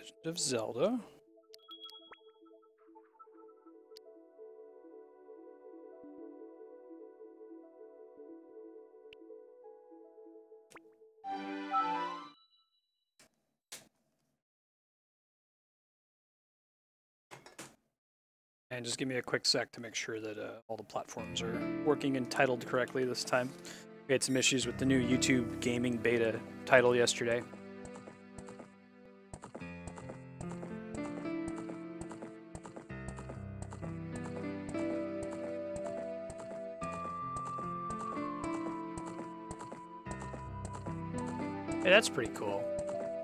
Legend of Zelda. And just give me a quick sec to make sure that all the platforms are working and titled correctly this time. We had some issues with the new YouTube gaming beta title yesterday. Hey, that's pretty cool.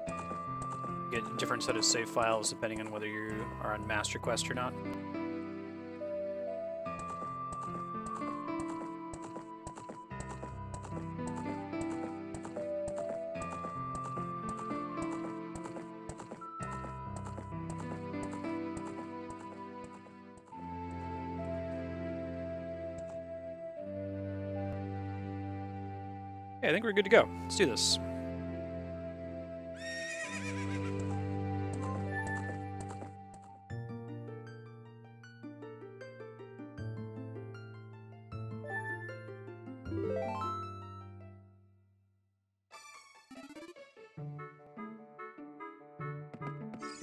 You get a different set of save files depending on whether you are on Master Quest or not. Okay, I think we're good to go. Let's do this.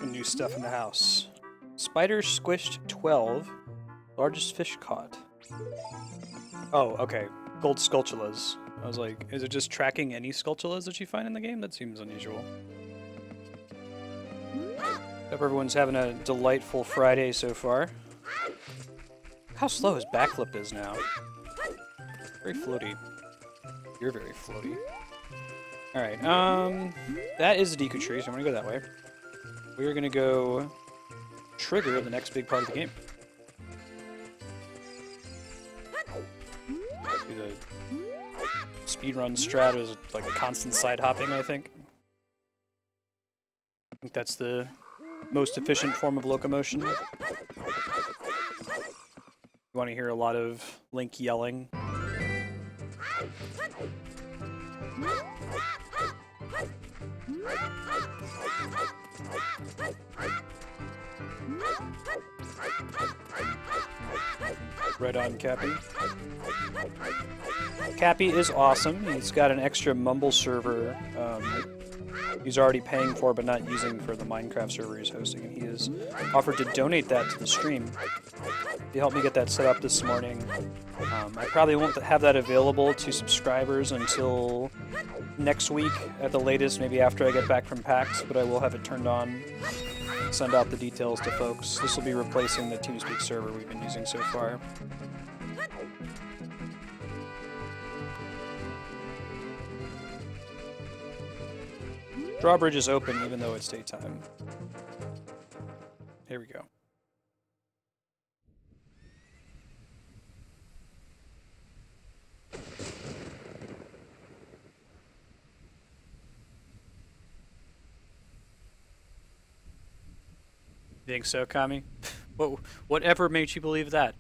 New stuff in the house. Spider squished 12. Largest fish caught. Oh, okay. Gold sculptulas. I was like, is it just tracking any sculptulas that you find in the game? That seems unusual. Hope everyone's having a delightful Friday so far. How slow his backflip is now. Very floaty. You're very floaty. Alright, that is the Deku Tree, so I'm gonna go that way. We're gonna go trigger the next big part of the game. Do the speedrun strat is like a constant side hopping, I think. I think that's the most efficient form of locomotion. You want to hear a lot of Link yelling. Right on, Cappy. Cappy is awesome. He's got an extra Mumble server he's already paying for but not using for the Minecraft server he's hosting, and he has offered to donate that to the stream. He helped me get that set up this morning. I probably won't have that available to subscribers until next week at the latest, maybe after I get back from PAX, but I will have it turned on, send out the details to folks. This will be replacing the TeamSpeak server we've been using so far. Drawbridge is open even though it's daytime. Here we go. You think so, Kami? Whatever made you believe that?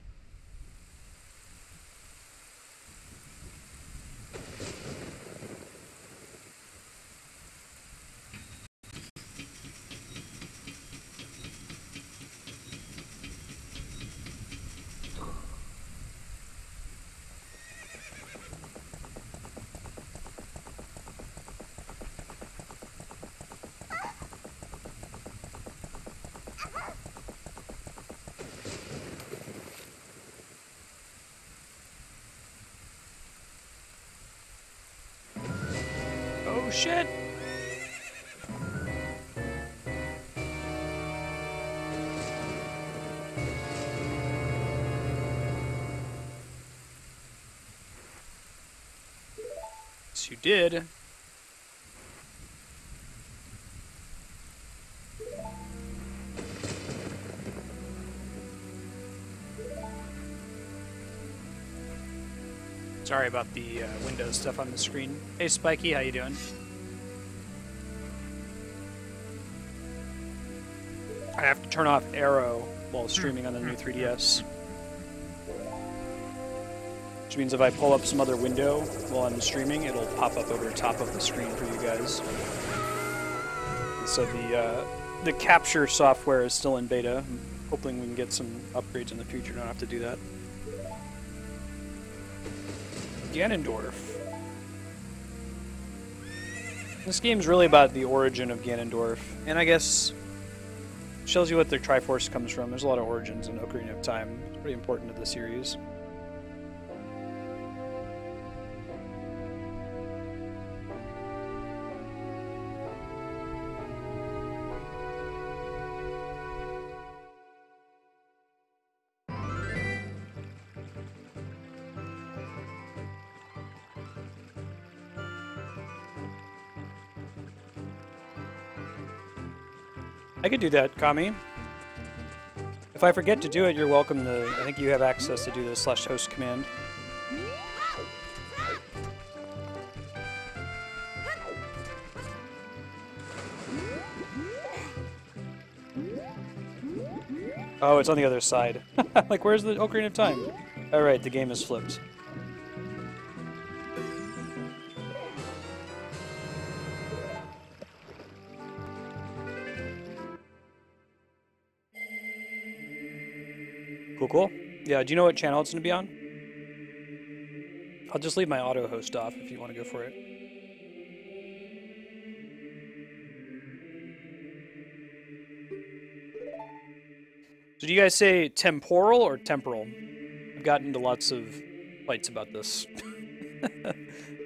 Oh shit! Yes, you did. Sorry about the Windows stuff on the screen. Hey Spiky, how you doing? I have to turn off Arrow while streaming on the new 3DS. Which means if I pull up some other window while I'm streaming, it'll pop up over the top of the screen for you guys. So the the capture software is still in beta. I'm hoping we can get some upgrades in the future. Don't have to do that. Ganondorf. This game's really about the origin of Ganondorf, and I guess shows you what their Triforce comes from. There's a lot of origins in Ocarina of Time. It's pretty important to the series. I could do that, Kami. If I forget to do it, you're welcome to... I think you have access to do the /host command. Oh, it's on the other side. Like, where's the Ocarina of Time? Alright, the game is flipped. Cool. Yeah, do you know what channel it's going to be on? I'll just leave my auto host off if you want to go for it. So do you guys say temporal or temporal? I've gotten into lots of fights about this. I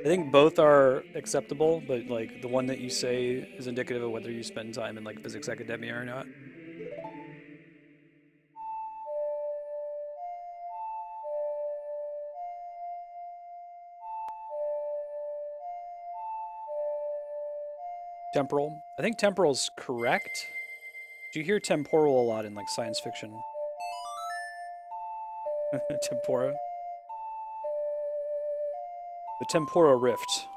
think both are acceptable, but like the one that you say is indicative of whether you spend time in like physics academia or not. Temporal. I think temporal's correct. Do you hear temporal a lot in like science fiction? Tempora. The temporal rift.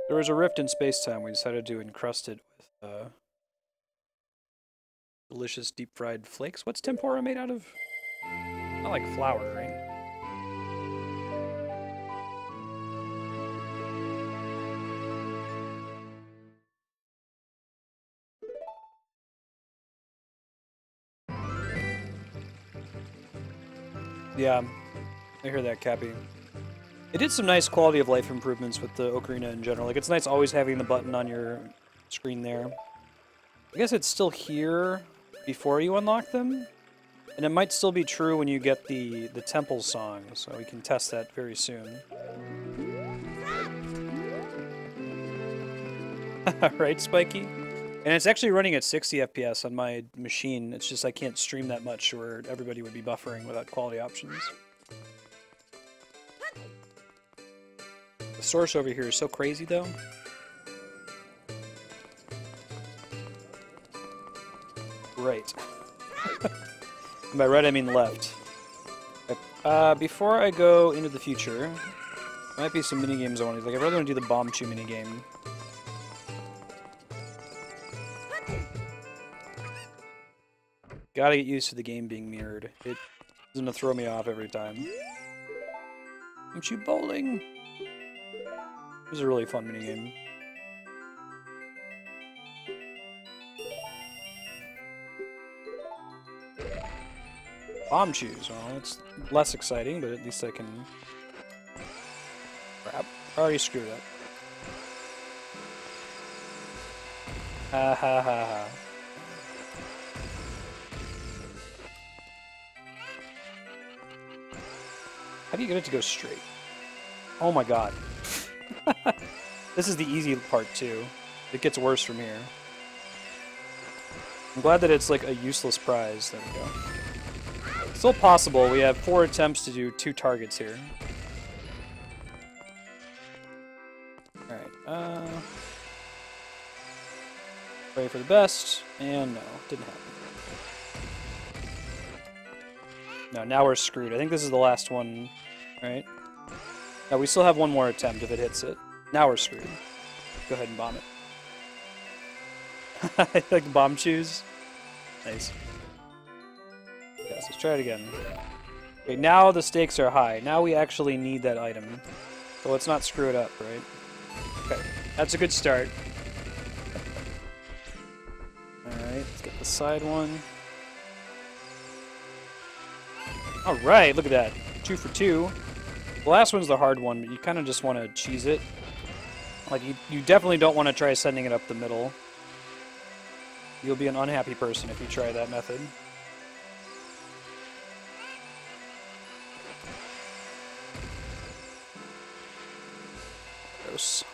There was a rift in space-time. We decided to encrust it with delicious deep-fried flakes. What's tempura made out of? Not like flour, right? Yeah, I hear that, Cappy. It did some nice quality of life improvements with the Ocarina in general. Like, it's nice always having the button on your screen there. I guess it's still here before you unlock them. And it might still be true when you get the temple song, so we can test that very soon. Right, Spiky? And it's actually running at 60 FPS on my machine. It's just I can't stream that much or everybody would be buffering without quality options. The source over here is so crazy, though. Right. And by right, I mean left. Before I go into the future, there might be some minigames I want to do. Like, I'd rather want to do the Bomb Chew minigame. Gotta get used to the game being mirrored. It's gonna throw me off every time. Bomb Chew bowling! This is a really fun minigame. Bomb Chews. Well, it's less exciting, but at least I can... Crap. I already screwed up. Ha ha ha ha. How do you get it to go straight? Oh my god. This is the easy part, too. It gets worse from here. I'm glad that it's like a useless prize. There we go. Still possible. We have 4 attempts to do 2 targets here. Alright, pray for the best. And no, didn't happen. No, now we're screwed. I think this is the last one, right? Now we still have one more attempt if it hits it. Now we're screwed. Go ahead and bomb it. I like Bomb Chews. Nice. Yes, let's try it again. Okay, now the stakes are high. Now we actually need that item. So let's not screw it up, right? Okay, that's a good start. Alright, let's get the side one. Alright, look at that. 2 for 2. The last one's the hard one, but you kind of just want to cheese it. Like, you definitely don't want to try sending it up the middle. You'll be an unhappy person if you try that method. Gross.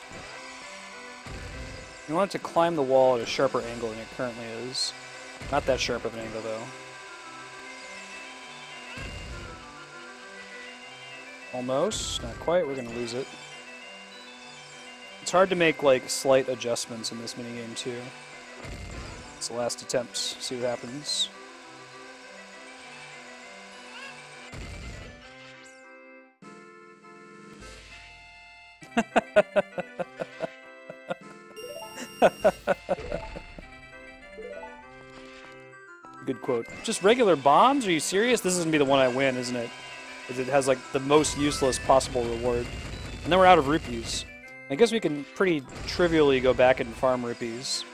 You want it to climb the wall at a sharper angle than it currently is. Not that sharp of an angle, though. Almost. Not quite. We're going to lose it. It's hard to make, like, slight adjustments in this minigame, too. It's the last attempt. See what happens. Good quote. Just regular bombs? Are you serious? This is going to be the one I win, isn't it? Because it has, like, the most useless possible reward. And then we're out of rupees. I guess we can pretty trivially go back and farm rupees.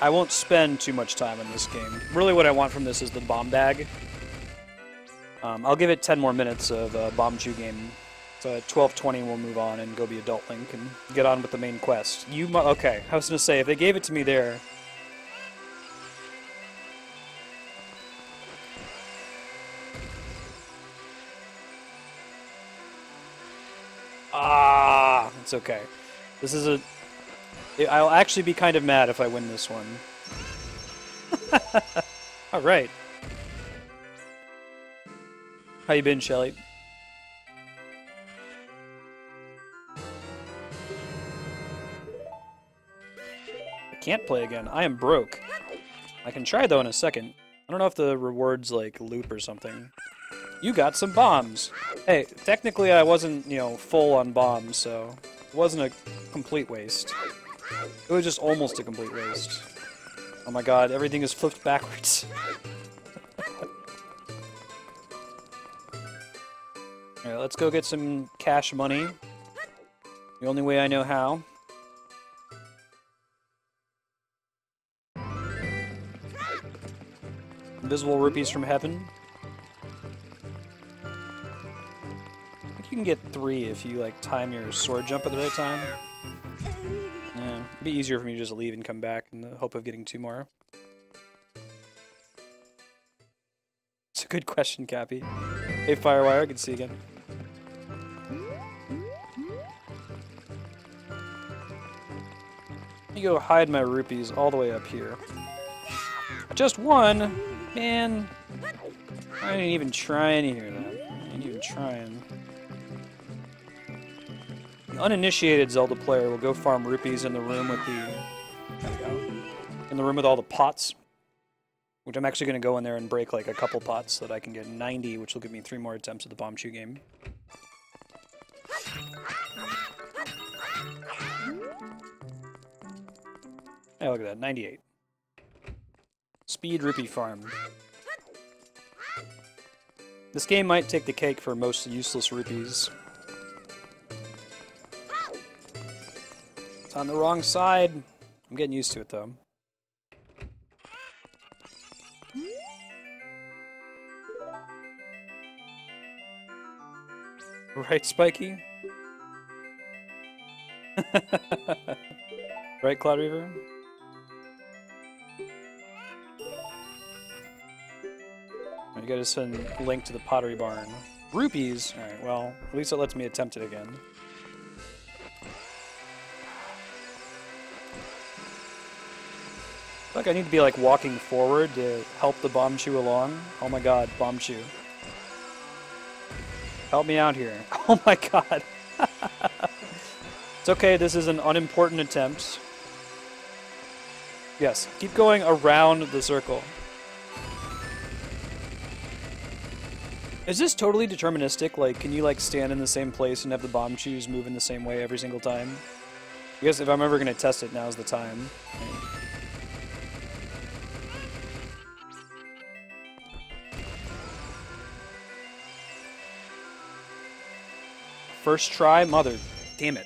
I won't spend too much time in this game. Really what I want from this is the bomb bag. I'll give it 10 more minutes of Bomb Chew game. So at 12:20 we'll move on and go be Adult Link and get on with the main quest. Okay, I was going to say, if they gave it to me there... Ah, it's okay. This is a... I'll actually be kind of mad if I win this one. Alright. How you been, Shelly? I can't play again. I am broke. I can try, though, in a second. I don't know if the rewards, like, loop or something. You got some bombs! Hey, technically I wasn't, you know, full on bombs, so... It wasn't a complete waste. It was just almost a complete waste. Oh my god, everything is flipped backwards. Alright, let's go get some cash money. The only way I know how. Invisible rupees from heaven. I think you can get 3 if you, like, time your sword jump at the right time. Yeah, it'd be easier for me to just leave and come back in the hope of getting 2 more. It's a good question, Cappy. Hey, Firewire, good to see you again. Let me go hide my rupees all the way up here. Just 1? Man, I didn't even try any here. I ain't even trying. The uninitiated Zelda player will go farm rupees in the room with all the pots. Which I'm actually going to go in there and break like a couple pots so that I can get 90, which will give me 3 more attempts at the Bomb Chew game. Hey, look at that, 98. Speed rupee farm. This game might take the cake for most useless rupees. It's on the wrong side. I'm getting used to it, though. Right, Spiky? Right, Cloud Reaver? You gotta send Link to the Pottery Barn. Rupees? Alright, well, at least it lets me attempt it again. I feel like I need to be like walking forward to help the Bomb Chew along. Oh my god, Bomb Chew. Help me out here. Oh my god. It's okay, this is an unimportant attempt. Yes, keep going around the circle. Is this totally deterministic? Like, can you like stand in the same place and have the Bomb Chews move in the same way every single time? I guess if I'm ever going to test it, now's the time. First try, mother. Damn it.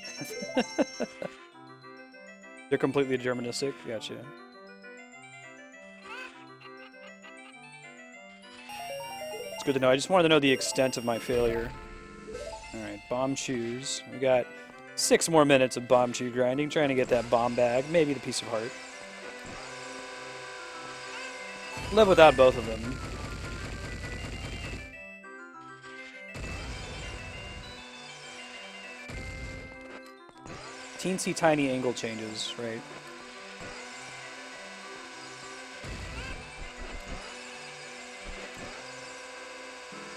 They're completely deterministic. Gotcha. It's good to know. I just wanted to know the extent of my failure. Alright, bomb chews. We got 6 more minutes of bomb chew grinding, trying to get that bomb bag, maybe the piece of heart. Live without both of them. Teensy tiny angle changes, right?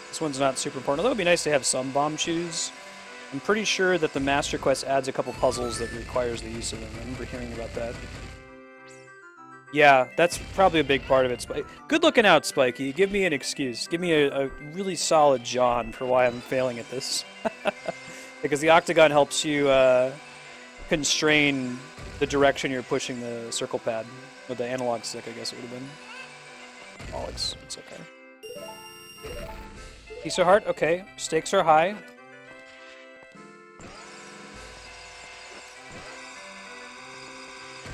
This one's not super important, although it'd be nice to have some bomb chews. I'm pretty sure that the Master Quest adds a couple puzzles that requires the use of them. I remember hearing about that. Yeah, that's probably a big part of it. Good looking out, Spiky. Give me an excuse. Give me a really solid John for why I'm failing at this. Because the octagon helps you constrain the direction you're pushing the circle pad. With the analog stick, I guess it would have been. Oh, it's okay. Piece of heart, okay. Stakes are high.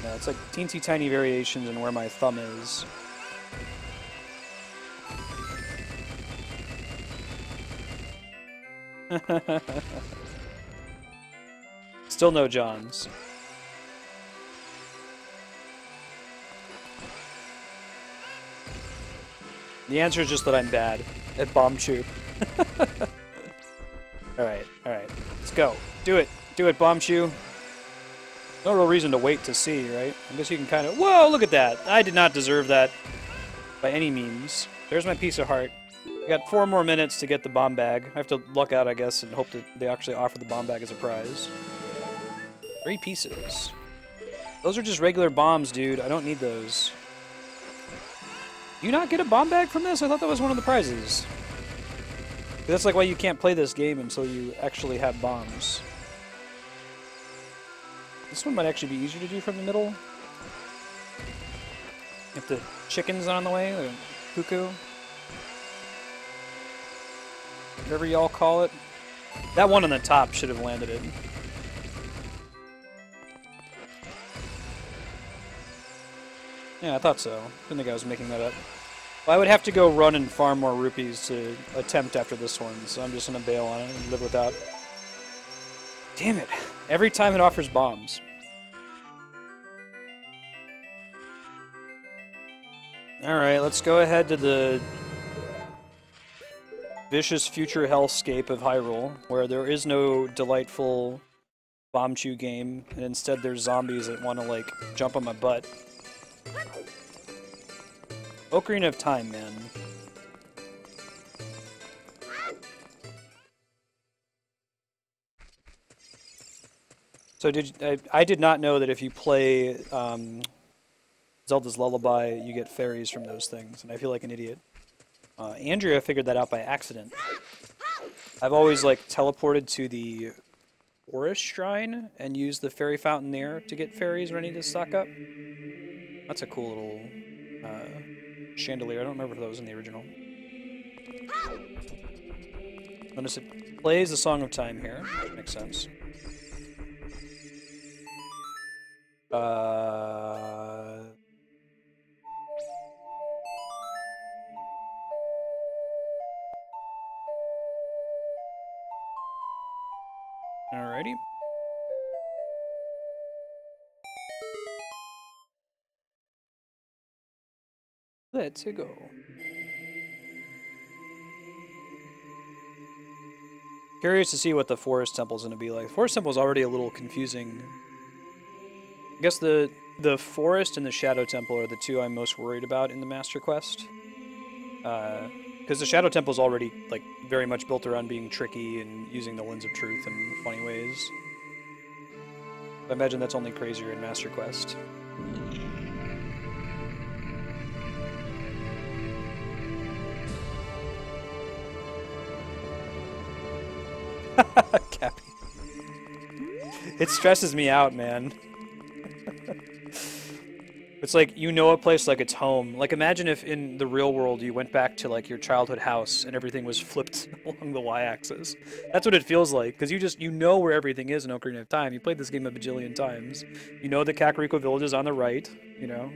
Yeah, it's like teensy tiny variations in where my thumb is. Still no Johns. The answer is just that I'm bad at bomb chew. Alright, let's go. Do it, bomb chew. No real reason to wait to see, right? I guess you can kind of... Whoa, look at that! I did not deserve that by any means. There's my piece of heart. I got 4 more minutes to get the bomb bag. I have to luck out, I guess, and hope that they actually offer the bomb bag as a prize. 3 pieces. Those are just regular bombs, dude. I don't need those. Do you not get a bomb bag from this? I thought that was one of the prizes. That's like why you can't play this game until you actually have bombs. This one might actually be easier to do from the middle. If the chicken's on the way, or cuckoo. Whatever y'all call it. That one on the top should have landed it. Yeah, I thought so. Didn't think I was making that up. Well, I would have to go run and farm more rupees to attempt after this one, so I'm just gonna bail on it and live without. Damn it. Every time it offers bombs. Alright, let's go ahead to the vicious future hellscape of Hyrule, where there is no delightful bomb chew game, and instead there's zombies that want to, like, jump on my butt. Ocarina of Time, man. So I did not know that if you play Zelda's Lullaby, you get fairies from those things, and I feel like an idiot. Andrea figured that out by accident. I've always, like, teleported to the Forest Shrine and used the fairy fountain there to get fairies when I need to stock up. That's a cool little chandelier. I don't remember if that was in the original. Notice it plays the Song of Time here. Makes sense. Alrighty. Let's go. Curious to see what the forest temple's gonna be like. The forest temple's already a little confusing. I guess the forest and the shadow temple are the two I'm most worried about in the Master Quest. Because the shadow temple's already, like, very much built around being tricky and using the lens of truth in funny ways. I imagine that's only crazier in Master Quest. Cappy. It stresses me out, man. It's like, you know a place like it's home. Like, imagine if in the real world you went back to, like, your childhood house and everything was flipped along the y-axis. That's what it feels like, because you know where everything is in Ocarina of Time. You played this game a bajillion times. You know the Kakariko Village is on the right, you know?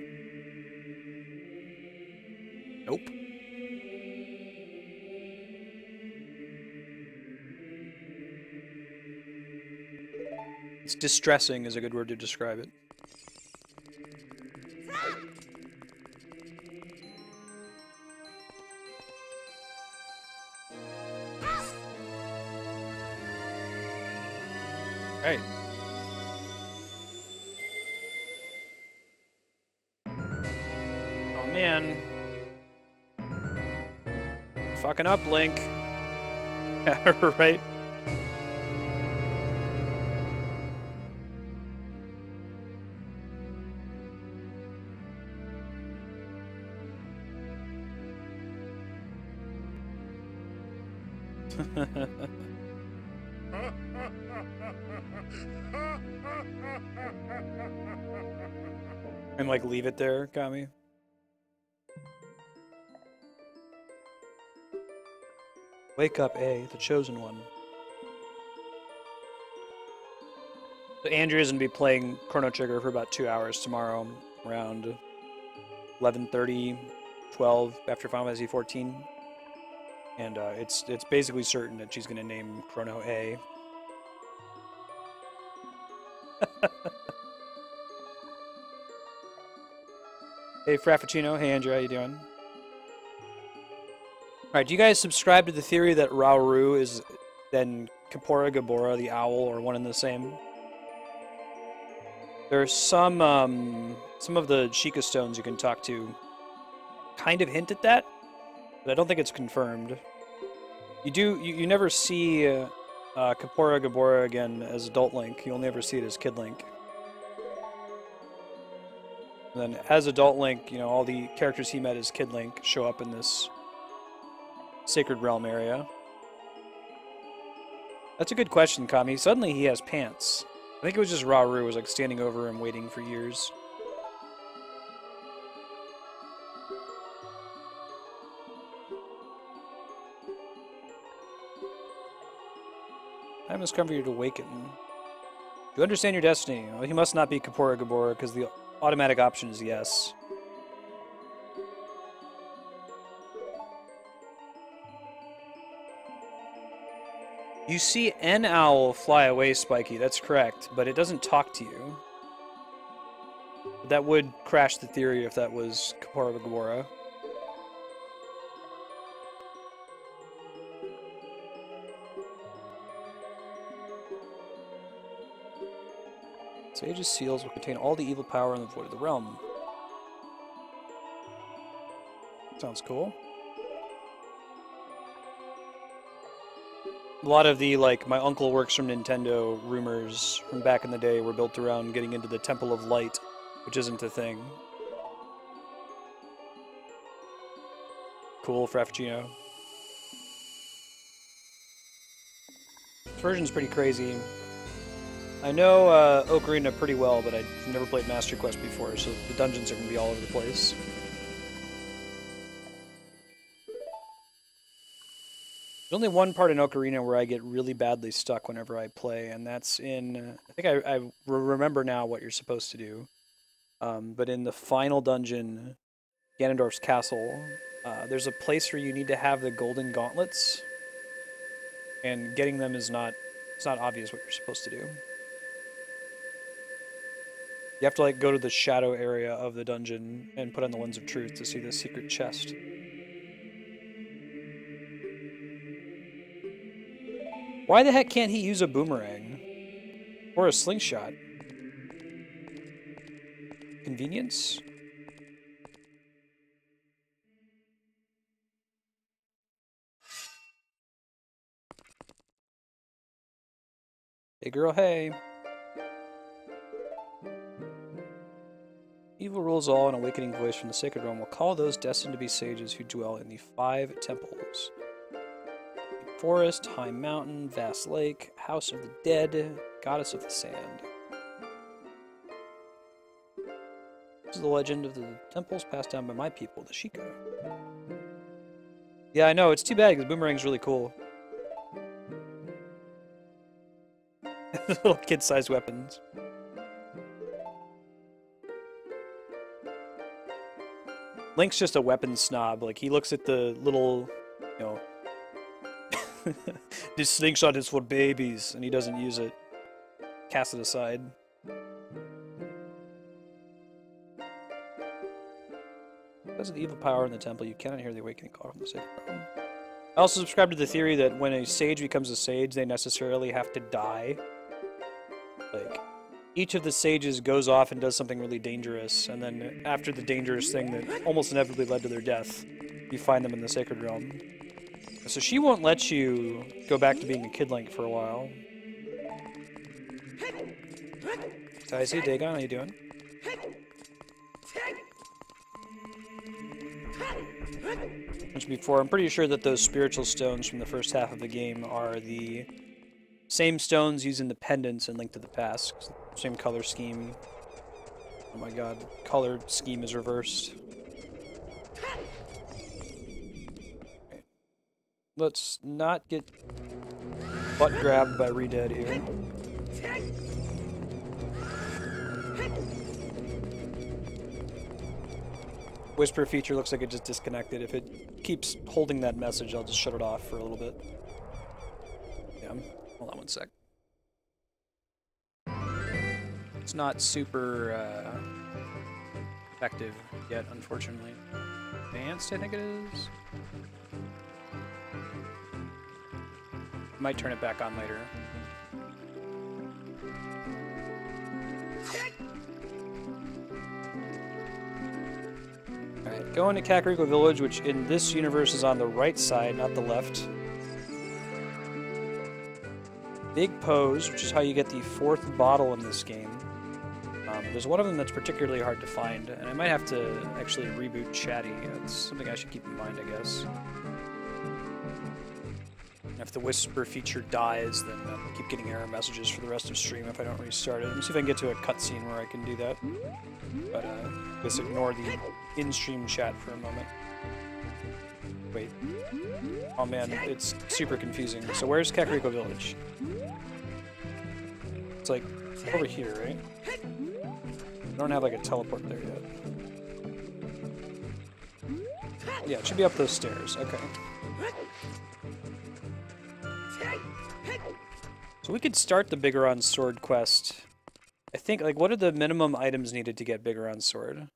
Nope. It's distressing is a good word to describe it. Right. Oh man. Fucking up, Link. Right? And like leave it there, Kami. Wake up, A, the chosen one. So Andrea's gonna be playing Chrono Trigger for about 2 hours tomorrow, around 11:30, 12 after Final Fantasy 14. And it's basically certain that she's gonna name Chrono A. Hey Frappuccino, hey Andrea, how you doing? Alright, do you guys subscribe to the theory that Rauru is then Kapora Gabora, the owl, or one and the same? There's some of the Sheikah stones you can talk to kind of hint at that, but I don't think it's confirmed. You never see Kapora Gabora again as adult Link, you only ever see it as Kid Link. And then as adult Link, you know, all the characters he met as Kid Link show up in this Sacred Realm area. That's a good question, Kami. Suddenly he has pants. I think it was just Rauru was like standing over him waiting for years. Time has come for you to awaken. Do you understand your destiny? Well, he must not be Kapora Gabora because the automatic option is yes. You see an owl fly away, Spiky, that's correct, but it doesn't talk to you. That would crash the theory if that was Kapora Gabora. Sage's seals will contain all the evil power in the void of the realm. Sounds cool. A lot of the, like, my uncle works from Nintendo rumors from back in the day were built around getting into the Temple of Light, which isn't a thing. Cool, Frappuccino. This version's pretty crazy. I know Ocarina pretty well, but I've never played Master Quest before, so the dungeons are going to be all over the place. There's only one part in Ocarina where I get really badly stuck whenever I play, and that's in... I think I remember now what you're supposed to do. But in the final dungeon, Ganondorf's castle, there's a place where you need to have the golden gauntlets, and getting them is not... It's not obvious what you're supposed to do. You have to, like, go to the shadow area of the dungeon and put on the Lens of Truth to see the secret chest. Why the heck can't he use a boomerang? Or a slingshot? Convenience? Hey girl, hey. Evil rules all, an awakening voice from the Sacred Realm will call those destined to be sages who dwell in the 5 temples. Forest, High Mountain, Vast Lake, House of the Dead, Goddess of the Sand. is the legend of the temples passed down by my people, the Sheikah. Yeah, I know, it's too bad because Boomerang's really cool. Little kid-sized weapons. Link's just a weapon snob. Like, he looks at the little, you know, this slingshot is for babies, and he doesn't use it. Cast it aside. Because of the evil power in the temple, you cannot hear the awakening call from the sacred realm. I also subscribe to the theory that when a sage becomes a sage, they necessarily have to die. Like, each of the sages goes off and does something really dangerous, and then after the dangerous thing that almost inevitably led to their death, you find them in the sacred realm. So she won't let you go back to being a Kid Link for a while. Taisi, Dagon, how you doing? Mentioned before, I'm pretty sure that those spiritual stones from the first half of the game are the same stones used in the pendants in Link to the Past. Same color scheme. Oh my god, color scheme is reversed. Okay. Let's not get butt grabbed by Redead here. Whisper feature looks like it just disconnected. If it keeps holding that message, I'll just shut it off for a little bit. Yeah, hold on one sec. It's not super effective yet, unfortunately. Advanced, I think it is. Might turn it back on later. Alright, going to Kakariko Village, which in this universe is on the right side, not the left. Big Pose, which is how you get the 4th bottle in this game. There's one of them that's particularly hard to find, and I might have to actually reboot Chatty. That's something I should keep in mind, I guess. If the Whisper feature dies, then I'll keep getting error messages for the rest of stream if I don't restart it. Let me see if I can get to a cutscene where I can do that. But just ignore the in-stream chat for a moment. Wait. Oh man, it's super confusing. So where's Kakariko Village? It's like over here, right? I don't have like a teleport there yet. Yeah, it should be up those stairs. Okay. So we could start the Bigoron's Sword quest. I think, like, what are the minimum items needed to get Bigoron's Sword?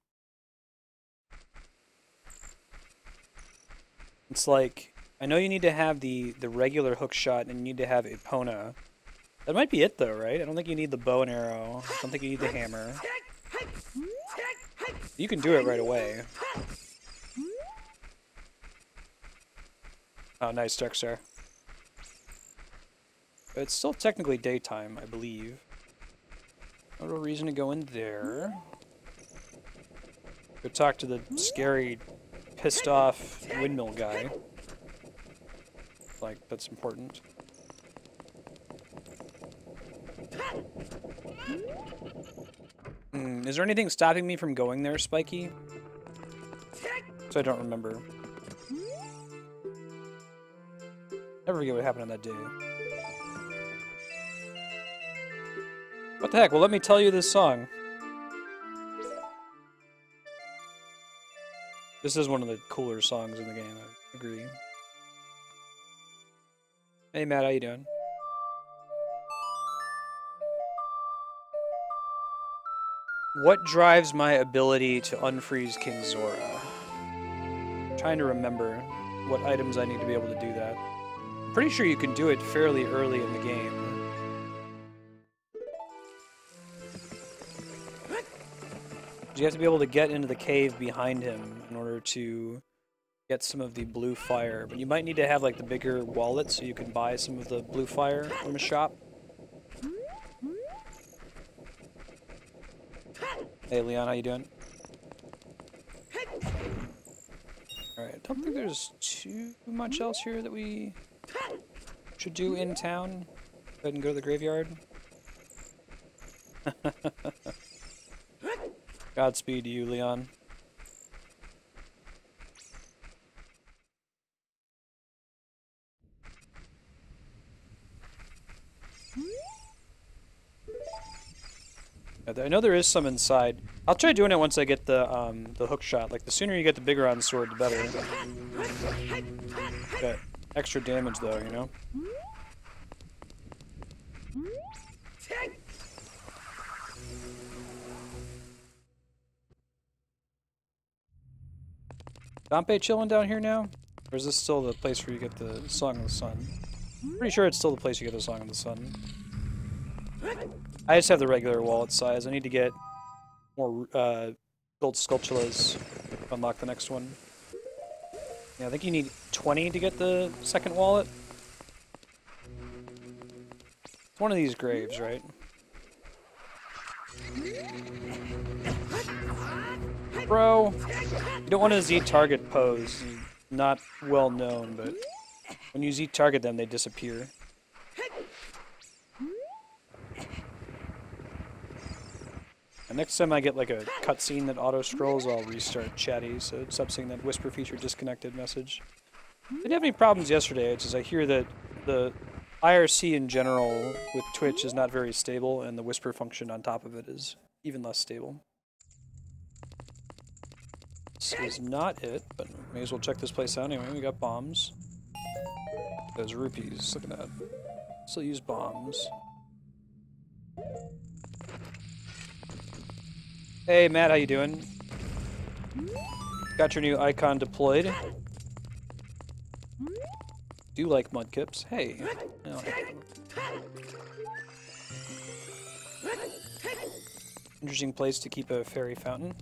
It's like, I know you need to have the regular hook shot and you need to have Epona. That might be it though, right? I don't think you need the bow and arrow. I don't think you need the hammer. You can do it right away. Oh, nice, Darkstar. But it's still technically daytime, I believe. No real reason to go in there. Go talk to the scary, pissed off windmill guy. Like, that's important. Is there anything stopping me from going there, Spiky? So I don't remember. Never forget what happened on that day. What the heck? Well, let me tell you this song. This is one of the cooler songs in the game, I agree. Hey Matt, how you doing? What drives my ability to unfreeze King Zora? I'm trying to remember what items I need to be able to do that. I'm pretty sure you can do it fairly early in the game. You have to be able to get into the cave behind him in order to get some of the blue fire. But you might need to have like the bigger wallet so you can buy some of the blue fire from a shop. Hey Leon, how you doing? Alright, I don't think there's too much else here that we should do in town. Go ahead and go to the graveyard. Godspeed to you, Leon. I know there is some inside. I'll try doing it once I get the hook shot. Like, the sooner you get the bigger on sword, the better. Got extra damage though, you know? Dompe chilling down here now? Or is this still the place where you get the Song of the Sun? Pretty sure it's still the place you get the Song of the Sun. I just have the regular wallet size. I need to get more gold sculptulas to unlock the next one. Yeah, I think you need 20 to get the second wallet. It's one of these graves, right? Bro, you don't want to Z-target pose. Not well known, but when you Z-target them, they disappear. And next time I get like a cutscene that auto-scrolls, I'll restart Chatty, so it stops seeing that whisper feature disconnected message. I didn't have any problems yesterday, it's just I hear that the IRC in general with Twitch is not very stable, and the whisper function on top of it is even less stable. This is not it, but may as well check this place out anyway. We got bombs. Those rupees, look at that. Still use bombs. Hey Matt, how you doing? Got your new icon deployed. Do you like mudkips? Hey. No. Interesting place to keep a fairy fountain.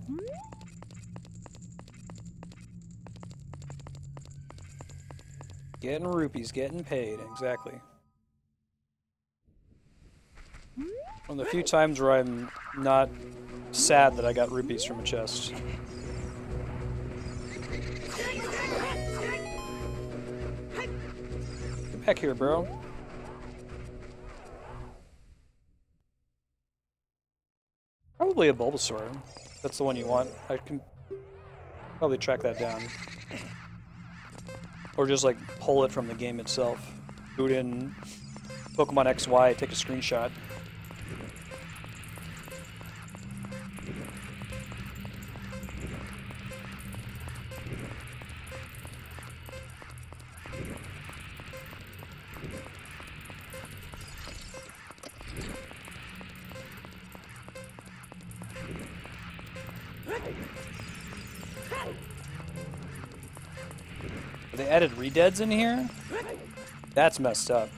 Getting rupees, getting paid, exactly. One of the few times where I'm not sad that I got rupees from a chest. Get back here, bro. Probably a Bulbasaur. That's the one you want. I can probably track that down. Or just like pull it from the game itself. Boot in Pokemon XY, take a screenshot. They added redeads in here? That's messed up.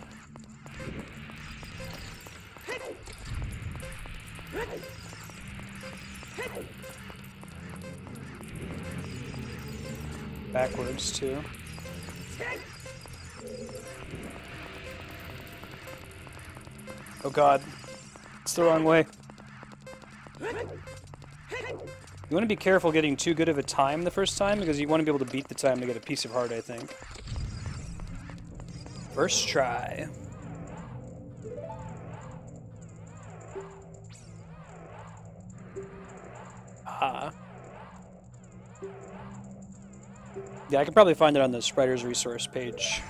Backwards, too. Oh god. It's the wrong way. You want to be careful getting too good of a time the first time, because you want to be able to beat the time to get a piece of heart, I think. First try. Ah. Yeah, I could probably find it on the Sprider's resource page.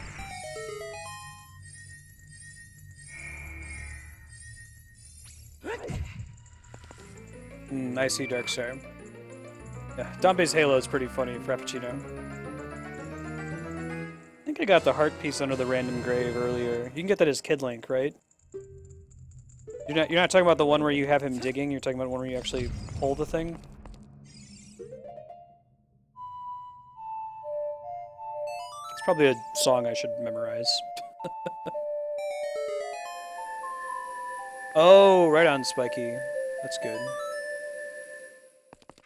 I see, Darkstar. Yeah, Dompe's Halo is pretty funny, Frappuccino. I think I got the heart piece under the random grave earlier. You can get that as Kid Link, right? You're not talking about the one where you have him digging, you're talking about one where you actually pull the thing? It's probably a song I should memorize. Oh, right on, Spiky. That's good.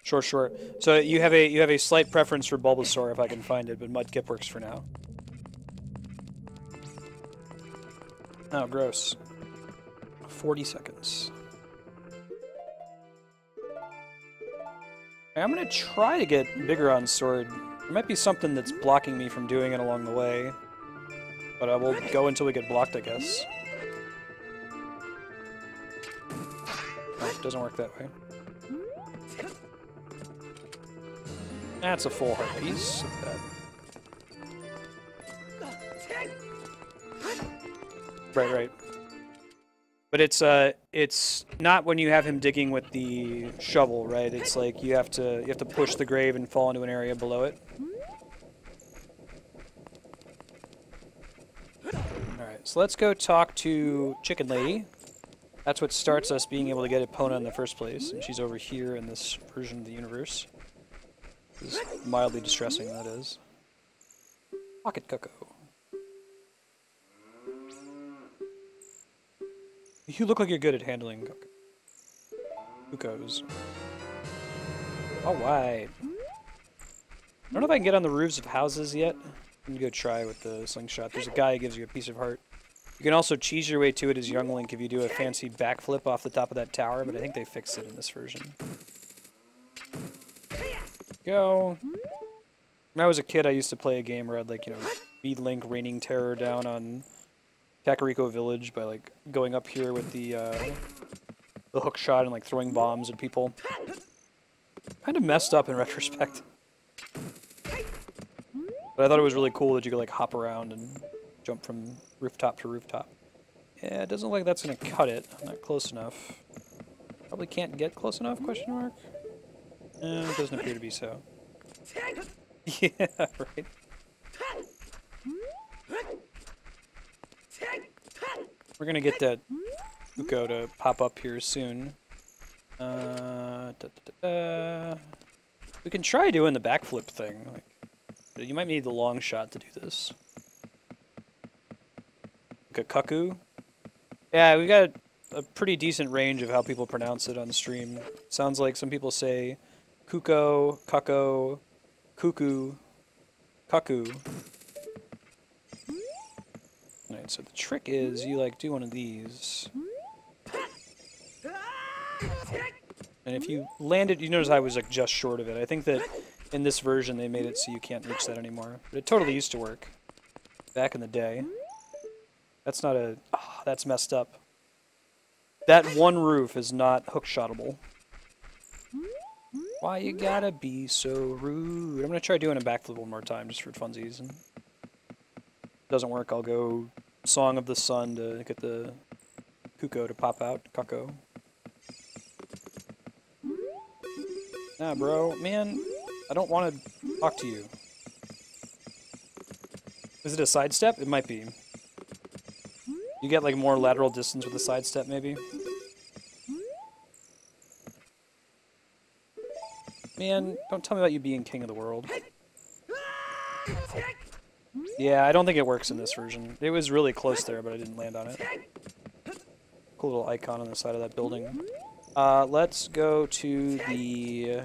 Sure. So you have a slight preference for Bulbasaur if I can find it, but Mudkip works for now. Oh, gross. 40 seconds. I'm gonna try to get bigger on sword. There might be something that's blocking me from doing it along the way, but I will go until we get blocked, I guess. Oh, it doesn't work that way. That's a full heart piece. Look at that. Right, right. But it's not when you have him digging with the shovel, right? It's like you have to push the grave and fall into an area below it. All right, so let's go talk to Chicken Lady. That's what starts us being able to get Epona in the first place, and she's over here in this version of the universe. This is mildly distressing, that is. Pocket Cuckoo. You look like you're good at handling cuckoos. Alright. I don't know if I can get on the roofs of houses yet. I'm gonna go try with the slingshot. There's a guy who gives you a piece of heart. You can also cheese your way to it as Young Link if you do a fancy backflip off the top of that tower, but I think they fixed it in this version. Go. When I was a kid, I used to play a game where I'd, like, you know, be Link raining terror down on Kakariko Village by, like, going up here with the hook shot and, like, throwing bombs at people. Kind of messed up in retrospect. But I thought it was really cool that you could, like, hop around and jump from rooftop to rooftop. Yeah, it doesn't look like that's gonna cut it. Not close enough. Probably can't get close enough, question mark? It doesn't appear to be so. Yeah, right. We're gonna get that Uko to pop up here soon. We can try doing the backflip thing. Like, you might need the long shot to do this. Like a cuckoo. Yeah, we got a pretty decent range of how people pronounce it on stream. Sounds like some people say kuko, cucko, cuckoo, cuckoo. Alright, so the trick is you like do one of these. And if you landed, you notice I was like just short of it. I think that in this version they made it so you can't reach that anymore. But it totally used to work back in the day. That's not a... Oh, that's messed up. That one roof is not hook-shotable. Why you gotta be so rude? I'm gonna try doing a backflip one more time just for funsies. And if it doesn't work, I'll go Song of the Sun to get the Kuko to pop out. Cucko. Nah, bro. Man, I don't want to talk to you. Is it a sidestep? It might be. You get like more lateral distance with a sidestep, maybe? Man, don't tell me about you being king of the world. Yeah, I don't think it works in this version. It was really close there, but I didn't land on it. Cool little icon on the side of that building. Let's go to the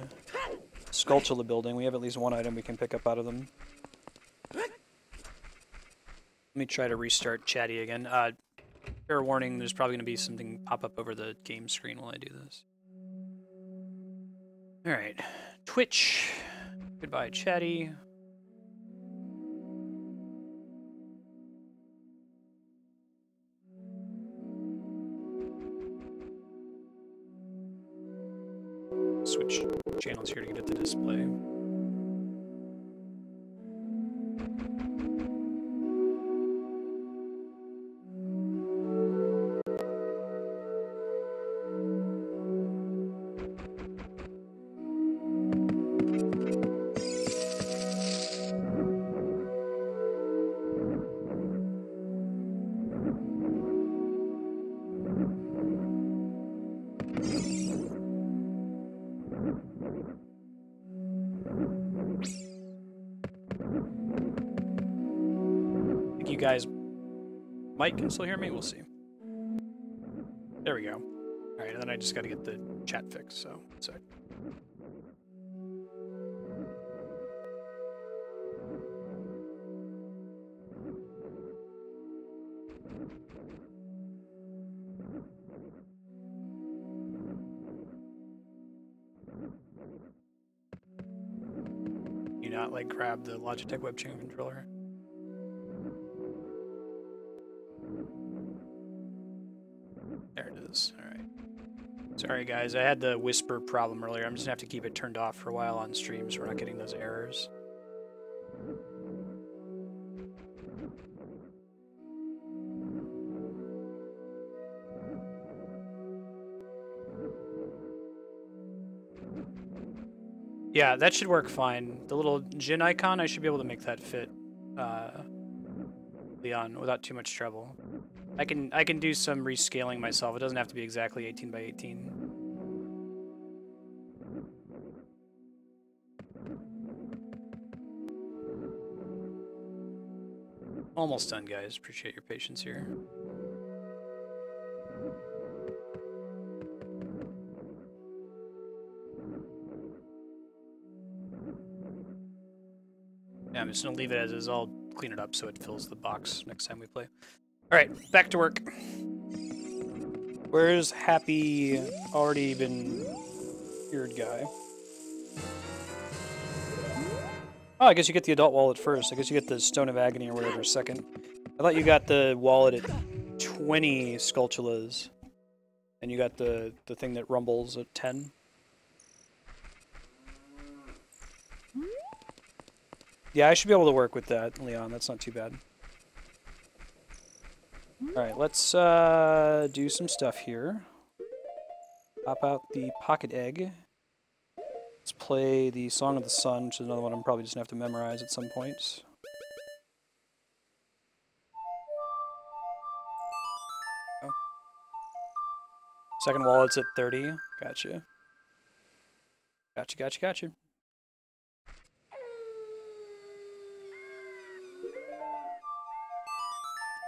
Skulltula building. We have at least one item we can pick up out of them. Let me try to restart Chatty again. Fair warning, there's probably going to be something pop up over the game screen while I do this. Alright. Twitch. Goodbye, Chatty. Switch channels here to get at the display. You guys might can still hear me. We'll see. There we go. All right, and then I just got to get the chat fixed. So, sorry. You not like grab the Logitech webcam controller? There it is. All right. Sorry guys, I had the whisper problem earlier. I'm just gonna have to keep it turned off for a while on stream so we're not getting those errors. Yeah, that should work fine. The little Jin icon, I should be able to make that fit Leon without too much trouble. I can do some rescaling myself. It doesn't have to be exactly 18 by 18. Almost done, guys. Appreciate your patience here. Yeah, I'm just gonna leave it as is. I'll clean it up so it fills the box next time we play. Alright, back to work. Where's happy, already been cured guy? Oh, I guess you get the adult wallet first. I guess you get the Stone of Agony or whatever second. I thought you got the wallet at 20 Skulltulas. And you got the thing that rumbles at 10. Yeah, I should be able to work with that, Leon. That's not too bad. Alright, let's do some stuff here. Pop out the pocket egg. Let's play the Song of the Sun, which is another one I'm probably just going to have to memorize at some point. Oh. Second wallet's at 30. Gotcha. Gotcha.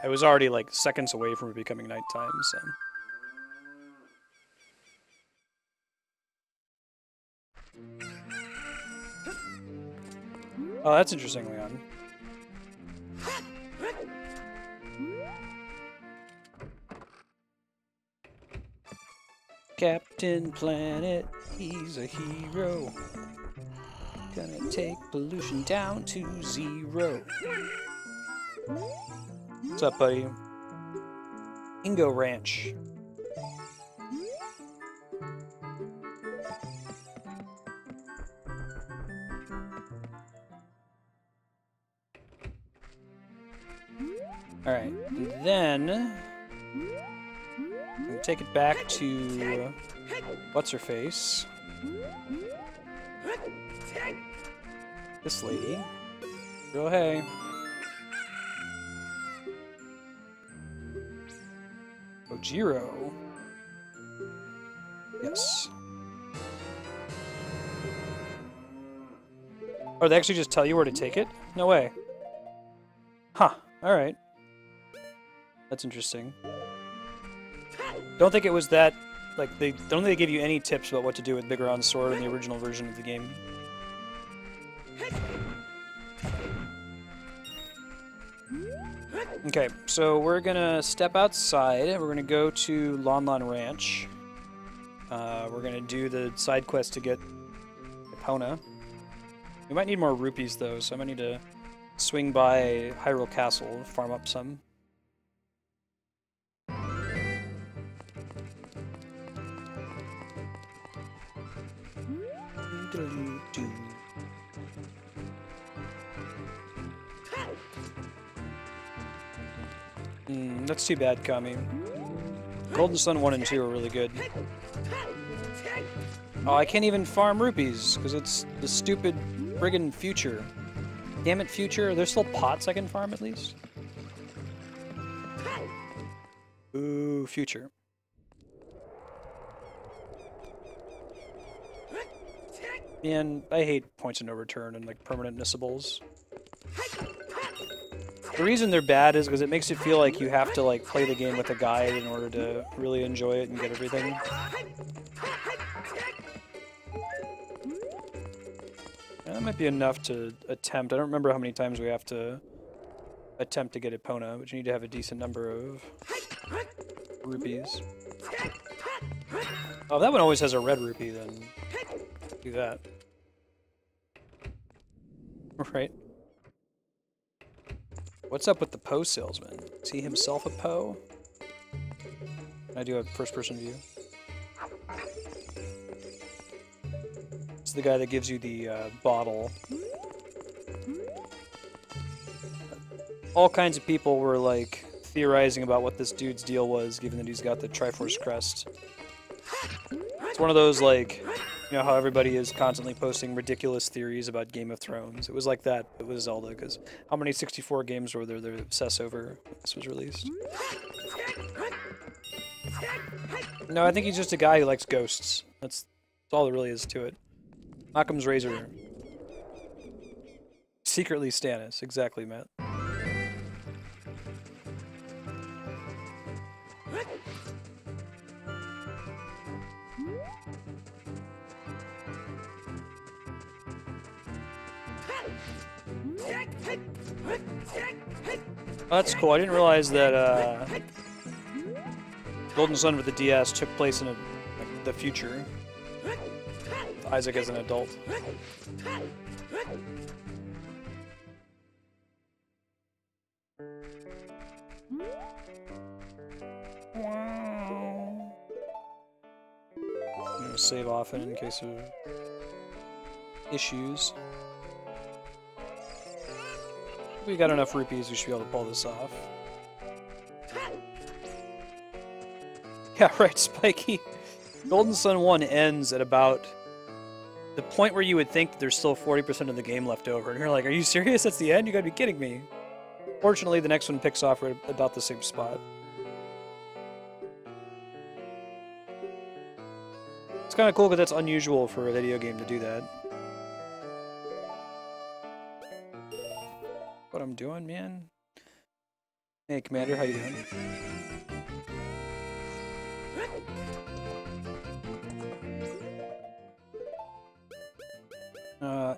I was already like seconds away from it becoming nighttime, so. Oh, that's interesting, Leon. Captain Planet, he's a hero. Gonna take pollution down to 0. What's up, buddy? Ingo Ranch. Alright, and then we'll take it back to what's-her-face. This lady. Go hey. Ojiro. Yes. Oh, they actually just tell you where to take it? No way. Huh. Alright. That's interesting. Don't think it was that... Like, don't think they give you any tips about what to do with Bigoron's sword in the original version of the game. Okay, so we're gonna step outside. We're gonna go to Lon Lon Ranch. We're gonna do the side quest to get Epona. We might need more rupees though, so I might need to swing by Hyrule Castle, farm up some. That's too bad, Kami. Golden Sun 1 and 2 are really good. Oh, I can't even farm rupees, because it's the stupid friggin' future. Damn it, future. There's still pots I can farm, at least? Ooh, future. Man, I hate points of no return and, like, permanent missables. The reason they're bad is because it makes it feel like you have to like play the game with a guide in order to really enjoy it and get everything. Yeah, that might be enough to attempt. I don't remember how many times we have to attempt to get Epona, but you need to have a decent number of rupees. Oh, if that one always has a red rupee, then do that. Right. What's up with the Poe salesman? Is he himself a Poe? I do have first-person view. It's the guy that gives you the bottle. All kinds of people were like theorizing about what this dude's deal was, given that he's got the Triforce crest. It's one of those, like, you know how everybody is constantly posting ridiculous theories about Game of Thrones? It was like that. It was Zelda, because how many 64 games were there that obsess over when this was released? No, I think he's just a guy who likes ghosts. That's all there really is to it. Occam's razor. Secretly Stannis. Exactly, Matt. Oh, that's cool. I didn't realize that Golden Sun with the DS took place in like, the future. With Isaac as an adult. Wow. I'm gonna save often in case of issues. If we got enough rupees, we should be able to pull this off. Yeah, right, Spiky. Golden Sun 1 ends at about the point where you would think there's still 40% of the game left over. And you're like, are you serious? That's the end? You gotta be kidding me. Fortunately, the next one picks off at about the same spot. It's kind of cool because that's unusual for a video game to do that. What I'm doing, man? Hey, Commander, how you doing?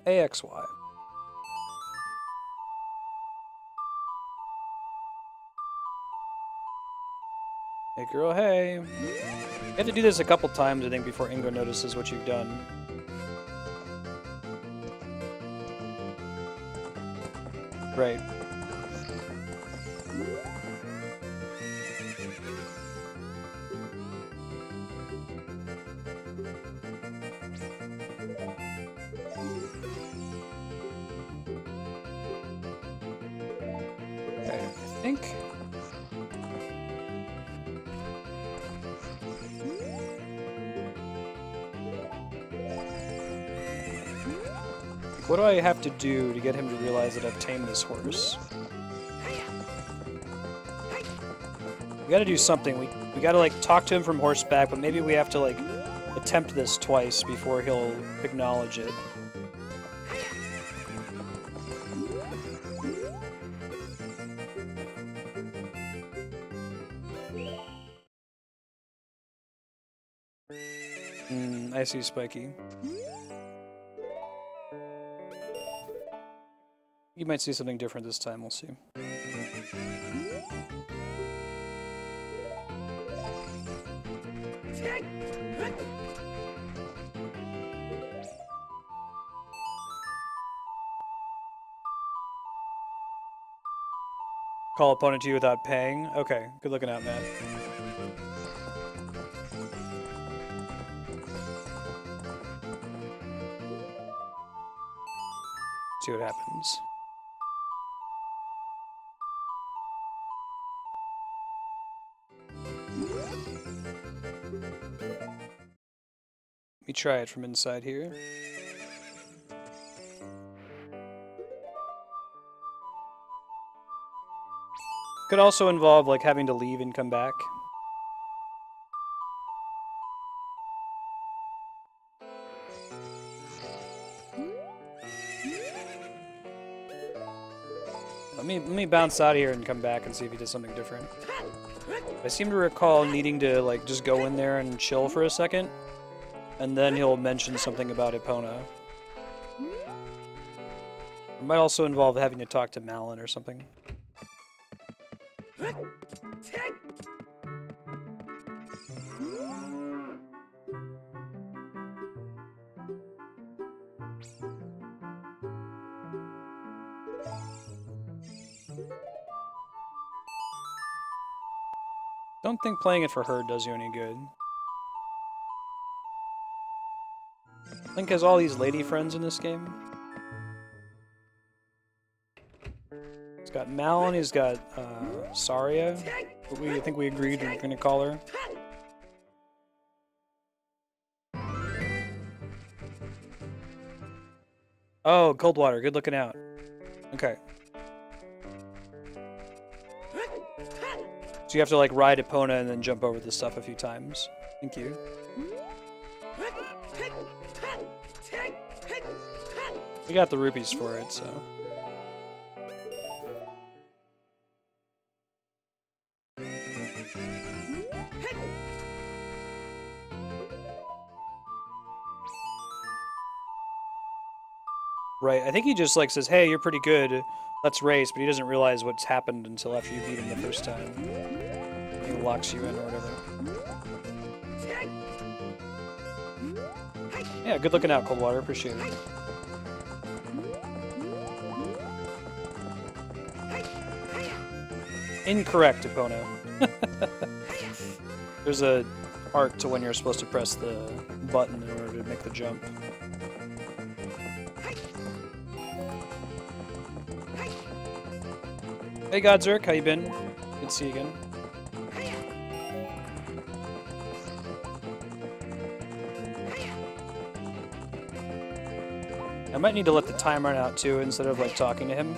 AXY. Hey, girl, hey. You have to do this a couple times, I think, before Ingo notices what you've done. Right. Okay, I think... What do I have to do to get him to realize that I've tamed this horse? We gotta do something. We gotta, like, talk to him from horseback, but maybe we have to, like, attempt this twice before he'll acknowledge it. I see, Spiky. You might see something different this time, we'll see. Call opponent to you without paying? Okay, good looking out, Matt. See what happens. Let me try it from inside here. Could also involve, like, having to leave and come back. Let me bounce out of here and come back and see if he does something different. I seem to recall needing to, like, just go in there and chill for a second, and then he'll mention something about Epona. It might also involve having to talk to Malin or something. Don't think playing it for her does you any good. Link has all these lady friends in this game. He's got Malon, he's got Saria. I think we agreed we were going to call her. Oh, Coldwater, good looking out. Okay. So you have to like ride Epona and then jump over the stuff a few times. Thank you. We got the rupees for it, so. Right, I think he just like says, hey, you're pretty good, let's race, but he doesn't realize what's happened until after you beat him the first time. He locks you in or whatever. Yeah, good looking out, Coldwater, appreciate it. Incorrect, Epona. There's a art to when you're supposed to press the button in order to make the jump. Hey Godzerk, how you been? Good to see you again. I might need to let the time run out too instead of like talking to him.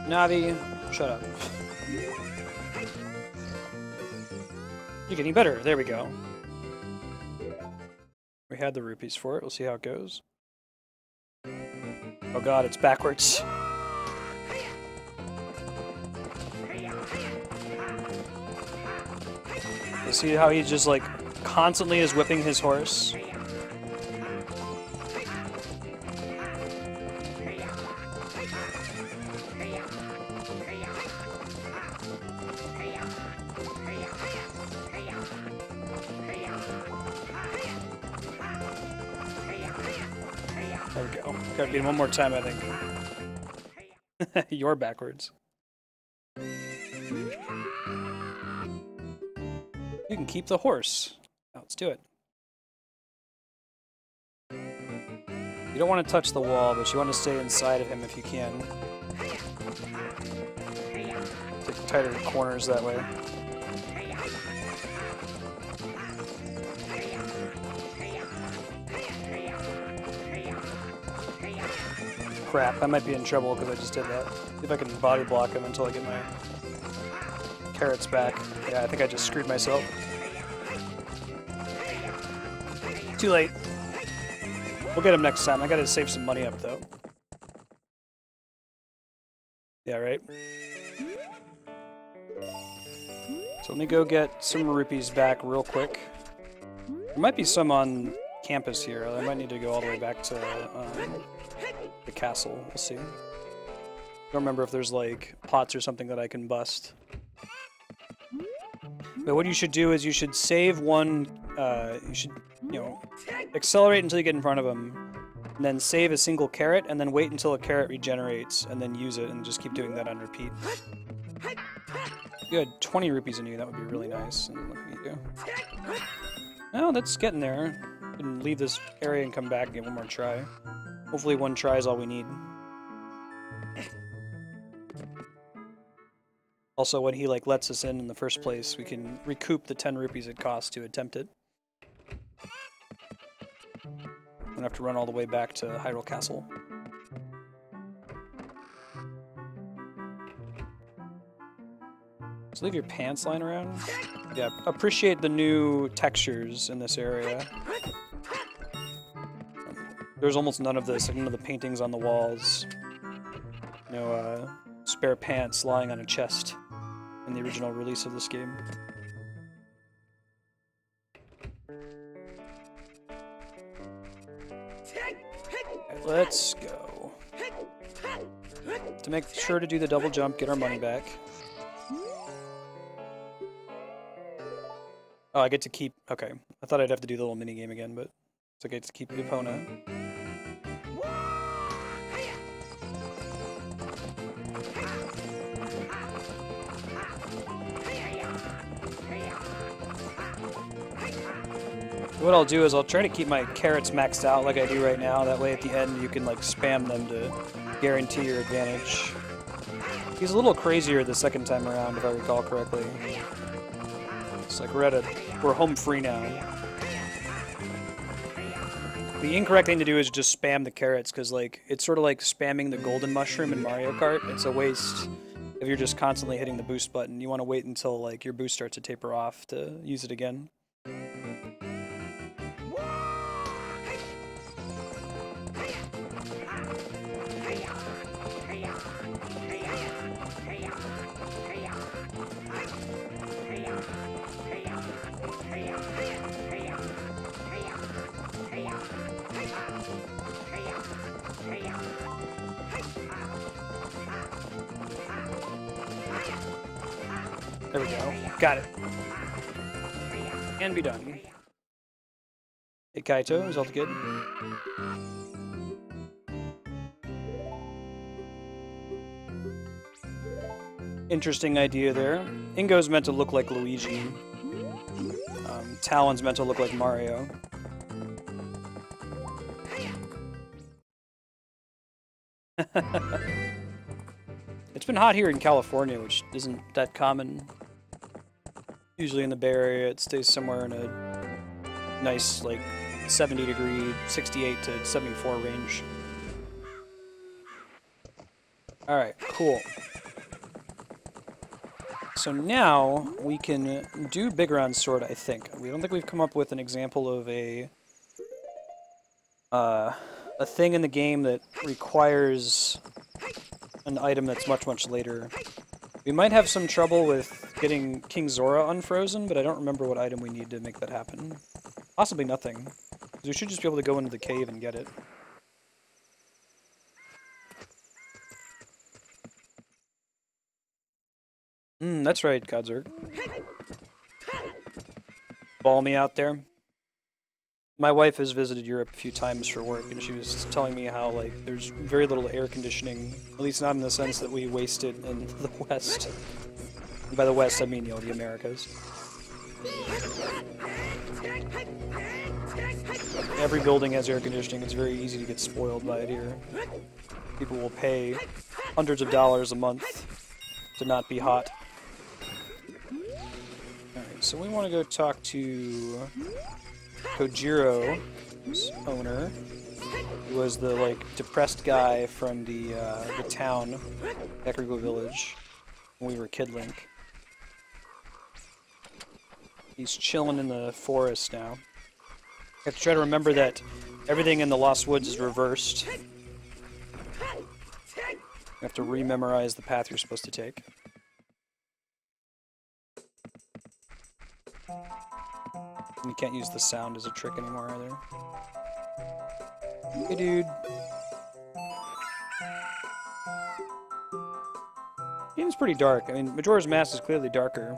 Navi, shut up. You're getting better. There we go. We had the rupees for it. We'll see how it goes. Oh god, it's backwards. You see how he just like constantly is whipping his horse? There we go. Gotta beat him one more time, I think. You're backwards. You can keep the horse. Now, let's do it. You don't want to touch the wall, but you want to stay inside of him if you can. Take tighter corners that way. Crap, I might be in trouble because I just did that. See if I can body block him until I get my carrots back. Yeah, I think I just screwed myself. Too late. We'll get him next time. I gotta save some money up, though. Yeah, right? So let me go get some rupees back real quick. There might be some on campus here. I might need to go all the way back to the castle. We'll see. Don't remember if there's like pots or something that I can bust. But what you should do is you should save one, you should, you know, accelerate until you get in front of him, and then save a single carrot, and then wait until a carrot regenerates, and then use it, and just keep doing that on repeat. If you had 20 rupees in you, that would be really nice. And look at you. Oh, that's getting there. We can leave this area and come back and get one more try. Hopefully one try is all we need. Also, when he like lets us in the first place, we can recoup the 10 rupees it costs to attempt it. Don't have to run all the way back to Hyrule Castle. Just leave your pants lying around. Yeah, appreciate the new textures in this area. There's almost none of this, like none of the paintings on the walls. No spare pants lying on a chest in the original release of this game. Right, let's go. To make sure to do the double jump, get our money back. Oh, I get to keep... Okay. I thought I'd have to do the little mini-game again, but it's okay to keep the Epona. What I'll do is I'll try to keep my carrots maxed out like I do right now. That way at the end you can like spam them to guarantee your advantage. He's a little crazier the second time around, if I recall correctly. It's like we're home free now. The incorrect thing to do is just spam the carrots, because like it's sort of like spamming the golden mushroom in Mario Kart. It's a waste if you're just constantly hitting the boost button. You want to wait until like your boost starts to taper off to use it again. There we go. Got it. And be done. Hey Kaito, is all good? Interesting idea there. Ingo's meant to look like Luigi. Talon's meant to look like Mario. It's been hot here in California, which isn't that common. Usually in the Bay Area, it stays somewhere in a nice, like, 70-degree, 68 to 74 range. Alright, cool. So now we can do Bigron's sword, I think. We don't think we've come up with an example of a thing in the game that requires an item that's much, much later. We might have some trouble with getting King Zora unfrozen, but I don't remember what item we need to make that happen. Possibly nothing. We should just be able to go into the cave and get it. That's right, Godzerg. Balmy out there. My wife has visited Europe a few times for work, and she was telling me how, like, there's very little air conditioning, at least not in the sense that we waste it in the West. And by the West, I mean, you know, the Americas. Every building has air conditioning. It's very easy to get spoiled by it here. People will pay hundreds of dollars a month to not be hot. Alright, so we want to go talk to Kojiro's owner, who was the, like, depressed guy from the town, Ekergo Village, when we were Kid Link. He's chilling in the forest now. I have to try to remember that everything in the Lost Woods is reversed. You have to rememorize the path you're supposed to take. You can't use the sound as a trick anymore either. Hey, dude. Game's pretty dark. I mean, Majora's Mask is clearly darker.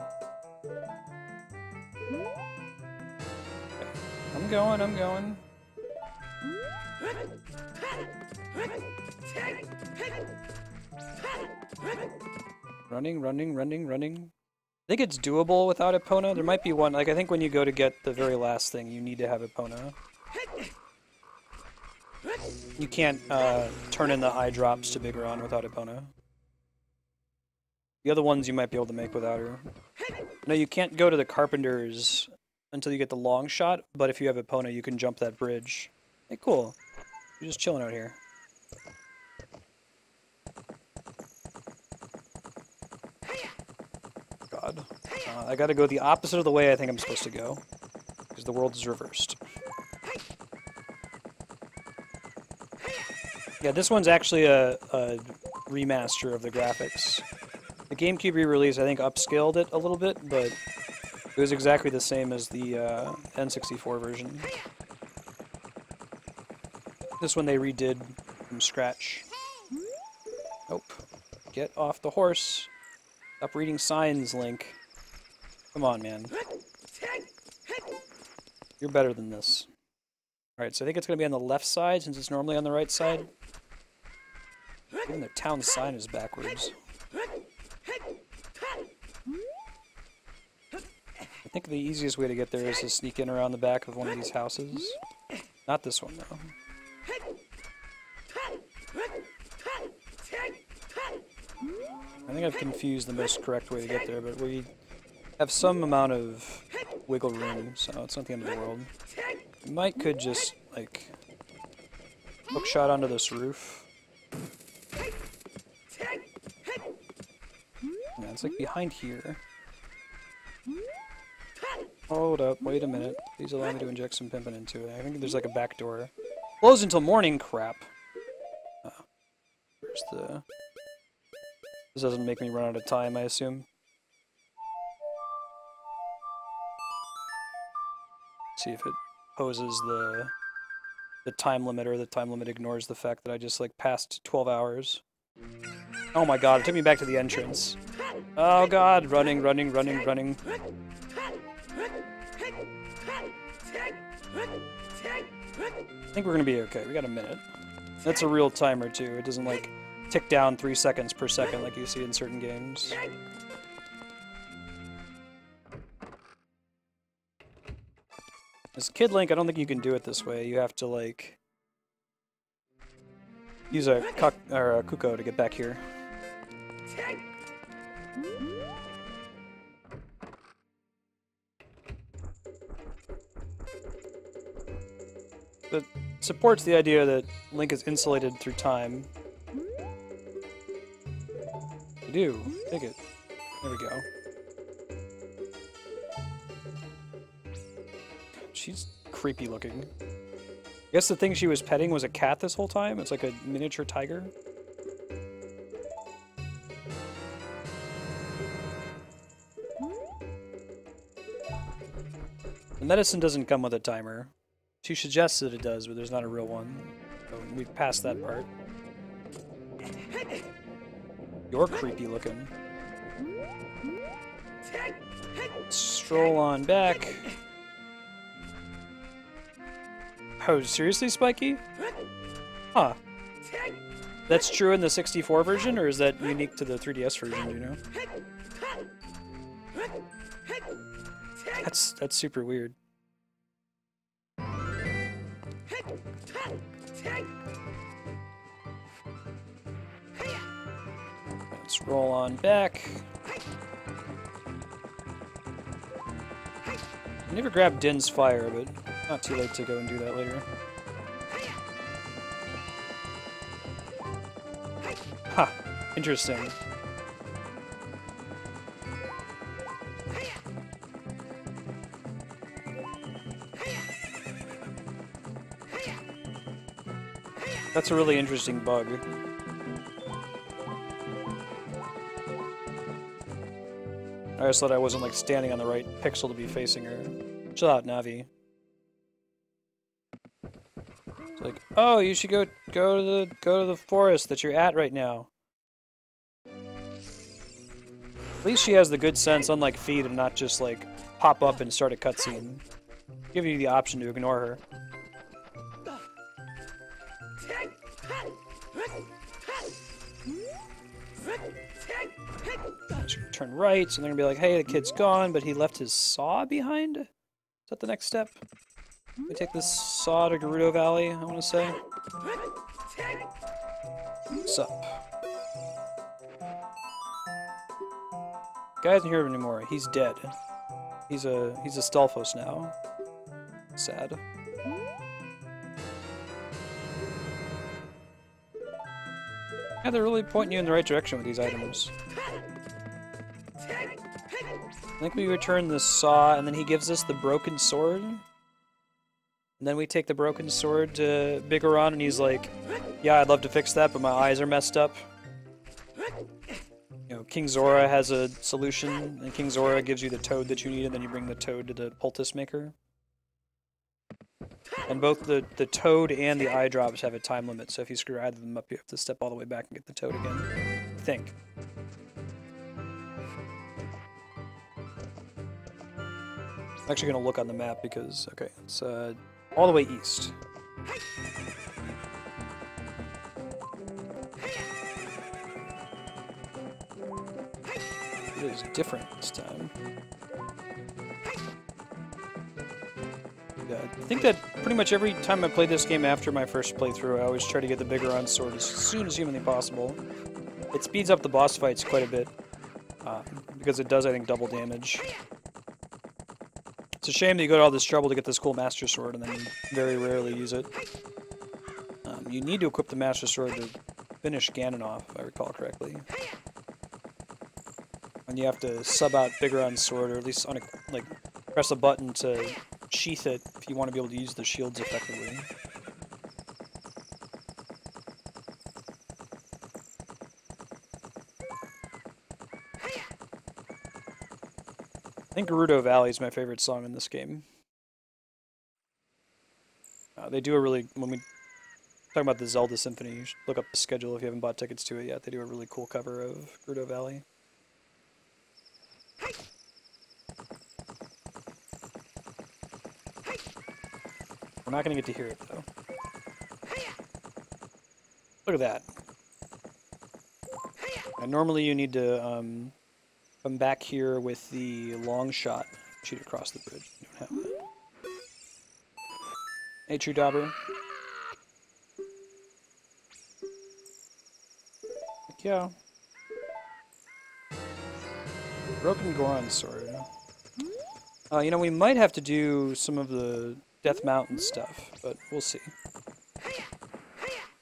I'm going. Running. I think it's doable without Epona. There might be one, like, I think when you go to get the very last thing, you need to have Epona. You can't turn in the eye drops to Bigoron without Epona. The other ones you might be able to make without her. No, you can't go to the Carpenters until you get the long shot, but if you have Epona, you can jump that bridge. Hey, cool. You're just chilling out here. God. I gotta go the opposite of the way I think I'm supposed to go, because the world is reversed. Yeah, this one's actually a remaster of the graphics. The GameCube re-release, I think, upscaled it a little bit, but it was exactly the same as the N64 version. This one they redid from scratch. Nope. Get off the horse. Stop reading signs, Link. Come on, man. You're better than this. Alright, so I think it's going to be on the left side, since it's normally on the right side. Even the town sign is backwards. think the easiest way to get there is to sneak in around the back of one of these houses. Not this one, though. I think I've confused the most correct way to get there, but we have some amount of wiggle room, so it's not the end of the world. We could just, like, hook shot onto this roof. Yeah, it's like behind here. Hold up, wait a minute. Please allow me to inject some pimpin' into it. I think there's like a back door. Closed until morning? Crap. Where's the... This doesn't make me run out of time, I assume. See if it poses the time limit, or the time limit ignores the fact that I just like passed 12 hours. Oh my god, it took me back to the entrance. Oh god, running, running, running, running. I think we're gonna be okay. We got a minute. That's a real timer too. It doesn't like tick down 3 seconds per second like you see in certain games. As Kid Link, I don't think you can do it this way. You have to like use a Kuko to get back here. It supports the idea that Link is insulated through time. You do. Take it. There we go. She's creepy looking. I guess the thing she was petting was a cat this whole time? It's like a miniature tiger? The medicine doesn't come with a timer. She suggests that it does, but there's not a real one. So we've passed that part. You're creepy looking. Stroll on back. Oh, seriously, Spiky? Huh. That's true in the 64 version, or is that unique to the 3DS version, do you know? That's super weird. Let's roll on back. I never grabbed Din's fire, but not too late to go and do that later. Ha! Interesting. That's a really interesting bug. I just thought I wasn't like standing on the right pixel to be facing her. Chill out, Navi. It's like, oh, you should go to the forest that you're at right now. At least she has the good sense, unlike Feed, and not just like pop up and start a cutscene. Give you the option to ignore her. Turn right, so they're gonna be like, hey, the kid's gone, but he left his saw behind? Is that the next step? We take this saw to Gerudo Valley, I want to say. What's up? Guy isn't here anymore. He's dead. He's a Stalfos now. Sad. Yeah, they're really pointing you in the right direction with these items. I think we return the saw, and then he gives us the broken sword. And then we take the broken sword to Bigoron, and he's like, yeah, I'd love to fix that, but my eyes are messed up. You know, King Zora has a solution, and King Zora gives you the toad that you need, and then you bring the toad to the poultice maker. And both the toad and the eye drops have a time limit, so if you screw either of them up, you have to step all the way back and get the toad again. I think. I'm actually going to look on the map because, okay, it's all the way east. It is different this time. Yeah, I think that pretty much every time I played this game after my first playthrough, I always try to get the Bigoron sword as soon as humanly possible. It speeds up the boss fights quite a bit, because it does, I think, double damage. It's a shame that you go to all this trouble to get this cool Master Sword and then you very rarely use it. You need to equip the Master Sword to finish Ganon off, if I recall correctly. And you have to sub out Bigoron's sword, or at least like press a button to sheath it if you want to be able to use the shields effectively. I think Gerudo Valley is my favorite song in this game. They do a really, when we talk about the Zelda Symphony, you should look up the schedule if you haven't bought tickets to it yet. They do a really cool cover of Gerudo Valley. We're not going to get to hear it, though. Look at that. And normally you need to come back here with the long shot, shoot across the bridge. You don't have that. Hey, True Dauber. Heck yeah. Broken Goron Sword. You know, we might have to do some of the Death Mountain stuff, but we'll see.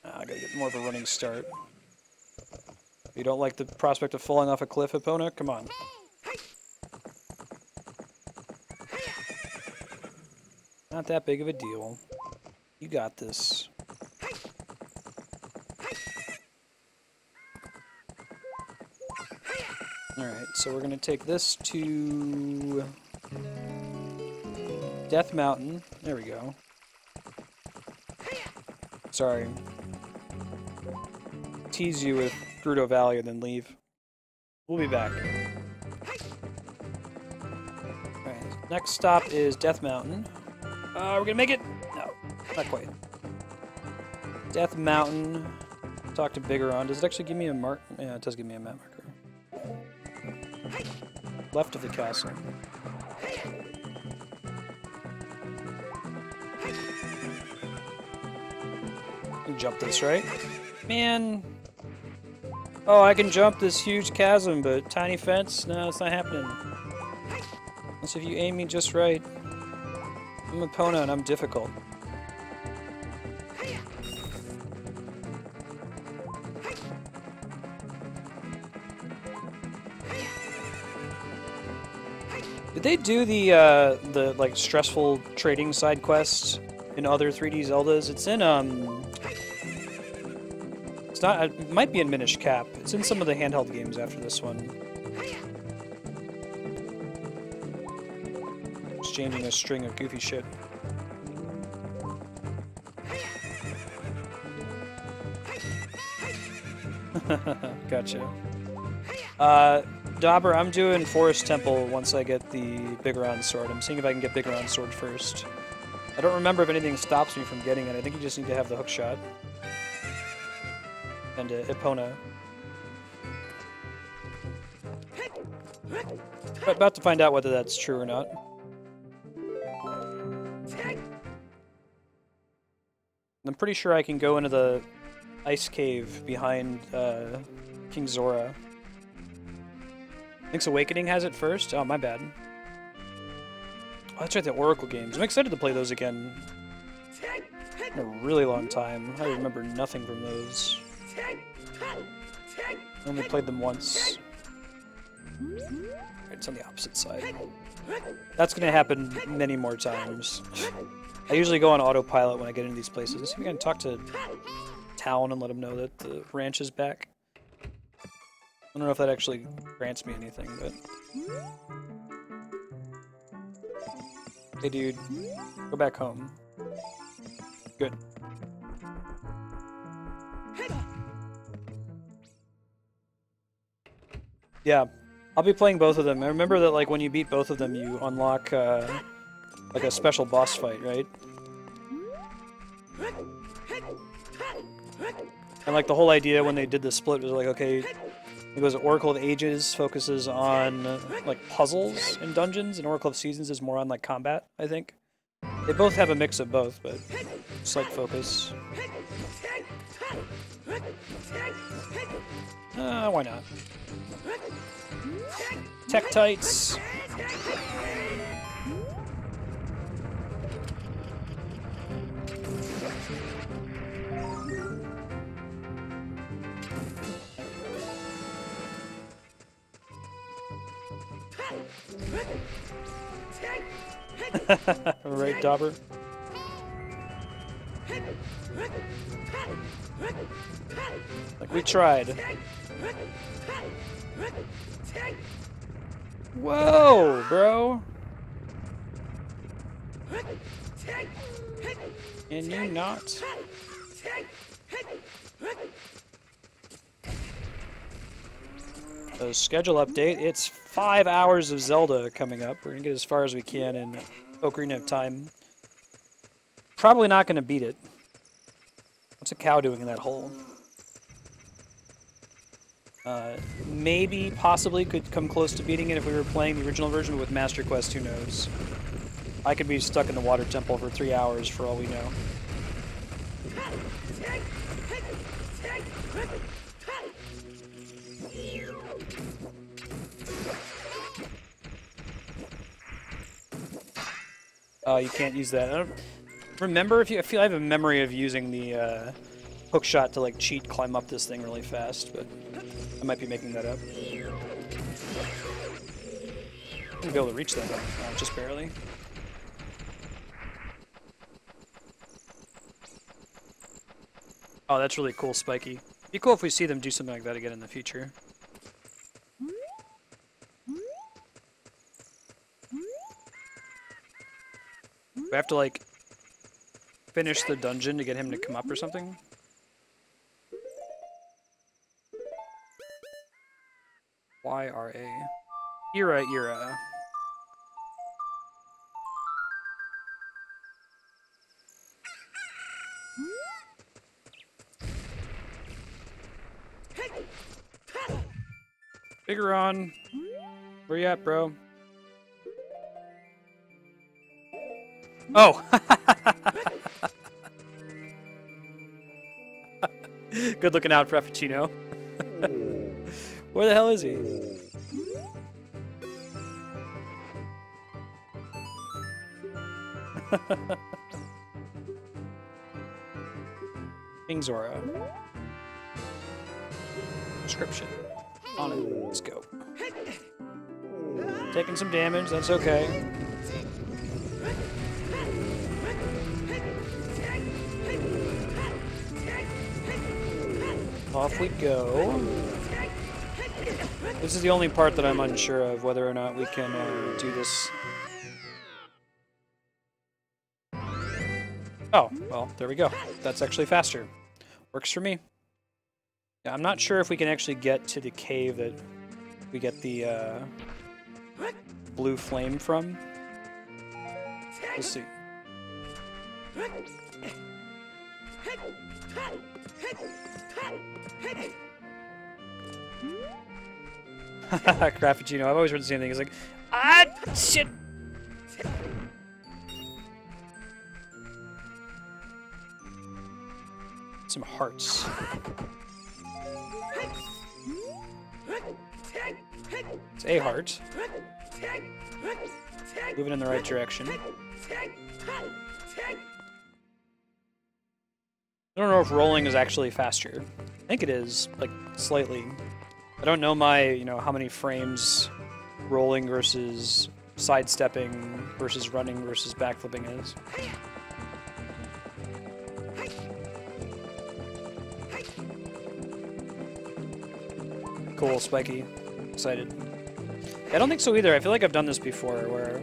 I gotta get more of a running start. You don't like the prospect of falling off a cliff, Epona? Come on. Not that big of a deal. You got this. Alright, so we're gonna take this to Death Mountain. There we go. Sorry. Tease you with Gerudo Valley and then leave. We'll be back. Alright, next stop is Death Mountain. We're gonna make it? No, not quite. Death Mountain. Talk to Bigoron. Does it actually give me a mark? Yeah, it does give me a map marker. Left of the castle. I can jump this, right? Man. Oh, I can jump this huge chasm, but tiny fence? No, it's not happening. Unless if you aim me just right. I'm Epona and I'm difficult. Did they do the like stressful trading side quests in other 3D Zeldas? It's in it's not. It might be in Minish Cap. It's in some of the handheld games after this one. Exchanging a string of goofy shit. Gotcha. Dauber, I'm doing Forest Temple once I get the Bigoron Sword. I'm seeing if I can get Bigoron Sword first. I don't remember if anything stops me from getting it. I think you just need to have the hook shot. And Epona. But about to find out whether that's true or not. I'm pretty sure I can go into the ice cave behind King Zora. Link's Awakening has it first? Oh, my bad. Oh, that's right, the Oracle games. I'm excited to play those again. In a really long time. I remember nothing from those. I only played them once. It's on the opposite side. That's gonna happen many more times. I usually go on autopilot when I get into these places. Let's see if we can talk to Town and let him know that the ranch is back. I don't know if that actually grants me anything, but... Hey dude, go back home. Good. Yeah, I'll be playing both of them. I remember that like when you beat both of them, you unlock like a special boss fight, right? And like the whole idea when they did the split was like, okay, it was Oracle of Ages focuses on like puzzles in dungeons, and Oracle of Seasons is more on like combat, I think. They both have a mix of both, but slight focus. Why not? Tektites. Right, Dauber? Like we tried. Whoa, bro! Can you not? So schedule update. It's 5 hours of Zelda coming up. We're gonna get as far as we can in Ocarina of Time. Probably not gonna beat it. What's a cow doing in that hole? Maybe, possibly, could come close to beating it if we were playing the original version, but with Master Quest, who knows? I could be stuck in the water temple for 3 hours for all we know. Oh, you can't use that. I don't remember if you. I feel I have a memory of using the hook shot to like cheat climb up this thing really fast, but I might be making that up. I'm gonna be able to reach that, just barely. Oh, that's really cool, Spiky. It'd be cool if we see them do something like that again in the future. We have to, like, finish the dungeon to get him to come up or something? YRA. Era. Figuron. Where you at, bro? Oh! Good looking out, Frappuccino. Where the hell is he? King Zora. Description. On it. Let's go. Taking some damage, that's okay. Off we go. This is the only part that I'm unsure of, whether or not we can do this. Oh, well, there we go. That's actually faster. Works for me. Yeah, I'm not sure if we can actually get to the cave that we get the blue flame from. We'll see. Craffuccino, I've always heard the same thing. It's like, ah, shit! Some hearts. It's a heart. Moving in the right direction. I don't know if rolling is actually faster. I think it is, like, slightly. I don't know how many frames rolling versus sidestepping versus running versus backflipping is. Cool, Spiky. Excited. I don't think so either. I feel like I've done this before, where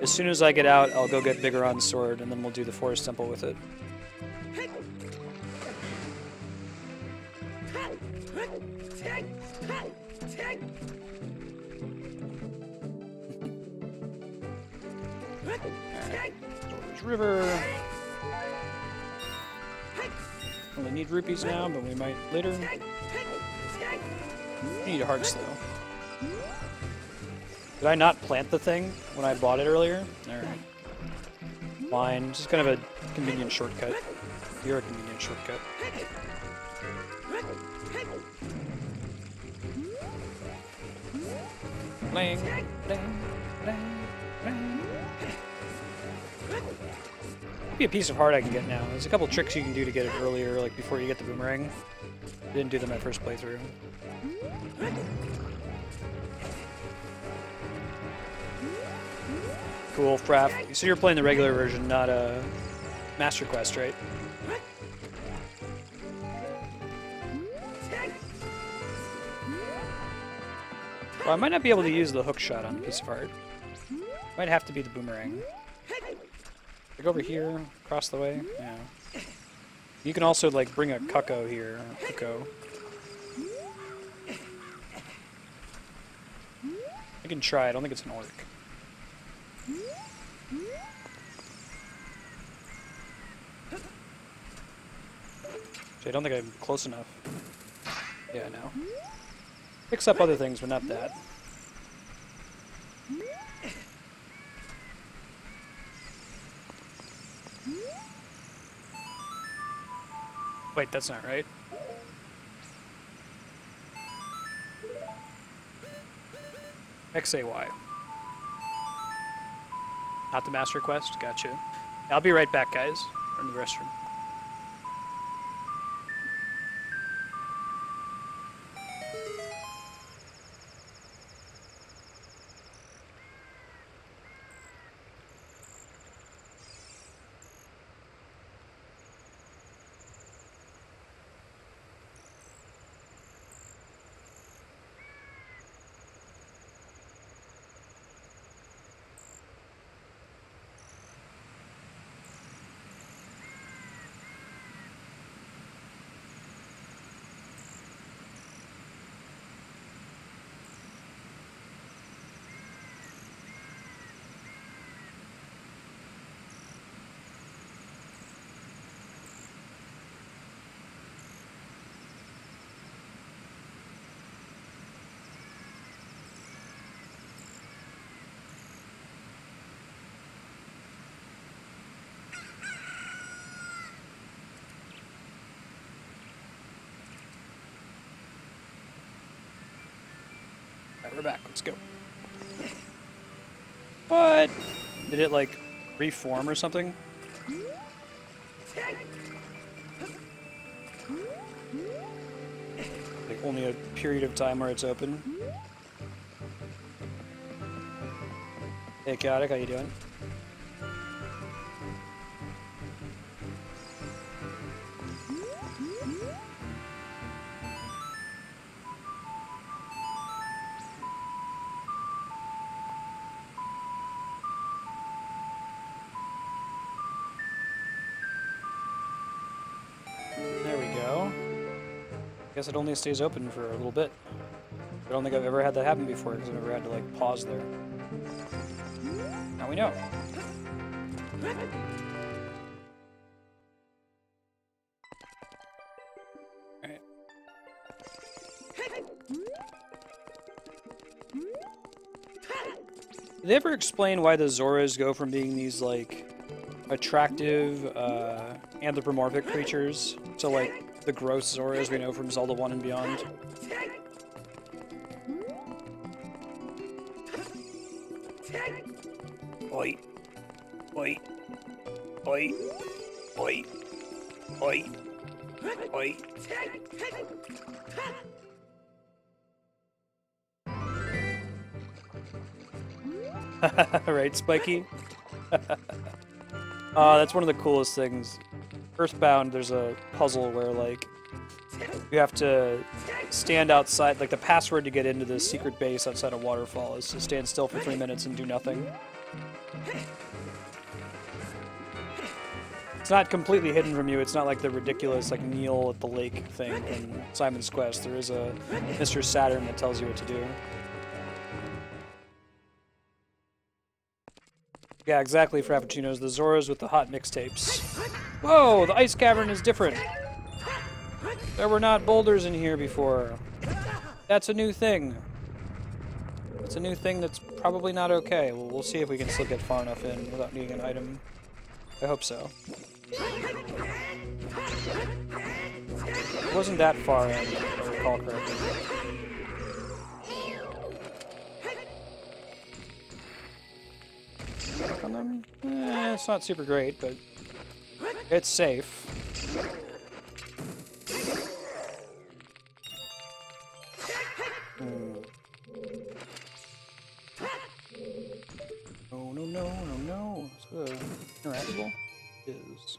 as soon as I get out, I'll go get Bigoron's sword, and then we'll do the Forest Temple with it. River. Only need rupees now, but we might later. We need hearts, though. Did I not plant the thing when I bought it earlier? Alright. Fine. Just kind of a convenient shortcut. You're a convenient shortcut. Bling, bling, bling, bling. Be a piece of heart I can get now. There's a couple tricks you can do to get it earlier, like before you get the boomerang. Didn't do them at first playthrough. Cool, Fraff. So you're playing the regular version, not a Master Quest, right? Well, I might not be able to use the hook shot on a piece of art. Might have to be the boomerang. Like over here, across the way. Yeah. You can also like bring a cucko here. Cucko. I can try. I don't think it's an orc. I don't think I'm close enough. Yeah, no. Picks up other things, but not that. Wait, that's not right. XAY. Not the Master Quest? Gotcha. I'll be right back, guys. I'm in the restroom. Alright, we're back. Let's go. What? Did it, like, reform or something? Like, only a period of time where it's open? Hey, Chaotic, how you doing? I guess it only stays open for a little bit. I don't think I've ever had that happen before because I've never had to like pause there. Now we know. Alright. Did they ever explain why the Zoras go from being these like attractive anthropomorphic creatures to like the gross Zoras we know from Zelda 1 and beyond? Oi. Oi. Oi. Oi. Oi. Oi. Right, Spiky? That's one of the coolest things. Earthbound, there's a puzzle where, like, you have to stand outside, like, the password to get into the secret base outside a waterfall is to stand still for 3 minutes and do nothing. It's not completely hidden from you, it's not like the ridiculous, like, kneel at the lake thing in Simon's Quest. There is a Mr. Saturn that tells you what to do. Yeah, exactly, Frappuccinos. The Zoras with the hot mixtapes. Whoa, the ice cavern is different. There were not boulders in here before. That's a new thing. It's a new thing that's probably not okay. Well, we'll see if we can still get far enough in without needing an item. I hope so. It wasn't that far in, if I recall correctly. On them? It's not super great, but it's safe. No. Is it interactable? It is.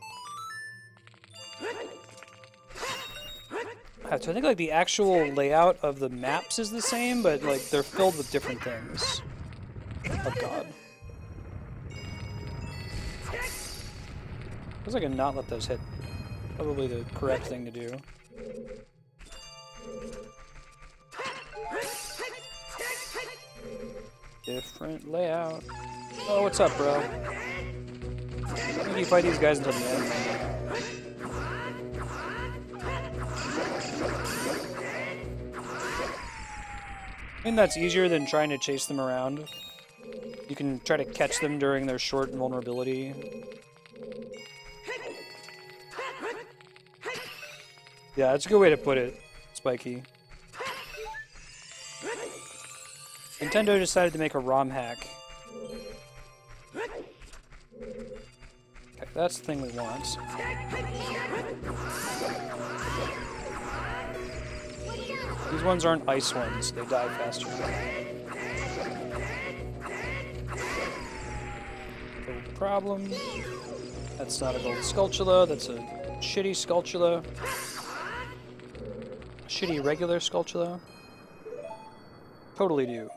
So I think like the actual layout of the maps is the same, but like they're filled with different things. Oh god. Feels like I not let those hit. Probably the correct thing to do. Different layout. Oh, what's up, bro? I think you fight these guys until the end. I think that's easier than trying to chase them around. You can try to catch them during their short vulnerability. Yeah, that's a good way to put it, Spiky. Nintendo decided to make a ROM hack. Okay, that's the thing we want. These ones aren't ice ones, they die faster. No problem. That's not a gold Skulltula, that's a shitty Skulltula. A shitty regular Skulltula. Totally do.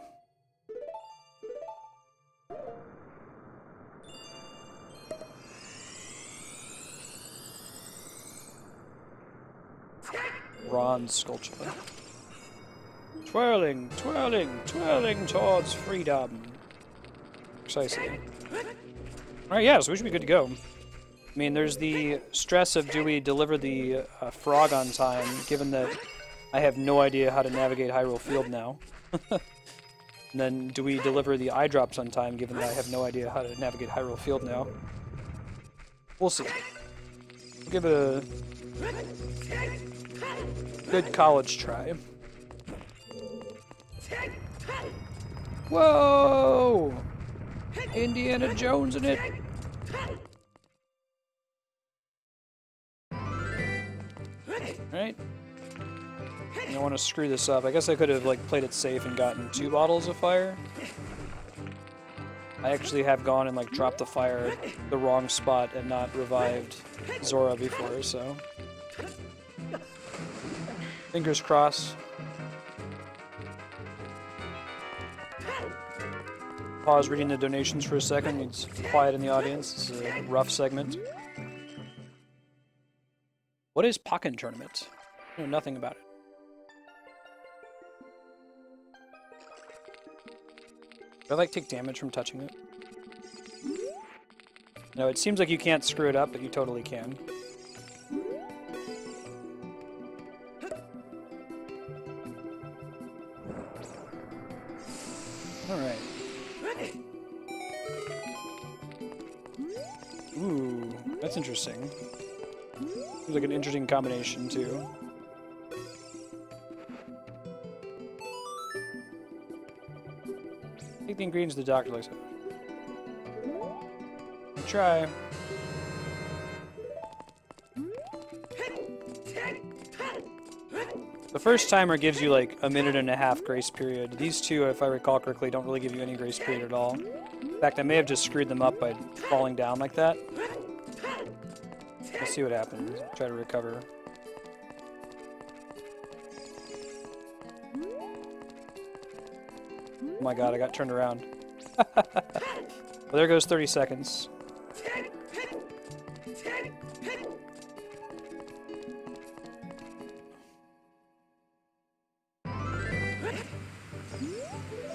Ron Skulltula. Twirling, twirling, twirling towards freedom. Precisely. Alright, yeah, so we should be good to go. I mean, there's the stress of do we deliver the frog on time, given that I have no idea how to navigate Hyrule Field now. And then do we deliver the eye drops on time, given that I have no idea how to navigate Hyrule Field now. We'll see. We'll give it a good college try. Whoa! Indiana Jones in it! Right? I don't want to screw this up. I guess I could have like played it safe and gotten 2 bottles of fire. I actually have gone and like dropped the fire at the wrong spot and not revived Zora before, so fingers crossed. Pause reading the donations for a second. It's quiet in the audience. It's a rough segment. What is Pokken Tournament? I know nothing about it. Do I like take damage from touching it? No, it seems like you can't screw it up, but you totally can. Alright. Ooh, that's interesting. Seems like an interesting combination, too. Take the ingredients the doctor likes. Try. The first timer gives you like a 1.5-minute grace period. These two, if I recall correctly, don't really give you any grace period at all. In fact, I may have just screwed them up by falling down like that. Let's see what happens. Try to recover. Oh my god, I got turned around. Well, there goes 30 seconds.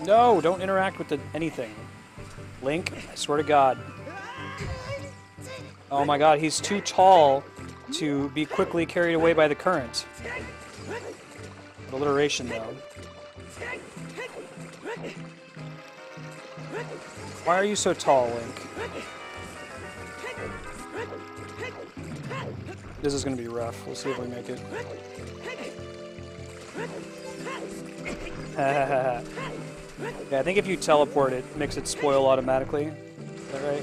No, don't interact with anything. Link, I swear to God. Oh my god, he's too tall to be quickly carried away by the current. Alliteration, though. Why are you so tall, Link? This is gonna be rough. We'll see if we make it. Yeah, I think if you teleport, it makes it spoil automatically. Is that right?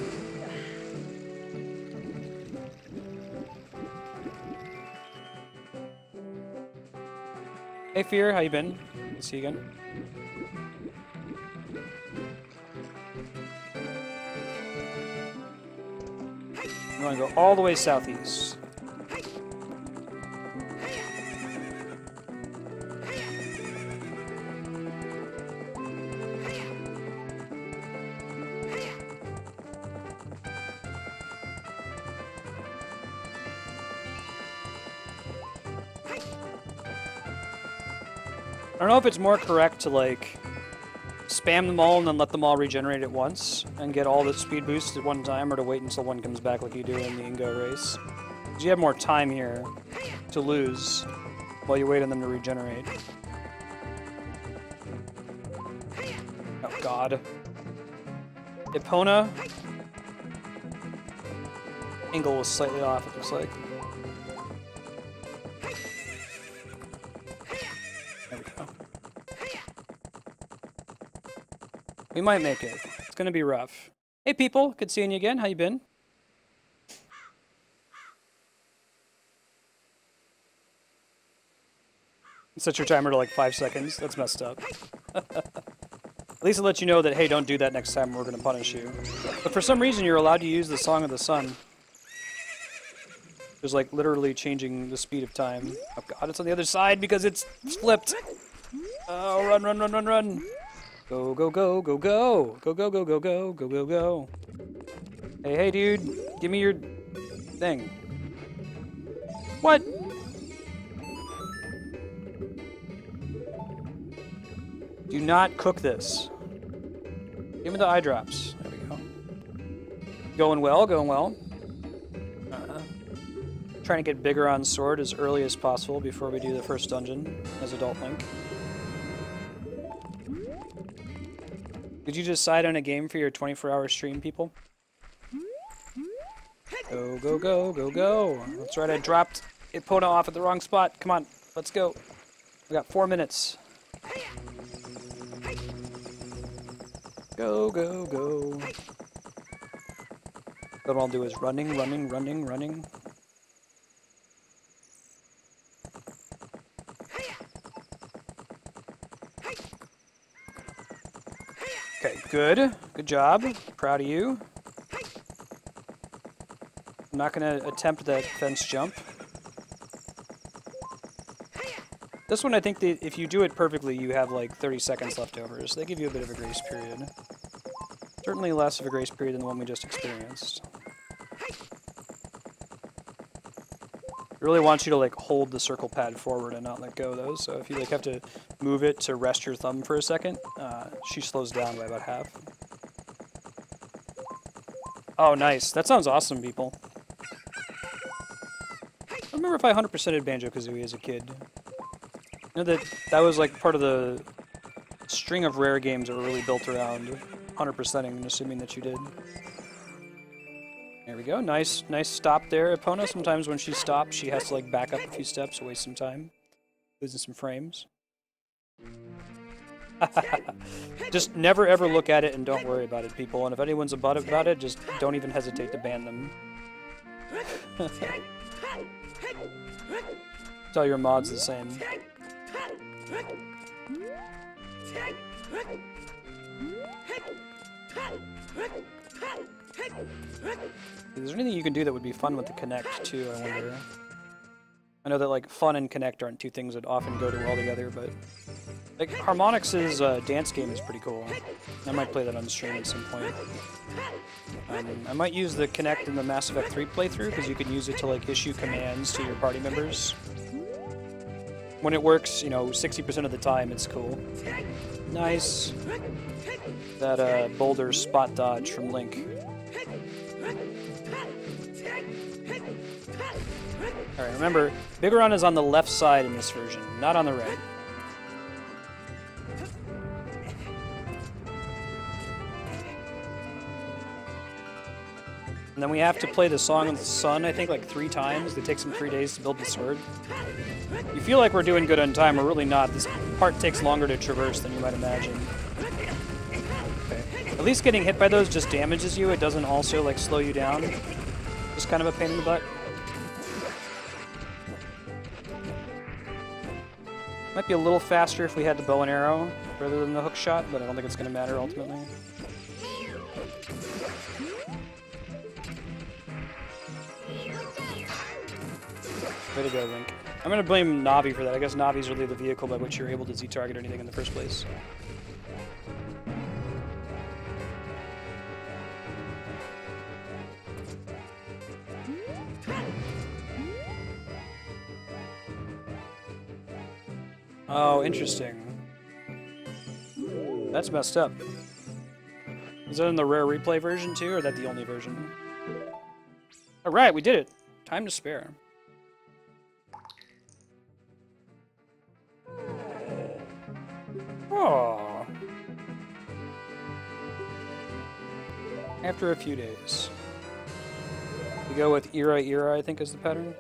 Hey, Fear, how you been? Good to see you again. I'm gonna go all the way southeast. I don't know if it's more correct to, like, spam them all and then let them all regenerate at once and get all the speed boosts at one time, or to wait until one comes back like you do in the Ingo race. Because you have more time here to lose while you wait on them to regenerate. Oh god. Epona. Angle was slightly off, it looks like. We might make it. It's gonna be rough. Hey people, good seeing you again. How you been? Set your timer to like 5 seconds. That's messed up. At least it lets you know that, hey, don't do that next time, we're gonna punish you. But for some reason, you're allowed to use the Song of the Sun. Just like literally changing the speed of time. Oh god, it's on the other side because it's flipped. Oh, run, run, run, run, run. Go, go, go, go, go. Go, go, go, go, go, go, go, go. Hey, hey, dude. Give me your thing. What? Do not cook this. Give me the eye drops. There we go. Going well, going well. Trying to get bigger on sword as early as possible before we do the first dungeon as Adult Link. Did you decide on a game for your 24-hour stream, people? Go, go, go, go, go. That's right, I dropped Epona off at the wrong spot. Come on, let's go. We got 4 minutes. Go, go, go. What I'll do is running, running, running, running. Okay, good. Good job. Proud of you. I'm not going to attempt that fence jump. This one, I think that if you do it perfectly, you have like 30 seconds left over, so they give you a bit of a grace period. Certainly less of a grace period than the one we just experienced. It really wants you to like hold the circle pad forward and not let go though, so if you like have to move it to rest your thumb for a second, she slows down by about half. Oh nice, that sounds awesome, people. I don't remember if I 100%ed Banjo-Kazooie as a kid. You know that was like part of the string of rare games that were really built around 100%ing and assuming that you did. There we go. Nice stop there, Epona. Sometimes when she stops, she has to like back up a few steps, waste some time, losing some frames. Just never ever look at it and don't worry about it, people. And if anyone's about it, just don't even hesitate to ban them. Tell your mods the same. Is there anything you can do that would be fun with the Kinect, too, I wonder? I know that, like, fun and Kinect aren't two things that often go well together, but... Like, Harmonix's dance game is pretty cool. I might play that on stream at some point. I might use the Kinect in the Mass Effect 3 playthrough, because you can use it to, like, issue commands to your party members. When it works, you know, 60% of the time, it's cool. Nice. That, boulder spot dodge from Link. Alright, remember, Bigoron is on the left side in this version, not on the right. And then we have to play the Song of the Sun, I think, like 3 times. It takes them 3 days to build the sword. You feel like we're doing good on time, we're really not. This part takes longer to traverse than you might imagine. Okay. At least getting hit by those just damages you. It doesn't also, like, slow you down. Just kind of a pain in the butt. Might be a little faster if we had the bow and arrow rather than the hook shot, but I don't think it's going to matter ultimately. Way to go, Link. I'm going to blame Navi for that. I guess Navi's really the vehicle by which you're able to Z-target anything in the first place. Oh, interesting. That's messed up. Is that in the rare replay version too, or is that the only version? Alright, we did it. Time to spare. Oh. After a few days. We go with Era, I think is the pattern.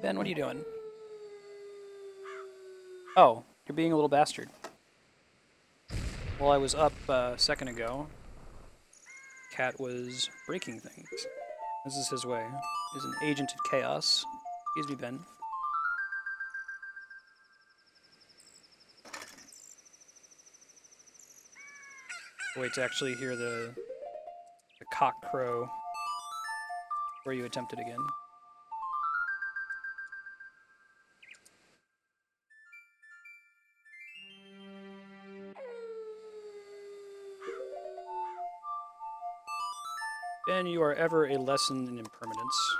Ben, what are you doing? Oh, you're being a little bastard. While I was up a second ago, Cat was breaking things. This is his way. He's an agent of chaos. Excuse me, Ben. Wait to actually hear the cock crow where you attempt it again. Ben, you are ever a lesson in impermanence.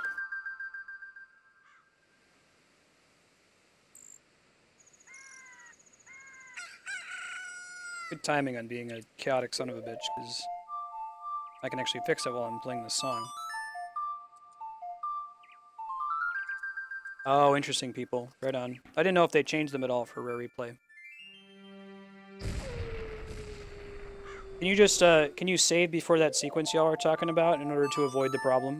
Good timing on being a chaotic son of a bitch, because I can actually fix it while I'm playing this song. Oh, interesting, people. Right on. I didn't know if they changed them at all for Rare Replay. Can you just, can you save before that sequence y'all are talking about in order to avoid the problem?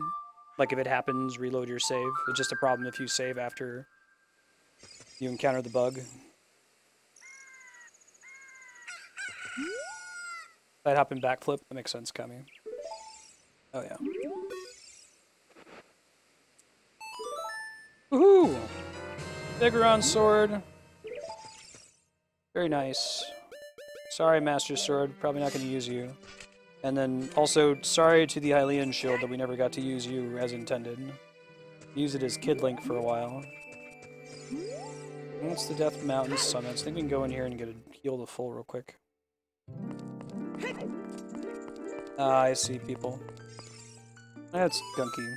Like if it happens, reload your save. It's just a problem if you save after you encounter the bug. That happened backflip, that makes sense, Kami. Oh yeah. Woohoo! Biggeron sword. Very nice. Sorry, Master Sword, probably not going to use you. And then also, sorry to the Hylian shield that we never got to use you as intended. Use it as Kid Link for a while. What's the Death Mountain Summits? I think we can go in here and get a heal to full real quick. Ah, I see, people. That's gunky.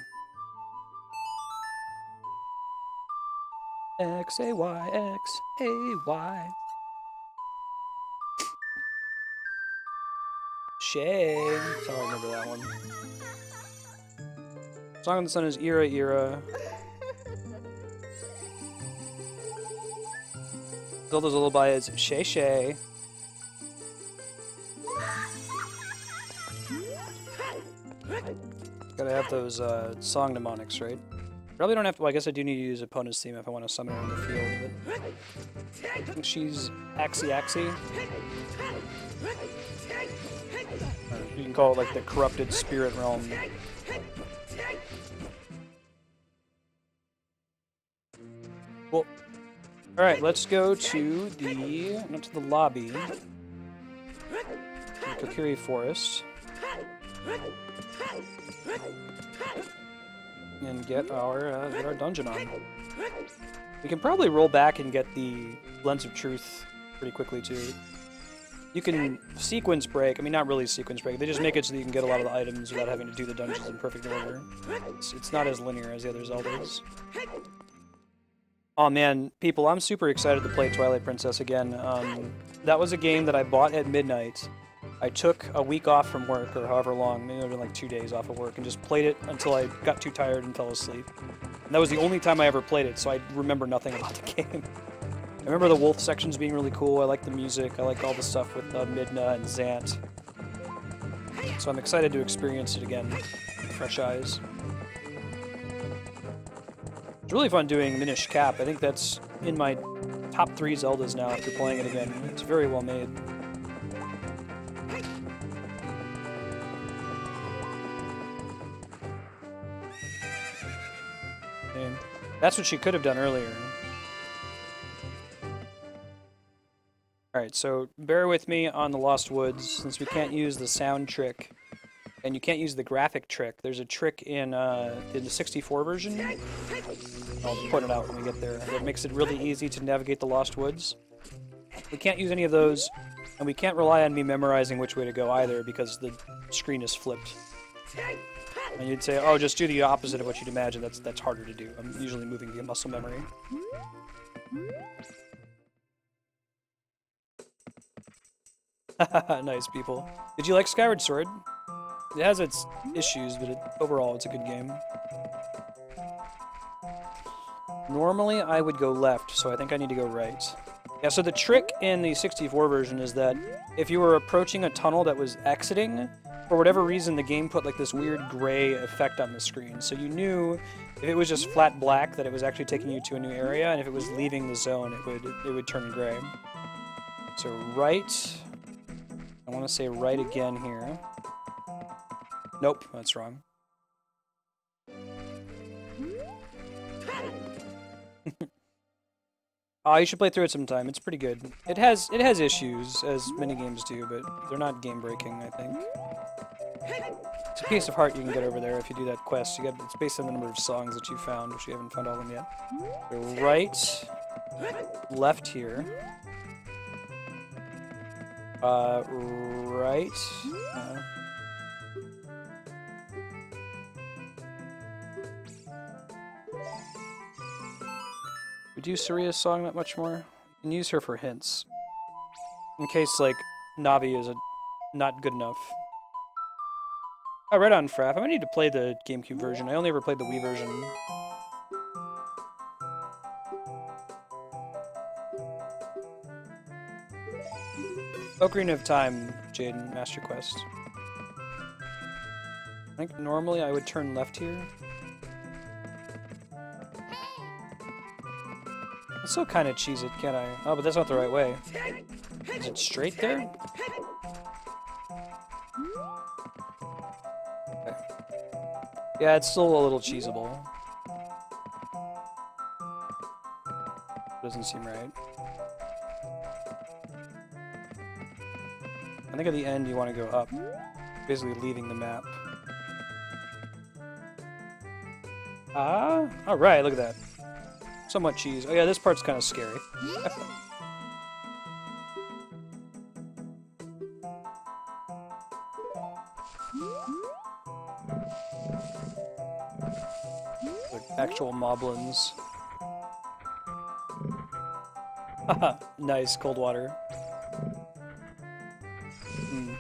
X-A-Y, X-A-Y. Shay. That's how I remember that one. Song of the Sun is Era. Zelda's lullaby is Shay. Gotta have those song mnemonics, right? Probably don't have to. Well, I guess I do need to use opponent's theme if I want to summon her in the field. But I think she's Axie. You can call it like the corrupted spirit realm. Cool. Alright, let's go to the lobby. The Kokiri Forest. And get our dungeon on. We can probably roll back and get the Lens of Truth pretty quickly too. You can sequence break. I mean, not really sequence break. They just make it so that you can get a lot of the items without having to do the dungeons in perfect order. It's not as linear as the other Zeldas. Oh man, people, I'm super excited to play Twilight Princess again. That was a game that I bought at midnight. I took a week off from work, or however long, maybe it was like 2 days off of work, and just played it until I got too tired and fell asleep. And that was the only time I ever played it, so I remember nothing about the game. remember the wolf sections being really cool. I like the music. I like all the stuff with Midna and Zant. So I'm excited to experience it again with fresh eyes. It's really fun doing Minish Cap. I think that's in my top 3 Zeldas now after playing it again. It's very well made. And that's what she could have done earlier. Alright, so bear with me on the Lost Woods, since we can't use the sound trick, and you can't use the graphic trick. There's a trick in the 64 version, I'll point it out when we get there, that makes it really easy to navigate the Lost Woods. We can't use any of those, and we can't rely on me memorizing which way to go either, because the screen is flipped. And you'd say, oh, just do the opposite of what you'd imagine. That's harder to do. I'm usually moving the muscle memory. Nice, people. Did you like Skyward Sword? It has its issues, but overall it's a good game. Normally I would go left, so I think I need to go right. Yeah, so the trick in the 64 version is that if you were approaching a tunnel that was exiting, for whatever reason the game put like this weird gray effect on the screen. So you knew if it was just flat black that it was actually taking you to a new area, and if it was leaving the zone it would turn gray. So right... I want to say right again here. Nope, that's wrong. Oh, you should play through it sometime. It's pretty good. It has issues, as many games do, but they're not game-breaking, I think. It's a piece of heart you can get over there if you do that quest. It's based on the number of songs that you found, which you haven't found all of them yet. So right, left here. Right. We do Saria's song that much more. You can use her for hints. In case, like, Navi is not good enough. Oh, right on, Fraff. I might need to play the GameCube version. I only ever played the Wii version. Ocarina of Time, Jaden, Master Quest. I think normally I would turn left here. I still kind of cheese it, can't I? Oh, but that's not the right way. Is it straight there? Okay. Yeah, it's still a little cheesable. Doesn't seem right. I think at the end you want to go up, basically leaving the map. Ah, alright, look at that. Somewhat cheese. Oh yeah, this part's kind of scary. Like actual moblins. Haha, nice, cold water.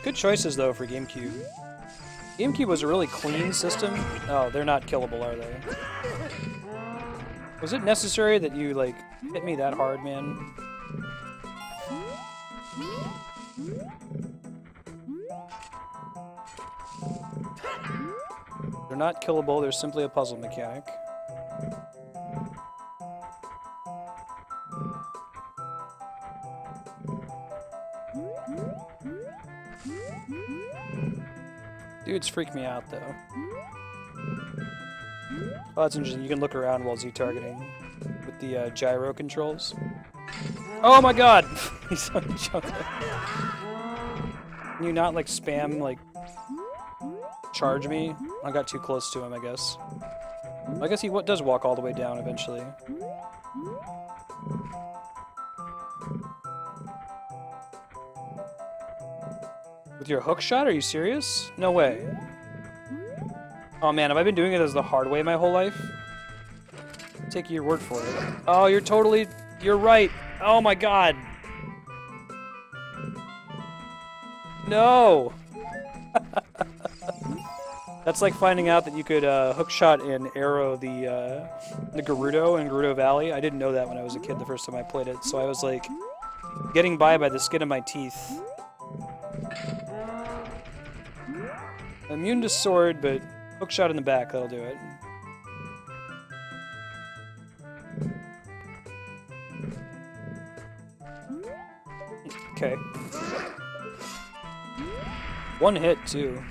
Good choices, though, for GameCube. GameCube was a really clean system. Oh, they're not killable, are they? Was it necessary that you, like, hit me that hard, man? They're not killable, they're simply a puzzle mechanic. Dudes freak me out, though. Oh, that's interesting. You can look around while Z-targeting with the gyro controls. Oh my god! He's so jumping. Can you not, like, spam, like, charge me? I got too close to him, I guess. I guess he does walk all the way down eventually. With your hook shot? Are you serious? No way. Oh man, have I been doing it as the hard way my whole life? I'll take your word for it. Oh, you're right. Oh my god. No. That's like finding out that you could hookshot and arrow the Gerudo in Gerudo Valley. I didn't know that when I was a kid the first time I played it, so I was like getting by the skin of my teeth. Immune to sword, but hookshot in the back, that'll do it. Okay. One hit, too.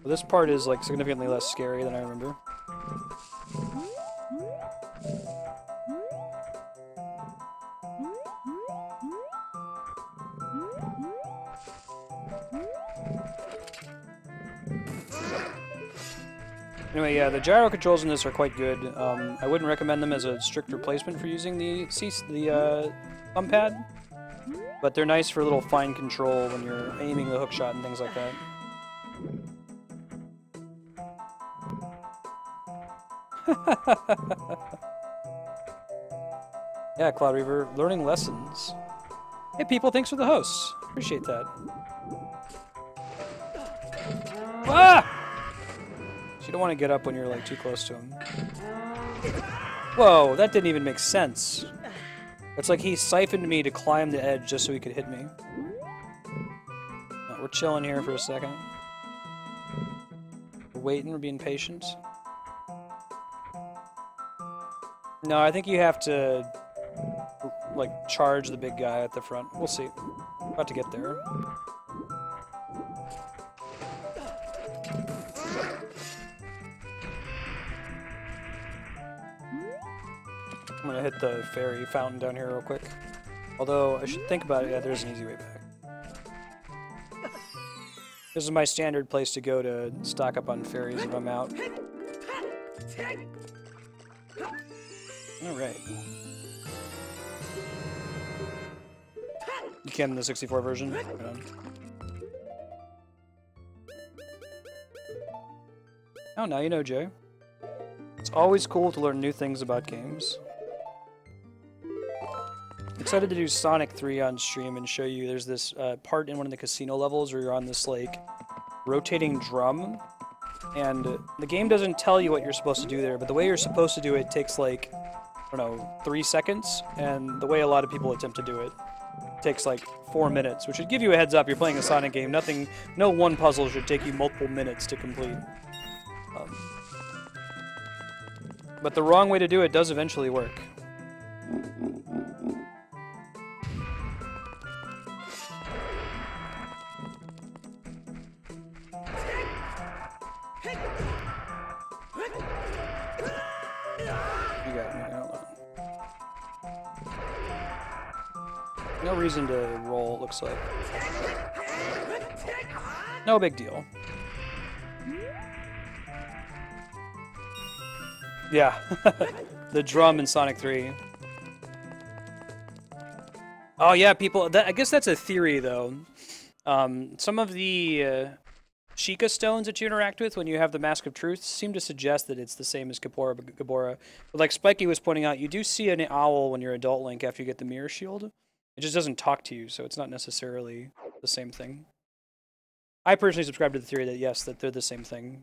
Well, this part is, like, significantly less scary than I remember. Anyway, yeah, the gyro controls in this are quite good. I wouldn't recommend them as a strict replacement for using the thumb pad, but they're nice for a little fine control when you're aiming the hookshot and things like that. Yeah, Cloud Reaver, learning lessons. Hey people, thanks for the hosts. Appreciate that. Ah! So you don't want to get up when you're like too close to him. Whoa, that didn't even make sense. It's like he siphoned me to climb the edge just so he could hit me. We're chilling here for a second. We're waiting, we're being patient. No, I think you have to, like, charge the big guy at the front. We'll see. About to get there. I'm gonna hit the fairy fountain down here real quick. Although, I should think about it. Yeah, there's an easy way back. This is my standard place to go to stock up on fairies if I'm out. Alright. You can in the 64 version? Right on. Oh, now you know, Jay. It's always cool to learn new things about games. I'm excited to do Sonic 3 on stream and show you there's this part in one of the casino levels where you're on this, like, rotating drum. And the game doesn't tell you what you're supposed to do there, but the way you're supposed to do it takes, like, I don't know, 3 seconds, and the way a lot of people attempt to do it takes like 4 minutes, which should give you a heads up. You're playing a Sonic game. No one puzzle should take you multiple minutes to complete. But the wrong way to do it does eventually work. No reason to roll, it looks like. No big deal. Yeah. The drum in Sonic 3. Oh yeah, people, I guess that's a theory though. Some of the Sheikah stones that you interact with when you have the Mask of Truth seem to suggest that it's the same as Gabora. But like Spiky was pointing out, you do see an owl when you're Adult Link after you get the Mirror Shield. It just doesn't talk to you, so it's not necessarily the same thing. I personally subscribe to the theory that yes, that they're the same thing.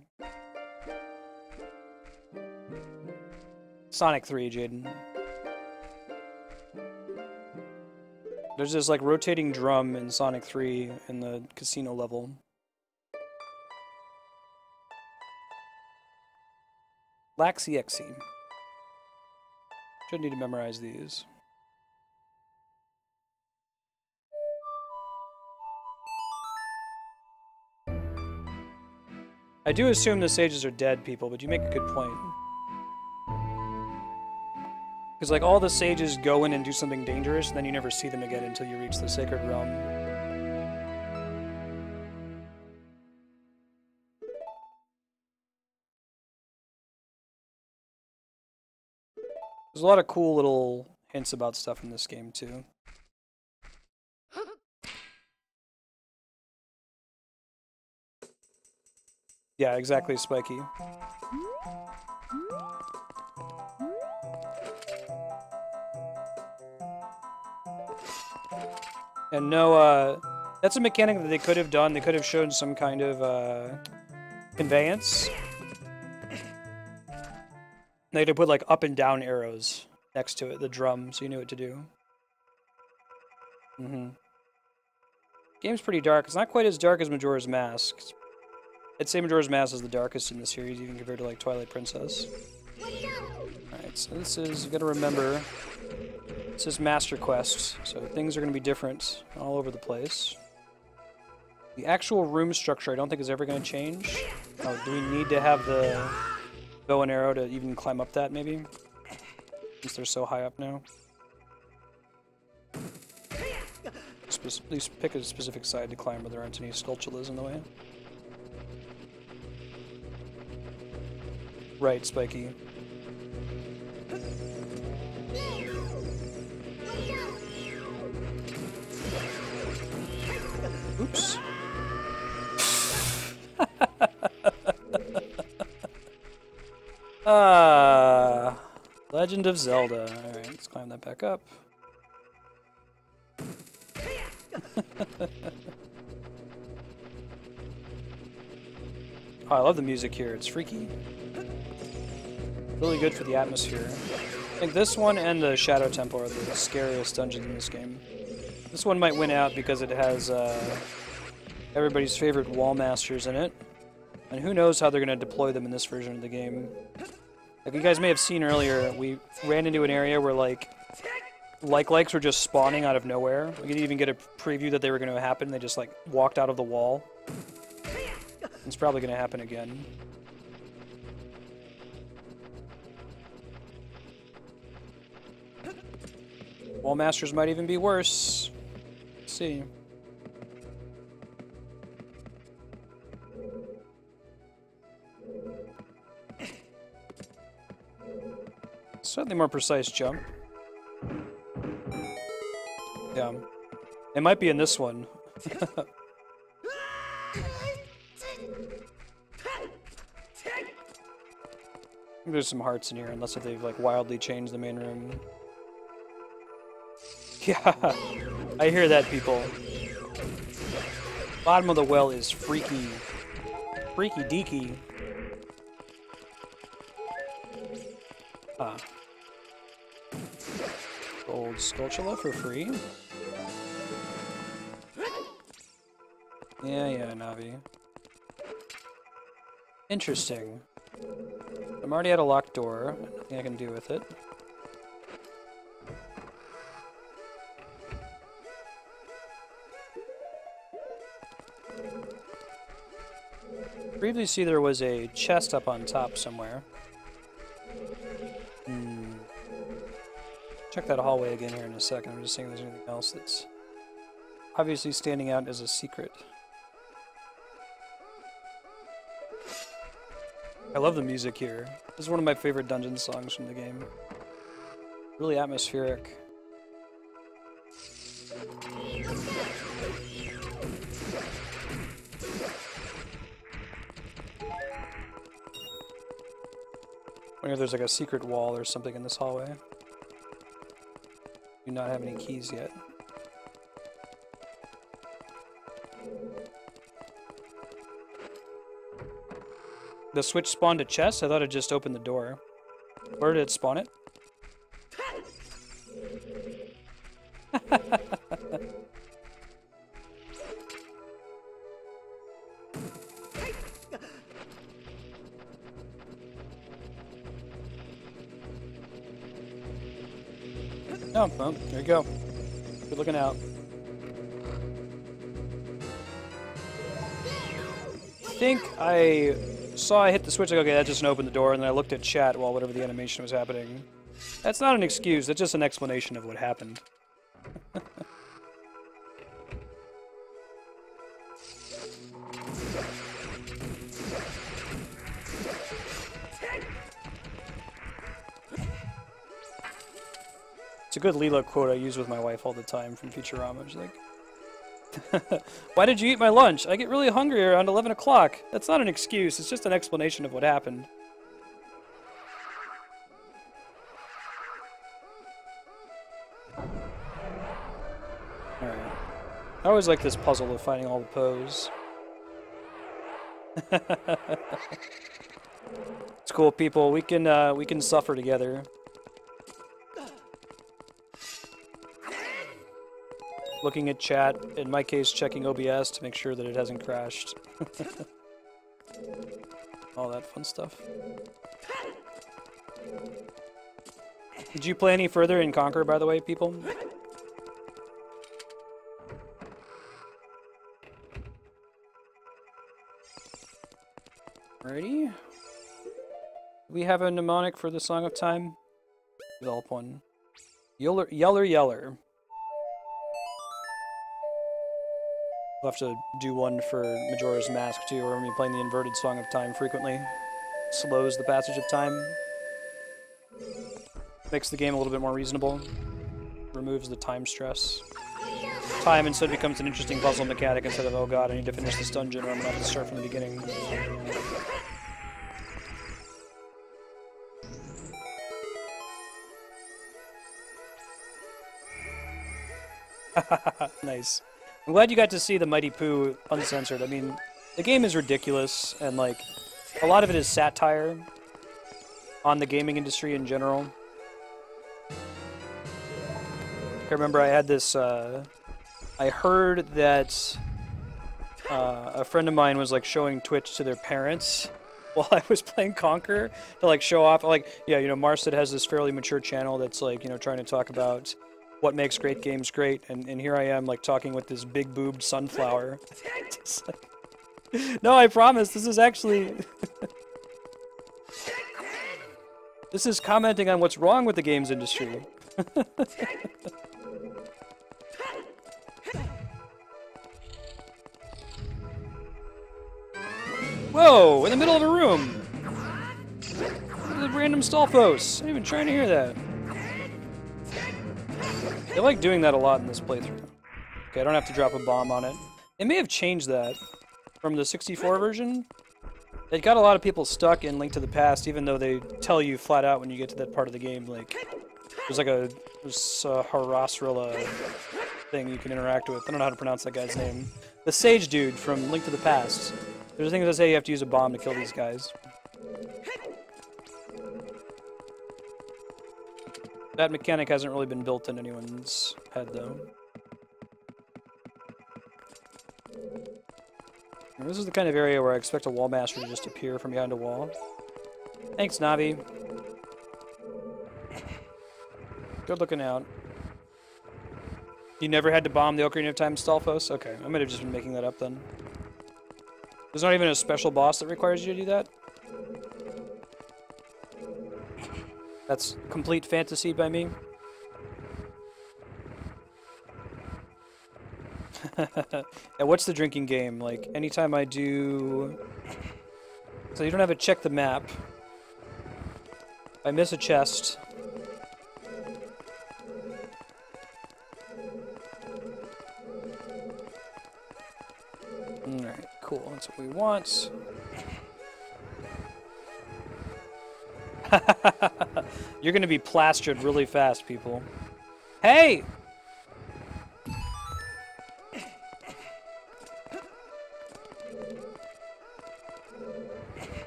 Sonic 3, Jaden. There's this like rotating drum in Sonic 3 in the casino level. Laxy Exy. Shouldn't need to memorize these. I do assume the sages are dead people, but you make a good point. Because like all the sages go in and do something dangerous, and then you never see them again until you reach the Sacred Realm. There's a lot of cool little hints about stuff in this game too. Yeah, exactly, Spiky. And no, that's a mechanic that they could have done. They could have shown some kind of conveyance. They had to put like up and down arrows next to it, the drum, so you knew what to do. Game's pretty dark. It's not quite as dark as Majora's Mask. I'd say Majora's Mask is the darkest in the series, even compared to like Twilight Princess. Alright, so this is, you gotta remember, this is Master Quest, so things are gonna be different all over the place. The actual room structure I don't think is ever gonna change. Oh, do we need to have the bow and arrow to even climb up that, maybe? Since they're so high up now. At least pick a specific side to climb where there aren't any sculptulas in the way. Right, Spiky. Oops. Legend of Zelda. Alright, let's climb that back up. Oh, I love the music here. It's freaky. Really good for the atmosphere. I think this one and the Shadow Temple are the scariest dungeons in this game. This one might win out because it has everybody's favorite wall masters in it. And who knows how they're going to deploy them in this version of the game. Like you guys may have seen earlier, we ran into an area where likes were just spawning out of nowhere. We didn't even get a preview that they were going to happen. They just like walked out of the wall. It's probably going to happen again. Wall masters might even be worse. Let's see. Slightly more precise jump. Yeah. It might be in this one. There's some hearts in here, unless if they've like wildly changed the main room. Yeah, I hear that, people. Bottom of the well is freaky. Freaky deaky. Ah. Gold Skulltula for free. Yeah, Navi. Interesting. I'm already at a locked door. Nothing I can do with it. Previously there was a chest up on top somewhere. Check that hallway again here in a second. I'm just seeing if there's anything else that's obviously standing out as a secret. I love the music here. This is one of my favorite dungeon songs from the game. Really atmospheric. I wonder if there's like a secret wall or something in this hallway. Do not have any keys yet. The switch spawned a chest? I thought it just opened the door. Where did it spawn it? Oh, well, there you go. Good looking out. I think I saw I hit the switch, like, okay, that just opened the door, and then I looked at chat while whatever the animation was happening. That's not an excuse, that's just an explanation of what happened. It's a good Leela quote I use with my wife all the time from Futurama. She's like, why did you eat my lunch? I get really hungry around 11 o'clock. That's not an excuse, it's just an explanation of what happened. Alright. I always like this puzzle of finding all the Poes. It's cool, people. We can suffer together. Looking at chat, in my case, checking OBS to make sure that it hasn't crashed. All that fun stuff. Did you play any further in Conquer, by the way, people? Alrighty. We have a mnemonic for the Song of Time. Develop one. Yeller, yeller, yeller. We'll have to do one for Majora's Mask too, or when you're playing the inverted Song of Time frequently. Slows the passage of time. Makes the game a little bit more reasonable. Removes the time stress. Time instead becomes an interesting puzzle mechanic instead of, oh god, I need to finish this dungeon or I'm gonna have to start from the beginning. Nice. I'm glad you got to see the Mighty Pooh uncensored. I mean, the game is ridiculous, and like, a lot of it is satire on the gaming industry in general. I remember I had this, I heard that a friend of mine was like showing Twitch to their parents while I was playing Conquer to like show off, like, yeah, you know, Marsted has this fairly mature channel that's like, you know, trying to talk about what makes great games great, and here I am like talking with this big-boobed sunflower. Like, no, I promise, this is actually... This is commenting on what's wrong with the games industry. Whoa! In the middle of a room! Look at the random Stalfos! I'm even trying to hear that. I like doing that a lot in this playthrough. Okay, I don't have to drop a bomb on it. They may have changed that from the 64 version. It got a lot of people stuck in Link to the Past, even though they tell you flat out when you get to that part of the game, like, there's like a Harasrilla thing you can interact with. I don't know how to pronounce that guy's name. The sage dude from Link to the Past. There's a thing that say you have to use a bomb to kill these guys. That mechanic hasn't really been built in anyone's head, though. And this is the kind of area where I expect a wall master to just appear from behind a wall. Thanks, Navi. Good looking out. You never had to bomb the Ocarina of Time Stalfos? Okay, I might have just been making that up then. There's not even a special boss that requires you to do that? That's complete fantasy by me. Yeah, what's the drinking game? Like, anytime I do... So you don't have to check the map. If I miss a chest... Alright, cool. That's what we want. You're gonna be plastered really fast, people. Hey!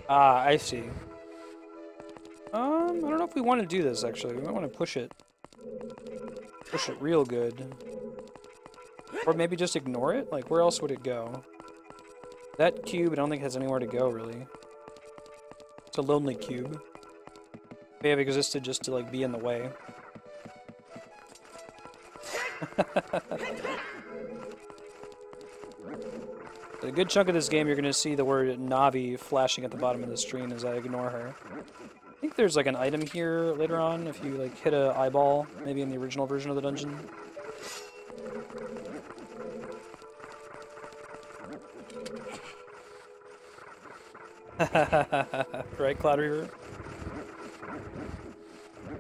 Ah, I see. I don't know if we want to do this, actually. We might want to push it. Push it real good. Or maybe just ignore it? Like, where else would it go? That cube, I don't think has anywhere to go, really. It's a lonely cube. May have existed just to, like, be in the way. A good chunk of this game, you're going to see the word Navi flashing at the bottom of the screen as I ignore her. I think there's, like, an item here later on if you, like, hit a eyeball, maybe in the original version of the dungeon. Right, Cloud Reaver?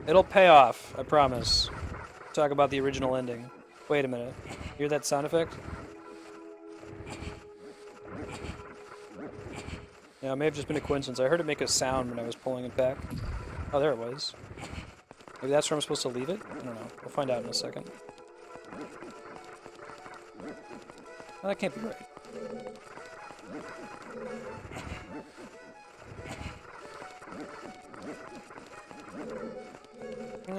It'll pay off, I promise. Talk about the original ending. Wait a minute. Hear that sound effect? Yeah, it may have just been a coincidence. I heard it make a sound when I was pulling it back. Oh, there it was. Maybe that's where I'm supposed to leave it? I don't know. We'll find out in a second. Oh, that can't be right.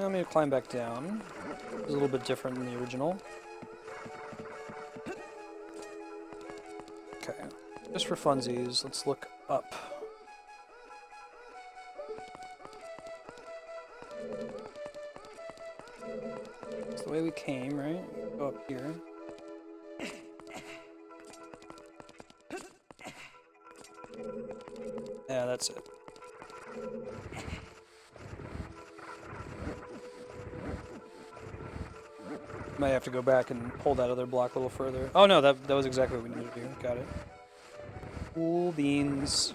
Let me climb back down. It's a little bit different than the original. Okay. Just for funsies, let's look up. It's the way we came, right? Go up here. Yeah, that's it. Might have to go back and pull that other block a little further. Oh no, that was exactly what we needed to do. Got it. Cool beans.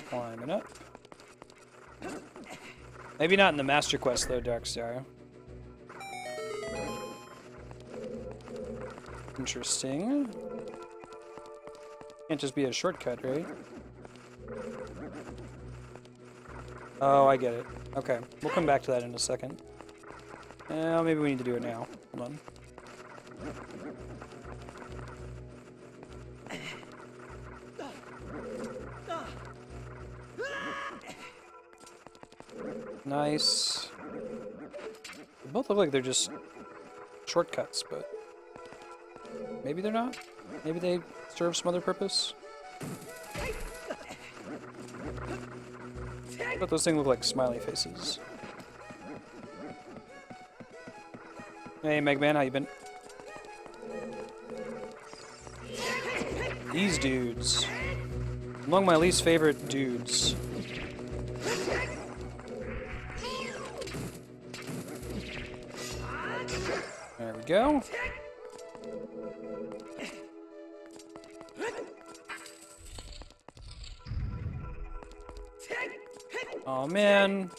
Climbing up. Maybe not in the Master Quest though, Darkstar. Interesting. Can't just be a shortcut, right? Oh, I get it. Okay, we'll come back to that in a second. Maybe we need to do it now. Hold on. Nice. They both look like they're just shortcuts, but maybe they're not. Maybe they serve some other purpose. But those things look like smiley faces. Hey, Megman, how you been? These dudes. Among my least favorite dudes. There we go. Oh man,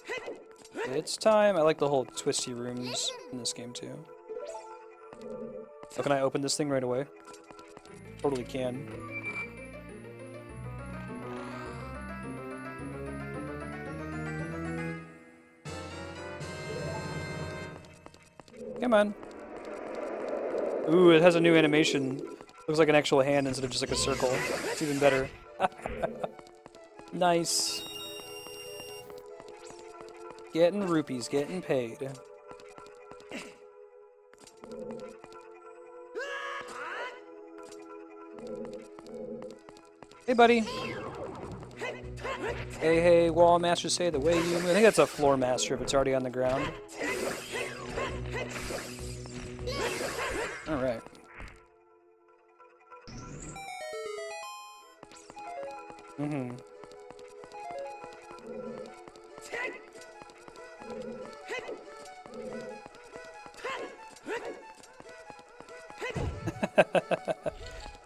it's time. I like the whole twisty rooms in this game too. So can I open this thing right away? Totally can. Come on. Ooh, it has a new animation. Looks like an actual hand instead of just like a circle. It's even better. Nice. Getting rupees, getting paid. Hey, buddy. Hey, hey, wall master, say the way you move. I think that's a floor master if it's already on the ground. Alright. Mm-hmm.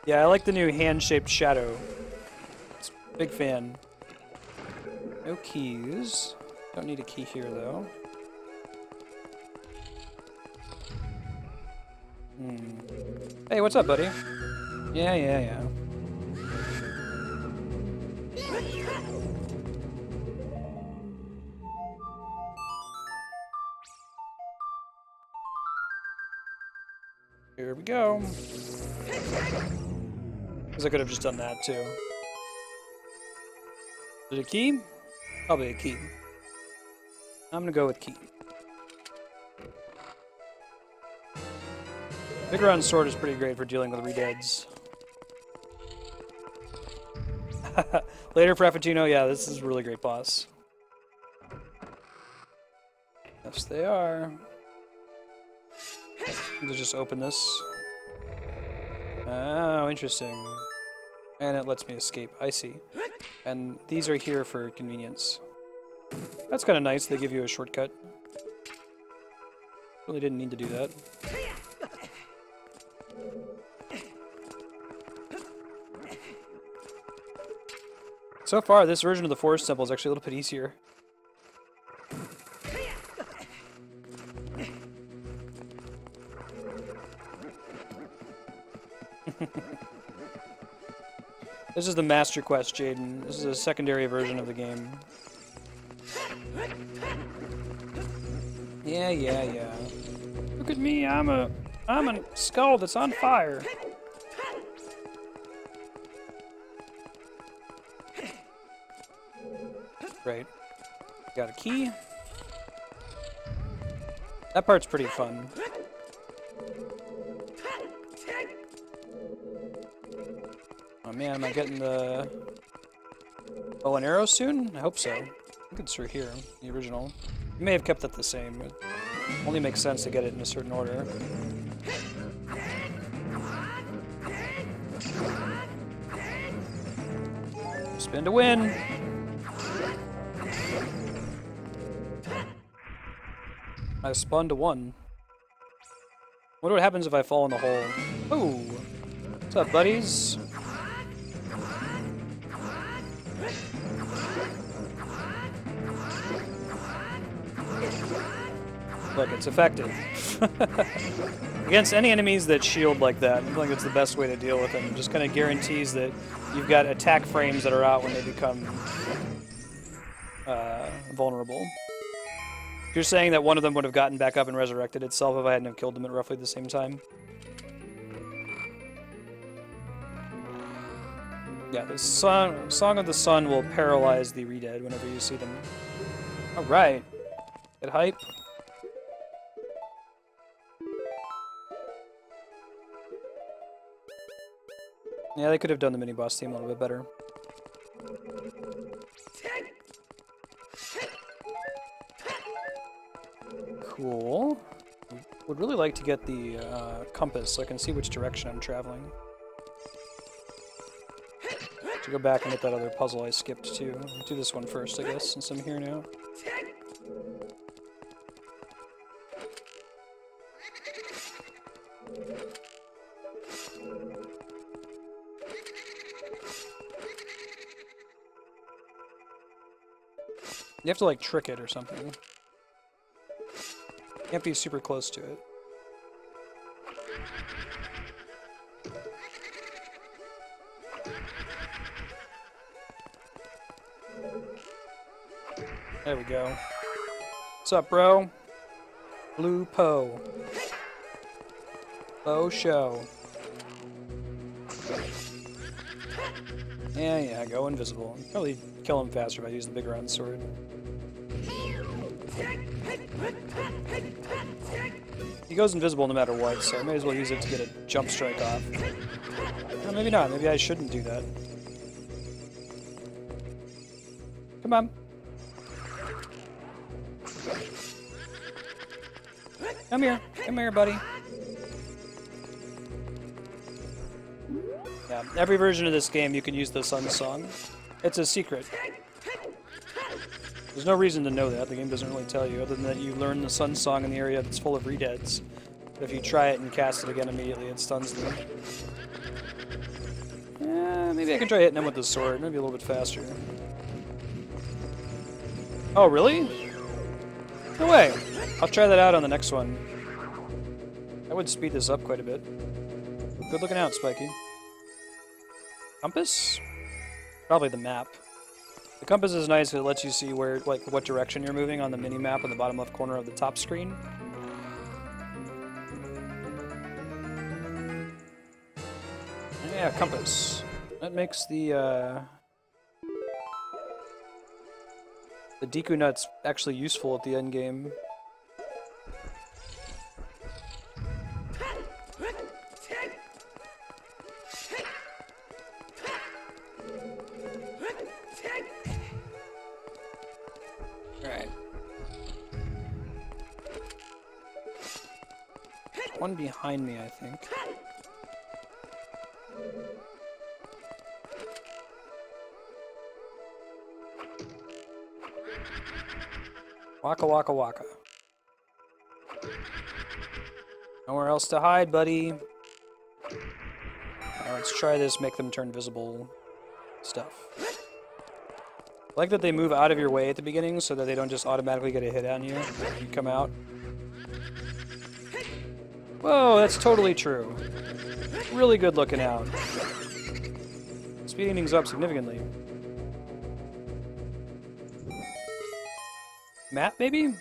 Yeah, I like the new hand-shaped shadow. Big fan. No keys. Don't need a key here, though. Hey, what's up, buddy? Yeah. Here we go. Because I could have just done that, too. Is it a key? Probably a key. I'm gonna go with key. Vigor sword is pretty great for dealing with redeads. Later, Frappuccino, yeah, this is a really great boss. Yes, they are. Let's just open this. Oh, interesting. And it lets me escape. I see. And these are here for convenience. That's kind of nice. They give you a shortcut. Really didn't need to do that. So far, this version of the Forest Temple is actually a little bit easier. This is the Master Quest, Jaden. This is a secondary version of the game. Yeah. Look at me, I'm a skull that's on fire. Right. Got a key. That part's pretty fun. Oh man, am I getting the bow and arrow soon? I hope so. I think it's through here, the original. You may have kept it the same. It only makes sense to get it in a certain order. Spin to win! I spun to 1. Wonder what happens if I fall in the hole. Ooh! What's up, buddies? Look, it's effective. Against any enemies that shield like that, I think it's the best way to deal with them. It just kind of guarantees that you've got attack frames that are out when they become vulnerable. You're saying that one of them would have gotten back up and resurrected itself if I hadn't have killed them at roughly the same time? Yeah, the Song of the Sun will paralyze the Redead whenever you see them. Alright. Get hype. Yeah, they could have done the mini-boss theme a little bit better. Cool. Would really like to get the compass so I can see which direction I'm traveling. To go back and get that other puzzle I skipped too. I'll do this one first, I guess, since I'm here now. You have to, like, trick it or something. Can't be super close to it. There we go. What's up, bro? Blue Poe. Poe show. Yeah, go invisible. Probably kill him faster if I use the big round sword. He goes invisible no matter what, so I may as well use it to get a jump strike off. Or maybe not. Maybe I shouldn't do that. Come on. Come here. Come here, buddy. Yeah, every version of this game you can use the Sun Song. It's a secret. There's no reason to know that. The game doesn't really tell you, other than that you learn the Sun Song in the area that's full of Redeads. But if you try it and cast it again immediately, it stuns them. Maybe I can try hitting them with the sword. Maybe a little bit faster. Oh, really? No way. I'll try that out on the next one. I would speed this up quite a bit. Good looking out, Spiky. Compass? Probably the map. The compass is nice, it lets you see where, like, what direction you're moving on the mini-map on the bottom left corner of the top screen. Yeah, compass. That makes the Deku Nuts actually useful at the end game. One behind me, I think. Waka waka waka. Nowhere else to hide, buddy. Now let's try this, make them turn visible stuff. I like that they move out of your way at the beginning so that they don't just automatically get a hit on you when you come out. Whoa, that's totally true. Really good looking out. Speeding things up significantly. Map, maybe?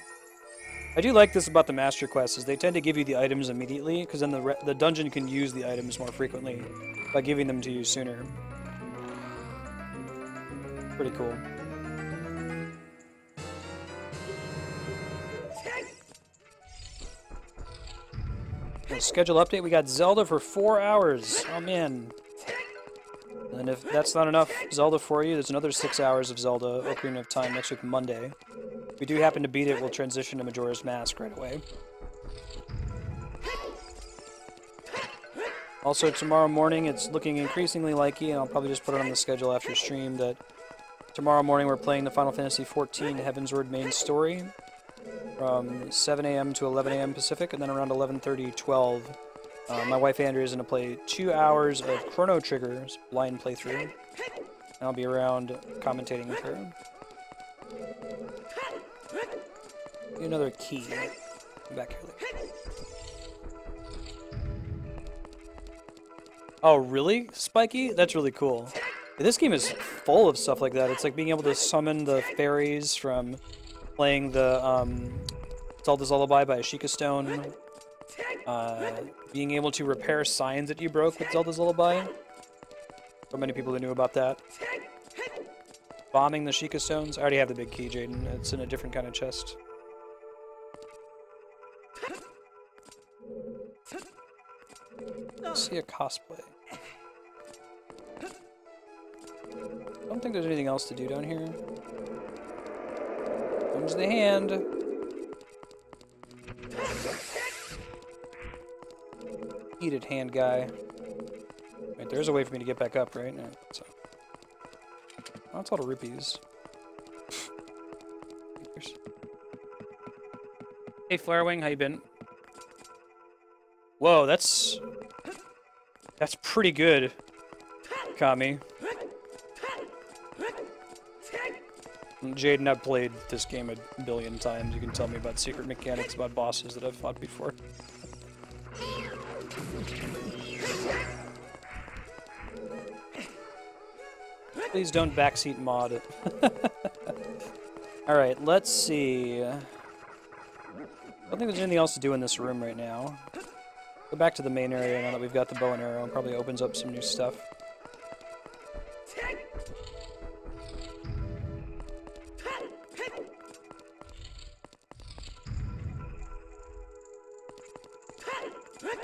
I do like this about the Master Quests, is they tend to give you the items immediately, because then the dungeon can use the items more frequently by giving them to you sooner. Pretty cool. schedule update. We got Zelda for 4 hours. Oh, man. And if that's not enough Zelda for you, there's another 6 hours of Zelda Ocarina of Time next week, Monday. If we do happen to beat it, we'll transition to Majora's Mask right away. Also, tomorrow morning, it's looking increasingly likely, and I'll probably just put it on the schedule after stream, that tomorrow morning we're playing the Final Fantasy XIV Heavensward main story from 7 a.m. to 11 a.m. Pacific, and then around 11:30, 12. My wife Andrea is going to play 2 hours of Chrono Trigger's blind playthrough, and I'll be around commentating with her. Get another key. Come back here later. Oh, really, Spiky? That's really cool. This game is full of stuff like that. It's like being able to summon the fairies from playing the Zelda's Lullaby by Ashika Stone. Being able to repair signs that you broke with Zelda's Lullaby. So many people that knew about that. Bombing the Sheikah Stones. I already have the big key, Jaden. It's in a different kind of chest. Let's see a cosplay. I don't think there's anything else to do down here. Comes the hand. Heated hand guy. Wait, there's a way for me to get back up, right? No, so. Oh, that's a lot of rupees. Hey, Flarewing, how you been? Whoa, that's pretty good, Kami. Jaden, I've played this game a billion times. You can tell me about secret mechanics about bosses that I've fought before. Please don't backseat mod it. Alright, let's see. I don't think there's anything else to do in this room right now. Go back to the main area now that we've got the bow and arrow, and probably opens up some new stuff.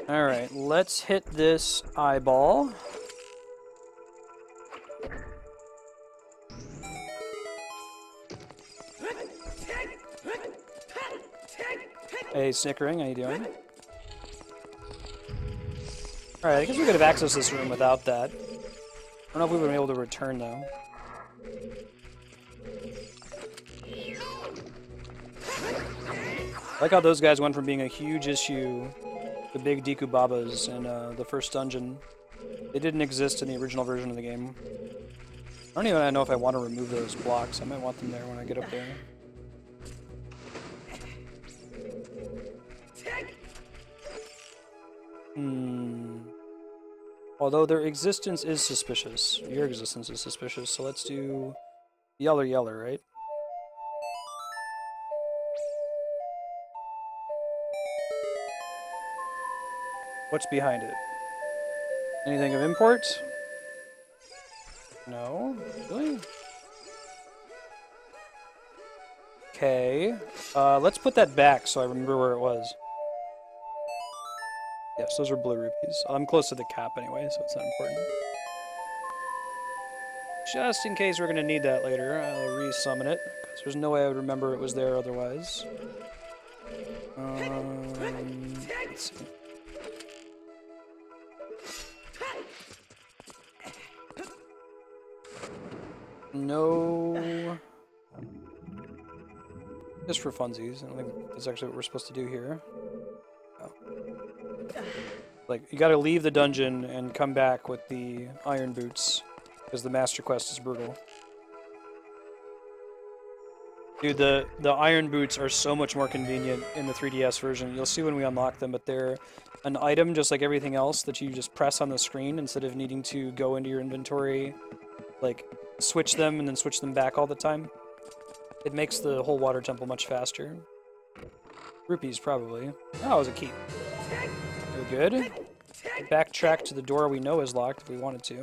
Alright, let's hit this eyeball. Hey, Snickering, how you doing? Alright, I guess we could have accessed this room without that. I don't know if we would have been able to return, though. I like how those guys went from being a huge issue, the big Deku Babas in the first dungeon. They didn't exist in the original version of the game. I don't even know if I want to remove those blocks. I might want them there when I get up there. Although their existence is suspicious. Your existence is suspicious, so let's do Yeller, right? What's behind it? Anything of import? No? Really? Okay. Let's put that back so I remember where it was. Yes, those are blue rupees. I'm close to the cap anyway, so it's not important. Just in case we're going to need that later, I'll re-summon it, because there's no way I would remember it was there otherwise. Let's see. No. Just for funsies. I don't think that's actually what we're supposed to do here. Oh. Like, you gotta leave the dungeon and come back with the iron boots, because the master quest is brutal. Dude, the iron boots are so much more convenient in the 3DS version. You'll see when we unlock them, but they're an item just like everything else that you just press on the screen instead of needing to go into your inventory, like, switch them and then switch them back all the time. It makes the whole water temple much faster. Rupees, probably. Oh, it was a key. We're good. Backtrack to the door we know is locked if we wanted to.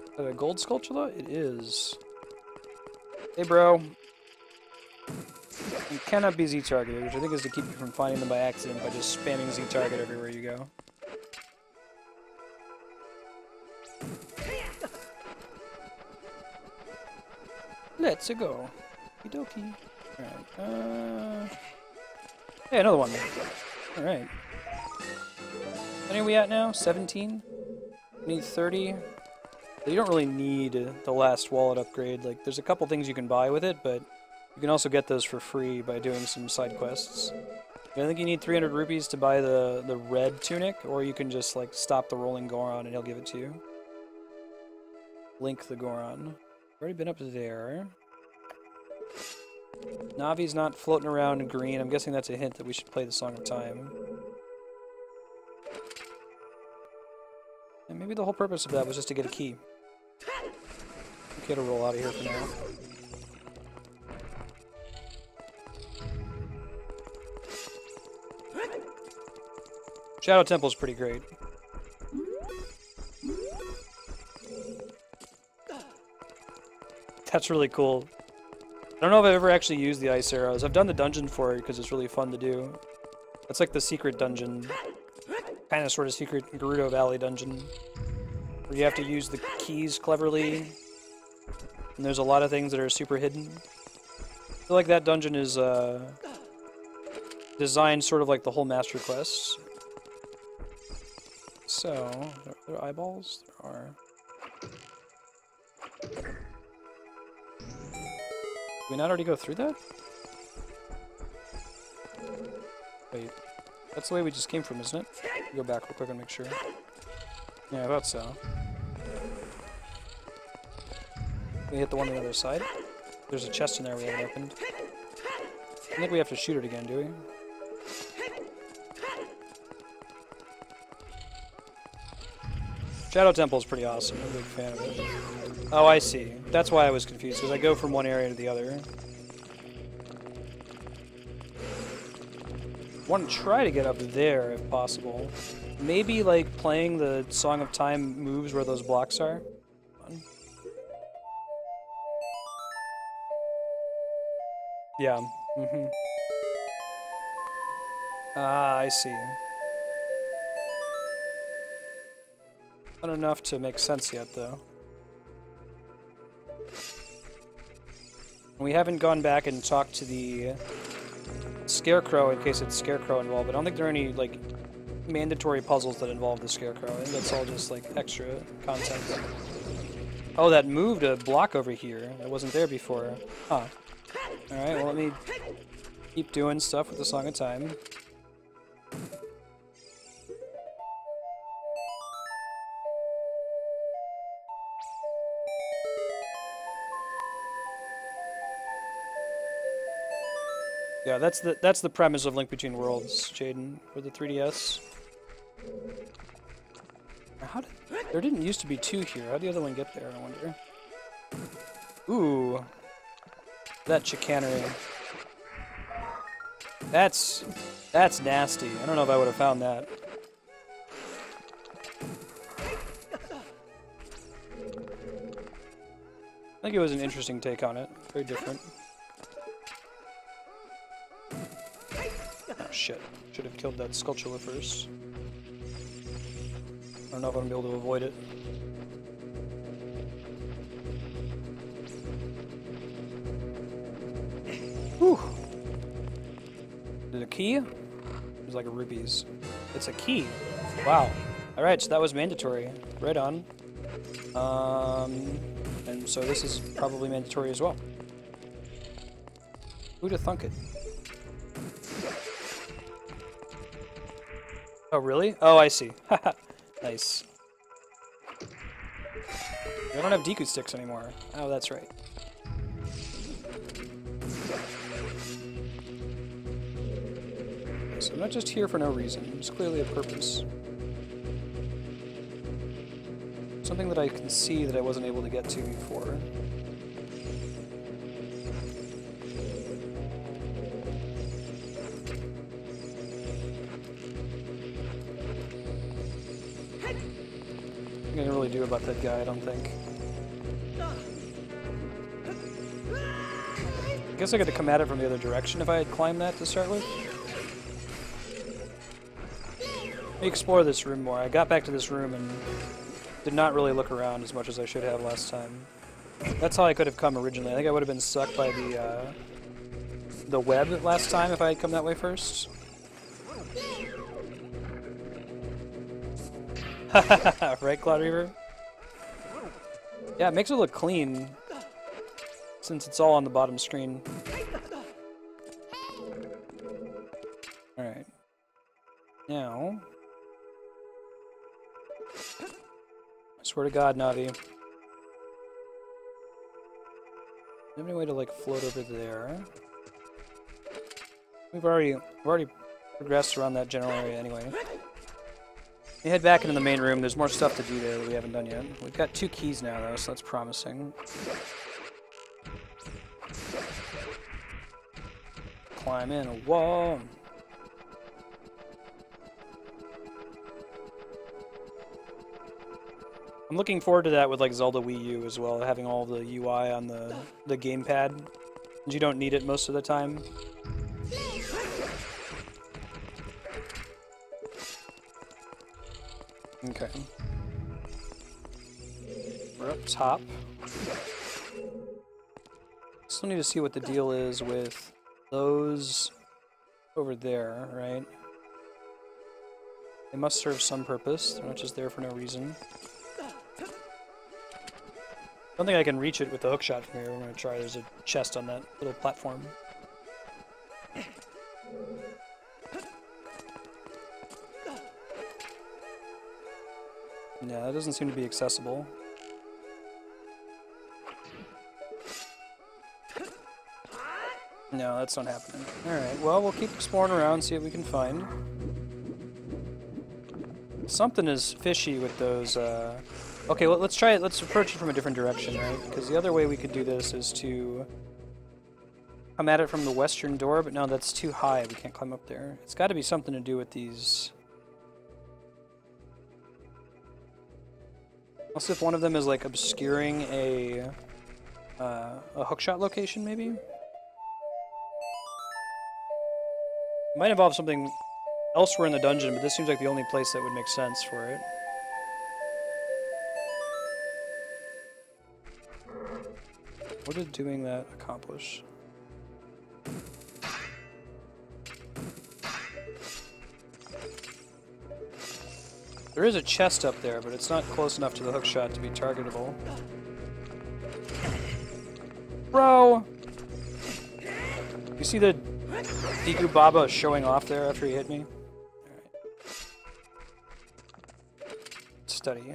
Is that a gold sculpture? It is. Hey, bro. And cannot be Z-targeted, which I think is to keep you from finding them by accident by just spamming Z-target everywhere you go. Let's go. Okie dokie. Alright, hey, another one. Alright. What are we at now? 17? Need 30? You don't really need the last wallet upgrade. Like, there's a couple things you can buy with it, but you can also get those for free by doing some side quests. I think you need 300 rupees to buy the red tunic, or you can just, like, stop the rolling Goron and he'll give it to you. Link the Goron. Already been up there. Navi's not floating around in green. I'm guessing that's a hint that we should play the Song of Time. And maybe the whole purpose of that was just to get a key. Okay, to roll out of here for now. Shadow Temple's pretty great. That's really cool. I don't know if I've ever actually used the ice arrows. I've done the dungeon for it because it's really fun to do. That's like the secret dungeon. Kind of sort of secret Gerudo Valley dungeon. Where you have to use the keys cleverly. And there's a lot of things that are super hidden. I feel like that dungeon is designed sort of like the whole Master Quest. So, are there eyeballs? There are. Did we not already go through that? Wait. That's the way we just came from, isn't it? Go back real quick and make sure. Yeah, I thought so. We hit the one on the other side. There's a chest in there we haven't opened. I think we have to shoot it again, do we? Shadow Temple is pretty awesome. I'm a big fan of it. Oh, I see. That's why I was confused, because I go from one area to the other. I want to try to get up there, if possible. Maybe, like, playing the Song of Time moves where those blocks are. Yeah. Mm-hmm. Ah, I see. Not enough to make sense yet, though. We haven't gone back and talked to the Scarecrow in case it's Scarecrow involved, but I don't think there are any, like, mandatory puzzles that involve the Scarecrow. I think that's all just, like, extra content. Oh, that moved a block over here. That wasn't there before. Huh. Alright, well, let me keep doing stuff with the Song of Time. Yeah, that's the premise of Link Between Worlds, Jaden, for the 3DS. There didn't used to be two here. How'd the other one get there, I wonder? Ooh. That chicanery. That's nasty. I don't know if I would have found that. I think it was an interesting take on it. Very different. Oh shit. Should have killed that Skulltula first. I don't know if I'm gonna be able to avoid it. Whew. Is it a key? It's like a rupees. It's a key. Wow. Alright, so that was mandatory. Right on. And so this is probably mandatory as well. Who'da thunk it? Oh, really? Oh, I see. Nice. I don't have Deku sticks anymore. Oh, that's right. Okay, so I'm not just here for no reason. There's clearly a purpose. Something that I can see that I wasn't able to get to before. Nothing I can really do about that guy, I don't think. guess I could have come at it from the other direction if I had climbed that to start with. Let me explore this room more. I got back to this room and did not really look around as much as I should have last time. That's how I could have come originally. I think I would have been sucked by the web last time if I had come that way first. Right, Cloud Reaver? Yeah, it makes it look clean, since it's all on the bottom screen. Alright. Now... I swear to God, Navi. Do you have any way to, like, float over there? We've already progressed around that general area anyway. We head back into the main room. There's more stuff to do there that we haven't done yet. We've got 2 keys now, though, so that's promising. Climb in a wall. I'm looking forward to that with like Zelda Wii U as well, having all the UI on the gamepad. You don't need it most of the time. Okay. We're up top. Still need to see what the deal is with those over there, right? They must serve some purpose. They're not just there for no reason. I don't think I can reach it with the hookshot from here. We're going to try. There's a chest on that little platform. Yeah, that doesn't seem to be accessible. No, that's not happening. Alright, well, we'll keep exploring around, see what we can find. Something is fishy with those, Okay, well, let's try it. Let's approach it from a different direction, right? Because the other way we could do this is to come at it from the western door, but no, that's too high. We can't climb up there. It's got to be something to do with these... Unless if one of them is, like, obscuring a hookshot location, maybe? It might involve something elsewhere in the dungeon, but this seems like the only place that would make sense for it. What did doing that accomplish? There is a chest up there, but it's not close enough to the hookshot to be targetable. Bro! You see the Deku Baba showing off there after he hit me? Alright. Study.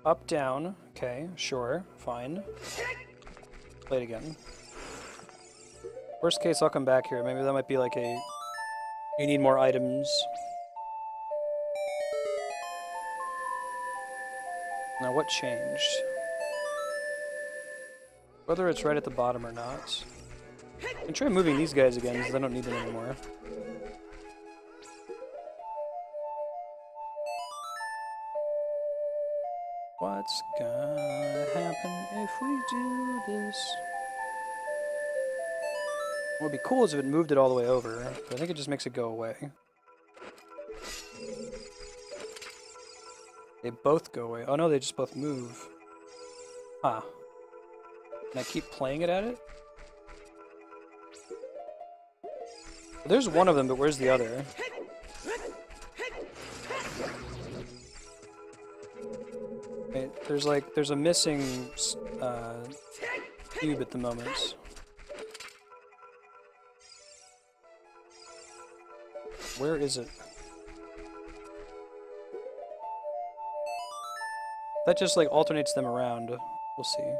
Up, down. Okay, sure. Fine. Play it again. Worst case, I'll come back here. Maybe that might be like a... You need more items. Now, what changed? Whether it's right at the bottom or not. I can try moving these guys again, because I don't need them anymore. What's gonna happen if we do this? What would be cool is if it moved it all the way over, but I think it just makes it go away. They both go away. Oh no, they just both move. Huh. Can I keep playing it at it? There's one of them, but where's the other? Right, there's a missing cube at the moment. Where is it? That just like alternates them around. We'll see.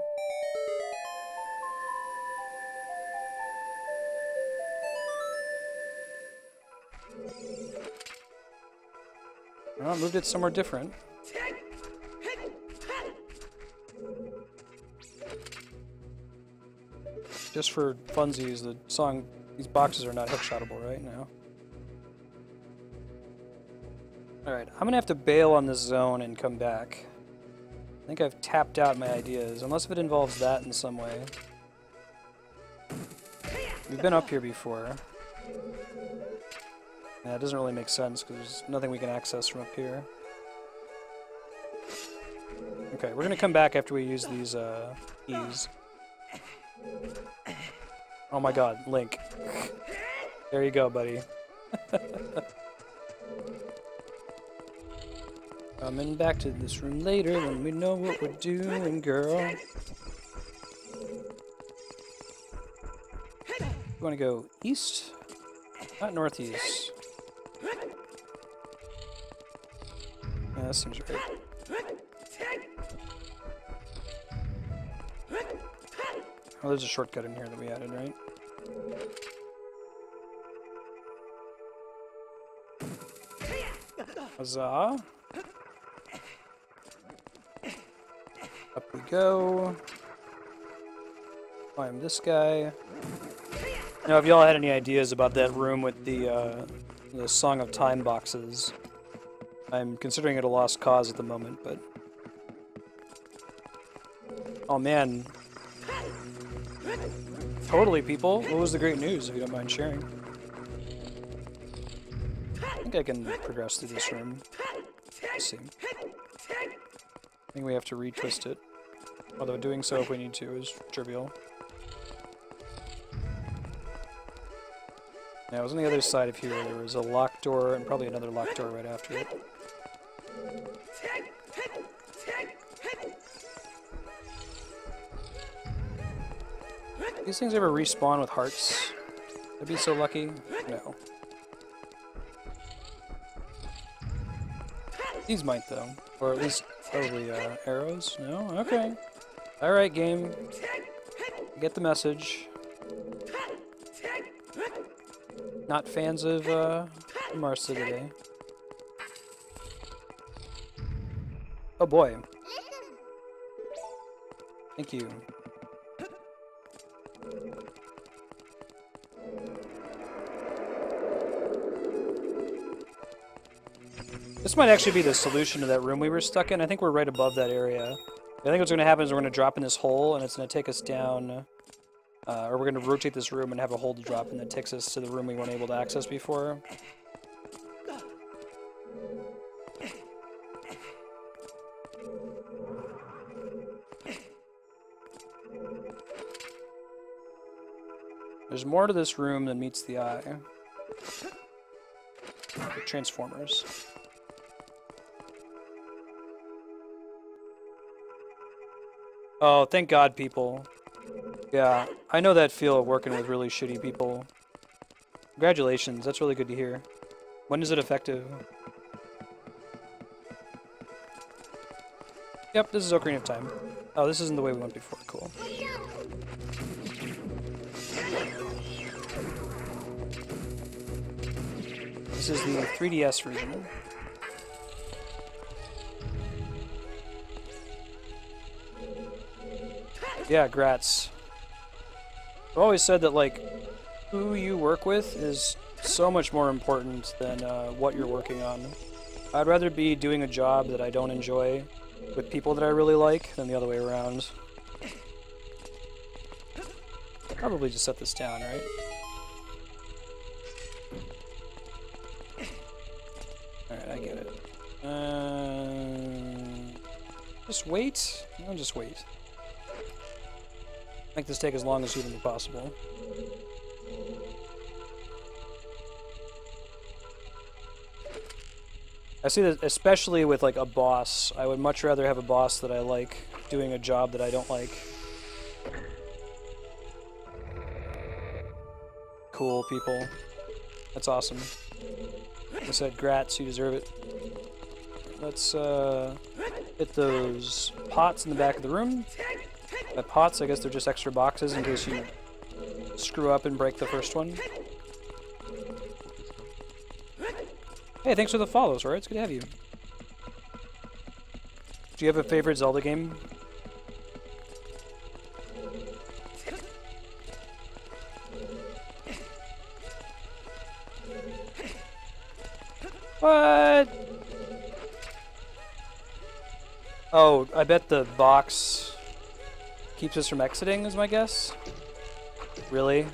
Well, I moved it somewhere different. Just for funsies, the song, these boxes are not hookshotable right now. Alright, I'm gonna have to bail on this zone and come back. I think I've tapped out my ideas, unless if it involves that in some way. We've been up here before. Yeah, it doesn't really make sense because there's nothing we can access from up here. Okay, we're gonna come back after we use these keys. Oh my god, Link. There you go, buddy. Coming back to this room later when we know what we're doing, girl. You wanna go east? Not northeast. Yeah, that seems right. Oh, there's a shortcut in here that we added, right? Huzzah! Up we go. Climb this guy. Now, if y'all had any ideas about that room with the Song of Time boxes, I'm considering it a lost cause at the moment, but... Oh man. Totally, people. What was the great news, if you don't mind sharing? I think I can progress through this room. Let's see. I think we have to retwist it. Although doing so, if we need to, is trivial. Now, it was on the other side of here. There was a locked door, and probably another locked door right after it. These things ever respawn with hearts? I'd be so lucky. No. These might, though. Or at least, probably, arrows? No? Okay. Alright, game. Get the message. Not fans of, Martha today. Oh boy. Thank you. This might actually be the solution to that room we were stuck in. I think we're right above that area. I think what's going to happen is we're going to drop in this hole, and it's going to take us down, or we're going to rotate this room and have a hole to drop in that takes us to the room we weren't able to access before. There's more to this room than meets the eye. Transformers. Oh, thank God, people. Yeah, I know that feel of working with really shitty people. Congratulations, that's really good to hear. When is it effective? Yep, this is Ocarina of Time. Oh, this isn't the way we went before. Cool. This is the 3DS version. Yeah, grats. I've always said that, like, who you work with is so much more important than what you're working on. I'd rather be doing a job that I don't enjoy with people that I really like than the other way around. Probably just set this down, right? Alright, I get it. Just wait? No, just wait. Make this take as long as humanly possible. I see that especially with like a boss. I would much rather have a boss that I like doing a job that I don't like. Cool, people. That's awesome. Like I said, grats, you deserve it. Let's hit those pots in the back of the room. By pots, I guess they're just extra boxes in case you screw up and break the first one. Hey, thanks for the follows, right? It's good to have you. Do you have a favorite Zelda game? What? Oh, I bet the box keeps us from exiting, is my guess. Really?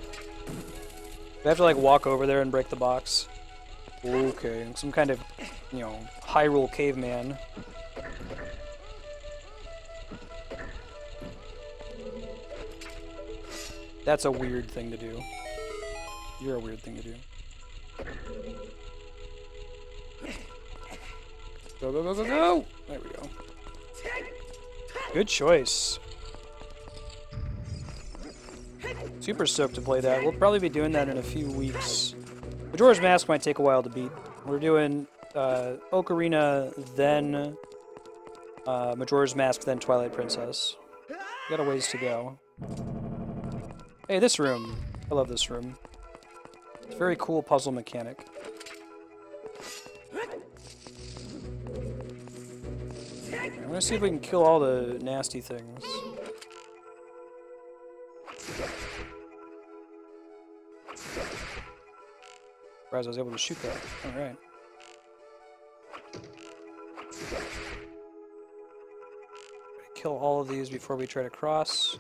I have to like walk over there and break the box. Okay, some kind of, you know, Hyrule caveman. That's a weird thing to do. You're a weird thing to do. Go, go, go, go, go! There we go. Good choice. Super stoked to play that. We'll probably be doing that in a few weeks. Majora's Mask might take a while to beat. We're doing Ocarina, then Majora's Mask, then Twilight Princess. We got a ways to go. Hey, this room. I love this room. It's a very cool puzzle mechanic. I'm gonna see if we can kill all the nasty things. Surprised I was able to shoot that. Alright. Kill all of these before we try to cross.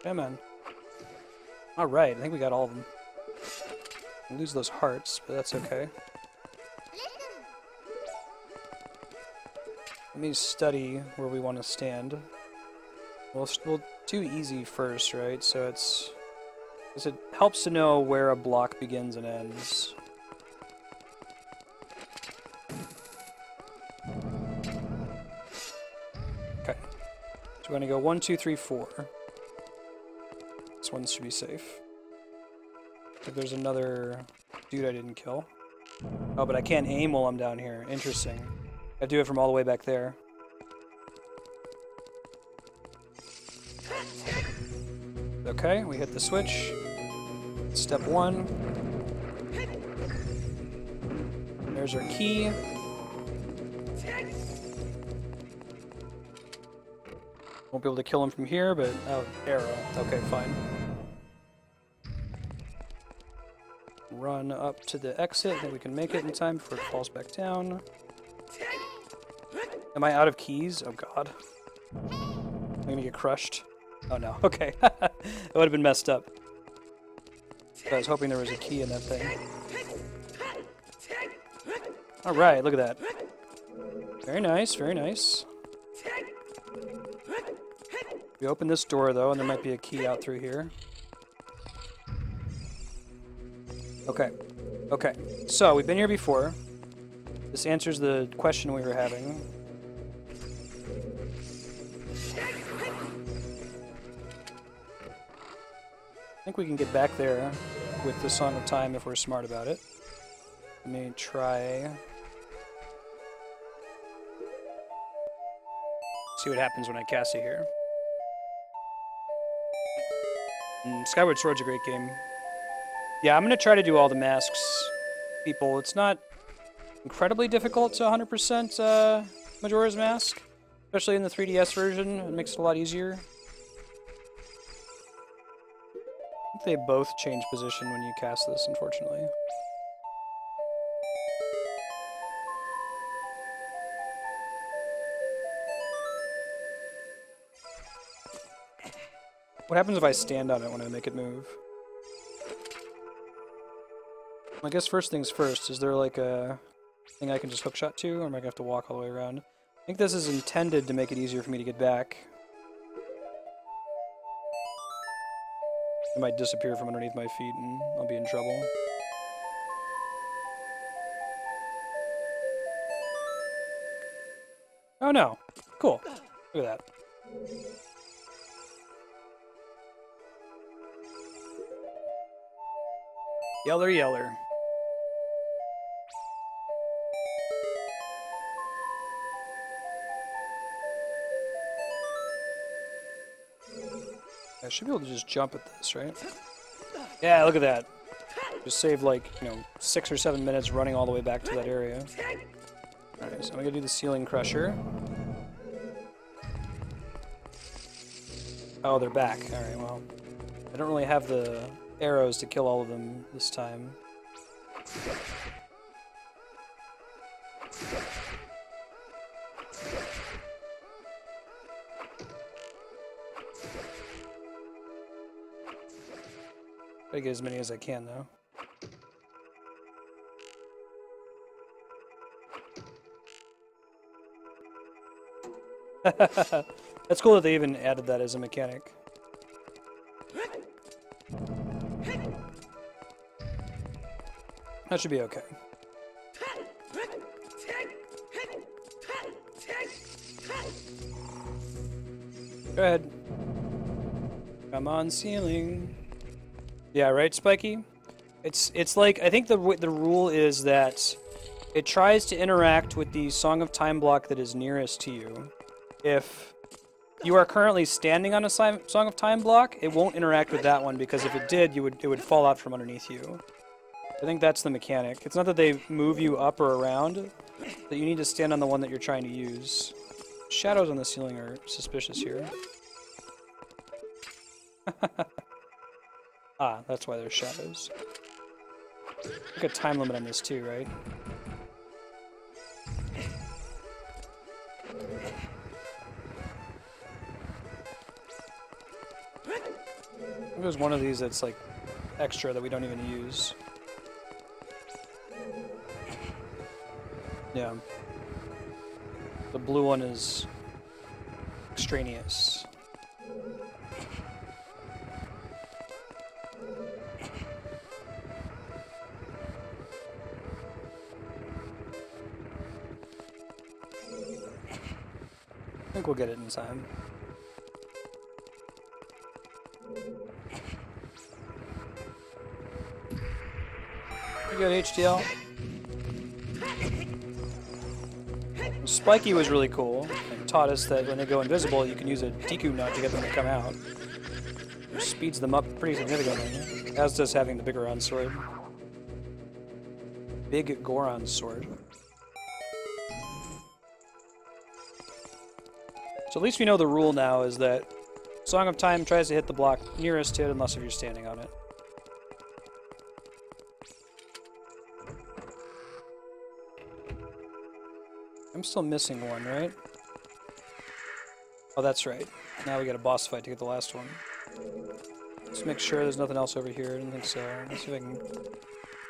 Come on. Alright, I think we got all of them. We'll lose those hearts, but that's okay. Let me study where we want to stand. We'll do easy first, right? So it's... because it helps to know where a block begins and ends. Okay. So we're going to go 1, 2, 3, 4. This one should be safe. If there's another dude I didn't kill. Oh, but I can't aim while I'm down here. Interesting. I do it from all the way back there. Okay, we hit the switch. Step 1. There's our key. Won't be able to kill him from here, but... oh, arrow. Okay, fine. Run up to the exit. I think we can make it in time before it falls back down. Am I out of keys? Oh god. I'm gonna get crushed. Oh no. Okay. That would have been messed up. I was hoping there was a key in that thing. Alright, look at that. Very nice, very nice. We open this door though, and there might be a key out through here. Okay. Okay. So, we've been here before. This answers the question we were having. I think we can get back there with the Song of Time if we're smart about it. Let me try... see what happens when I cast it here. Skyward Sword's a great game. Yeah, I'm going to try to do all the masks, people. It's not incredibly difficult to 100% Majora's Mask, especially in the 3DS version. It makes it a lot easier. I think they both change position when you cast this, unfortunately. What happens if I stand on it when I make it move? I guess first things first, is there like a thing I can just hookshot to, or am I gonna have to walk all the way around? I think this is intended to make it easier for me to get back. It might disappear from underneath my feet and I'll be in trouble. Oh no! Cool. Look at that. Yeller, yeller. I should be able to just jump at this, right? Yeah, look at that. Just saved like, 6 or 7 minutes running all the way back to that area. Alright, so I'm gonna do the ceiling crusher. Oh, they're back. Alright, well. I don't really have the arrows to kill all of them this time. Gotta get as many as I can, though. That's cool that they even added that as a mechanic. That should be okay. Go ahead. Come on, ceiling. Yeah, right, Spiky? It's like, I think the rule is that it tries to interact with the Song of Time block that is nearest to you. If you are currently standing on a Song of Time block, it won't interact with that one, because if it did, it would fall out from underneath you. I think that's the mechanic. It's not that they move you up or around, that you need to stand on the one that you're trying to use. Shadows on the ceiling are suspicious here. Ah, that's why there's shadows. Like a time limit on this too, right? There's one of these that's like extra that we don't even use. Yeah. The blue one is extraneous. I think we'll get it in time. You good, HDL? Spiky was really cool and taught us that when they go invisible, you can use a Deku nut to get them to come out. Which speeds them up pretty significantly, as does having the Bigoron sword. Big Goron sword. So at least we know the rule now is that Song of Time tries to hit the block nearest to it unless if you're standing on it. I'm still missing one, right? Oh, that's right. Now we got a boss fight to get the last one. Let's make sure there's nothing else over here. I don't think so. Let's see if I can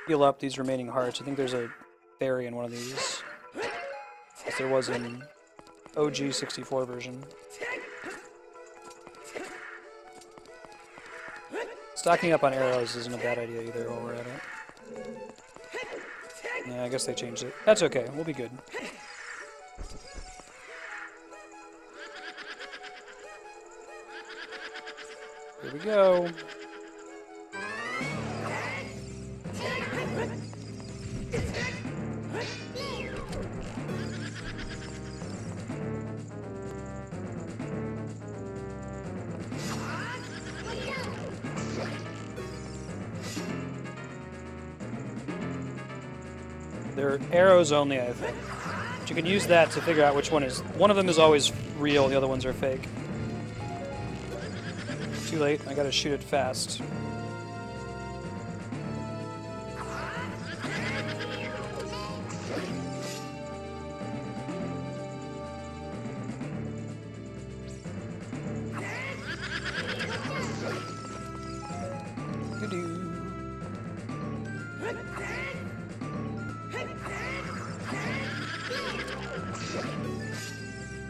heal up these remaining hearts. I think there's a fairy in one of these. As there was in OG 64 version. Stocking up on arrows isn't a bad idea either while we're at it. Yeah, I guess they changed it. That's okay. We'll be good. Here we go. They're arrows only, I think. But you can use that to figure out which one is... One of them is always real, the other ones are fake. Too late, I gotta shoot it fast.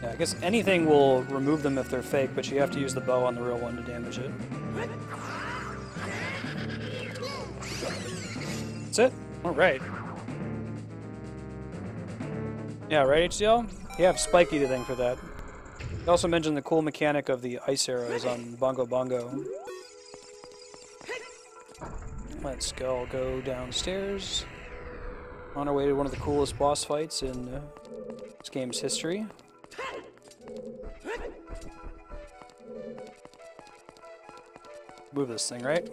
Yeah, I guess anything will remove them if they're fake, but you have to use the bow on the real one to damage it. That's it? Alright. Yeah, right, HDL? You have Spiky to thank for that. You also mentioned the cool mechanic of the ice arrows on Bongo Bongo. Let's go downstairs. On our way to one of the coolest boss fights in this game's history. Move this thing, right?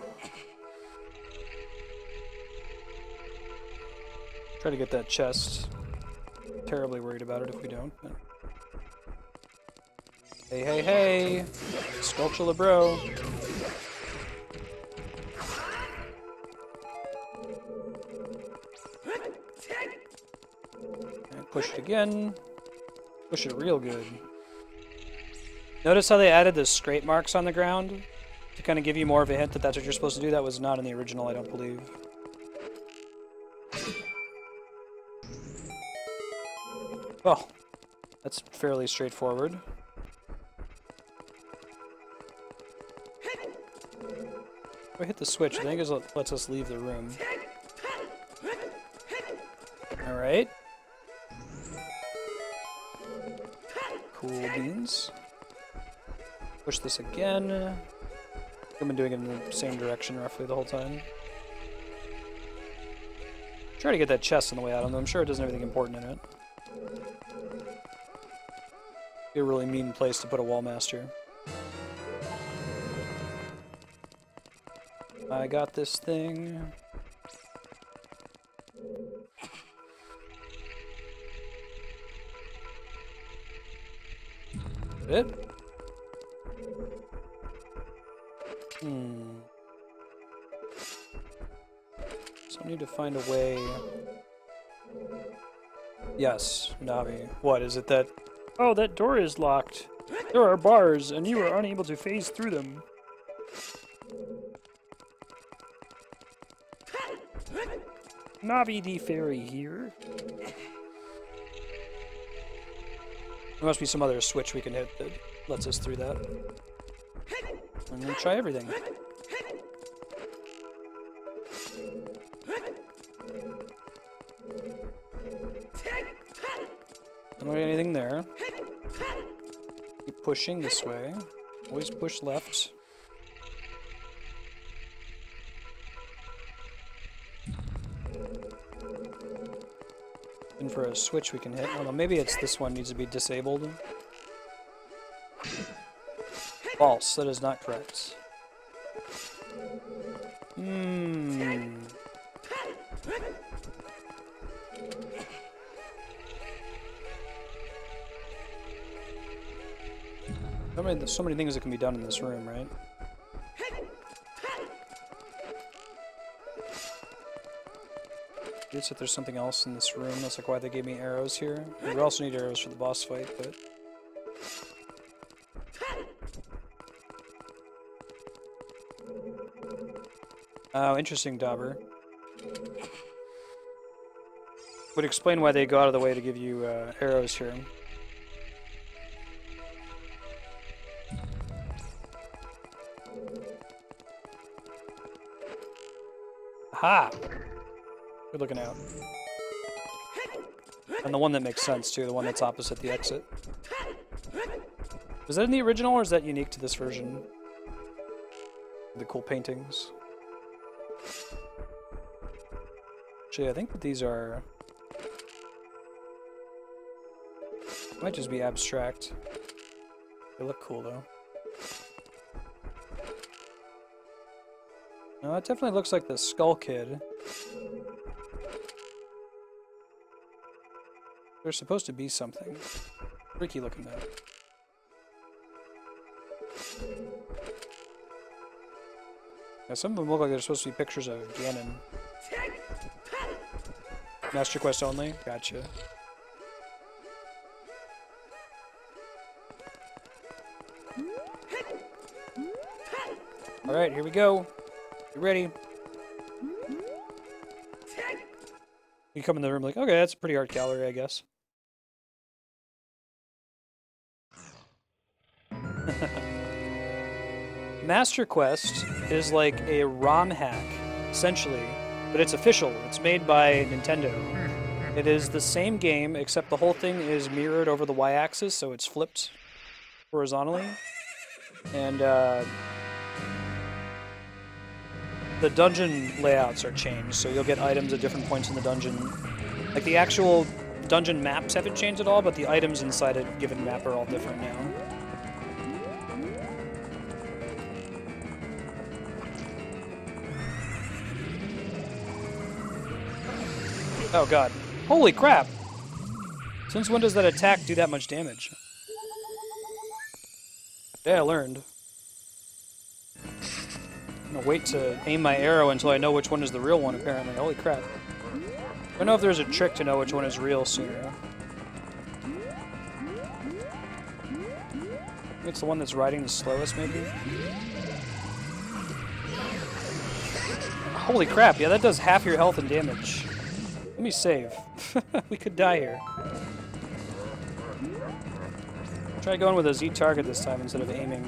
Try to get that chest. Terribly worried about it if we don't. But... Hey, hey, hey! Sculpture the bro! And push it again. Push it real good. Notice how they added the scrape marks on the ground? To kind of give you more of a hint that that's what you're supposed to do. That was not in the original, I don't believe. Well, that's fairly straightforward. If I hit the switch, I think it lets us leave the room. Alright. Cool beans. Push this again. I've been doing it in the same direction roughly the whole time. Try to get that chest on the way out, I'm sure it doesn't have anything important in it. Be a really mean place to put a wall master. I got this thing. It? So I need to find a way. Yes, Navi. What is it that? Oh, that door is locked. There are bars, and you are unable to phase through them. Navi the fairy here. There must be some other switch we can hit that lets us through that. I'm gonna try everything. Don't get anything there. Keep pushing this way. Always push left. And for a switch we can hit. Oh no, maybe it's this one needs to be disabled. False, that is not correct. There's so many things that can be done in this room, right? It's that there's something else in this room. That's like why they gave me arrows here. We also need arrows for the boss fight, but... Oh, interesting, Dauber. Would explain why they go out of the way to give you arrows here. Aha! Good looking out. And the one that makes sense, too. The one that's opposite the exit. Was that in the original, or is that unique to this version? The cool paintings. Actually, I think that these are... Might just be abstract. They look cool, though. No, it definitely looks like the Skull Kid. There's supposed to be something. Freaky looking, though. Yeah, some of them look like they're supposed to be pictures of Ganon. Master Quest only? Gotcha. Alright, here we go. You ready? You come in the room like, okay, that's a pretty art gallery, I guess. Master Quest is like a ROM hack, essentially, but it's official. It's made by Nintendo. It is the same game, except the whole thing is mirrored over the y-axis, so it's flipped horizontally. And the dungeon layouts are changed, so you'll get items at different points in the dungeon. Like, the actual dungeon maps haven't changed at all, but the items inside a given map are all different now. Oh god. Holy crap! Since when does that attack do that much damage? Yeah, I learned. I'm gonna wait to aim my arrow until I know which one is the real one, apparently. Holy crap. I don't know if there's a trick to know which one is real sooner. It's the one that's riding the slowest, maybe? Holy crap, yeah, that does half your health and damage. Let me save. We could die here. Try going with a Z target this time instead of aiming.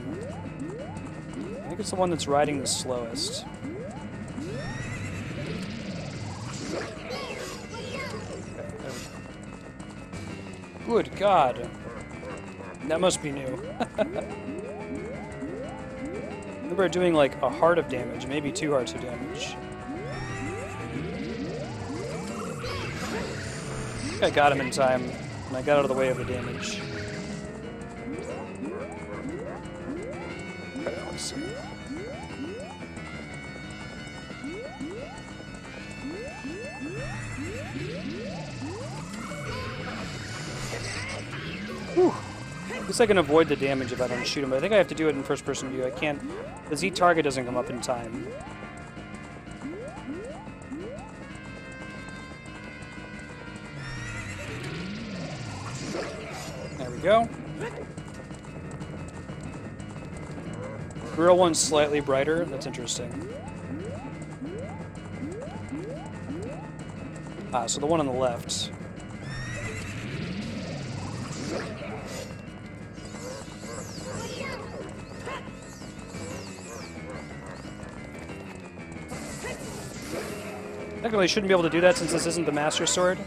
I think it's the one that's riding the slowest. Good God. That must be new. Remember doing like a heart of damage, maybe 2 hearts of damage. I got him in time, and I got out of the way of the damage. Okay, let's see. Whew. I guess I can avoid the damage if I don't shoot him, but I think I have to do it in first-person view. I can't... The Z target doesn't come up in time. There we go. The real one's slightly brighter. That's interesting. Ah, so the one on the left. Technically, shouldn't be able to do that since this isn't the Master Sword.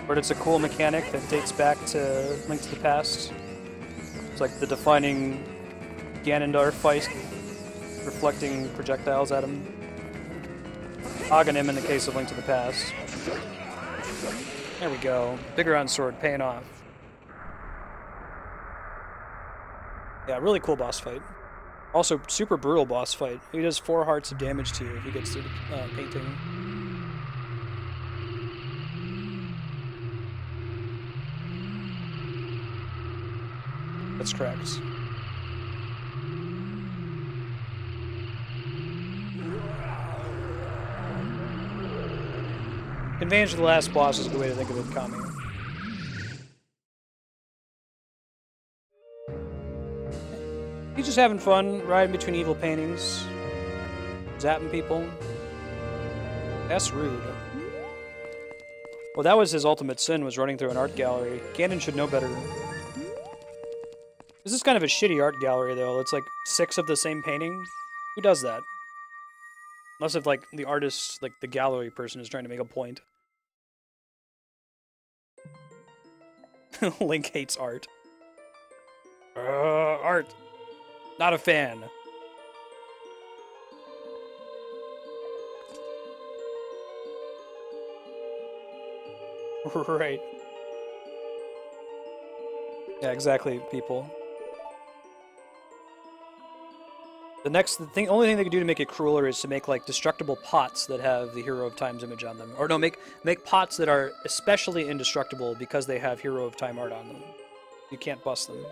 But it's a cool mechanic that dates back to Link to the Past. It's like the defining Ganondorf fight, reflecting projectiles at him. Aghanim in the case of Link to the Past. There we go. Bigoron Sword paying off. Yeah, really cool boss fight. Also, super brutal boss fight. He does 4 hearts of damage to you if he gets to painting. That's correct. Advantage of the last boss is a good way to think of it, Kami. He's just having fun, riding between evil paintings, zapping people. That's rude. Well, that was his ultimate sin, was running through an art gallery. Ganon should know better. This is kind of a shitty art gallery, though. It's like 6 of the same painting. Who does that? Unless if, like, the artist, like, the gallery person is trying to make a point. Link hates art. Art. Not a fan. Right. Yeah, exactly, people. The only thing they could do to make it crueler is to make, like, destructible pots that have the Hero of Time's image on them. Or no, make pots that are especially indestructible because they have Hero of Time art on them. You can't bust them.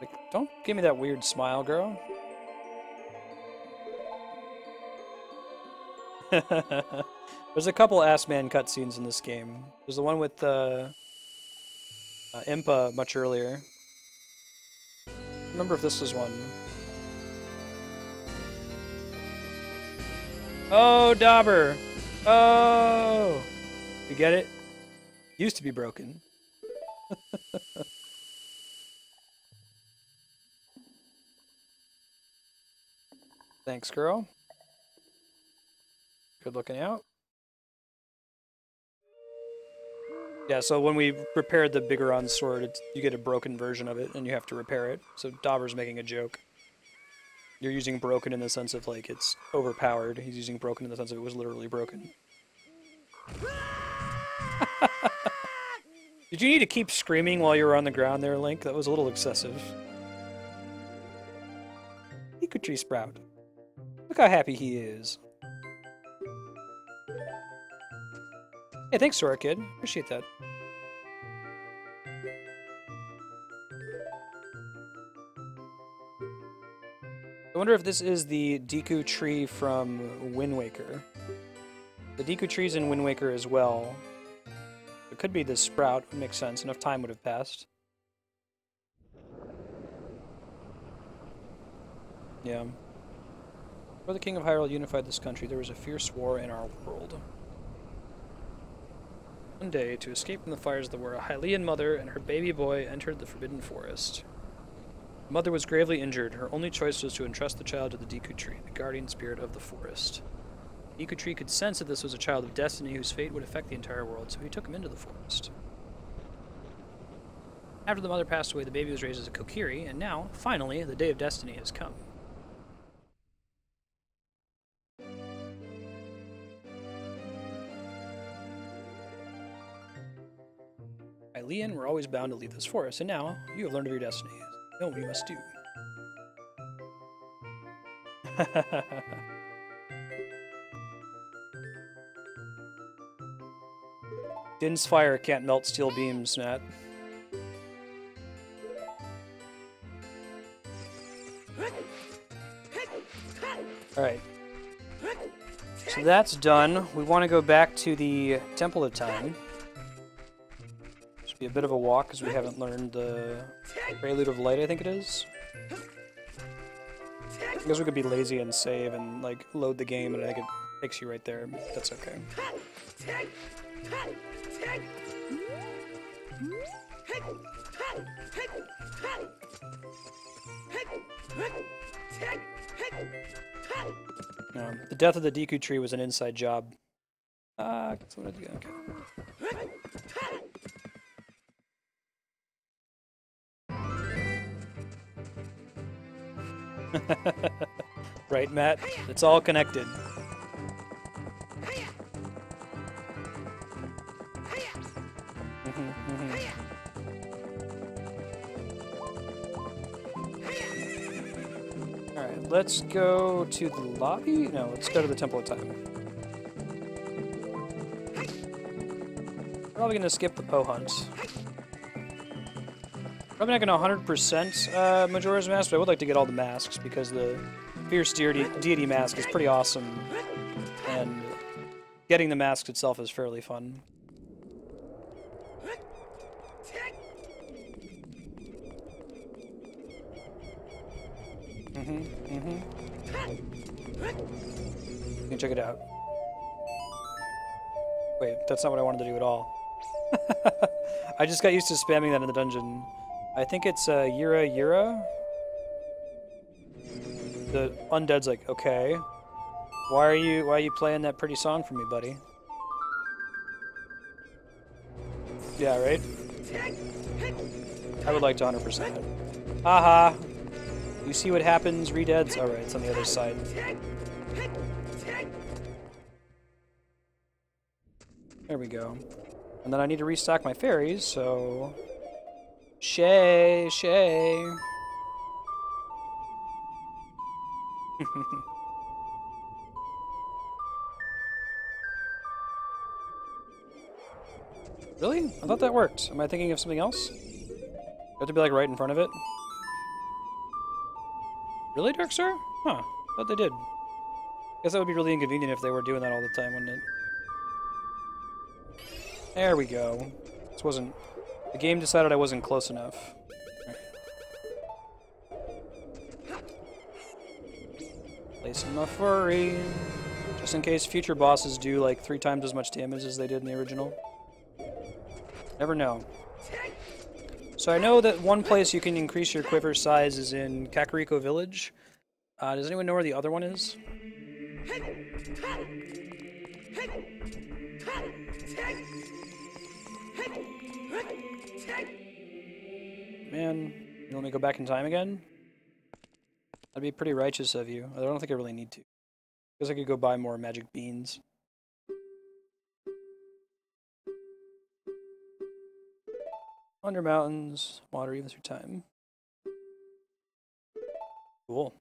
Like, don't give me that weird smile, girl. There's a couple Ass-Man cutscenes in this game. There's the one with Impa much earlier. I remember if this was one. Oh, Dauber! Oh! You get it? Used to be broken. Thanks, girl. Good looking out. Yeah, so when we repaired the Bigoron sword, you get a broken version of it, and you have to repair it. So Dauber's making a joke. You're using broken in the sense of, like, it's overpowered. He's using broken in the sense of it was literally broken. Did you need to keep screaming while you were on the ground there, Link? That was a little excessive. Pikachu Sprout. Look how happy he is. Hey, thanks, Sora Kid. Appreciate that. I wonder if this is the Deku tree from Wind Waker. The Deku tree's in Wind Waker as well. It could be this sprout. Would make sense. Enough time would have passed. Yeah. Before the King of Hyrule unified this country, there was a fierce war in our world. One day, to escape from the fires of the war, a Hylian mother and her baby boy entered the Forbidden Forest. The mother was gravely injured. Her only choice was to entrust the child to the Deku Tree, the guardian spirit of the forest. The Deku Tree could sense that this was a child of destiny whose fate would affect the entire world, so he took him into the forest. After the mother passed away, the baby was raised as a Kokiri, and now, finally, the day of destiny has come. Hylian were always bound to leave this forest, and now you have learned of your destiny. Know what you must do. Din's fire can't melt steel beams, Nat. Alright. So that's done. We want to go back to the Temple of Time. Should be a bit of a walk because we haven't learned the Prelude of Light, I think it is. I guess we could be lazy and save and like load the game and I think it takes you right there. That's okay. The death of the Deku Tree was an inside job. Okay. Right, Matt? It's all connected. Alright, let's go to the lobby? No, let's go to the Temple of Time. Probably gonna skip the Poe hunt. Probably not gonna 100% Majora's Mask, but I would like to get all the masks because the Fierce Deity mask is pretty awesome, and getting the mask itself is fairly fun. You can check it out. Wait, that's not what I wanted to do at all. I just got used to spamming that in the dungeon. I think it's Yura Yura. The undead's like, okay, why are you playing that pretty song for me, buddy? Yeah, right. I would like to 100%. Haha. You see what happens, Redeads? Alright, it's on the other side. There we go. And then I need to restock my fairies, so... Shay! Really? I thought that worked. Am I thinking of something else? You have to be like right in front of it? Really, Darkstar? Huh. Thought they did. Guess that would be really inconvenient if they were doing that all the time, wouldn't it? There we go. This wasn't... The game decided I wasn't close enough. Placing my furry. Just in case future bosses do like 3 times as much damage as they did in the original. Never know. So I know that one place you can increase your quiver size is in Kakariko Village. Does anyone know where the other one is? Man, you want me to go back in time again? That'd be pretty righteous of you. I don't think I really need to. Guess I could go buy more magic beans. Under mountains, water even through time. Cool.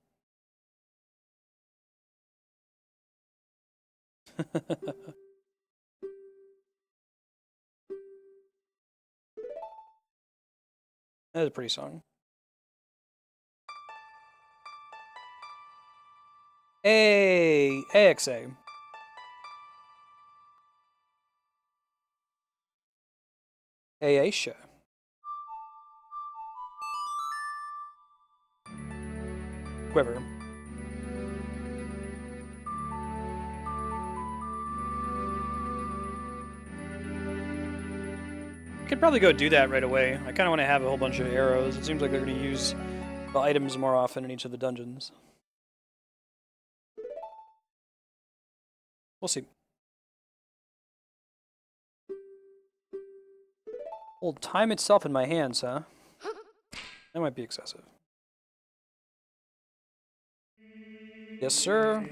That's a pretty song. Hey, AXA. Hey, Aisha. Quiver. could probably go do that right away. I kind of want to have a whole bunch of arrows. It seems like they're going to use the items more often in each of the dungeons. We'll see. Hold time itself in my hands, huh? That might be excessive. Yes, sir.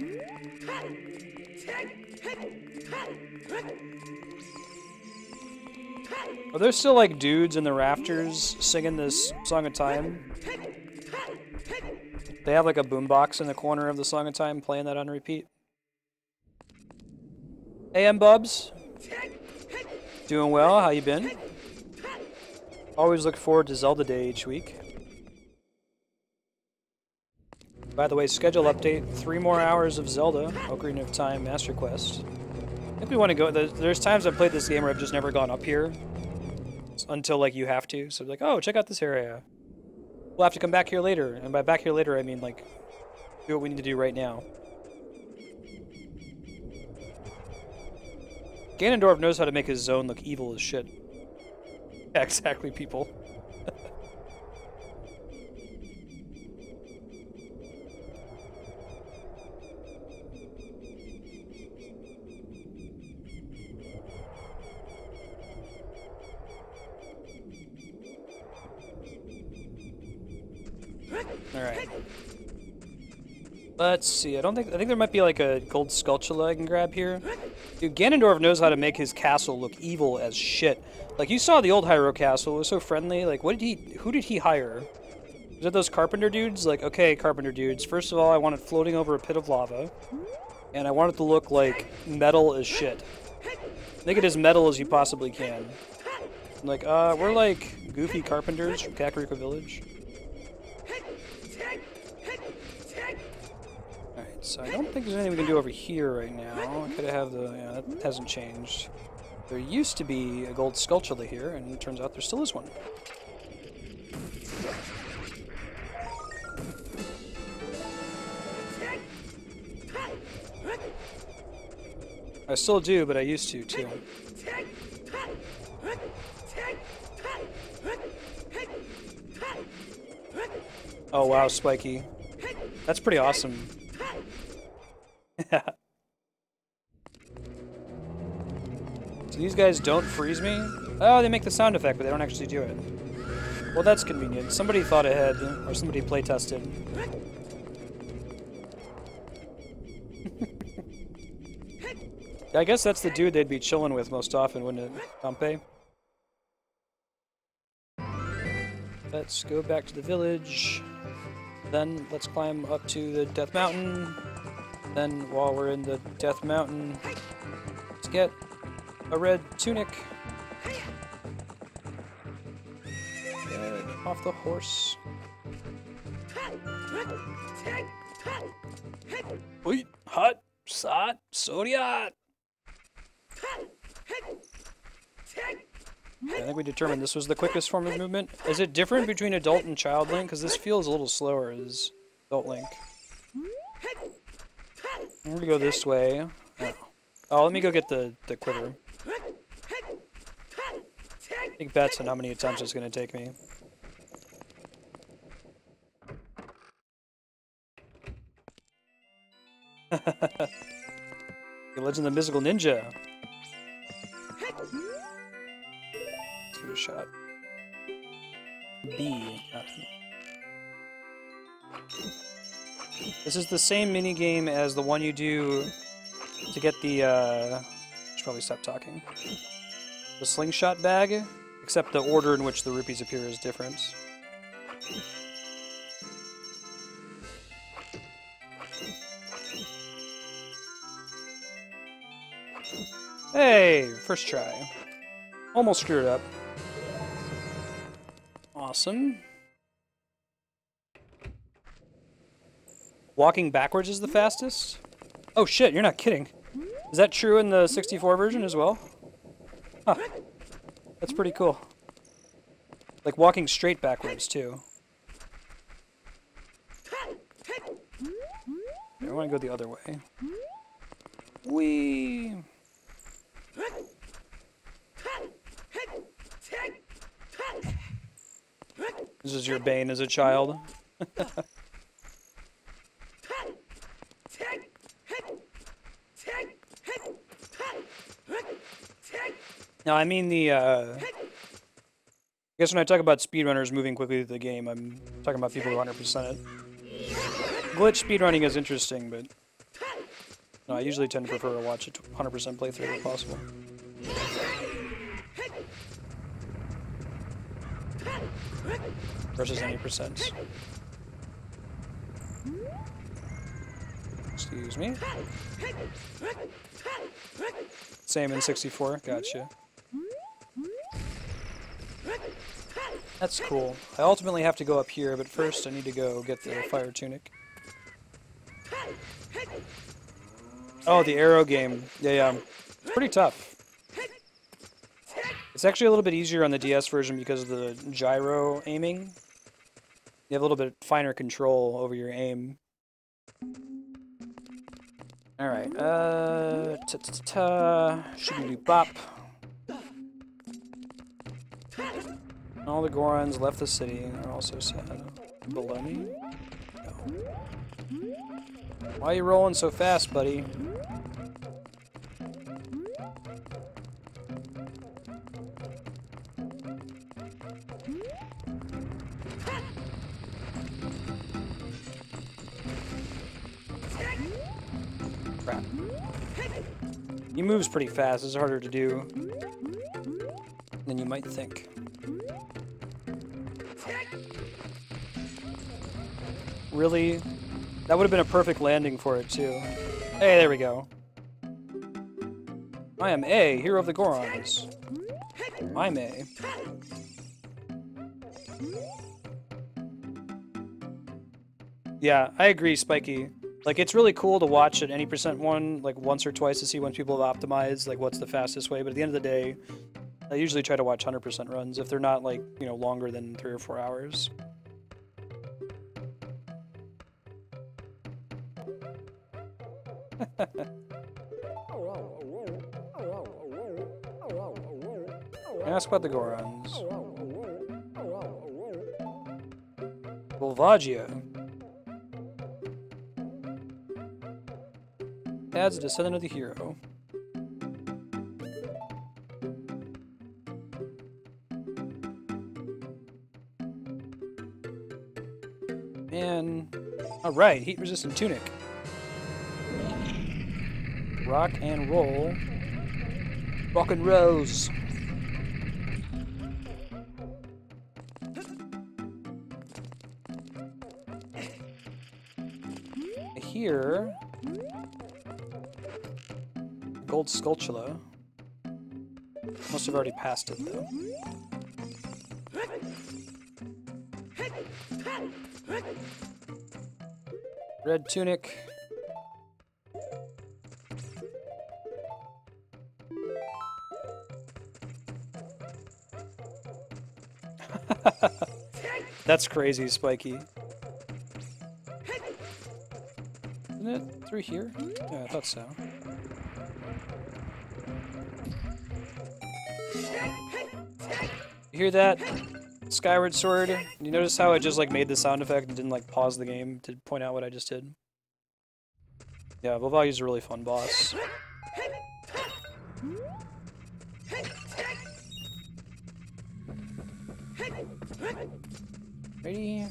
Are there still, like, dudes in the rafters singing this Song of Time? They have, like, a boombox in the corner of the Song of Time playing that on repeat. Hey, M-Bubs. Doing well, how you been? Always look forward to Zelda Day each week. By the way, schedule update, 3 more hours of Zelda, Ocarina of Time Master Quest. I think we want to go, there's times I've played this game where I've just never gone up here. Until, like, you have to. So, like, oh, check out this area. We'll have to come back here later. And by back here later, I mean, like, do what we need to do right now. Ganondorf knows how to make his zone look evil as shit. Yeah, exactly, people. Alright. Let's see, I think there might be like a gold sculptula I can grab here. Dude, Ganondorf knows how to make his castle look evil as shit. Like, you saw the old Hyrule Castle, it was so friendly. Like, who did he hire? Was it those carpenter dudes? Like, okay, carpenter dudes, first of all, I want it floating over a pit of lava. And I want it to look like metal as shit. Make it as metal as you possibly can. Like, we're like goofy carpenters from Kakariko Village. Alright, so I don't think there's anything we can do over here right now. I could have the... yeah, that hasn't changed. There used to be a gold sculpture here, and it turns out there still is one. I still do, but I used to, too. Oh, wow, Spiky. That's pretty awesome. So these guys don't freeze me? Oh, they make the sound effect, but they don't actually do it. Well, that's convenient. Somebody thought ahead, or somebody playtested. I guess that's the dude they'd be chilling with most often, wouldn't it, Pompey? Let's go back to the village. Then let's climb up to the Death Mountain. Then, while we're in the Death Mountain, let's get a red tunic. Get off the horse. Wait, hot, sot, sodiat. I think we determined this was the quickest form of movement. Is it different between adult and child Link? Because this feels a little slower as adult Link. I'm gonna go this way. Oh, let me go get the quiver. Take bets on how many attempts it's gonna take me. The Legend of the Mystical Ninja. Let's give it a shot. B. This is the same minigame as the one you do to get the, I should probably stop talking. The slingshot bag, except the order in which the rupees appear is different. Hey, first try. Almost screwed up. Awesome. Walking backwards is the fastest? Oh shit, you're not kidding. Is that true in the 64 version as well? Huh. That's pretty cool. Like walking straight backwards too. I want to go the other way. Whee! This is your bane as a child. Now, I mean I guess when I talk about speedrunners moving quickly through the game, I'm talking about people who 100% it. Glitch speedrunning is interesting, but no, I usually tend to prefer to watch a 100% playthrough if possible. Versus any percent. Excuse me. Same in 64, gotcha. That's cool. I ultimately have to go up here, but first I need to go get the fire tunic. Oh, the arrow game. Yeah. It's pretty tough. It's actually a little bit easier on the DS version because of the gyro aiming. You have a little bit finer control over your aim. Alright, shibbity-bop. All the Gorons left the city and are also sad. Baloney? No. Why are you rolling so fast, buddy? Crap. He moves pretty fast. It's harder to do than you might think. Really? That would have been a perfect landing for it, too. Hey, there we go. I am A, hero of the Gorons. I'm A. Yeah, I agree, Spiky. Like, it's really cool to watch at any percent one, like, once or twice to see when people have optimized, like, what's the fastest way, but at the end of the day, I usually try to watch 100% runs if they're not, like, you know, longer than 3 or 4 hours. Ask about the Gorons. Volvagia. Adds a descendant of the hero. And alright, heat resistant tunic. Rock and roll. Rock and rose. Here, gold sculptula. Must have already passed it though. Red tunic. That's crazy, Spiky. Isn't it through here? Yeah, I thought so. You hear that? Skyward Sword? You notice how it just like made the sound effect and didn't like pause the game to point out what I just did? Yeah, Volvagia's a really fun boss. Ready? I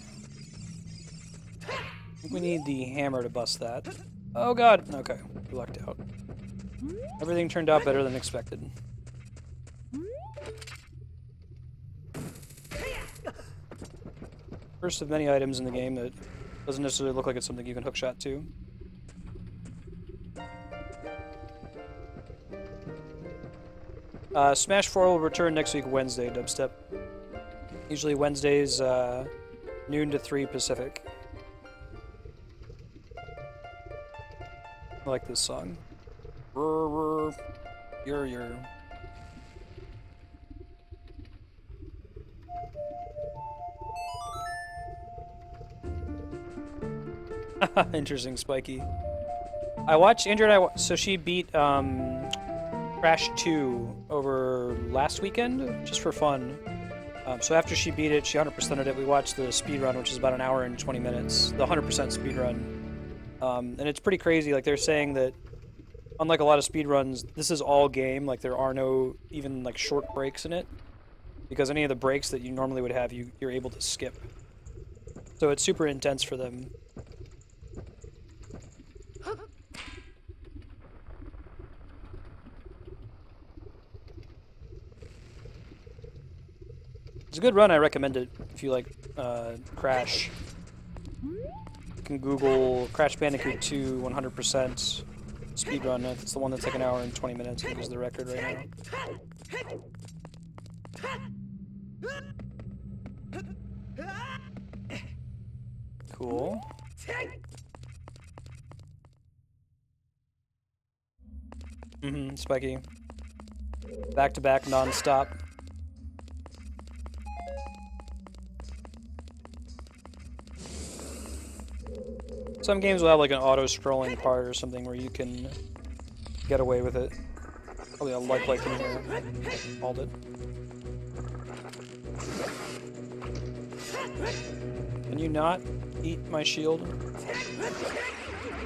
think we need the hammer to bust that. Oh god! Okay, we lucked out. Everything turned out better than expected. First of many items in the game that doesn't necessarily look like it's something you can hookshot to. Smash 4 will return next week Wednesday, Dubstep. Usually Wednesdays, noon to 3 Pacific. I like this song. You're. Interesting, Spiky. I watched Andrew and so she beat Crash 2 over last weekend, just for fun. So after she beat it, she 100%ed it. We watched the speed run, which is about an hour and 20 minutes. The 100% speed run. And it's pretty crazy. Like, they're saying that, unlike a lot of speed runs, this is all game. Like, there are no even, like, short breaks in it. Because any of the breaks that you normally would have, you're able to skip. So it's super intense for them. It's a good run. I recommend it if you like Crash. You can Google Crash Bandicoot 2 100% speedrun. It's the one that's like an hour and 20 minutes. I think is the record right now. Cool. Spiky. Back to back, non-stop. Some games will have like an auto-scrolling part or something where you can get away with it. Probably a like in here. Hold it. Can you not eat my shield?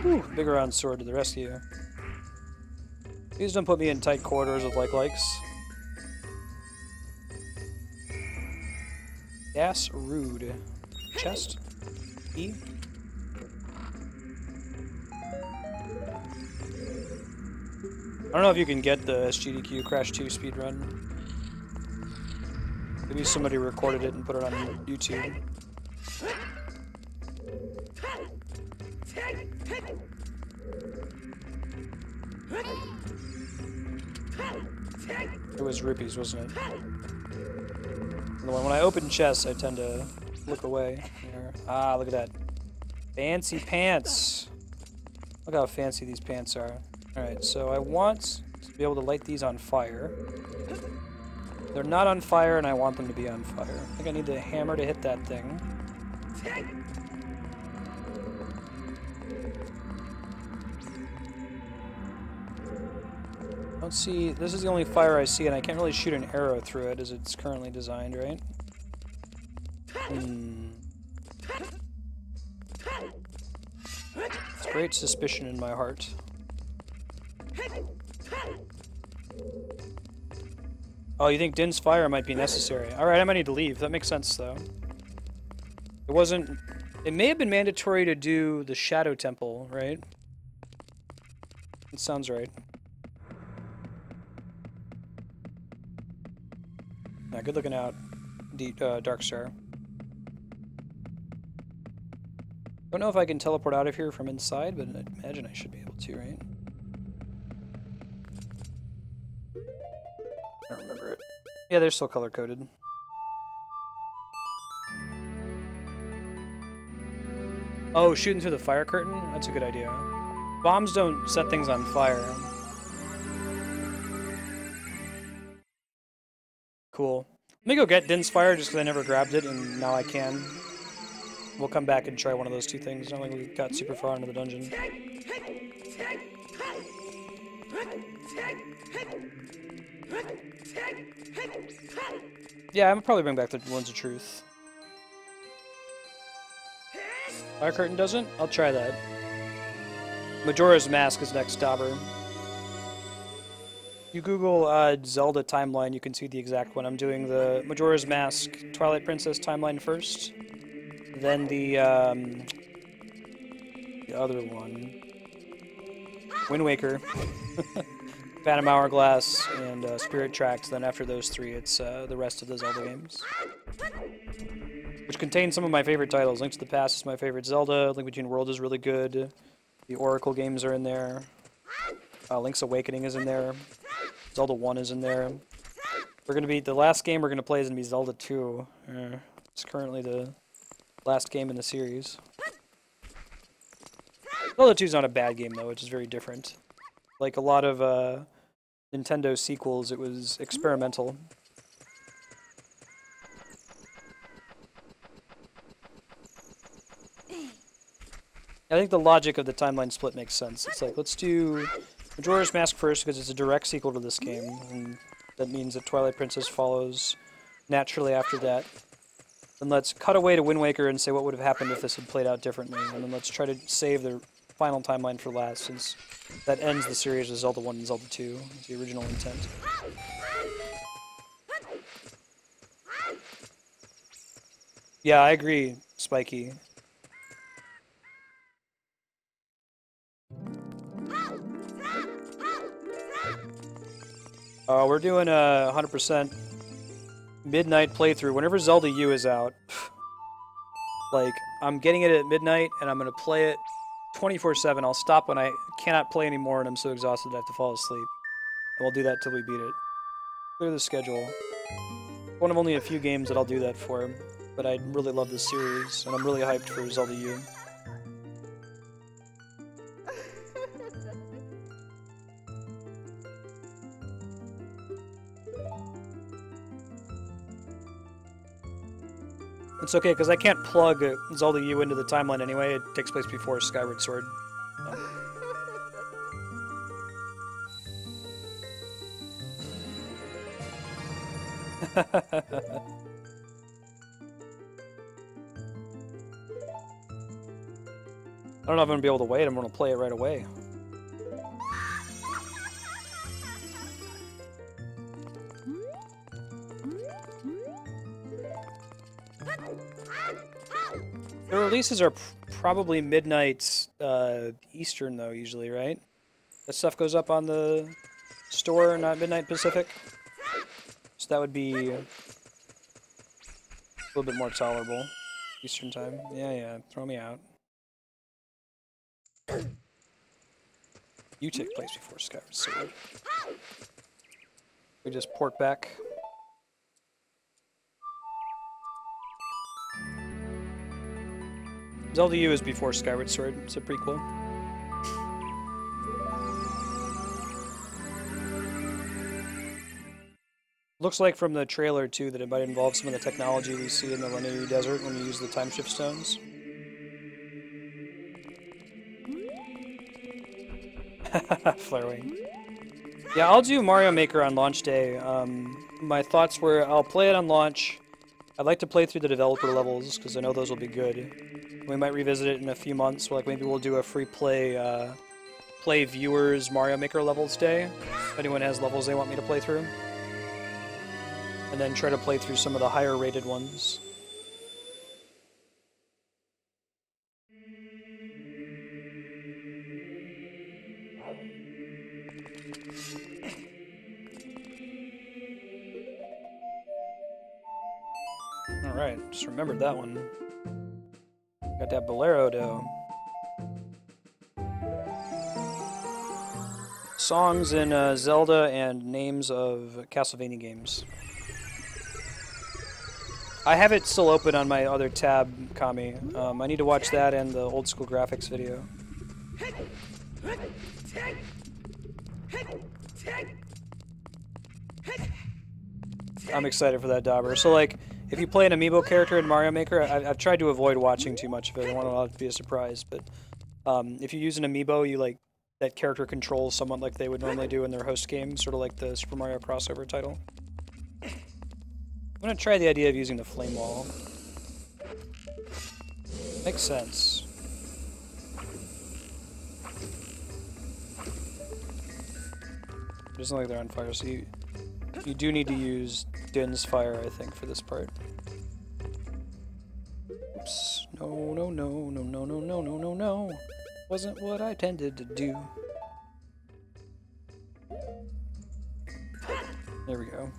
Whew, big round sword to the rescue. Please don't put me in tight corridors with likes. Gas rude. Chest. E. I don't know if you can get the SGDQ Crash 2 speedrun. Maybe somebody recorded it and put it on YouTube. It was rupees, wasn't it? And when I open chests, I tend to look away. Here. Ah, look at that. Fancy pants. Look how fancy these pants are. Alright, so I want to be able to light these on fire. They're not on fire, and I want them to be on fire. I think I need the hammer to hit that thing. Let's see, this is the only fire I see, and I can't really shoot an arrow through it as it's currently designed, right? It's great suspicion in my heart. Oh, you think Din's fire might be necessary? Alright, I might need to leave. That makes sense, though. It wasn't... It may have been mandatory to do the Shadow Temple, right? It sounds right. Yeah, good looking out, Darkstar. Don't know if I can teleport out of here from inside, but I imagine I should be able to, right? I don't remember it. Yeah, they're still color-coded. Oh, shooting through the fire curtain? That's a good idea. Bombs don't set things on fire. Cool. Let me go get Din's fire just because I never grabbed it, and now I can. We'll come back and try one of those two things. Not like we got super far into the dungeon. Yeah, I'm probably bring back the Ones of Truth. Fire curtain doesn't? I'll try that. Majora's Mask is next, Dauber. You Google Zelda timeline, you can see the exact one. I'm doing the Majora's Mask Twilight Princess timeline first. Then the other one. Wind Waker. Phantom Hourglass, and Spirit Tracks. Then after those three, it's the rest of the Zelda games. Which contain some of my favorite titles. Link to the Past is my favorite Zelda. Link Between Worlds is really good. The Oracle games are in there. Link's Awakening is in there. Zelda 1 is in there. We're going to be... The last game we're going to play is going to be Zelda 2. It's currently the last game in the series. Zelda 2 is not a bad game, though. It's just very different. Like a lot of Nintendo sequels, it was experimental. I think the logic of the timeline split makes sense. It's like, let's do Majora's Mask first because it's a direct sequel to this game, and that means that Twilight Princess follows naturally after that. Then let's cut away to Wind Waker and say what would have happened if this had played out differently. And then let's try to save the final timeline for last, since that ends the series of Zelda 1 and Zelda 2. It's the original intent. Yeah, I agree, Spiky. We're doing a 100% midnight playthrough. Whenever Zelda U is out, like, I'm getting it at midnight, and I'm going to play it 24/7. I'll stop when I cannot play anymore, and I'm so exhausted I have to fall asleep. And we'll do that till we beat it. Clear the schedule. One of only a few games that I'll do that for, but I really love this series, and I'm really hyped for Zelda U. It's okay, because I can't plug Zelda U into the timeline anyway. It takes place before Skyward Sword. I don't know if I'm going to be able to wait. I'm going to play it right away. The releases are probably midnight Eastern, though, usually, right? That stuff goes up on the store, not midnight Pacific. So that would be a little bit more tolerable. Eastern time. Yeah, throw me out. You take place before Skyward Sword. We just port back. Zelda U is before Skyward Sword. It's a prequel. Looks like from the trailer, too, that it might involve some of the technology we see in the Lanayru Desert when you use the time shift stones. Flarewing. Yeah, I'll do Mario Maker on launch day. My thoughts were I'll play it on launch. I'd like to play through the developer levels, because I know those will be good. We might revisit it in a few months. Like maybe we'll do a free play viewers Mario Maker levels day. If anyone has levels they want me to play through. And then try to play through some of the higher rated ones. Alright, just remembered that one. Got that Bolero though. Songs in Zelda and names of Castlevania games. I have it still open on my other tab, Kami. I need to watch that and the old school graphics video. I'm excited for that, Dauber. So, like, if you play an amiibo character in Mario Maker, I've tried to avoid watching too much of it. I want it to be a surprise, but if you use an amiibo, you, like, that character controls someone like they would normally do in their host game, sort of like the Super Mario crossover title. I'm gonna try the idea of using the flame wall. Makes sense. It doesn't look like they're on fire, so you do need to use Din's fire, I think, for this part. Oops. No. Wasn't what I tended to do. There we go.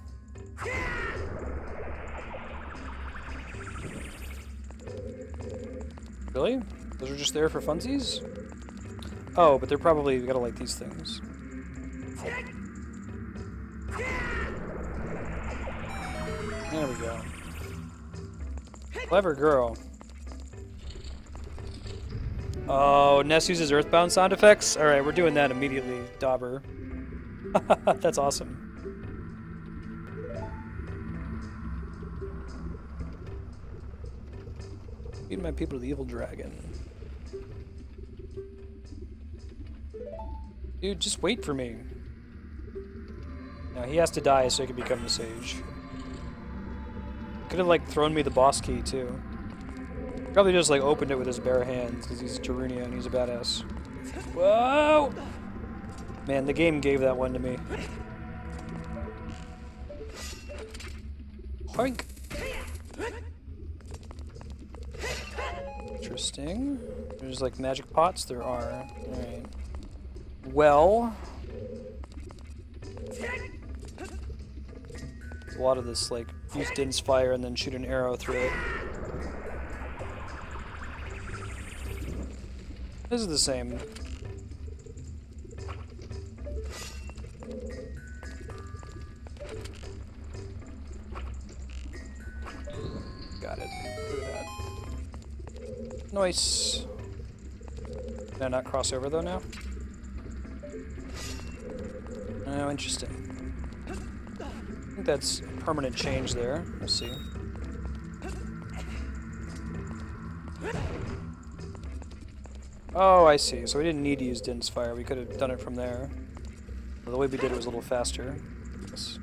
Really? Those are just there for funsies? Oh, but they're probably gotta like these things. There we go. Clever girl. Oh, Ness uses Earthbound sound effects? Alright, we're doing that immediately, Dauber. That's awesome. Feed my people to the evil dragon. Dude, just wait for me. Now he has to die so he can become the sage. Could have like thrown me the boss key too. Probably just like opened it with his bare hands because he's Darunia and he's a badass. Whoa! Man, the game gave that one to me. Hoink! Interesting. There's like magic pots? There are. Alright. Well... a lot of this, like, use Din's fire and then shoot an arrow through it. This is the same. Got it. Look at that. Nice. Can I not cross over though now? Oh, interesting. I think that's a permanent change there. We'll see. Oh, I see. So we didn't need to use Din's fire. We could have done it from there. Well, the way we did it was a little faster. Yes.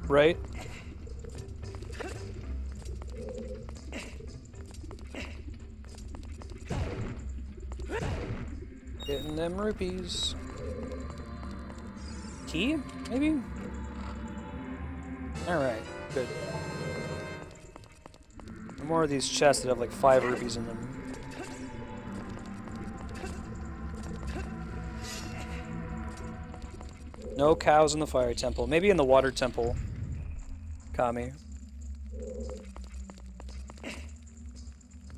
Right? Getting them rupees. Key? Maybe? Alright, good. More of these chests that have like 5 rupees in them. No cows in the fire temple. Maybe in the water temple. Kami.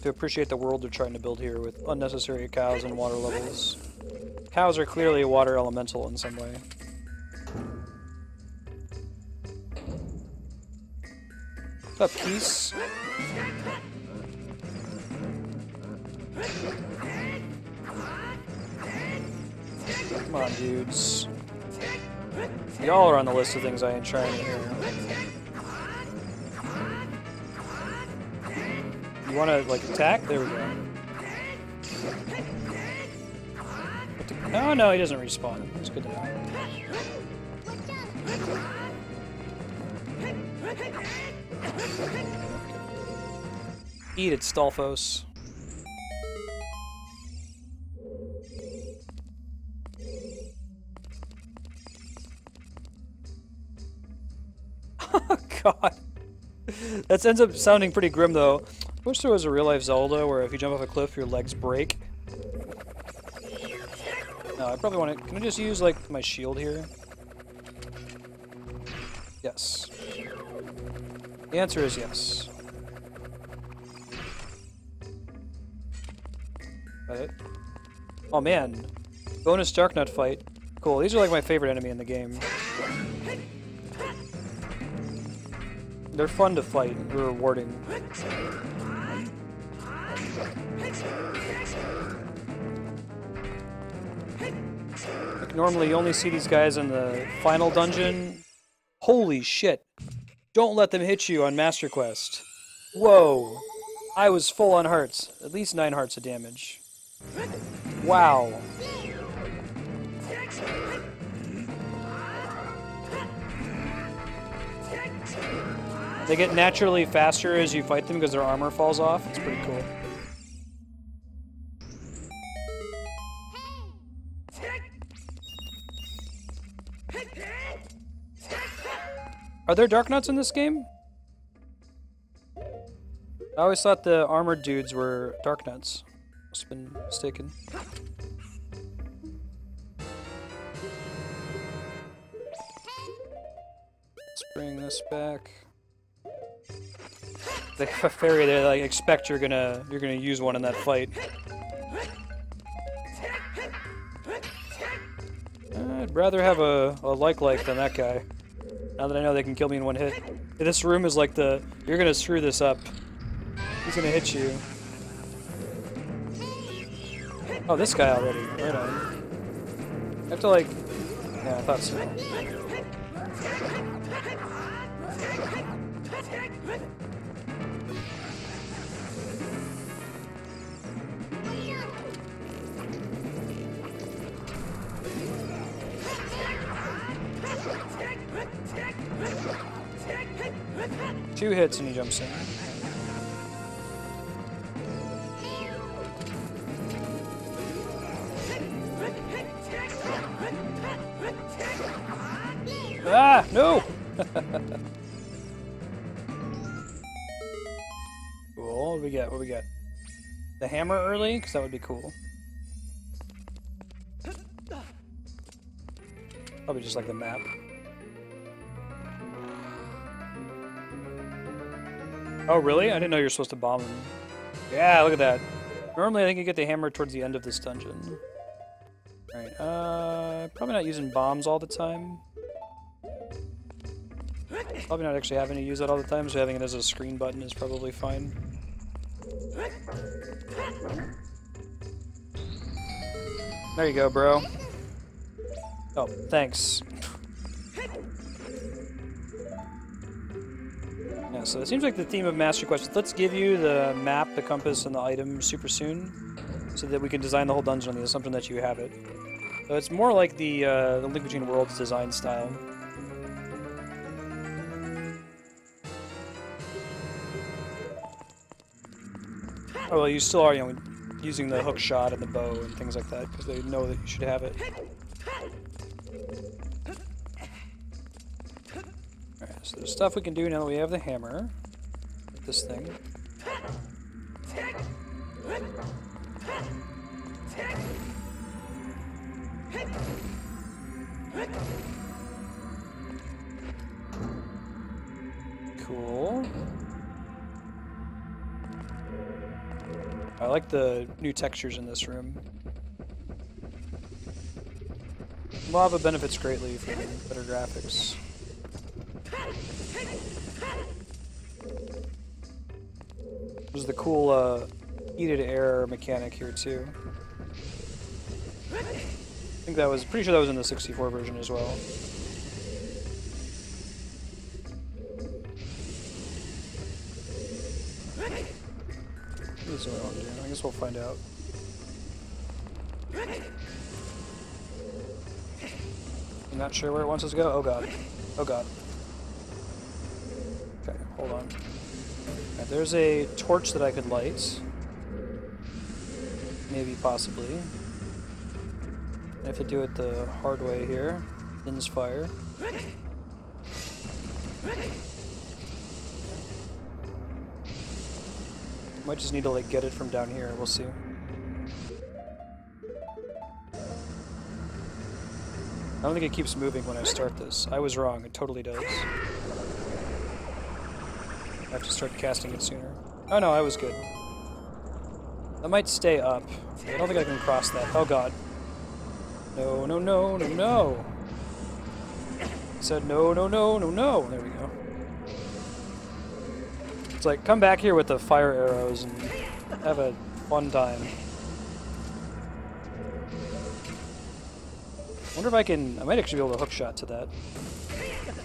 To appreciate the world they're trying to build here with unnecessary cows and water levels. Cows are clearly a water elemental in some way. What's up, Peace? Come on, dudes. Y'all are on the list of things I ain't trying to hear. You wanna, like, attack? There we go. Oh, no, he doesn't respawn. That's good to know. Eat it, Stolfos. Oh, God. That ends up sounding pretty grim, though. I wish there was a real-life Zelda where if you jump off a cliff, your legs break. No, I probably want to... Can I just use, like, my shield here? Yes. The answer is yes. Got it. Oh, man. Bonus Darknut fight. Cool. These are, like, my favorite enemy in the game. They're fun to fight. They're rewarding. Like, normally you only see these guys in the final dungeon. Holy shit. Don't let them hit you on Master Quest. Whoa. I was full on hearts. At least 9 hearts of damage. Wow. They get naturally faster as you fight them because their armor falls off. It's pretty cool. Are there Darknuts in this game? I always thought the armored dudes were Darknuts. Must have been mistaken. Let's bring this back. They have a fairy, they like expect you're gonna use one in that fight. I'd rather have a like than that guy. Now that I know they can kill me in one hit. This room is like the, you're gonna screw this up. He's gonna hit you. Oh, this guy already. Right on. I have to like, yeah, I thought so. 2 hits and he jumps in. Ah, no! Cool, what do we get? What do we get? The hammer early? Because that would be cool. Probably just like the map. Oh, really? I didn't know you were supposed to bomb them. Yeah, look at that. Normally, I think you get the hammer towards the end of this dungeon. Alright, probably not using bombs all the time. Probably not actually having to use that all the time, so having it as a screen button is probably fine. There you go, bro. Oh, thanks. Yeah, so it seems like the theme of Master Quest is let's give you the map, the compass, and the item super soon, so that we can design the whole dungeon on the assumption that you have it. So it's more like the Link Between Worlds design style. Oh, well, you still are, you know, using the hook shot and the bow and things like that, because they know that you should have it. Alright, so there's stuff we can do now that we have the hammer. With this thing. Cool. I like the new textures in this room. Lava benefits greatly from better graphics. There's the cool heated air mechanic here too. I think that was pretty sure that was in the 64 version as well. This is what I want to do. I guess we'll find out. I'm not sure where it wants us to go. Oh god. Oh god. Okay, hold on. Right, there's a torch that I could light. Maybe, possibly. I have to do it the hard way here. Thin's fire. Might just need to like get it from down here. We'll see. I don't think it keeps moving when I start this. I was wrong. It totally does. I have to start casting it sooner. Oh no, I was good. That might stay up. I don't think I can cross that. Oh god. No, no, no, no, no. I said no, no, no, no, no. There we go. It's like, come back here with the fire arrows and have a fun time. I wonder if I can... I might actually be able to hookshot to that.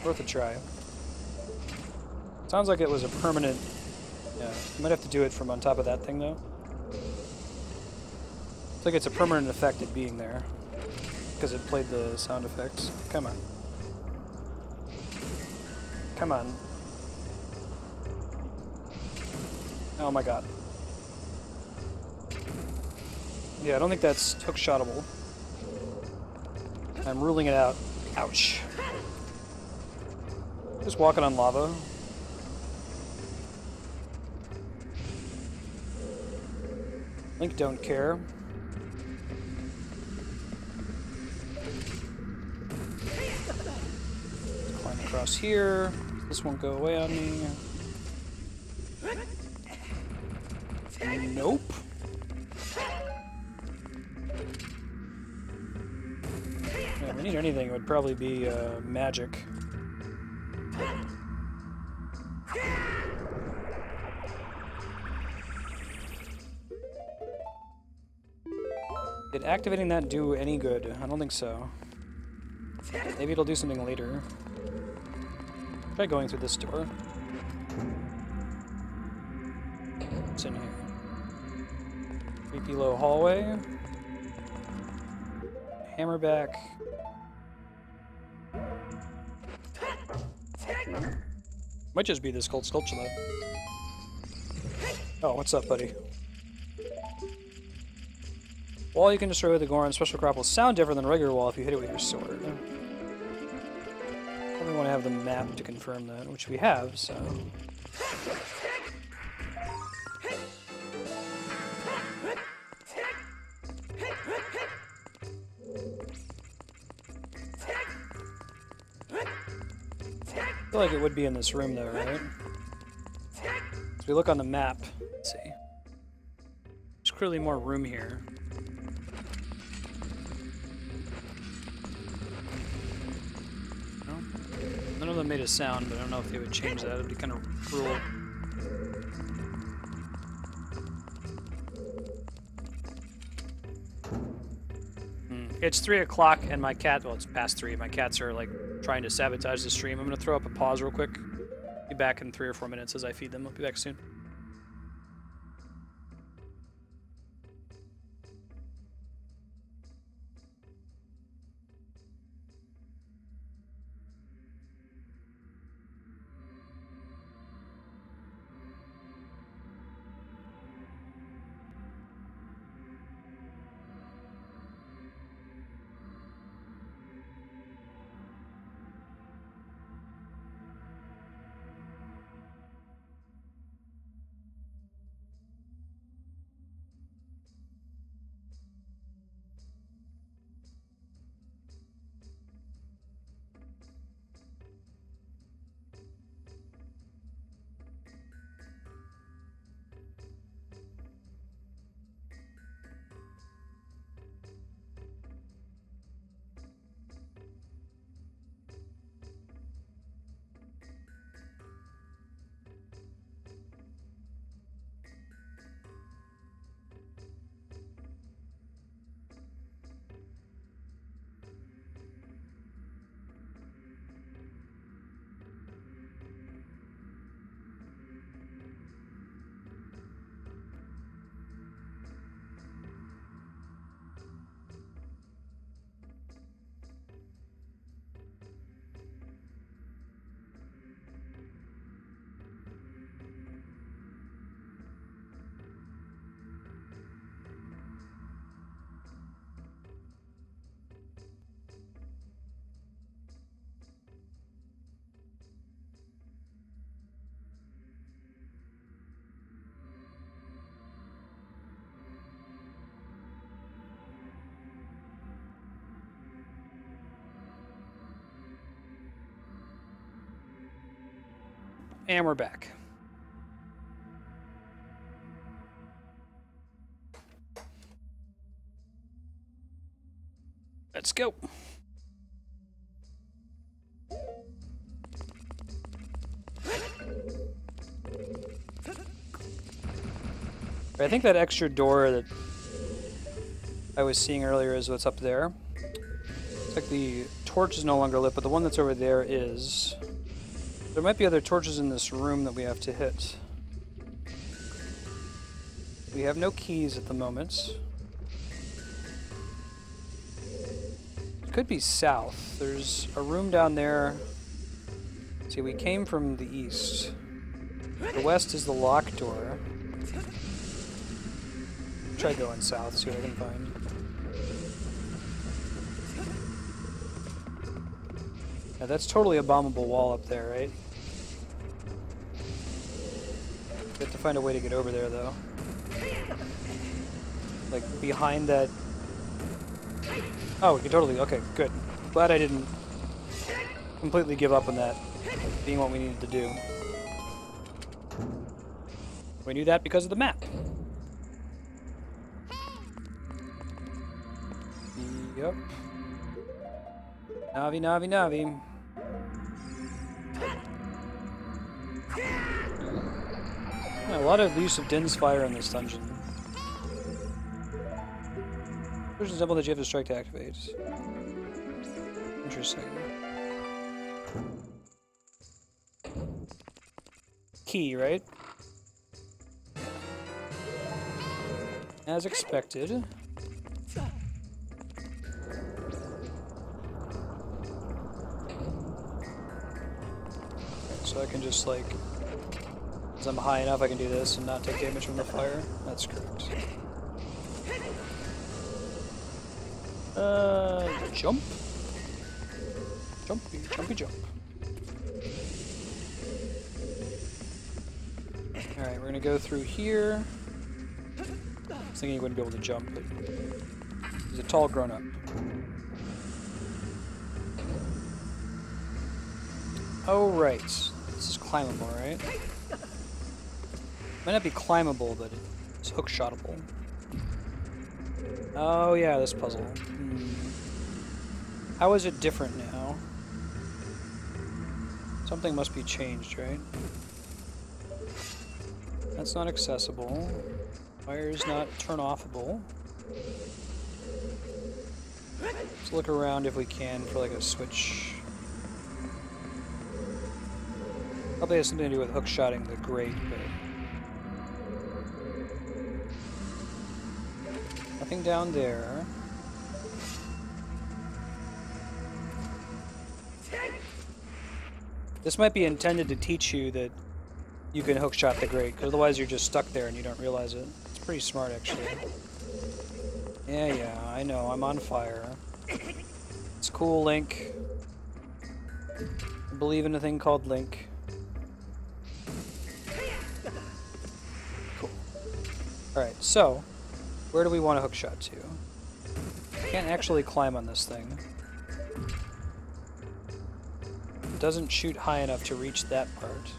Worth a try. Sounds like it was a permanent... Yeah, I might have to do it from on top of that thing, though. It's like it's a permanent effect it being there. Because it played the sound effects. Come on. Come on. Oh my god. Yeah, I don't think that's hookshotable. I'm ruling it out. Ouch. Just walking on lava. Link don't care. Climb across here. This won't go away on me. Nope. Yeah, if we need anything, it would probably be magic. Did activating that do any good? I don't think so. Maybe it'll do something later. Try going through this door. What's in here? Creepy low hallway. Hammerback. Might just be this gold sculpture though. Oh, what's up, buddy? Wall you can destroy with the Goron special crop will sound different than a regular wall if you hit it with your sword. Probably want to have the map to confirm that, which we have, so... I feel like it would be in this room though, right? As we look on the map, let's see. There's clearly more room here. No? None of them made a sound, but I don't know if they would change that. It'd be kind of cruel. It's 3 o'clock and my cat, well, it's past 3. My cats are like trying to sabotage the stream. I'm going to throw up a pause real quick. Be back in 3 or 4 minutes as I feed them. I'll be back soon. And we're back. Let's go. I think that extra door that I was seeing earlier is what's up there. It's like the torch is no longer lit, but the one that's over there is. There might be other torches in this room that we have to hit. We have no keys at the moment. It could be south. There's a room down there. See, we came from the east. The west is the locked door. Try going south, see what I can find. Yeah, that's totally a bombable wall up there, right? We have to find a way to get over there, though. Like, behind that... Oh, we can totally... Okay, good. Glad I didn't completely give up on that being what we needed to do. We knew that because of the map. Yep. Navi, Navi, Navi. Yeah, a lot of use of Din's fire in this dungeon. There's a symbol that you have to strike to activate. Interesting. Key, right? As expected. Okay, So I can just like, as I'm high enough, I can do this and not take damage from the fire. That's correct. Jump. Jumpy, jumpy, jump. Alright, we're gonna go through here. I was thinking he wouldn't be able to jump, but he's a tall grown-up. Oh, right. This is climbable, right? Might not be climbable, but it's hook-shotable. Oh, yeah, this puzzle. How is it different now? Something must be changed, right? That's not accessible. Fire is not turn-offable. Let's look around if we can for like a switch. Probably has something to do with hook-shotting the grate, but... nothing down there. This might be intended to teach you that you can hookshot the grate, because otherwise you're just stuck there and you don't realize it. It's pretty smart, actually. Yeah, I know, I'm on fire. It's cool, Link. I believe in a thing called Link. Cool. Alright, so, where do we want to hookshot to? Can't actually climb on this thing. It doesn't shoot high enough to reach that part.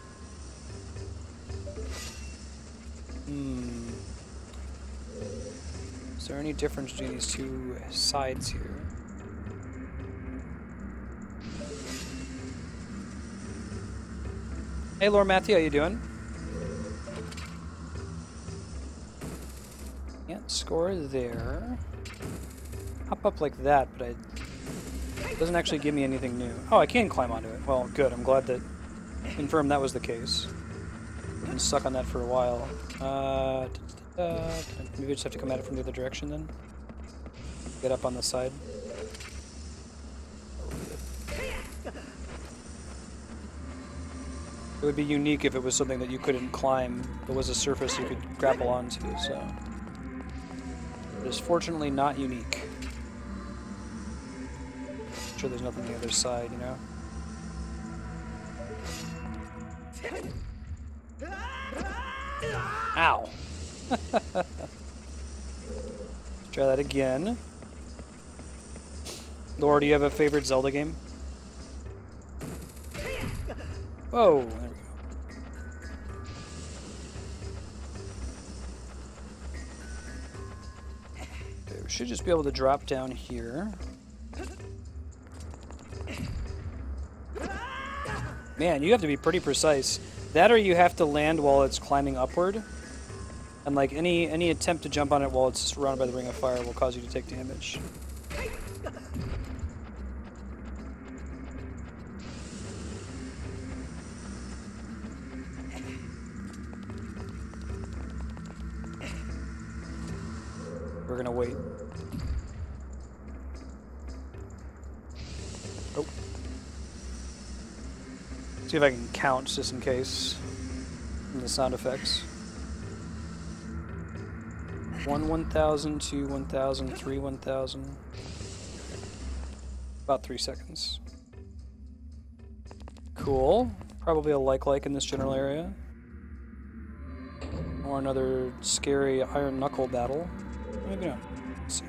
Is there any difference between these two sides here? Hey, Lord Matthew, how you doing? Can't score there. Hop up like that, but it doesn't actually give me anything new. Oh, I can climb onto it. Well, good. I'm glad that confirmed that was the case. I've been stuck on that for a while. Maybe I just have to come at it from the other direction then? Get up on the side. It would be unique if it was something that you couldn't climb, but was a surface you could grapple onto, so... It is fortunately not unique. I'm sure there's nothing on the other side, you know? Ow! Let's try that again. Laura, do you have a favorite Zelda game? Whoa! There we go. Okay, we should just be able to drop down here. Man, you have to be pretty precise. That or you have to land while it's climbing upward. And like any attempt to jump on it while it's surrounded by the ring of fire will cause you to take damage. We're gonna wait. Oh. See if I can count just in case from the sound effects. 1 1000, 2 1000, 3 1000. About 3 seconds. Cool. Probably a like in this general area. Or another scary iron knuckle battle. Maybe not. Let's see.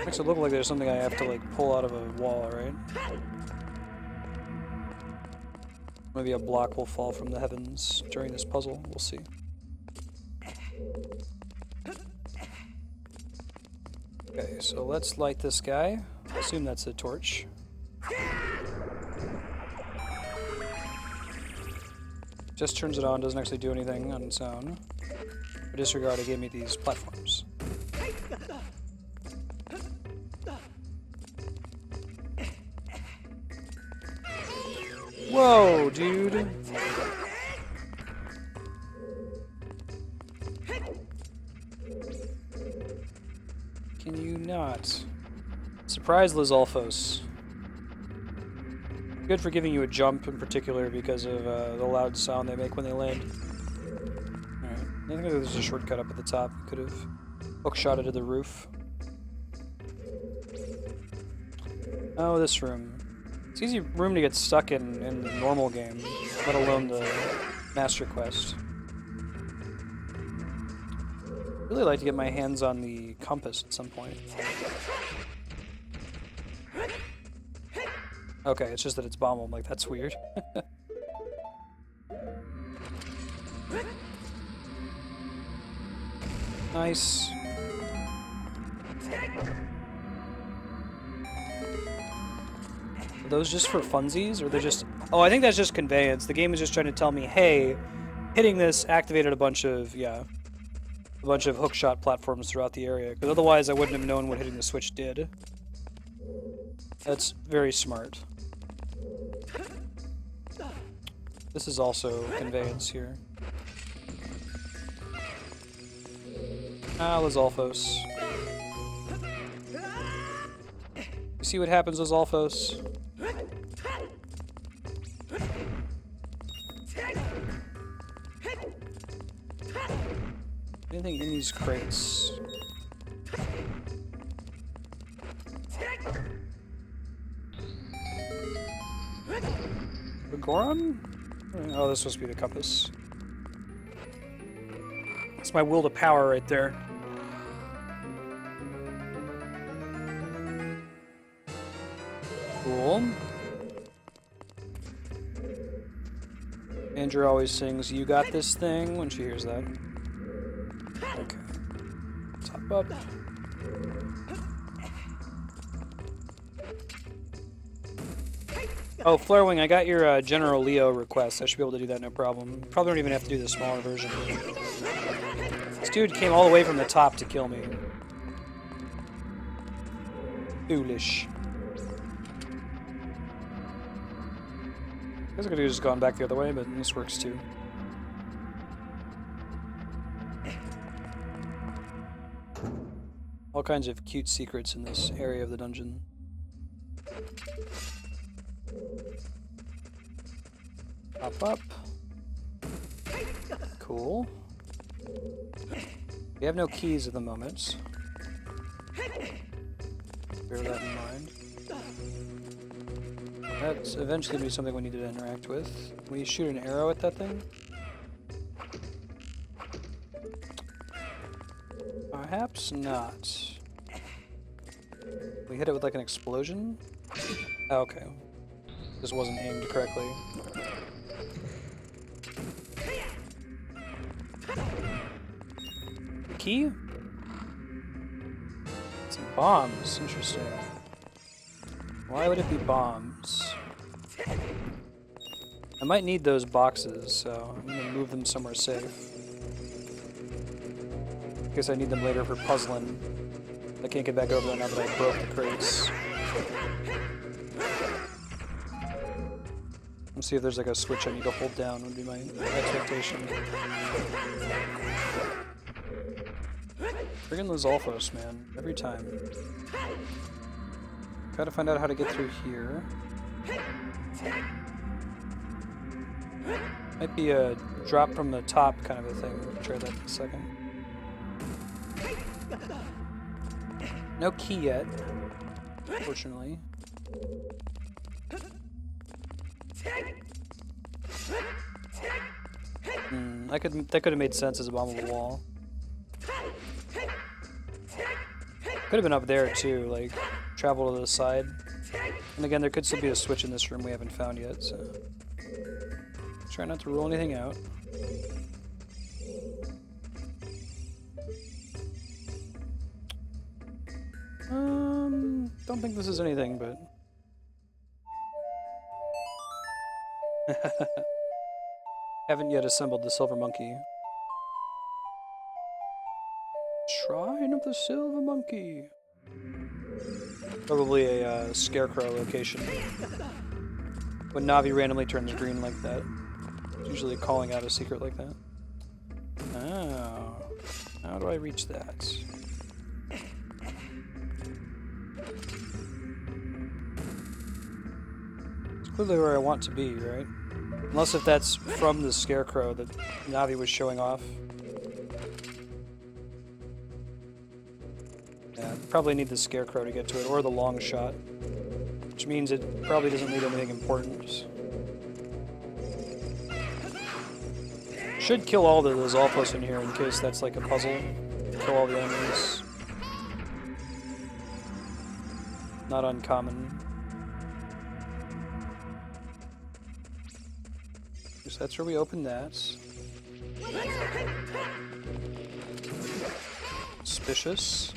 Makes it look like there's something I have to like pull out of a wall, right? Maybe a block will fall from the heavens during this puzzle. We'll see. Okay, so let's light this guy. I assume that's a torch. Just turns it on, doesn't actually do anything on its own. For disregard, it gave me these platforms. Whoa, dude! Can you not? It's a Surprise, Lizalfos. Good for giving you a jump in particular because of the loud sound they make when they land. Alright, I think there's a shortcut up at the top. Could have hookshot it to the roof. Oh, this room. It's an easy room to get stuck in the normal game, let alone the Master Quest. I'd really like to get my hands on the compass at some point. Okay, it's just that it's bomb. I'm like, that's weird. Nice. Are those just for funsies, or they're just... Oh, I think that's just conveyance. The game is just trying to tell me, hey, hitting this activated a bunch of, yeah, a bunch of hookshot platforms throughout the area, because otherwise I wouldn't have known what hitting the switch did. That's very smart. This is also conveyance here. Ah, Lizalfos. You see what happens, Lizalfos? Anything in these crates? The Goron? Oh, this must be the compass. That's my will to power right there. Cool. Andrew always sings, "You got this thing," when she hears that. Okay. Top up. Oh, Flarewing, I got your General Leo request. I should be able to do that no problem. Probably don't even have to do the smaller version. This dude came all the way from the top to kill me. Foolish. I guess I could have just gone back the other way, but this works too. All kinds of cute secrets in this area of the dungeon. Pop up. Cool. We have no keys at the moment. Bear that in mind. That's eventually going to be something we need to interact with. Can we shoot an arrow at that thing? Perhaps not. We hit it with like an explosion? Oh, okay. This wasn't aimed correctly. The key? Some bombs. Interesting. Why would it be bombs? I might need those boxes, so I'm gonna move them somewhere safe. Guess I need them later for puzzling. I can't get back over there now that I broke the crates. Let's see if there's like a switch I need to hold down, would be my expectation. Friggin' Lizalfos, man. Every time. Gotta find out how to get through here. Might be a drop from the top kind of a thing. We'll try that in a second. No key yet, fortunately. That could have made sense as a bombable wall. Could have been up there too, like travel to the side. And again, there could still be a switch in this room we haven't found yet, so try not to rule anything out. Don't think this is anything, but haven't yet assembled the silver monkey. Shrine of the Silver Monkey. Probably a scarecrow location. When Navi randomly turns green like that, it's usually calling out a secret like that. Oh, how do I reach that? It's clearly where I want to be, right? Unless if that's from the scarecrow that Navi was showing off. Yeah, probably need the scarecrow to get to it, or the long shot. Which means it probably doesn't need anything important. Should kill all the Zolfos in here in case that's like a puzzle. Kill all the enemies. Not uncommon. So that's where we open that. Suspicious.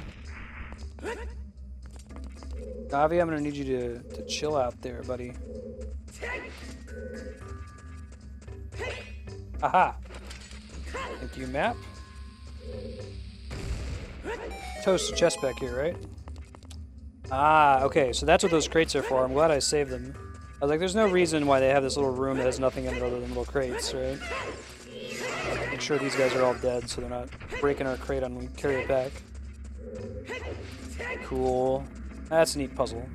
Navi, I'm gonna need you to chill out there, buddy. Aha! Thank you, map. Toast chest back here, right? Ah, okay, so that's what those crates are for. I'm glad I saved them. I was like, there's no reason why they have this little room that has nothing in it other than little crates, right? Make sure these guys are all dead so they're not breaking our crate on when we carry it back. Cool. That's a neat puzzle.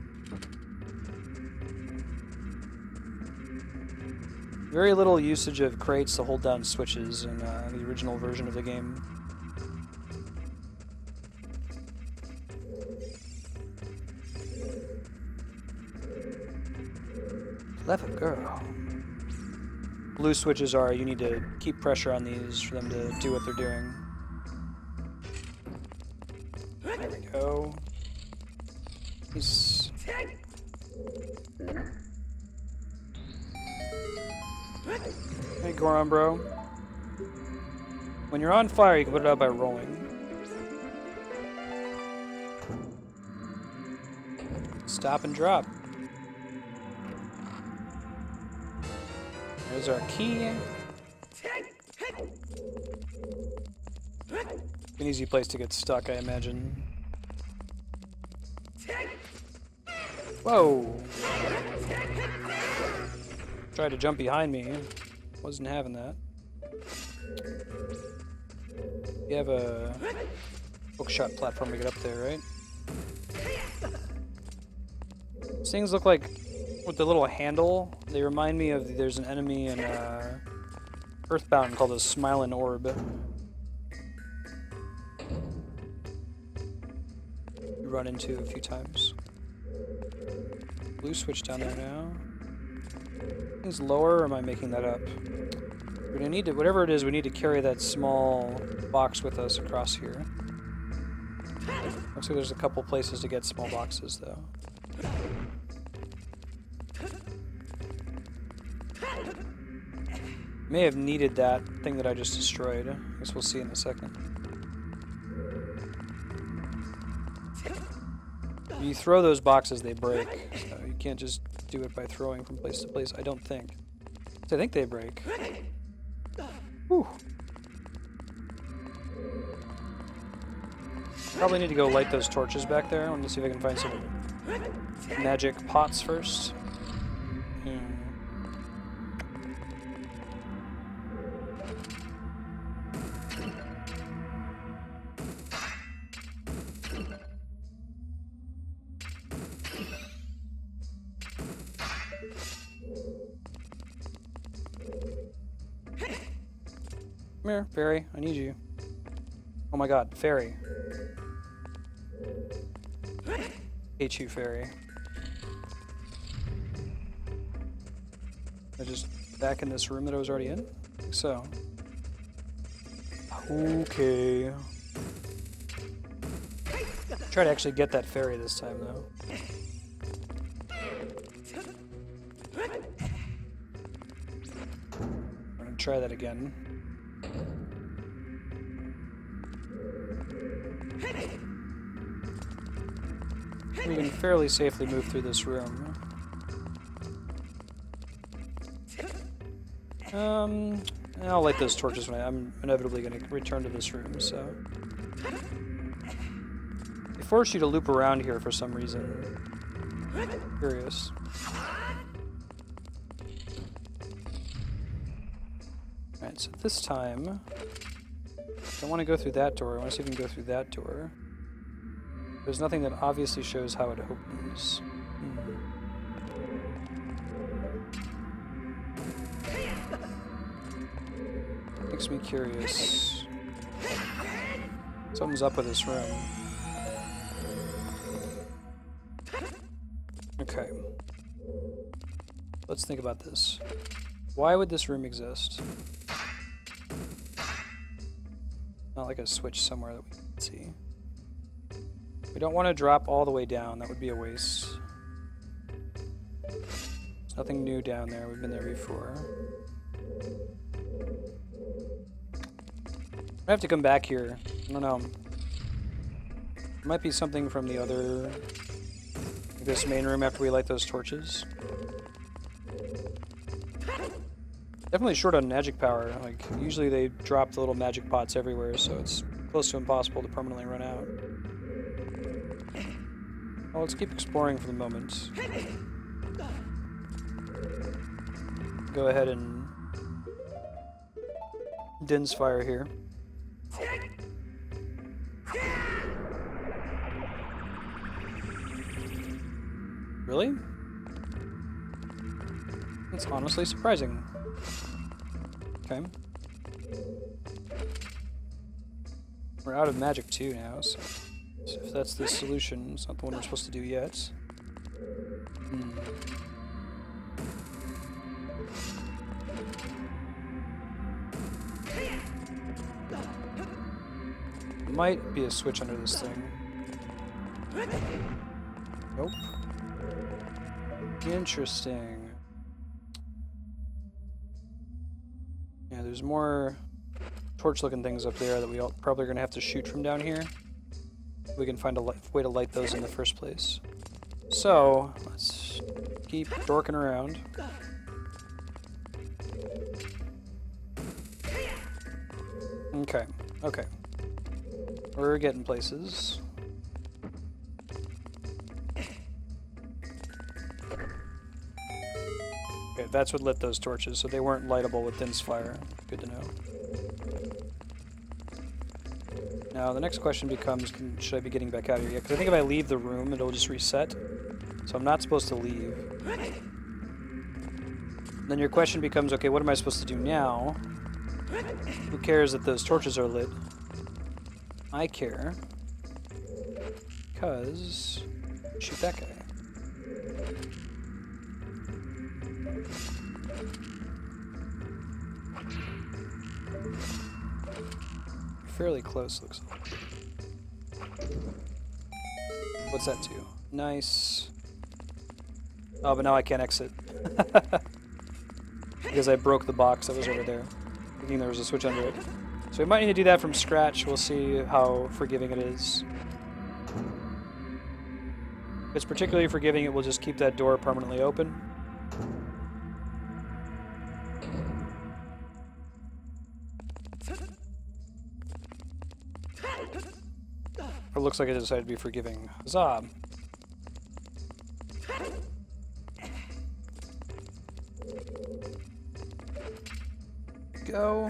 Very little usage of crates to hold down switches in the original version of the game. Clever girl. Blue switches are, you need to keep pressure on these for them to do what they're doing. There we go. He's... Hey, Goron, bro. When you're on fire, you can put it out by rolling. Stop and drop. There's our key. An easy place to get stuck, I imagine. Whoa! Tried to jump behind me. Wasn't having that. You have a hookshot platform to get up there, right? These things look like, with the little handle, they remind me of, there's an enemy in Earthbound called a Smiling Orb. You run into a few times. Blue switch down there now. Things lower, or am I making that up? We're gonna need to, whatever it is, we need to carry that small box with us across here. Looks like there's a couple places to get small boxes, though. May have needed that thing that I just destroyed. I guess we'll see in a second. When you throw those boxes, they break. So you can't just do it by throwing from place to place, I don't think. So I think they break. Whew. Probably need to go light those torches back there. Let me see if I can find some magic pots first. Come here, fairy. I need you. Oh my god, fairy. Hate you, fairy. I just back in this room that I was already in? I think so. Okay. Try to actually get that fairy this time, though. I'm gonna try that again. We can fairly safely move through this room. I'll light those torches when I'm inevitably going to return to this room, so... They force you to loop around here for some reason. Curious. Alright, so this time... I don't want to go through that door, I want to see if we can go through that door. There's nothing that obviously shows how it opens. Makes me curious. Something's up with this room. Okay. Let's think about this. Why would this room exist? Not like a switch somewhere that we can see. We don't want to drop all the way down. That would be a waste. There's nothing new down there. We've been there before. I have to come back here. I don't know. There might be something from the other... this main room after we light those torches. Definitely short on magic power. Like, usually they drop the little magic pots everywhere, so it's close to impossible to permanently run out. Well, let's keep exploring for the moment. Go ahead and... Din's fire here. Really? That's honestly surprising. Okay. We're out of magic too now, so if that's the solution, it's not the one we're supposed to do yet. Might be a switch under this thing. Nope. Interesting. Yeah, there's more torch-looking things up there that we probably are going to have to shoot from down here. We can find a way to light those in the first place. So, let's keep dorking around. Okay, okay. We're getting places. Okay, that's what lit those torches, so they weren't lightable with Din's fire. Good to know. Now, the next question becomes, should I be getting back out of here? Yeah, because I think if I leave the room, it'll just reset. So I'm not supposed to leave. Then your question becomes, okay, what am I supposed to do now? Who cares that those torches are lit? I care. Because... shoot that guy. Fairly close, looks like. What's that do? Nice. Oh, but now I can't exit. Because I broke the box that was over there, thinking there was a switch under it. So we might need to do that from scratch. We'll see how forgiving it is. If it's particularly forgiving, it will just keep that door permanently open. Or it looks like it decided to be forgiving. Huzzah! Go.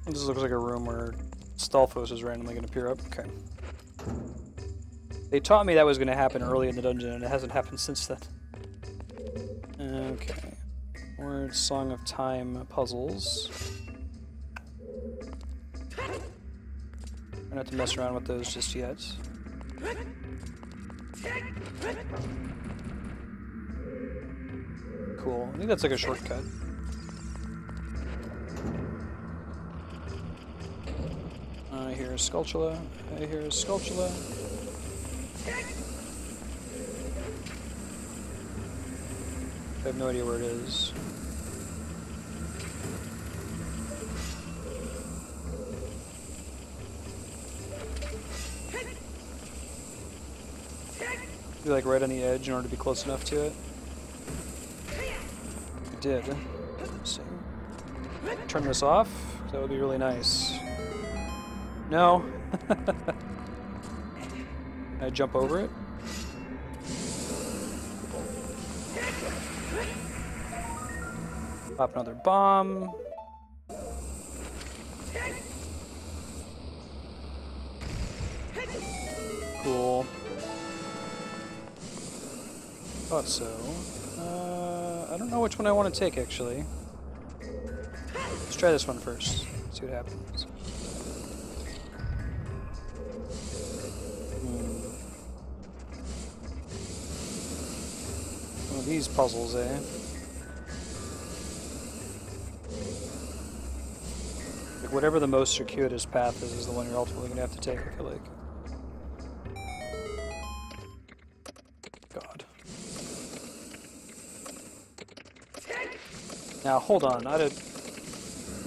This looks like a room where Stalfos is randomly going to appear up. Okay. They taught me that was going to happen early in the dungeon, and it hasn't happened since then. Okay. More Song of Time puzzles. Try not to mess around with those just yet. Cool. I think that's like a shortcut. I hear a Sculptula. I hear a Sculptula. I have no idea where it is. Be like right on the edge in order to be close enough to it. I did. Let's see. Turn this off. That would be really nice. No. Can I jump over it? Pop another bomb. Cool. Thought so. I don't know which one I want to take, actually. Let's try this one first. See what happens. One of these puzzles, eh? Like, whatever the most circuitous path is the one you're ultimately going to have to take, I feel like. God. Now, hold on. I'm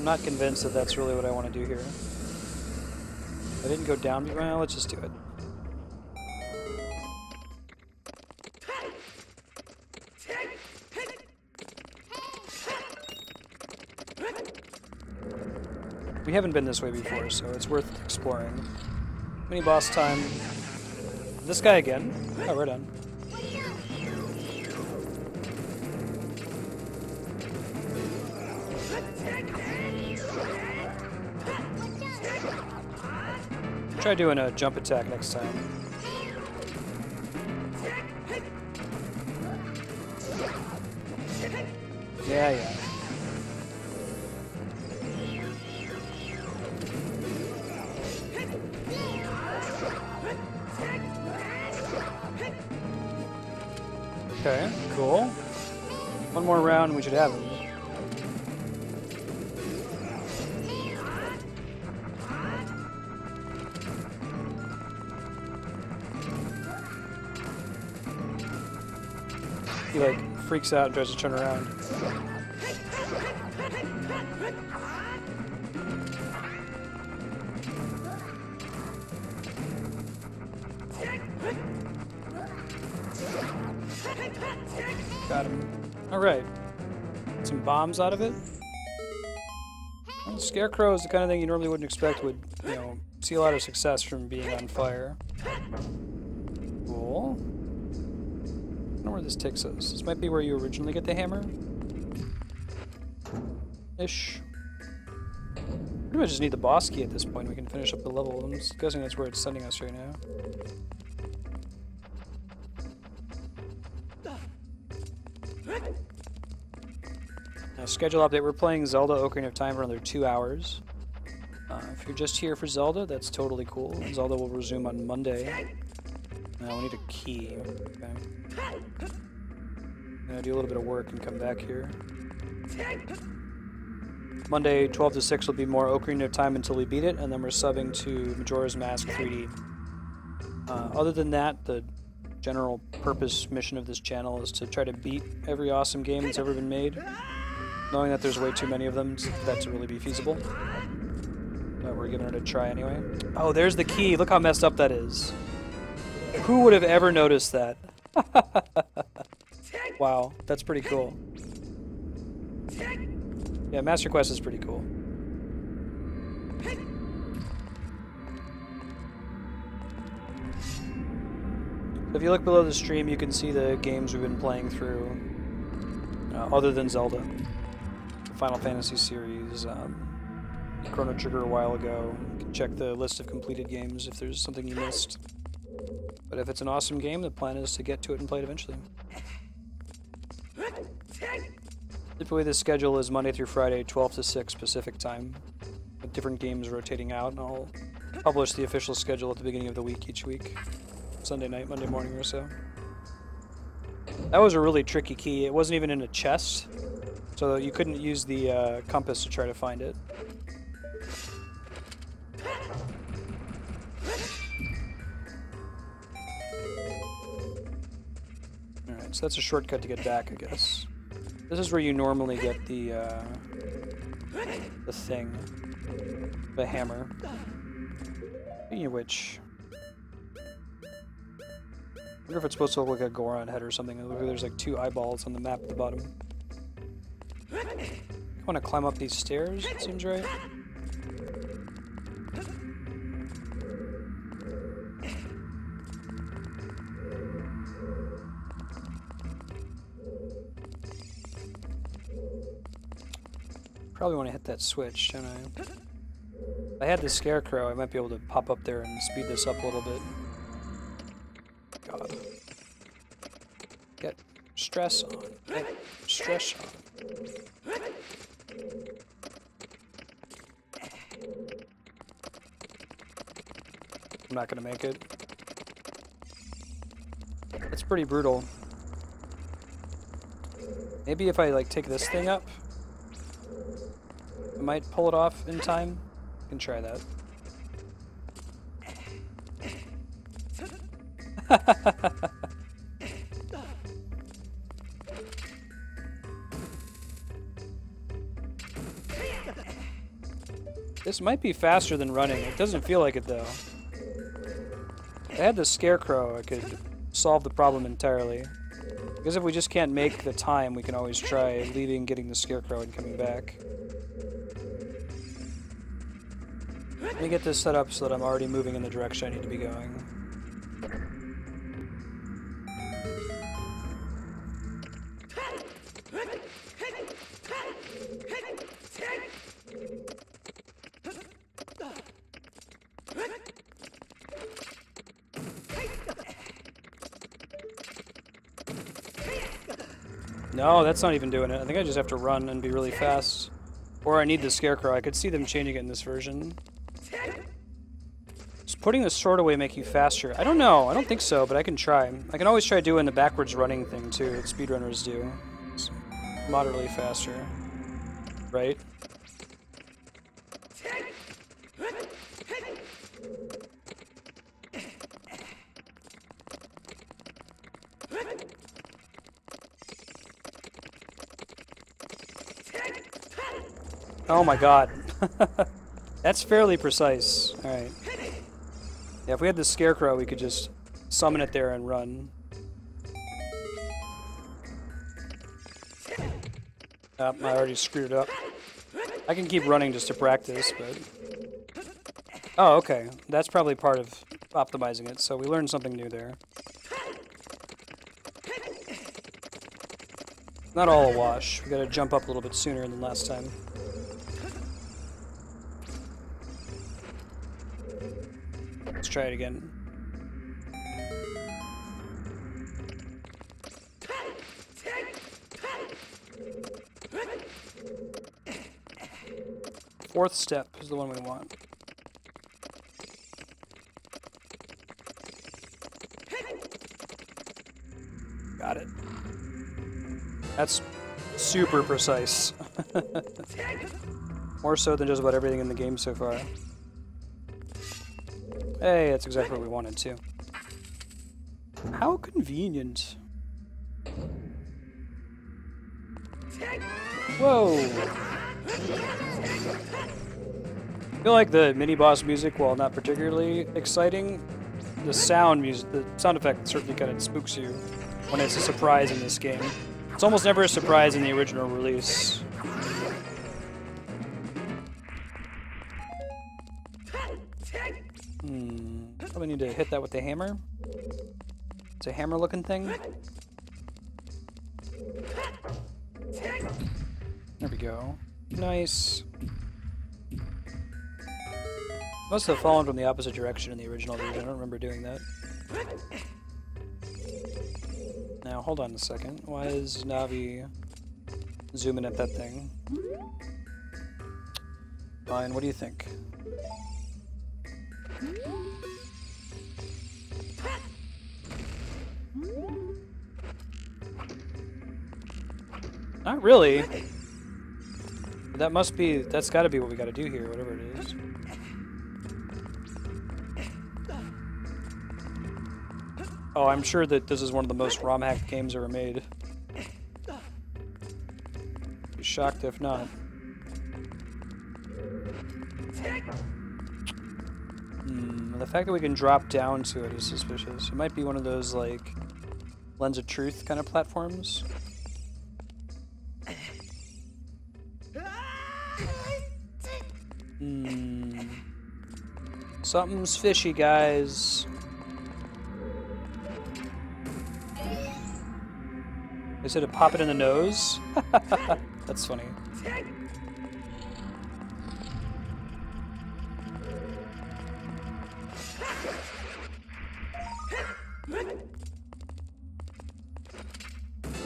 not convinced that that's really what I want to do here. I didn't go down. Well, let's just do it. We haven't been this way before, so it's worth exploring. Mini boss time. This guy again. Oh, right on. Try doing a jump attack next time. Yeah. Okay, cool. One more round and we should have him. He like freaks out and tries to turn around. Got him. Alright. Some bombs out of it. Well, Scarecrow is the kind of thing you normally wouldn't expect would, you know, see a lot of success from being on fire. Cool. I don't know where this takes us. This might be where you originally get the hammer. Ish. Pretty much just need the boss key at this point. We can finish up the level. I'm just guessing that's where it's sending us right now. Now, schedule update. We're playing Zelda Ocarina of Time for another 2 hours. If you're just here for Zelda, that's totally cool. Zelda will resume on Monday. Now we need a key. Okay. I'm gonna do a little bit of work and come back here. Monday, 12 to 6 will be more Ocarina of Time until we beat it, and then we're subbing to Majora's Mask 3D. Other than that, the general purpose mission of this channel is to try to beat every awesome game that's ever been made, knowing that there's way too many of them for that to really be feasible. But we're giving it a try anyway. Oh, there's the key. Look how messed up that is. Who would have ever noticed that? Wow, that's pretty cool. Yeah, Master Quest is pretty cool. If you look below the stream, you can see the games we've been playing through, other than Zelda. The Final Fantasy series, Chrono Trigger a while ago. You can check the list of completed games if there's something you missed. But if it's an awesome game, the plan is to get to it and play it eventually. Typically the schedule is Monday through Friday, 12 to 6 Pacific time, with different games rotating out, and I'll publish the official schedule at the beginning of the week each week. Sunday night, Monday morning or so. That was a really tricky key. It wasn't even in a chest, so you couldn't use the compass to try to find it. Alright, so that's a shortcut to get back, I guess. This is where you normally get the thing. The hammer. Speaking of which... I wonder if it's supposed to look like a Goron head or something. There's like 2 eyeballs on the map at the bottom. I want to climb up these stairs, it seems right. Probably want to hit that switch, don't I? If I had the Scarecrow, I might be able to pop up there and speed this up a little bit. Get stress on. Get stress on. I'm not gonna make it. It's pretty brutal. Maybe if I like take this thing up, I might pull it off in time. I can try that. This might be faster than running. It doesn't feel like it though. If I had the scarecrow, I could solve the problem entirely. Because if we just can't make the time, we can always try leaving, getting the scarecrow, and coming back. Let me get this set up so that I'm already moving in the direction I need to be going. No, that's not even doing it. I think I just have to run and be really fast. Or I need the scarecrow. I could see them changing it in this version. Does putting the sword away make you faster? I don't know. I don't think so, but I can try. I can always try doing the backwards running thing too that speedrunners do. It's moderately faster. Right? Oh my god. That's fairly precise. Alright. Yeah, if we had the scarecrow, we could just summon it there and run. I already screwed it up. I can keep running just to practice, but... Oh, okay. That's probably part of optimizing it, so we learned something new there. Not all a wash. We gotta jump up a little bit sooner than last time. Let's try it again. Fourth step is the one we want. Got it. That's super precise. More so than just about everything in the game so far. Hey, that's exactly what we wanted too. How convenient. Whoa! I feel like the mini-boss music, while not particularly exciting, the sound effect certainly kind of spooks you when it's a surprise in this game. It's almost never a surprise in the original release. Probably need to hit that with the hammer. It's a hammer-looking thing. There we go. Nice. Must have fallen from the opposite direction in the original version. I don't remember doing that. Now, hold on a second. Why is Navi zooming at that thing? Fine, what do you think? Not really. That must be, that's gotta be what we gotta do here, whatever it is. Oh, I'm sure that this is one of the most ROM-hacked games ever made. Be shocked if not. The fact that we can drop down to it is suspicious. It might be one of those, like, Lens of Truth kind of platforms. Something's fishy, guys. They said to pop it in the nose? That's funny.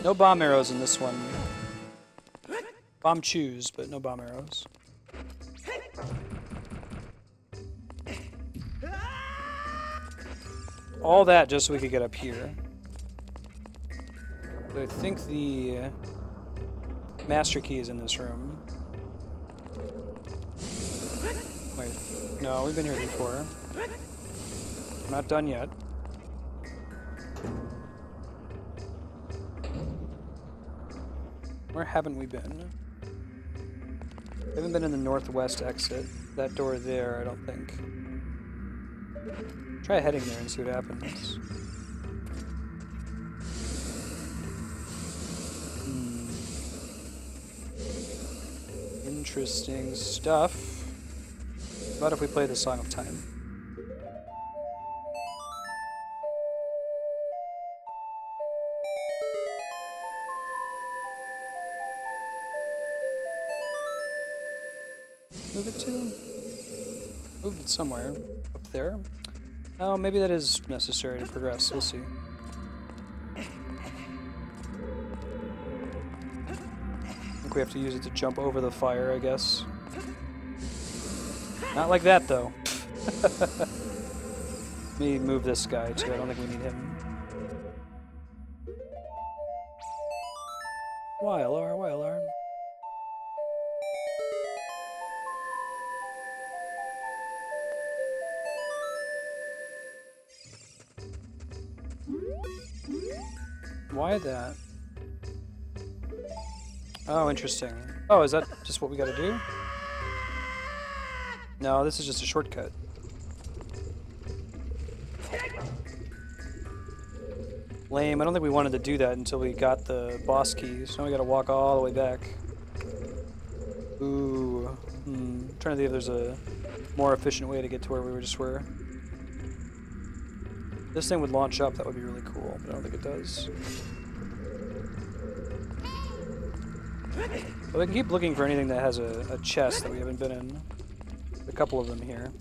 No bomb arrows in this one. Bomb chews, but no bomb arrows. All that just so we could get up here. But I think the master key is in this room. Wait, no, we've been here before. We're not done yet. Where haven't we been? We haven't been in the northwest exit. That door there, I don't think. Try heading there and see what happens. Interesting stuff. What if we play the Song of Time? Move it to? Move it somewhere. Up there? Oh, maybe that is necessary to progress. We'll see. I think we have to use it to jump over the fire, I guess. Not like that, though. Let me move this guy, too. I don't think we need him. YLR, YLR. Why that? Oh, interesting. Oh, is that just what we gotta do? No, this is just a shortcut. Lame. I don't think we wanted to do that until we got the boss key, so now we gotta walk all the way back. Ooh. Trying to think if there's a more efficient way to get to where we just were. This thing would launch up, that would be really cool, but I don't think it does. But we can keep looking for anything that has a chest that we haven't been in. A couple of them here.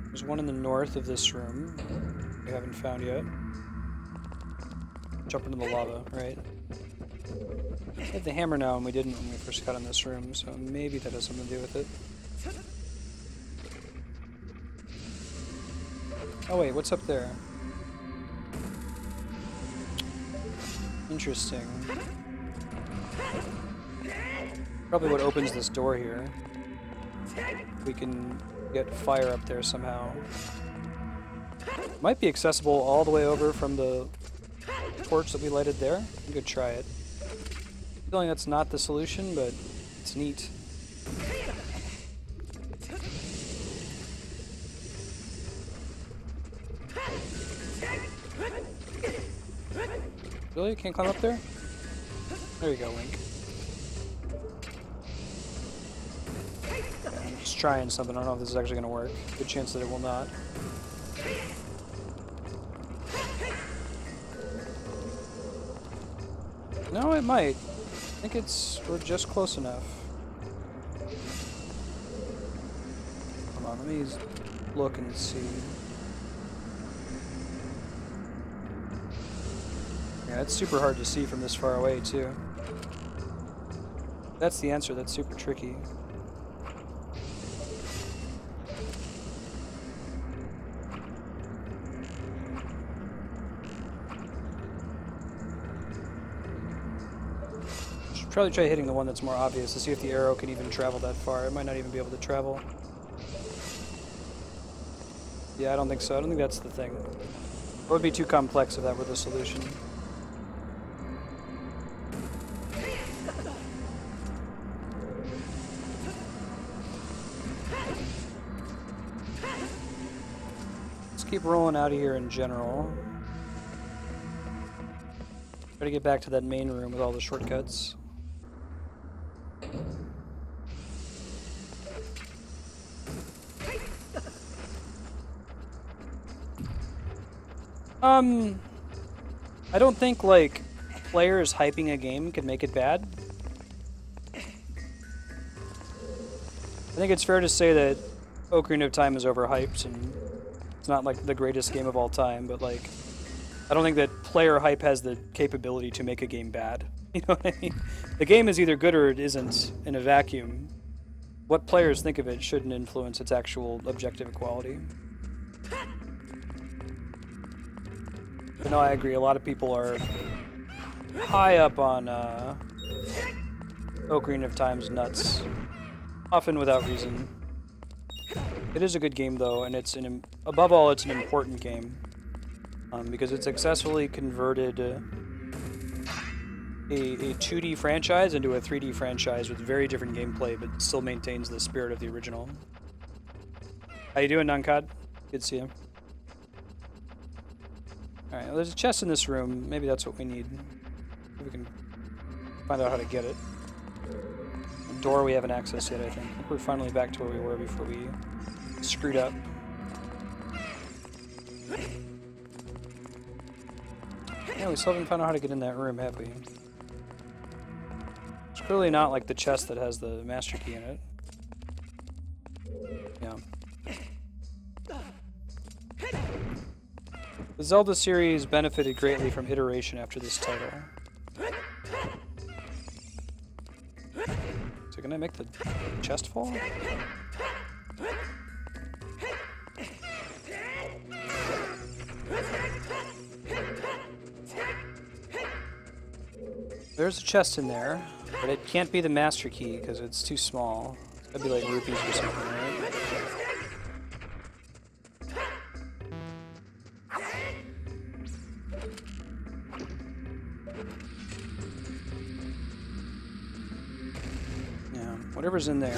There's one in the north of this room we haven't found yet. Jump into the lava, right? We have the hammer now, and we didn't when we first got in this room, so maybe that has something to do with it. Oh wait, what's up there? Interesting. Probably what opens this door here. We can get fire up there somehow. Might be accessible all the way over from the torch that we lighted there. We could try it. Feeling that's not the solution, but it's neat. Really? Can't climb up there? There you go, Link. Yeah, I'm just trying something. I don't know if this is actually going to work. Good chance that it will not. No, it might. I think we're just close enough. Hold on, let me look and see. Yeah, it's super hard to see from this far away, too. That's the answer, that's super tricky. Should probably try hitting the one that's more obvious to see if the arrow can even travel that far. It might not even be able to travel. Yeah, I don't think so. I don't think that's the thing. It would be too complex if that were the solution. Keep rolling out of here in general. Try to get back to that main room with all the shortcuts. I don't think, like, players hyping a game can make it bad. I think it's fair to say that Ocarina of Time is overhyped, and It's not like the greatest game of all time, but like, I don't think that player hype has the capability to make a game bad. You know what I mean? The game is either good or it isn't in a vacuum. What players think of it shouldn't influence its actual objective quality. But no, I agree. A lot of people are high up on Ocarina of Time's nuts, often without reason. It is a good game though, and above all, it's an important game because it successfully converted a 2D franchise into a 3D franchise with very different gameplay, but still maintains the spirit of the original. How you doing, Nankad? Good to see you. Alright, well, there's a chest in this room. Maybe that's what we need. Maybe we can find out how to get it. A door we haven't accessed yet, I think. I think we're finally back to where we were before we screwed up. Yeah, we still haven't found out how to get in that room, have we? It's clearly not like the chest that has the master key in it. Yeah. The Zelda series benefited greatly from iteration after this title. So can I make the chest fall? There's a chest in there, but it can't be the master key because it's too small. It's gotta be like rupees or something, right? Yeah, whatever's in there.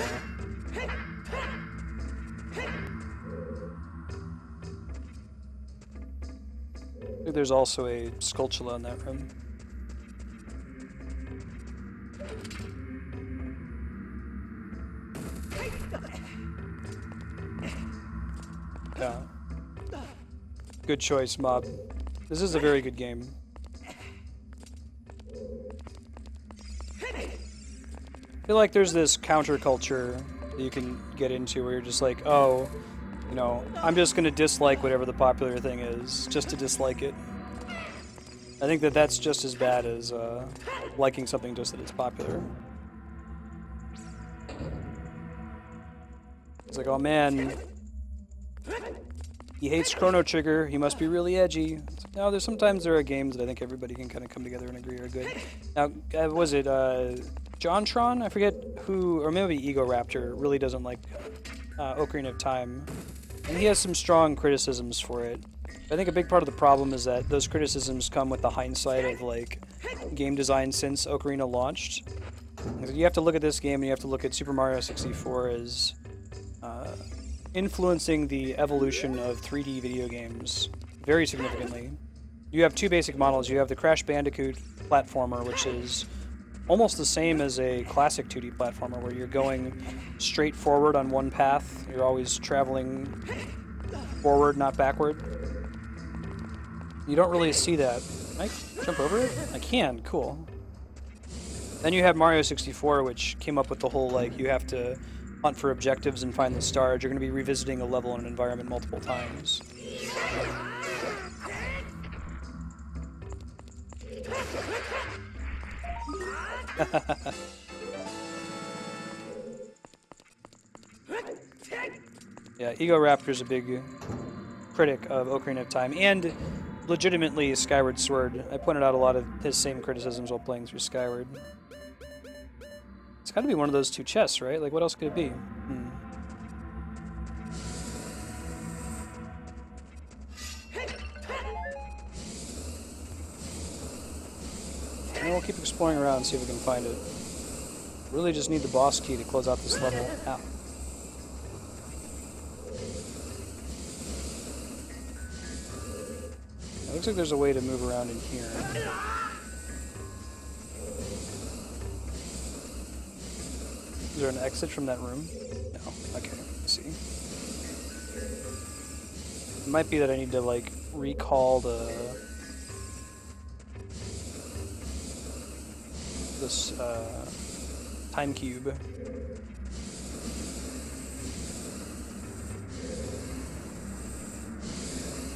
I think there's also a Skulltula in that room. Yeah. Good choice, Mob. This is a very good game. I feel like there's this counterculture that you can get into where you're just like, oh, you know, I'm just going to dislike whatever the popular thing is, just to dislike it. I think that that's just as bad as liking something just that it's popular. It's like, oh man, he hates Chrono Trigger, he must be really edgy. No, sometimes there are games that I think everybody can kind of come together and agree are good. Now, was it JonTron? I forget who, or maybe Ego Raptor really doesn't like Ocarina of Time. And he has some strong criticisms for it. I think a big part of the problem is that those criticisms come with the hindsight of like game design since Ocarina launched. You have to look at this game and you have to look at Super Mario 64 as influencing the evolution of 3D video games very significantly. You have two basic models. You have the Crash Bandicoot platformer, which is almost the same as a classic 2D platformer, where you're going straight forward on one path. You're always traveling forward, not backward. You don't really see that. Can I jump over it? I can, cool. Then you have Mario 64, which came up with the whole, like, you have to hunt for objectives and find the stars. You're going to be revisiting a level in an environment multiple times. Yeah, Ego Raptor's a big critic of Ocarina of Time, and legitimately Skyward Sword. I pointed out a lot of his same criticisms while playing through Skyward. It's got to be one of those two chests, right? Like, what else could it be? And we'll keep exploring around and see if we can find it. Really just need the boss key to close out this level. Ow. It looks like there's a way to move around in here. Is there an exit from that room? No. Okay, let's see. It might be that I need to, like, recall this time cube.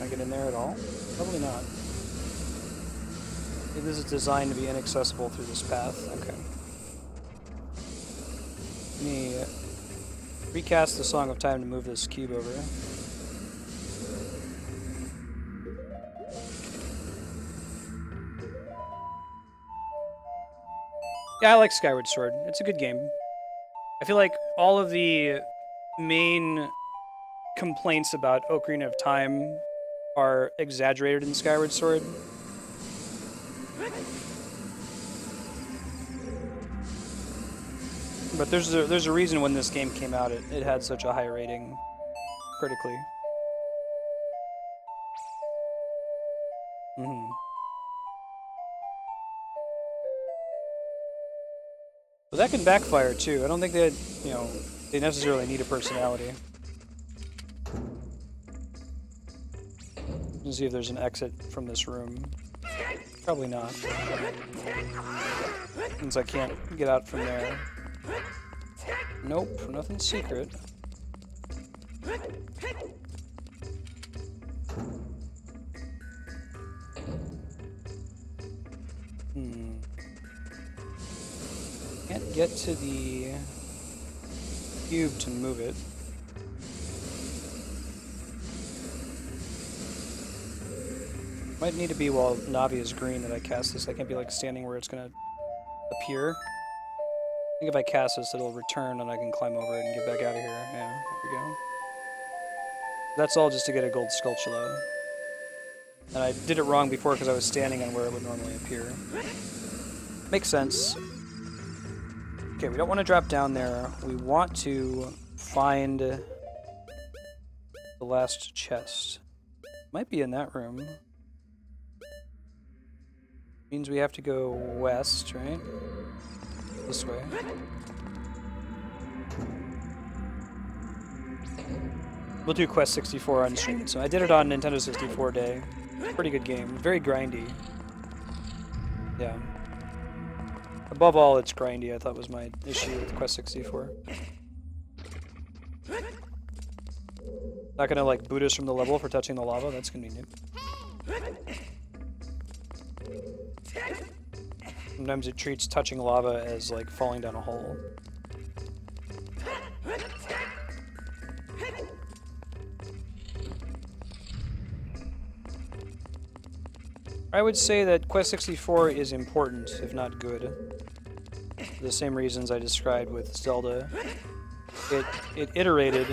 Can I get in there at all? Probably not. Maybe this is designed to be inaccessible through this path. Okay. Let me recast the Song of Time to move this cube over. Yeah, I like Skyward Sword. It's a good game. I feel like all of the main complaints about Ocarina of Time are exaggerated in Skyward Sword. But there's a reason when this game came out it had such a high rating critically. But that can backfire too. I don't think that, you know, they necessarily need a personality. Let's see if there's an exit from this room. Probably not. Since I can't get out from there. Nope, nothing secret. Can't get to the cube to move it. Might need to be while Navi is green that I cast this. I can't be like standing where it's gonna appear. I think if I cast this, it'll return and I can climb over it and get back out of here. Yeah, there we go. That's all just to get a gold Skulltula. And I did it wrong before because I was standing on where it would normally appear. Makes sense. Okay, we don't want to drop down there. We want to find the last chest. Might be in that room. Means we have to go west, right? This way. We'll do Quest 64 on stream. So I did it on Nintendo 64 Day. Pretty good game. Very grindy. Yeah. Above all, it's grindy. I thought was my issue with Quest 64. Not gonna like boot us from the level for touching the lava. That's convenient. Sometimes it treats touching lava as like falling down a hole. I would say that Quest 64 is important, if not good. For the same reasons I described with Zelda. It iterated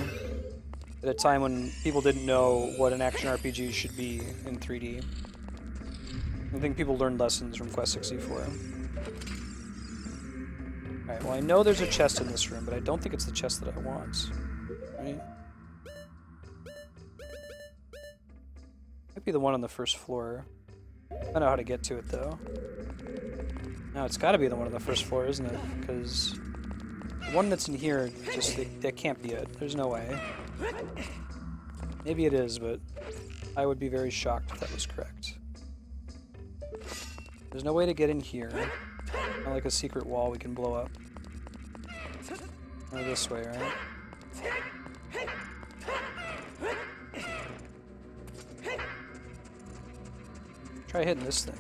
at a time when people didn't know what an action RPG should be in 3D. I think people learned lessons from Quest 64. Alright, well I know there's a chest in this room, but I don't think it's the chest that I want. Right? Might be the one on the first floor. I don't know how to get to it though. No, it's gotta be the one on the first floor, isn't it? Because the one that's in here, just, that can't be it. There's no way. Maybe it is, but I would be very shocked if that was correct. There's no way to get in here. Not like a secret wall we can blow up. Or this way, right? Try hitting this thing.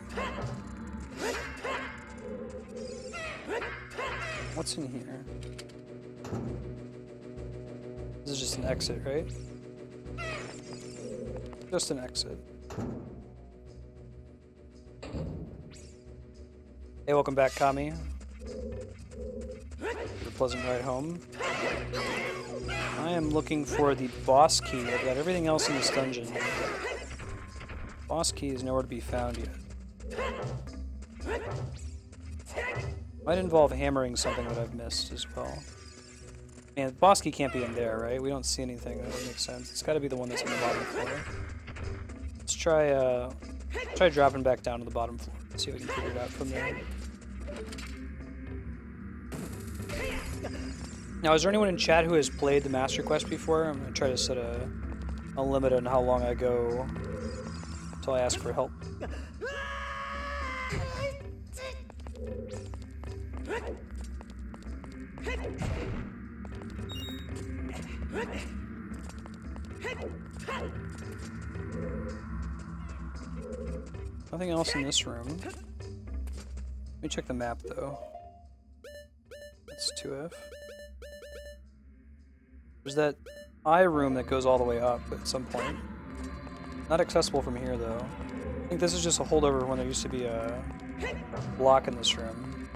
What's in here? This is just an exit, right? Just an exit. Hey, welcome back, Kami. A pleasant ride home. I am looking for the boss key. I've got everything else in this dungeon. Boss key is nowhere to be found yet. Might involve hammering something that I've missed as well. Man, the boss key can't be in there, right? We don't see anything. That would make sense. It's got to be the one that's on the bottom floor. Let's try dropping back down to the bottom floor. See if we can figure it out from there. Now, is there anyone in chat who has played the Master Quest before? I'm going to try to set a limit on how long I go until I ask for help. Nothing else in this room. Let me check the map, though. That's 2F. There's that eye room that goes all the way up at some point. Not accessible from here, though. I think this is just a holdover when there used to be a block in this room.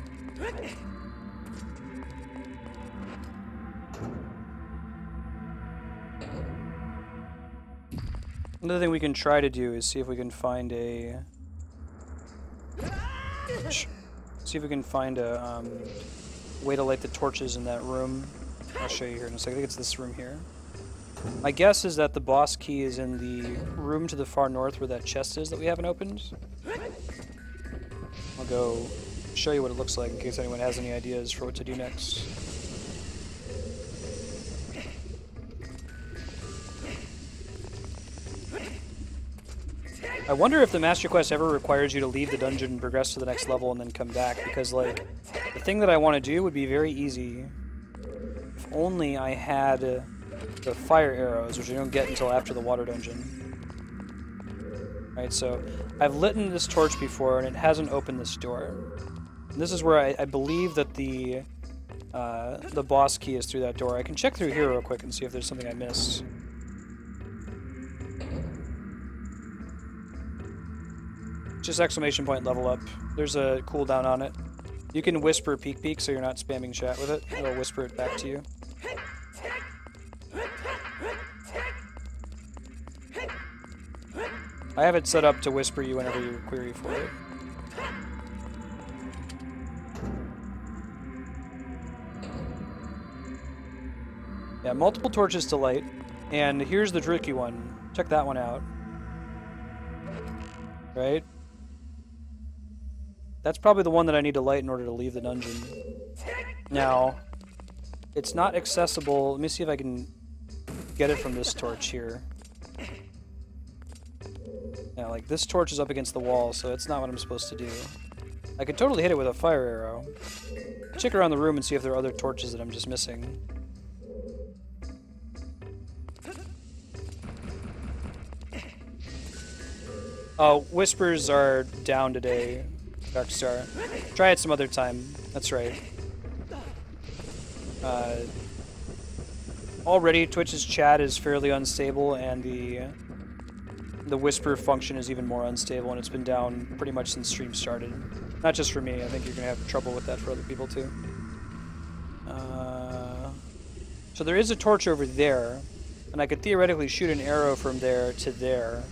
Another thing we can try to do is see if we can find a... way to light the torches in that room. I'll show you here in a second. I think it's this room here. My guess is that the boss key is in the room to the far north where that chest is that we haven't opened. I'll go show you what it looks like in case anyone has any ideas for what to do next. I wonder if the Master Quest ever requires you to leave the dungeon and progress to the next level and then come back, because, like, the thing that I want to do would be very easy if only I had the fire arrows, which I don't get until after the water dungeon. Right, so I've lit this torch before and it hasn't opened this door. And this is where I believe that the boss key is through that door. I can check through here real quick and see if there's something I missed. Just exclamation point level up. There's a cooldown on it. You can whisper peek peek so you're not spamming chat with it. It'll whisper it back to you. I have it set up to whisper you whenever you query for it. Yeah, multiple torches to light. And here's the tricky one. Check that one out. Right? That's probably the one that I need to light in order to leave the dungeon. Now, it's not accessible. Let me see if I can get it from this torch here. Yeah, like this torch is up against the wall, so it's not what I'm supposed to do. I could totally hit it with a fire arrow. Check around the room and see if there are other torches that I'm just missing. Oh, whispers are down today, Darkstar. Try it some other time. That's right. Already, Twitch's chat is fairly unstable, and the whisper function is even more unstable, and it's been down pretty much since stream started. Not just for me. I think you're gonna have trouble with that for other people too. So there is a torch over there, and I could theoretically shoot an arrow from there to there.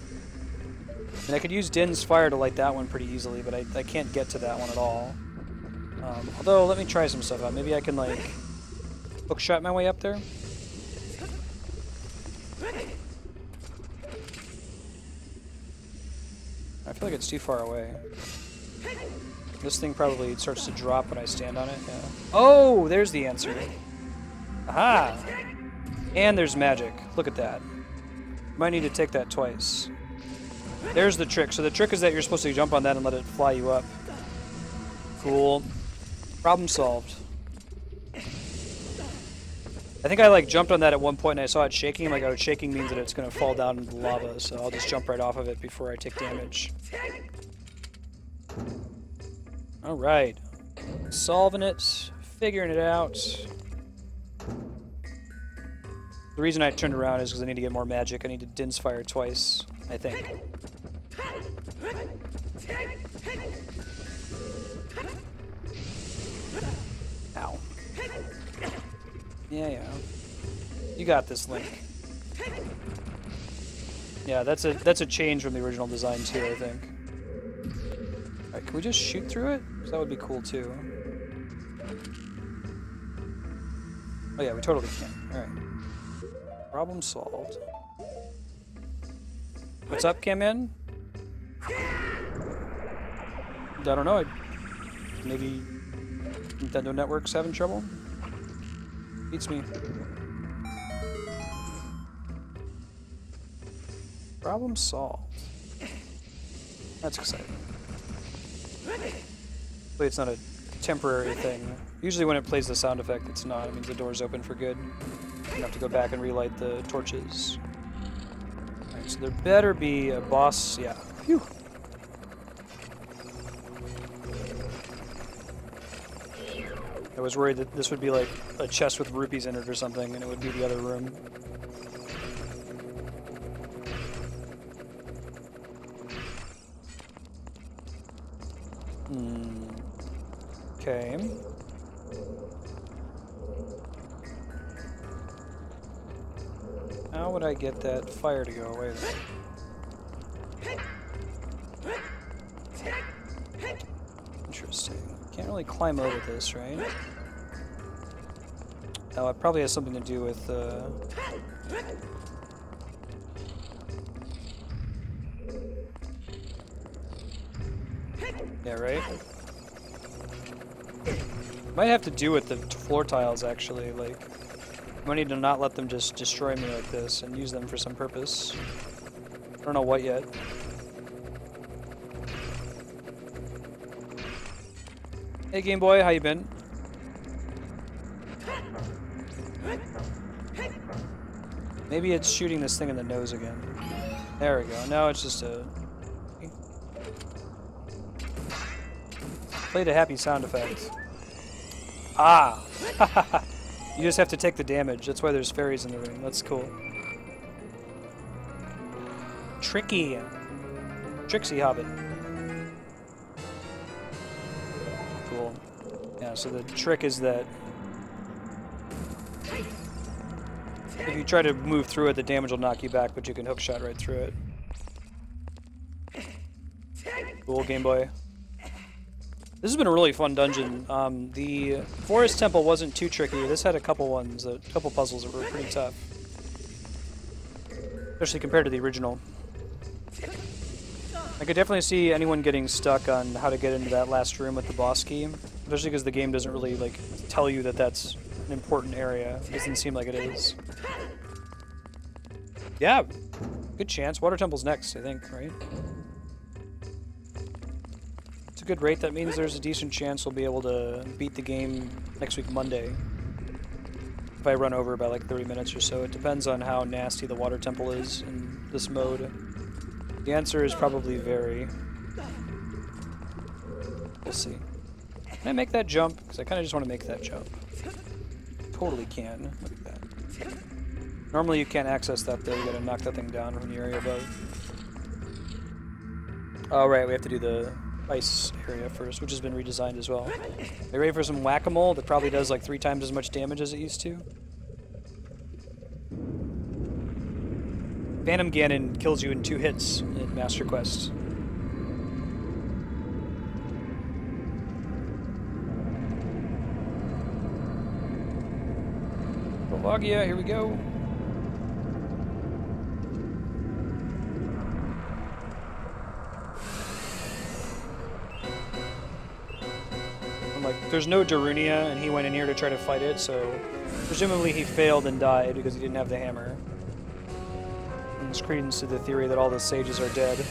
And I could use Din's fire to light that one pretty easily, but I can't get to that one at all. Although, let me try some stuff out. Maybe I can, like, hookshot my way up there? I feel like it's too far away. This thing probably starts to drop when I stand on it. Yeah. Oh, there's the answer. Aha! And there's magic. Look at that. Might need to take that twice. There's the trick. So the trick is that you're supposed to jump on that and let it fly you up. Cool. Problem solved. I think I like jumped on that at one point and I saw it shaking. I'm like, oh, shaking means that it's going to fall down into the lava, so I'll just jump right off of it before I take damage. Alright. Solving it. Figuring it out. The reason I turned around is because I need to get more magic. I need to Din's fire twice, I think. Ow. Yeah. You got this, Link. Yeah, that's a change from the original design too, I think. Alright, can we just shoot through it? 'Cause that would be cool too. Oh yeah, we totally can. Alright. Problem solved. What's up, Cam-In? I don't know. Maybe Nintendo Network's having trouble? Beats me. Problem solved. That's exciting. Hopefully it's not a temporary thing. Usually when it plays the sound effect, it's not. It means the door's open for good. You have to go back and relight the torches. So there better be a boss. Yeah. Phew. I was worried that this would be like a chest with rupees in it or something, and it would be the other room. Okay. How would I get that fire to go away then? Interesting. Can't really climb over this, right? Oh, it probably has something to do with, yeah, right? Might have to do with the floor tiles, actually, like... I need to not let them just destroy me like this and use them for some purpose. I don't know what yet. Hey Game Boy, how you been? Maybe it's shooting this thing in the nose again. There we go. Now it's just a... Played a happy sound effect. Ah! You just have to take the damage. That's why there's fairies in the room. That's cool. Tricky. Trixie Hobbit. Cool. Yeah, so the trick is that if you try to move through it, the damage will knock you back, but you can hookshot right through it. Cool, Game Boy. This has been a really fun dungeon. The Forest Temple wasn't too tricky. This had a couple ones, a couple puzzles that were pretty tough. Especially compared to the original. I could definitely see anyone getting stuck on how to get into that last room with the boss key. Especially because the game doesn't really like tell you that that's an important area. It doesn't seem like it is. Yeah, good chance. Water Temple's next, I think, right? Good rate. That means there's a decent chance we'll be able to beat the game next week Monday if I run over by like 30 minutes or so. It depends on how nasty the water temple is in this mode. The answer is probably very. We'll see. Can I make that jump? Because I kind of just want to make that jump. Totally can. Look at that. Normally you can't access that though. You gotta knock that thing down from the area above. Oh right, we have to do the ice area first, which has been redesigned as well. Are you ready for some whack-a-mole that probably does like 3 times as much damage as it used to? Phantom Ganon kills you in 2 hits in Master Quest. Volvagia, here we go. Like, there's no Darunia, and he went in here to try to fight it, so presumably he failed and died because he didn't have the hammer. And there's credence to the theory that all the sages are dead.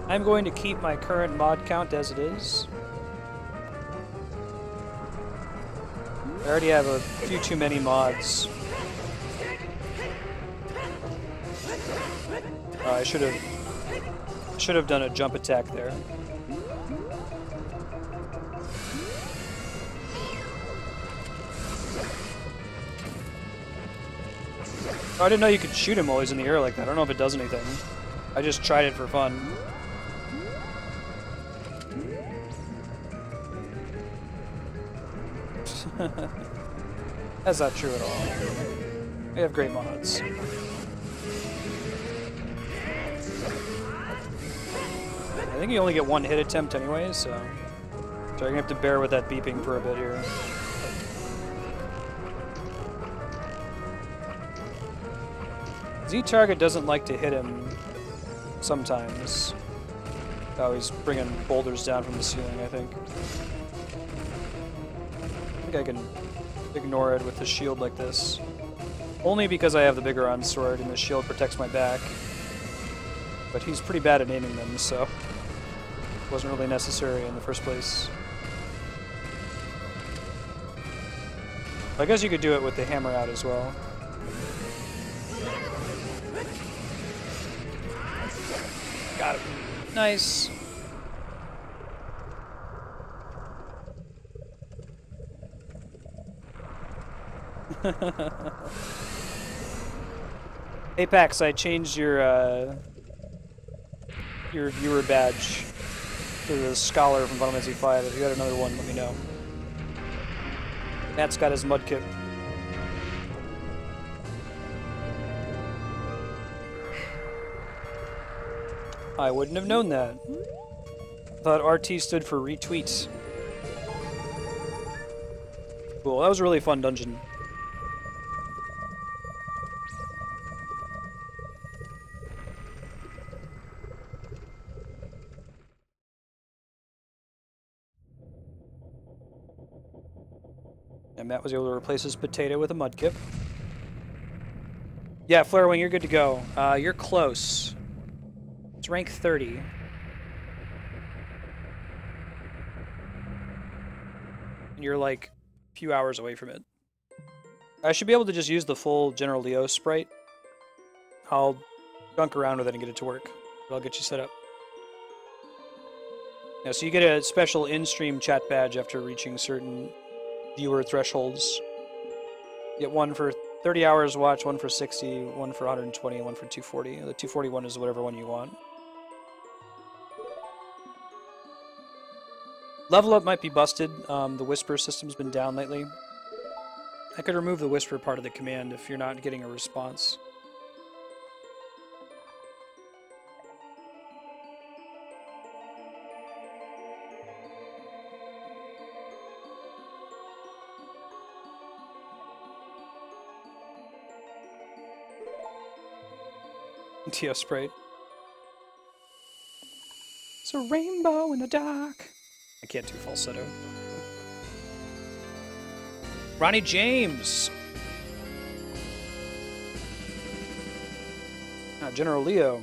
I'm going to keep my current mod count as it is. I already have a few too many mods. I should have done a jump attack there. Oh, I didn't know you could shoot him while he's in the air like that. I don't know if it does anything. I just tried it for fun. That's not true at all. We have great mods. I think you only get 1 hit attempt anyway, so you're gonna have to bear with that beeping for a bit here. Z-Target doesn't like to hit him sometimes. Oh, he's bringing boulders down from the ceiling, I think. I think I can ignore it with the shield like this. Only because I have the Biggoron sword and the shield protects my back. But he's pretty bad at aiming them, so it wasn't really necessary in the first place. I guess you could do it with the hammer out as well. Got him. Nice. Apex, I changed your viewer badge to the Scholar from Final Fantasy V. If you got another one, let me know. Matt's got his mudkip. I wouldn't have known that. I thought RT stood for retweets. Cool, that was a really fun dungeon. And Matt was able to replace his potato with a mudkip. Yeah, Flarewing, you're good to go. You're close. It's rank 30. And you're like a few hours away from it. I should be able to just use the full General Leo sprite. I'll junk around with it and get it to work. But I'll get you set up. Yeah, so you get a special in-stream chat badge after reaching certain viewer thresholds. You get one for 30 hours watch, one for 60, one for 120, and one for 240. The 241 is whatever one you want. Level up might be busted. The whisper system's been down lately. I could remove the whisper part of the command if you're not getting a response. TO sprite. It's a rainbow in the dark. I can't do falsetto. Ronnie James. General Leo.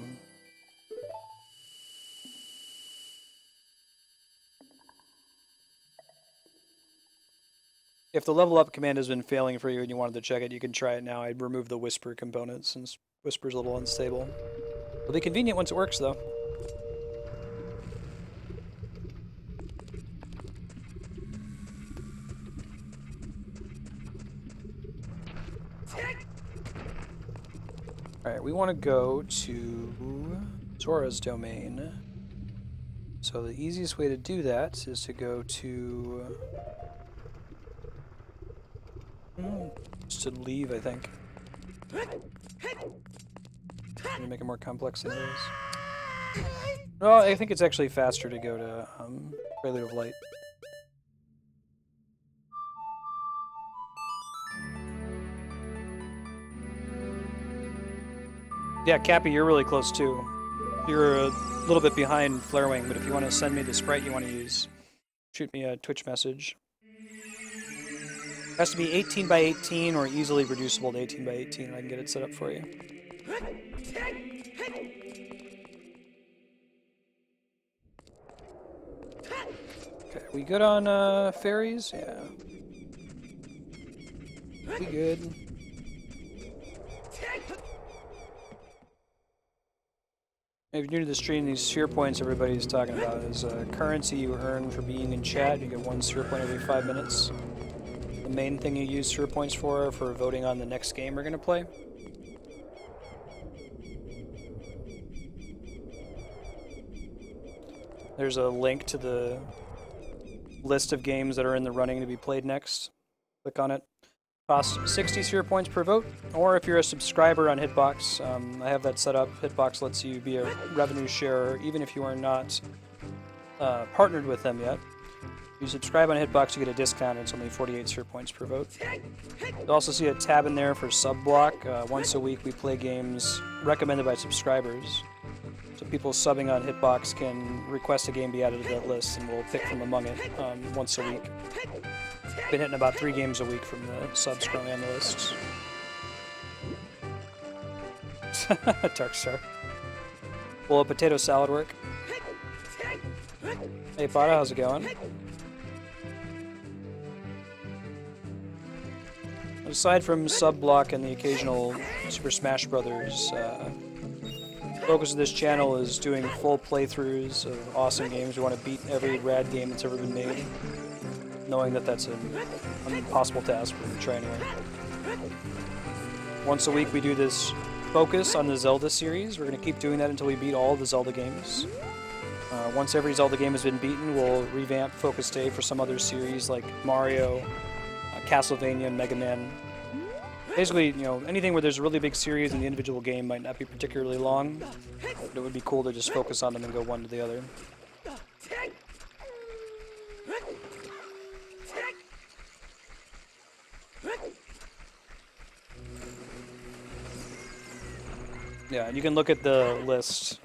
If the level up command has been failing for you and you wanted to check it, you can try it now. I'd remove the whisper component since whisper's a little unstable. It'll be convenient once it works, though. Alright, we want to go to Zora's domain. So the easiest way to do that is to go to... just to leave, I think. To make it more complex than it is. Well, I think it's actually faster to go to Prelude of Light. Yeah, Cappy, you're really close too. You're a little bit behind Flarewing, but if you want to send me the sprite you want to use, shoot me a Twitch message. It has to be 18 by 18 or easily reducible to 18 by 18, and I can get it set up for you. Okay, we good on fairies? Yeah. We good. If you're new to the stream, these sphere points everybody's talking about is currency you earn for being in chat. You get 1 sphere point every 5 minutes. The main thing you use sphere points for voting on the next game we're going to play. There's a link to the list of games that are in the running to be played next. Click on it. Costs 60 sphere points per vote, or if you're a subscriber on Hitbox, I have that set up. Hitbox lets you be a revenue sharer, even if you are not partnered with them yet. If you subscribe on Hitbox, you get a discount, and it's only 48 sphere points per vote. You'll also see a tab in there for sub-block. Once a week, we play games recommended by subscribers. So people subbing on Hitbox can request a game be added to that list, and we'll pick from among it once a week. Been hitting about 3 games a week from the subs currently on the lists. Darkstar. Will a potato salad work? Hey Fada, how's it going? Aside from sub block and the occasional Super Smash Brothers focus of this channel is doing full playthroughs of awesome games. We want to beat every rad game that's ever been made, knowing that that's an impossible task, but we're going to try anyway. Once a week we do this focus on the Zelda series. We're going to keep doing that until we beat all of the Zelda games. Once every Zelda game has been beaten, we'll revamp Focus Day for some other series like Mario, Castlevania, and Mega Man. Basically, you know, anything where there's a really big series and the individual game might not be particularly long, but it would be cool to just focus on them and go one to the other. Yeah, and you can look at the list.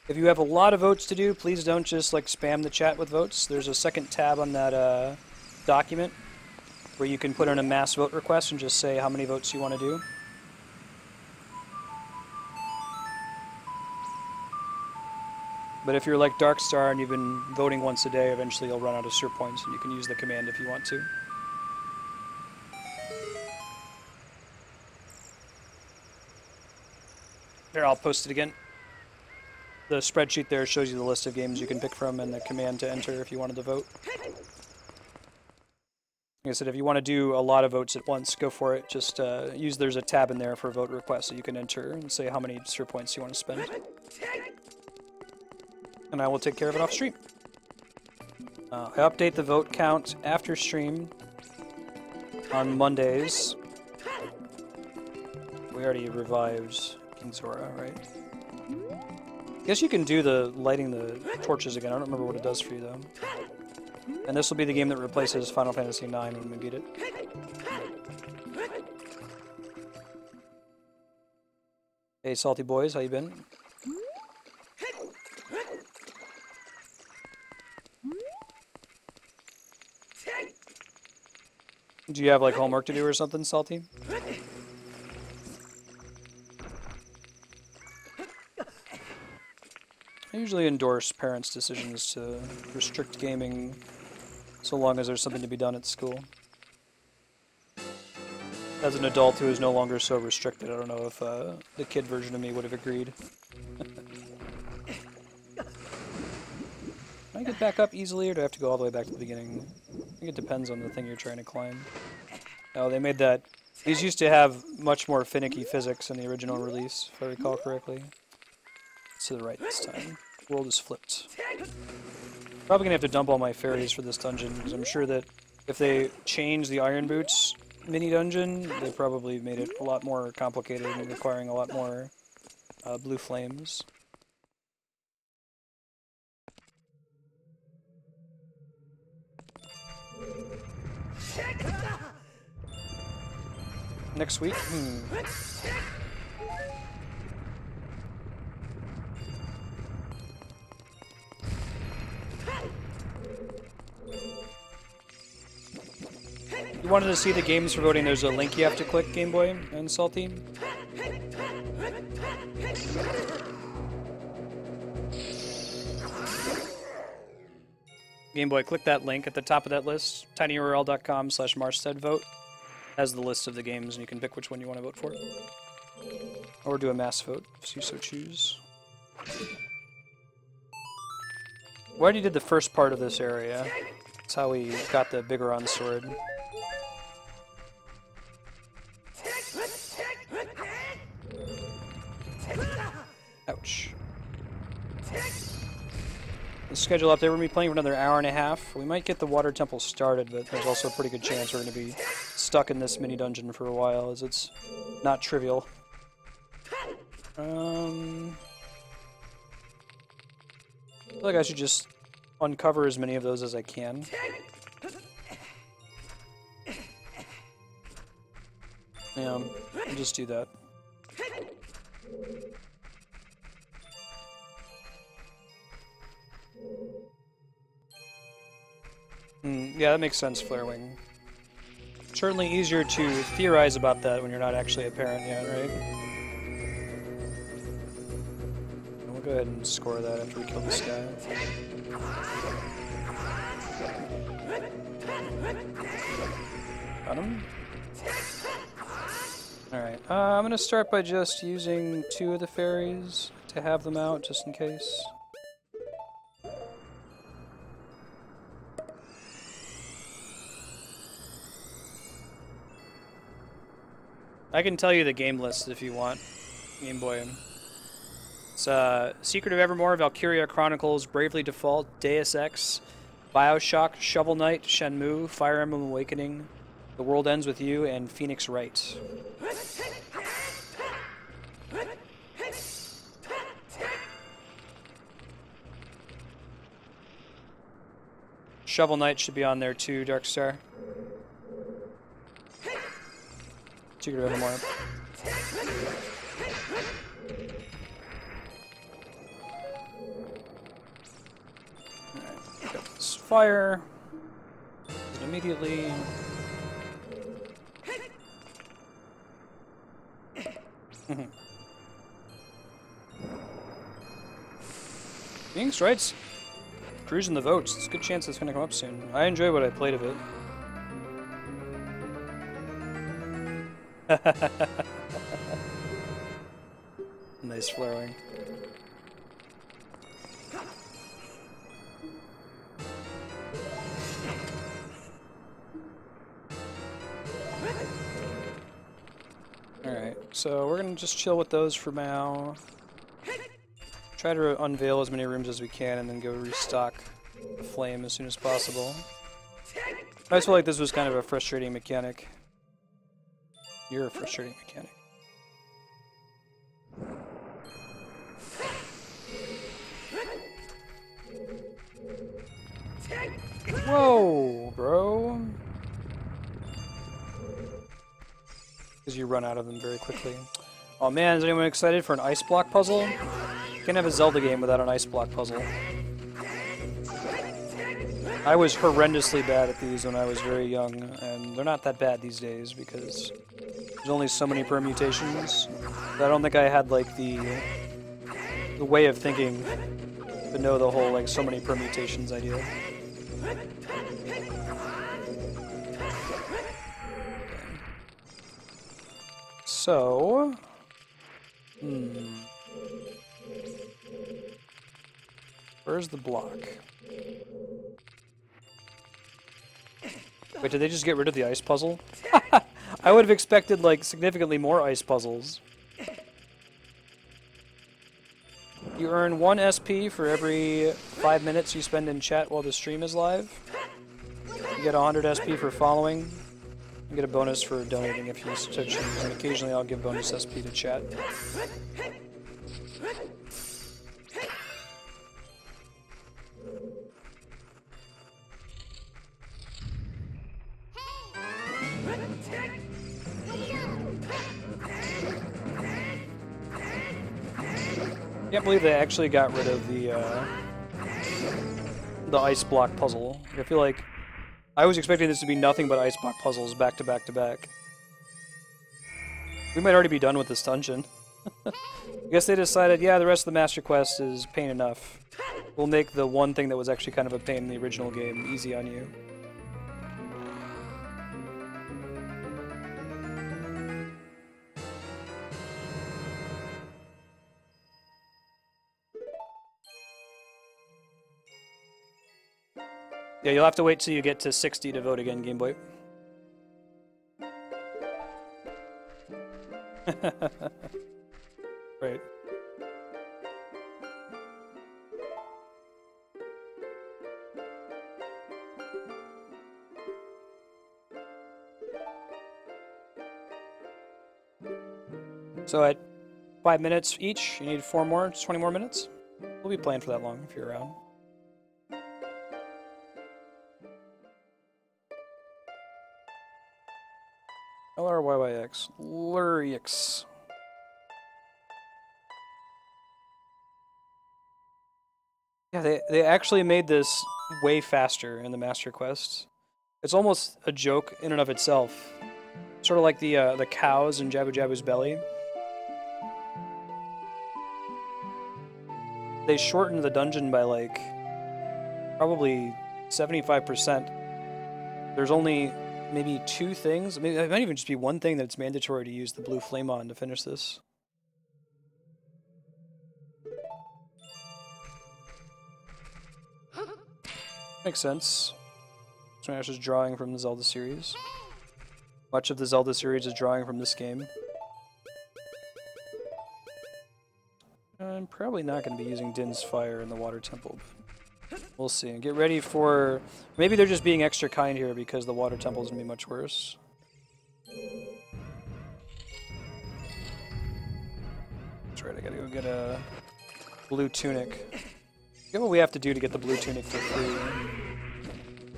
If you have a lot of votes to do, please don't just like spam the chat with votes. There's a second tab on that document where you can put in a mass vote request and just say how many votes you want to do. But if you're like Darkstar and you've been voting once a day, eventually you'll run out of SIR points and you can use the command if you want to. Here, I'll post it again. The spreadsheet there shows you the list of games you can pick from and the command to enter if you wanted to vote. Like I said, if you want to do a lot of votes at once, go for it. Just there's a tab in there for vote requests so you can enter and say how many SIR points you want to spend. And I will take care of it off stream. I update the vote count after stream on Mondays. We already revived King Zora, right? I guess you can do the lighting the torches again. I don't remember what it does for you, though. And this will be the game that replaces Final Fantasy IX when we beat it. Hey, Salty Boys, how you been? Do you have, like, homework to do or something, Salty? I usually endorse parents' decisions to restrict gaming so long as there's something to be done at school. As an adult who is no longer so restricted, I don't know if the kid version of me would have agreed. Can I get back up easily, or do I have to go all the way back to the beginning? I think it depends on the thing you're trying to climb. Oh, they made that... These used to have much more finicky physics in the original release, if I recall correctly. To the right this time. The world is flipped. Probably gonna have to dump all my fairies for this dungeon, because I'm sure that if they change the Iron Boots mini dungeon, they probably made it a lot more complicated and requiring a lot more blue flames. Next week? You wanted to see the games for voting, there's a link you have to click, Game Boy and Salty. Game Boy, click that link at the top of that list, tinyurl.com/marstedvote. Has the list of the games, and you can pick which one you want to vote for. Or do a mass vote, if you so choose. We already did the first part of this area. That's how we got the Bigoron sword. Ouch. The schedule update, we're going to be playing for another hour and a half. We might get the Water Temple started, but there's also a pretty good chance we're going to be stuck in this mini-dungeon for a while, as it's not trivial. I feel like I should just uncover as many of those as I can. Yeah, I'll just do that. Yeah, that makes sense, Flarewing. Certainly easier to theorize about that when you're not actually a parent yet, right? We'll go ahead and score that after we kill this guy. Got him? Alright, I'm gonna start by just using 2 of the fairies to have them out, just in case. I can tell you the game list if you want, Game Boy. It's Secret of Evermore, Valkyria Chronicles, Bravely Default, Deus Ex, Bioshock, Shovel Knight, Shenmue, Fire Emblem Awakening, The World Ends With You, and Phoenix Wright. Shovel Knight should be on there too, Darkstar. Secret of Evermore. Alright, got this fire. Immediately. Phoenix Wright's cruising the votes. There's a good chance it's going to come up soon. I enjoy what I played of it. Nice flowering. Alright, so we're gonna just chill with those for now. Try to unveil as many rooms as we can and then go restock the flame as soon as possible. I just feel like this was kind of a frustrating mechanic. You're a frustrating mechanic. Whoa, bro. Because you run out of them very quickly. Oh man, is anyone excited for an ice block puzzle? You can't have a Zelda game without an ice block puzzle. I was horrendously bad at these when I was very young, and they're not that bad these days because there's only so many permutations. But I don't think I had like the way of thinking to know the whole like so many permutations idea. So, where's the block? Wait, did they just get rid of the ice puzzle? I would have expected, like, significantly more ice puzzles. You earn 1 SP for every 5 minutes you spend in chat while the stream is live. You get 100 SP for following. You get a bonus for donating if you so choose, and occasionally I'll give bonus SP to chat. Can't believe they actually got rid of the ice block puzzle. I feel like I was expecting this to be nothing but ice block puzzles back to back to back. We might already be done with this dungeon. I guess they decided, yeah, the rest of the Master Quest is pain enough. We'll make the one thing that was actually kind of a pain in the original game easy on you. Yeah, you'll have to wait till you get to 60 to vote again, Game Boy. Right. So at 5 minutes each, you need 4 more, 20 more minutes? We'll be playing for that long if you're around. LRYYX. Lurix. Yeah, they actually made this way faster in the Master Quest. It's almost a joke in and of itself. Sort of like the cows in Jabu Jabu's belly. They shortened the dungeon by like probably 75%. There's only maybe 2 things. Maybe it might even just be 1 thing that it's mandatory to use the blue flame on to finish this. Makes sense. Smash is drawing from the Zelda series. Much of the Zelda series is drawing from this game. I'm probably not going to be using Din's Fire in the Water Temple. But we'll see. Get ready for... Maybe they're just being extra kind here because the Water Temple is going to be much worse. That's right, I gotta go get a blue tunic. Get what we have to do to get the blue tunic for free.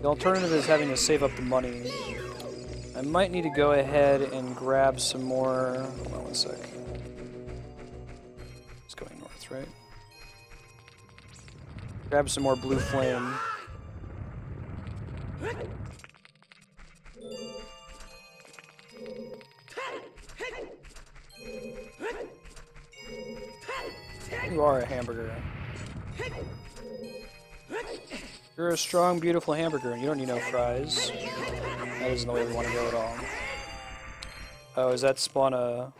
The alternative is having to save up the money. I might need to go ahead and grab some more... Hold on 1 sec. It's going north, right? Grab some more blue flame. You are a hamburger. You're a strong, beautiful hamburger, and you don't need no fries. That isn't the way we want to go at all. Oh, does that spawn a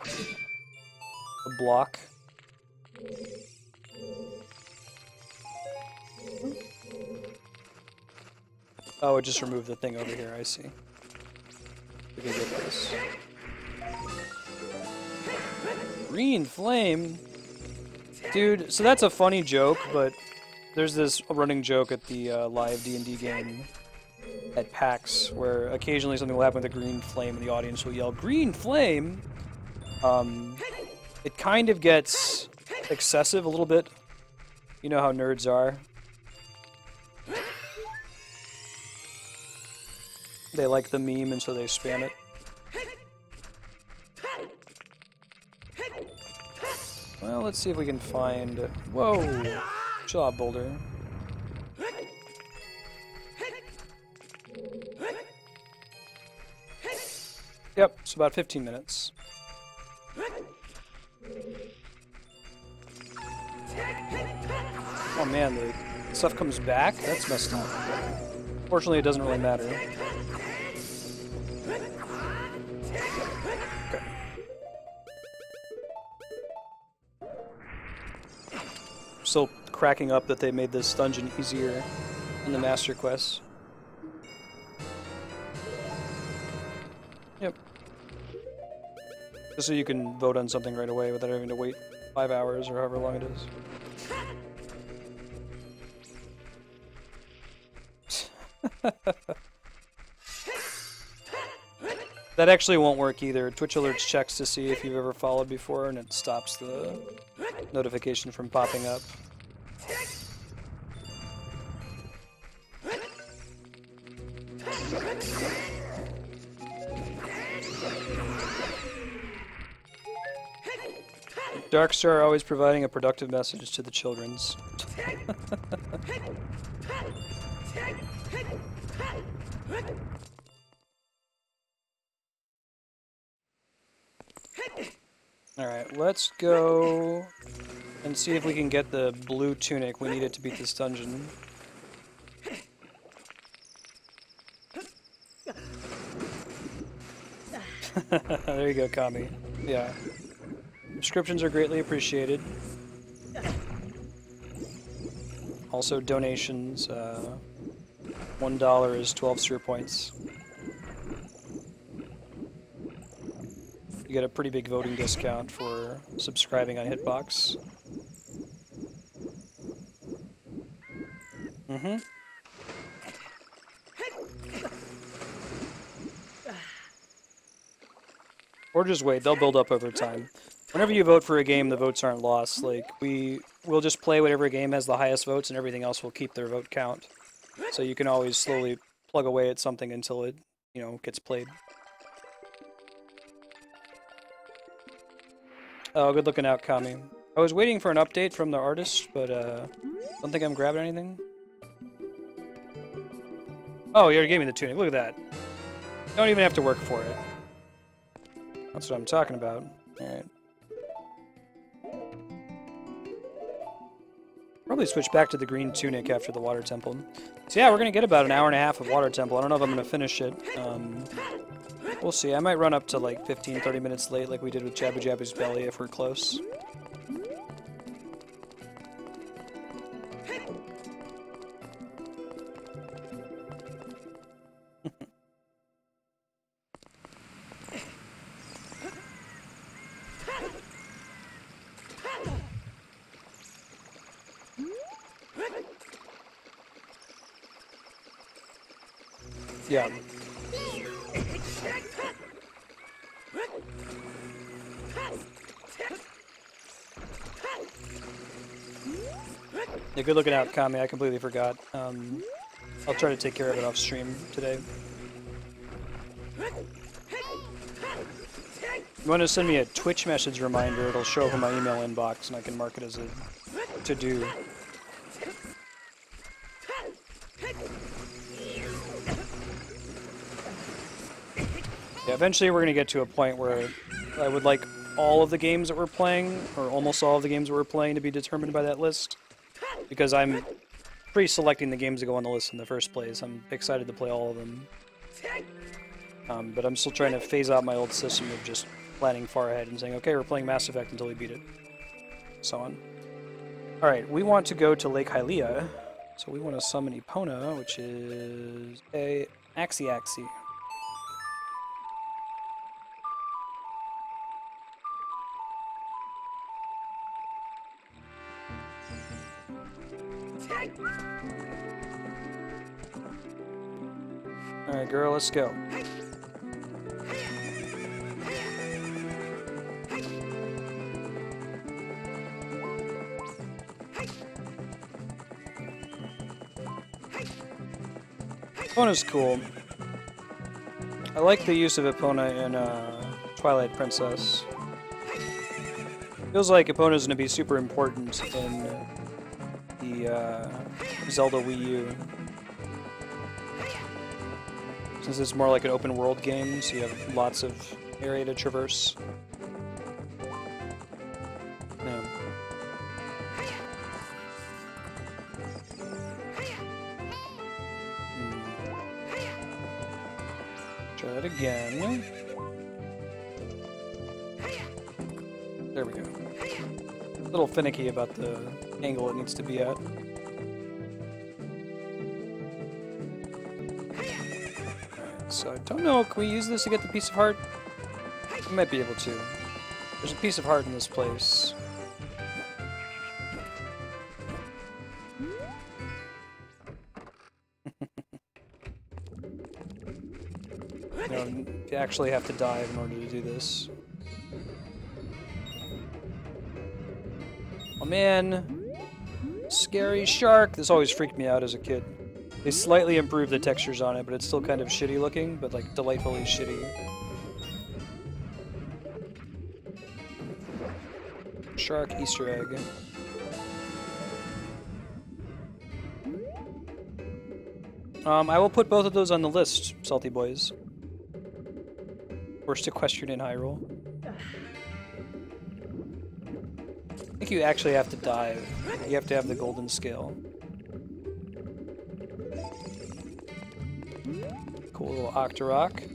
block? Oh, it just removed the thing over here, I see. We can get this. Green flame? Dude, so that's a funny joke, but there's this running joke at the live D&D game at PAX, where occasionally something will happen with a green flame and the audience will yell, "Green flame!" It kind of gets excessive a little bit. You know how nerds are. They like the meme and so they spam it. Well, let's see if we can find... Whoa! Chill out, Boulder. Yep, it's about 15 minutes. Oh man, the stuff comes back? That's messed up. Fortunately, it doesn't really matter. Okay. Still cracking up that they made this dungeon easier in the Master Quest. Yep. Just so you can vote on something right away without having to wait 5 hours or however long it is. That actually won't work either. Twitch Alerts checks to see if you've ever followed before, and it stops the notification from popping up. Darkstar always providing a productive message to the children's. Alright, let's go and see if we can get the blue tunic. We need it to beat this dungeon. There you go, Kami. Yeah. Subscriptions are greatly appreciated. Also, donations. $1 is 12 sphere points. You get a pretty big voting discount for subscribing on Hitbox. Mm-hmm. Or just wait, they'll build up over time. Whenever you vote for a game, the votes aren't lost. Like, we'll just play whatever game has the highest votes, and everything else will keep their vote count. So you can always slowly plug away at something until it, you know, gets played. Oh, good looking out, Kami. I was waiting for an update from the artist, but don't think I'm grabbing anything. Oh, you already gave me the tunic. Look at that. Don't even have to work for it. That's what I'm talking about. Alright. Probably switch back to the green tunic after the water temple. So yeah, we're gonna get about an hour and a half of water temple. I don't know if I'm gonna finish it. We'll see. I might run up to like 15-30 minutes late like we did with Jabu Jabu's belly if we're close. Yeah. Yeah, good looking out, Kami. I completely forgot. I'll try to take care of it off stream today. You want to send me a Twitch message reminder, it'll show up in my email inbox and I can mark it as a to-do. Yeah, eventually we're going to get to a point where I would like all of the games that we're playing, or almost all of the games that we're playing, to be determined by that list. Because I'm pre-selecting the games that go on the list in the first place. I'm excited to play all of them. But I'm still trying to phase out my old system of just planning far ahead and saying, okay, we're playing Mass Effect until we beat it. So on. Alright, we want to go to Lake Hylia. So we want to summon Epona, which is a Axie. Alright, girl, let's go. Epona's cool. I like the use of Epona in Twilight Princess. Feels like Epona's going to be super important in the Zelda Wii U. Since it's more like an open world game, so you have lots of area to traverse. Yeah. Try that again. There we go. A little finicky about the angle it needs to be at. So I don't know, can we use this to get the piece of heart? We might be able to. There's a piece of heart in this place. You actually have to dive in order to do this. Oh man! Scary shark! This always freaked me out as a kid. They slightly improved the textures on it, but it's still kind of shitty looking, but like delightfully shitty. Shark Easter egg. I will put both of those on the list, Salty Boys. Worst equestrian in Hyrule. I think you actually have to dive. You have to have the golden scale. Cool little Octorok.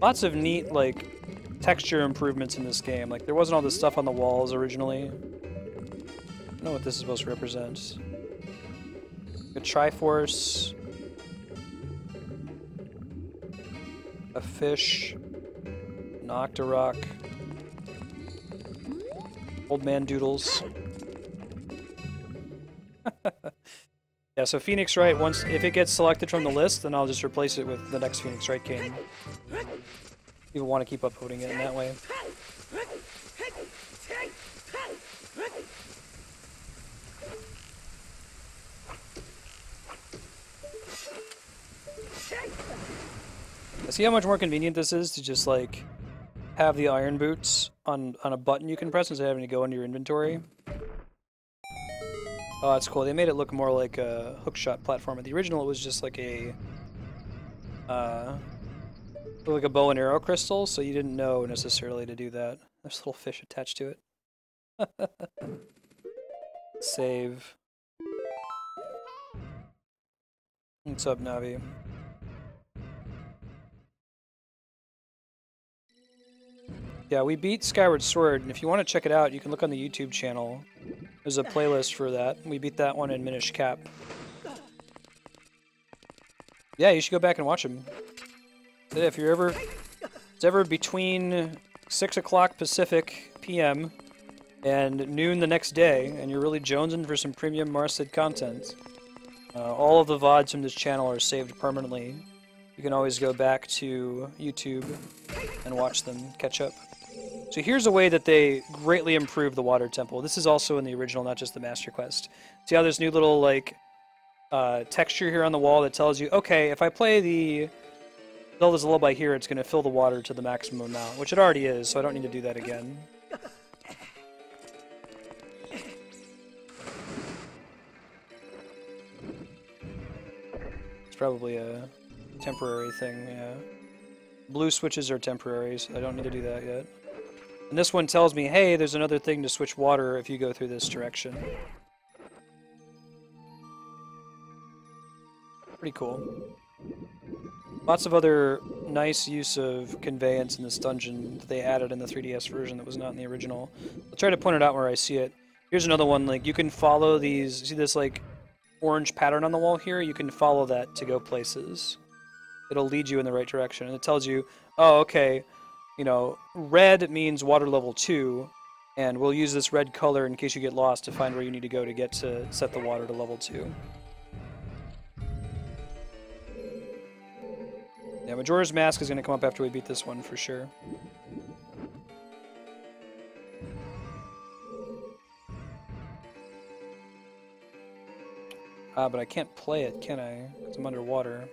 Lots of neat, like, texture improvements in this game. Like, there wasn't all this stuff on the walls originally. I don't know what this is supposed to represent. A Triforce. A fish. An Octorok. Old man Doodles. Yeah, so Phoenix Wright, if it gets selected from the list, then I'll just replace it with the next Phoenix Wright game. People want to keep upvoting it in that way. See how much more convenient this is to just, like, have the iron boots on a button you can press instead of having to go into your inventory? Oh, that's cool. They made it look more like a hookshot platformer. The original, it was just like a bow and arrow crystal, so you didn't know necessarily to do that. There's a little fish attached to it. Save. What's up, Navi? Yeah, we beat Skyward Sword, and if you want to check it out, you can look on the YouTube channel. There's a playlist for that. We beat that one in Minish Cap. Yeah, you should go back and watch them. If you're ever, it's ever between 6 o'clock Pacific PM and noon the next day, and you're really jonesing for some premium Marsid content, all of the VODs from this channel are saved permanently. You can always go back to YouTube and watch them, catch up. So here's a way that they greatly improved the water temple. This is also in the original, not just the Master Quest. See how there's new little, like, texture here on the wall that tells you, okay, if I play the Zelda's Lullaby here, it's going to fill the water to the maximum amount, which it already is, so I don't need to do that again. It's probably a temporary thing, yeah. Blue switches are temporary, so I don't need to do that yet. And this one tells me, hey, there's another thing to switch water if you go through this direction. Pretty cool. Lots of other nice use of conveyance in this dungeon that they added in the 3DS version that was not in the original. I'll try to point it out where I see it. Here's another one, like, you can follow these, see this, like, orange pattern on the wall here? You can follow that to go places. It'll lead you in the right direction, and it tells you, oh, okay, you know, red means water level 2, and we'll use this red color in case you get lost to find where you need to go to get to set the water to level 2. Yeah, Majora's Mask is going to come up after we beat this one for sure. But I can't play it, can I? Because I'm underwater.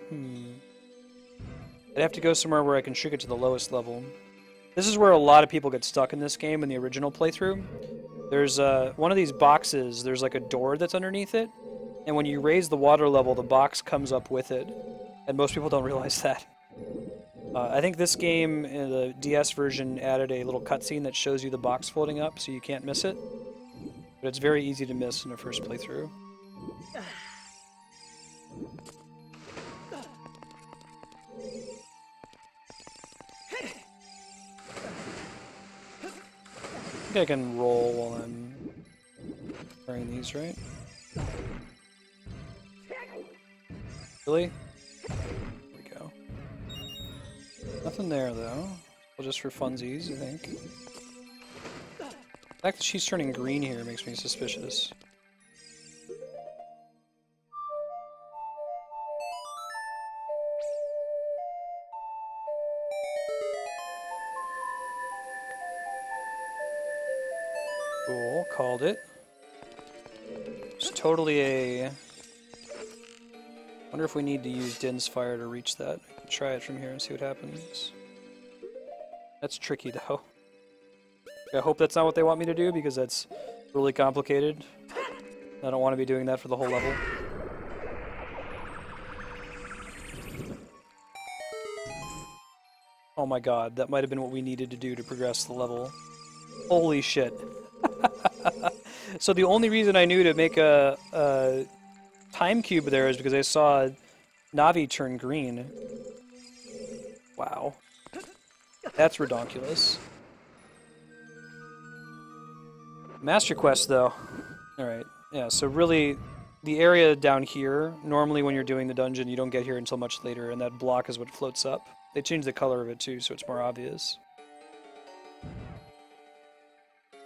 I'd have to go somewhere where I can shrink it to the lowest level. This is where a lot of people get stuck in this game in the original playthrough. There's one of these boxes, there's like a door that's underneath it, and when you raise the water level, the box comes up with it. And most people don't realize that. I think this game, in the DS version, added a little cutscene that shows you the box floating up, so you can't miss it. But it's very easy to miss in a first playthrough. I think I can roll while I'm wearing these, right? Really? There we go. Nothing there, though. Well, just for funsies, I think. The fact that she's turning green here makes me suspicious. Cool, called it. It's totally a... wonder if we need to use Din's Fire to reach that. Try it from here and see what happens. That's tricky, though. I hope that's not what they want me to do, because that's really complicated. I don't want to be doing that for the whole level. Oh my god, that might have been what we needed to do to progress the level. Holy shit. So the only reason I knew to make a time cube there is because I saw Navi turn green. Wow. That's redonkulous. Master Quest, though. Alright, yeah, so really, the area down here, normally when you're doing the dungeon, you don't get here until much later, and that block is what floats up. They changed the color of it, too, so it's more obvious.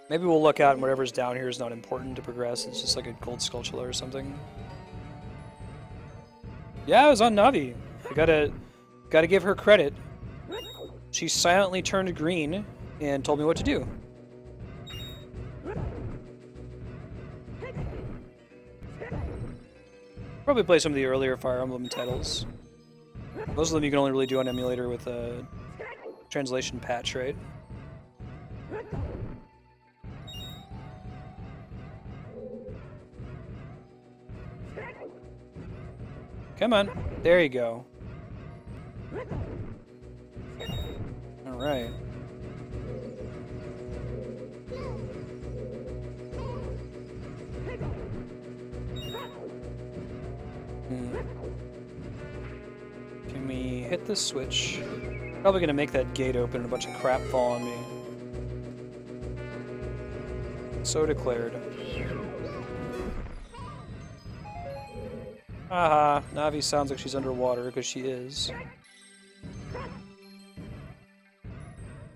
Maybe we'll look out and whatever's down here is not important to progress. It's just like a gold skulltula or something. Yeah, I was on Navi. I gotta give her credit. She silently turned green and told me what to do. Probably play some of the earlier Fire Emblem titles. Most of them you can only really do on emulator with a translation patch, right? Come on. There you go. Alright. hit this switch. Probably gonna make that gate open and a bunch of crap fall on me. So declared. Haha, Navi sounds like she's underwater, because she is.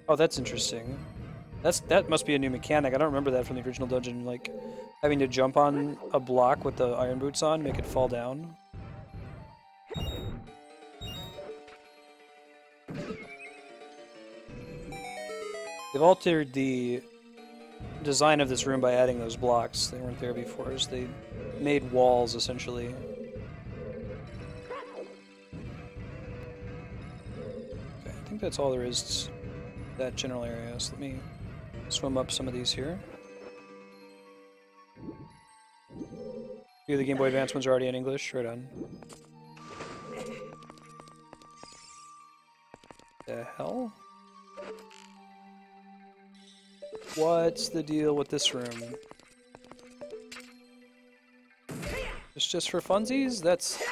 Oh, that's interesting. That must be a new mechanic. I don't remember that from the original dungeon, like having to jump on a block with the iron boots on, make it fall down. They've altered the design of this room by adding those blocks. They weren't there before, so they made walls, essentially. Okay, I think that's all there is to that general area, so let me swim up some of these here. A few of the Game Boy Advance ones are already in English, right on. The hell? What's the deal with this room? It's just for funsies? That's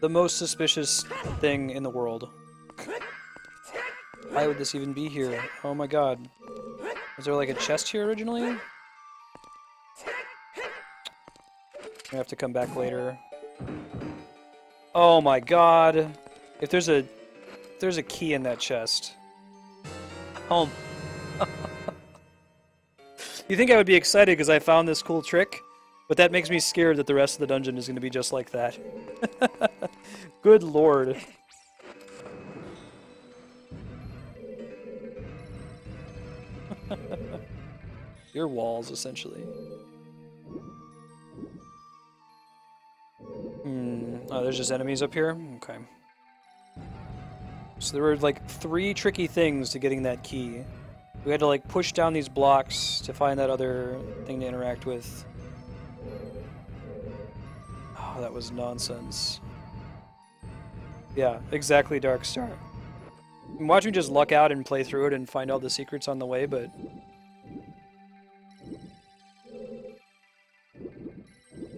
the most suspicious thing in the world. Why would this even be here? Oh my god. Was there like a chest here originally? I have to come back later. Oh my god. If there's a key in that chest. Oh. You think I would be excited because I found this cool trick, but that makes me scared that the rest of the dungeon is going to be just like that. Good lord. Your walls, essentially. Oh, there's just enemies up here? Okay. So there were like 3 tricky things to getting that key. We had to like push down these blocks to find that other thing to interact with. Oh, that was nonsense. Yeah, exactly, Dark Star. Watch me just luck out and play through it and find all the secrets on the way, but...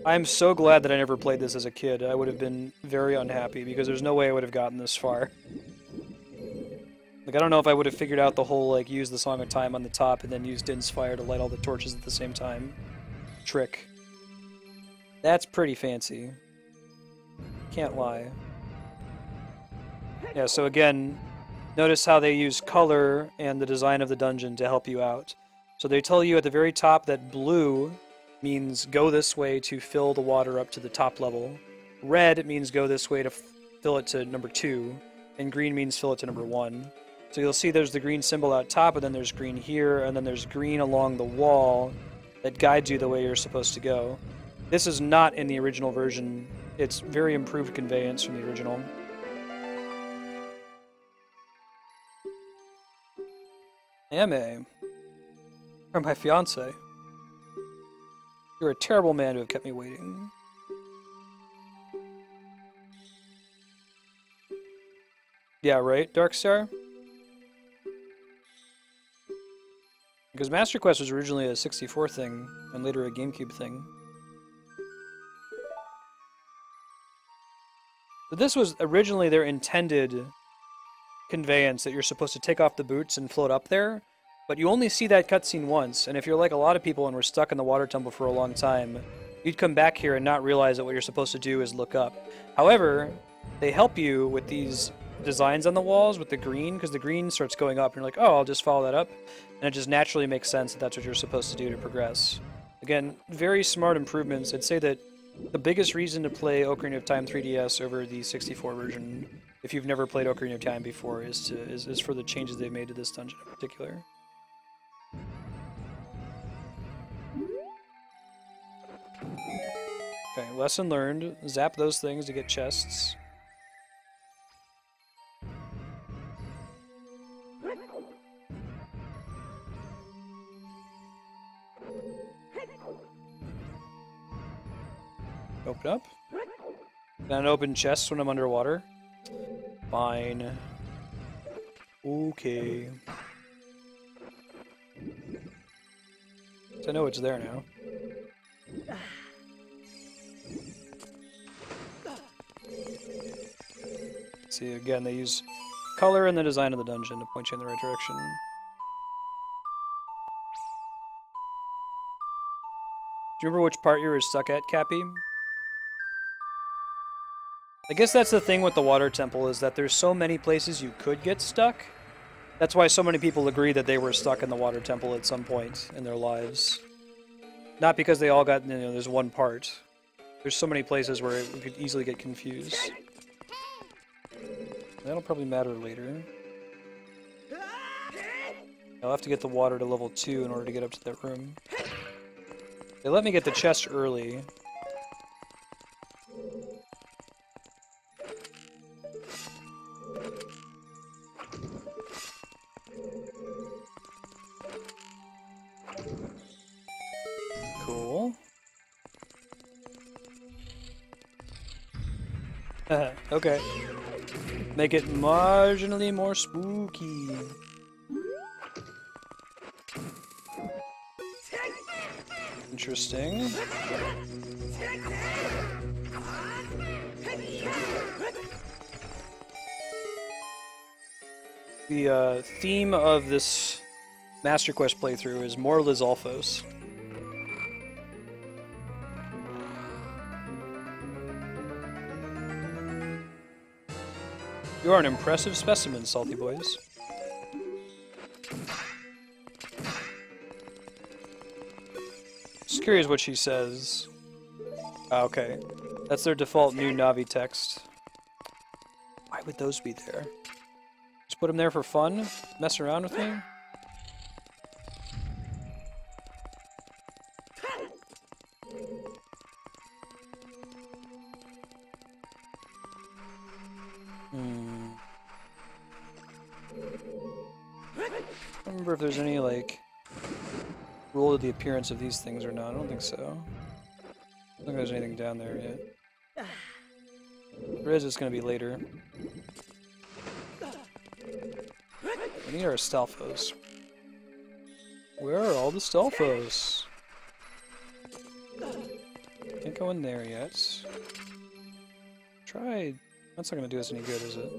I'm so glad that I never played this as a kid. I would have been very unhappy because there's no way I would have gotten this far. Like, I don't know if I would have figured out the whole, like, use the Song of Time on the top and then use Din's Fire to light all the torches at the same time trick. That's pretty fancy. Can't lie. Yeah, so again, notice how they use color and the design of the dungeon to help you out. So they tell you at the very top that blue means go this way to fill the water up to the top level. Red means go this way to fill it to number 2. And green means fill it to number 1. So you'll see there's the green symbol out top, and then there's green here, and then there's green along the wall that guides you the way you're supposed to go. This is not in the original version. It's very improved conveyance from the original. Ame. Or my fiance. You're a terrible man to have kept me waiting. Yeah, right, Darkstar? Because Master Quest was originally a 64 thing, and later a GameCube thing. But this was originally their intended conveyance, that you're supposed to take off the boots and float up there, but you only see that cutscene once, and if you're like a lot of people and were stuck in the water temple for a long time, you'd come back here and not realize that what you're supposed to do is look up. However, they help you with these designs on the walls with the green, because the green starts going up, and you're like, oh, I'll just follow that up, and it just naturally makes sense that that's what you're supposed to do to progress. Again, very smart improvements. I'd say that the biggest reason to play Ocarina of Time 3DS over the 64 version, if you've never played Ocarina of Time before, is for the changes they've made to this dungeon in particular. Okay, lesson learned. Zap those things to get chests. Open up. Can I open chests when I'm underwater? Fine. Okay. So I know it's there now. See, again, they use color and the design of the dungeon to point you in the right direction. Do you remember which part you were stuck at, Cappy? I guess that's the thing with the water temple, is that there's so many places you could get stuck. That's why so many people agree that they were stuck in the water temple at some point in their lives. Not because they all got, there's one part. There's so many places where we could easily get confused. That'll probably matter later. I'll have to get the water to level 2 in order to get up to that room. They let me get the chest early. Cool. Okay. Make it marginally more spooky. Interesting. The theme of this Master Quest playthrough is more Lizalfos. You are an impressive specimen, Salty Boys. Just curious what she says. Okay. That's their default new Navi text. Why would those be there? Just put them there for fun? Mess around with me? I don't remember if there's any, like, rule to the appearance of these things or not. I don't think so. I don't think there's anything down there yet. If there is, it's going to be later. We need our Stalfos. Where are all the Stalfos? Can't go in there yet. Try... That's not going to do us any good, is it?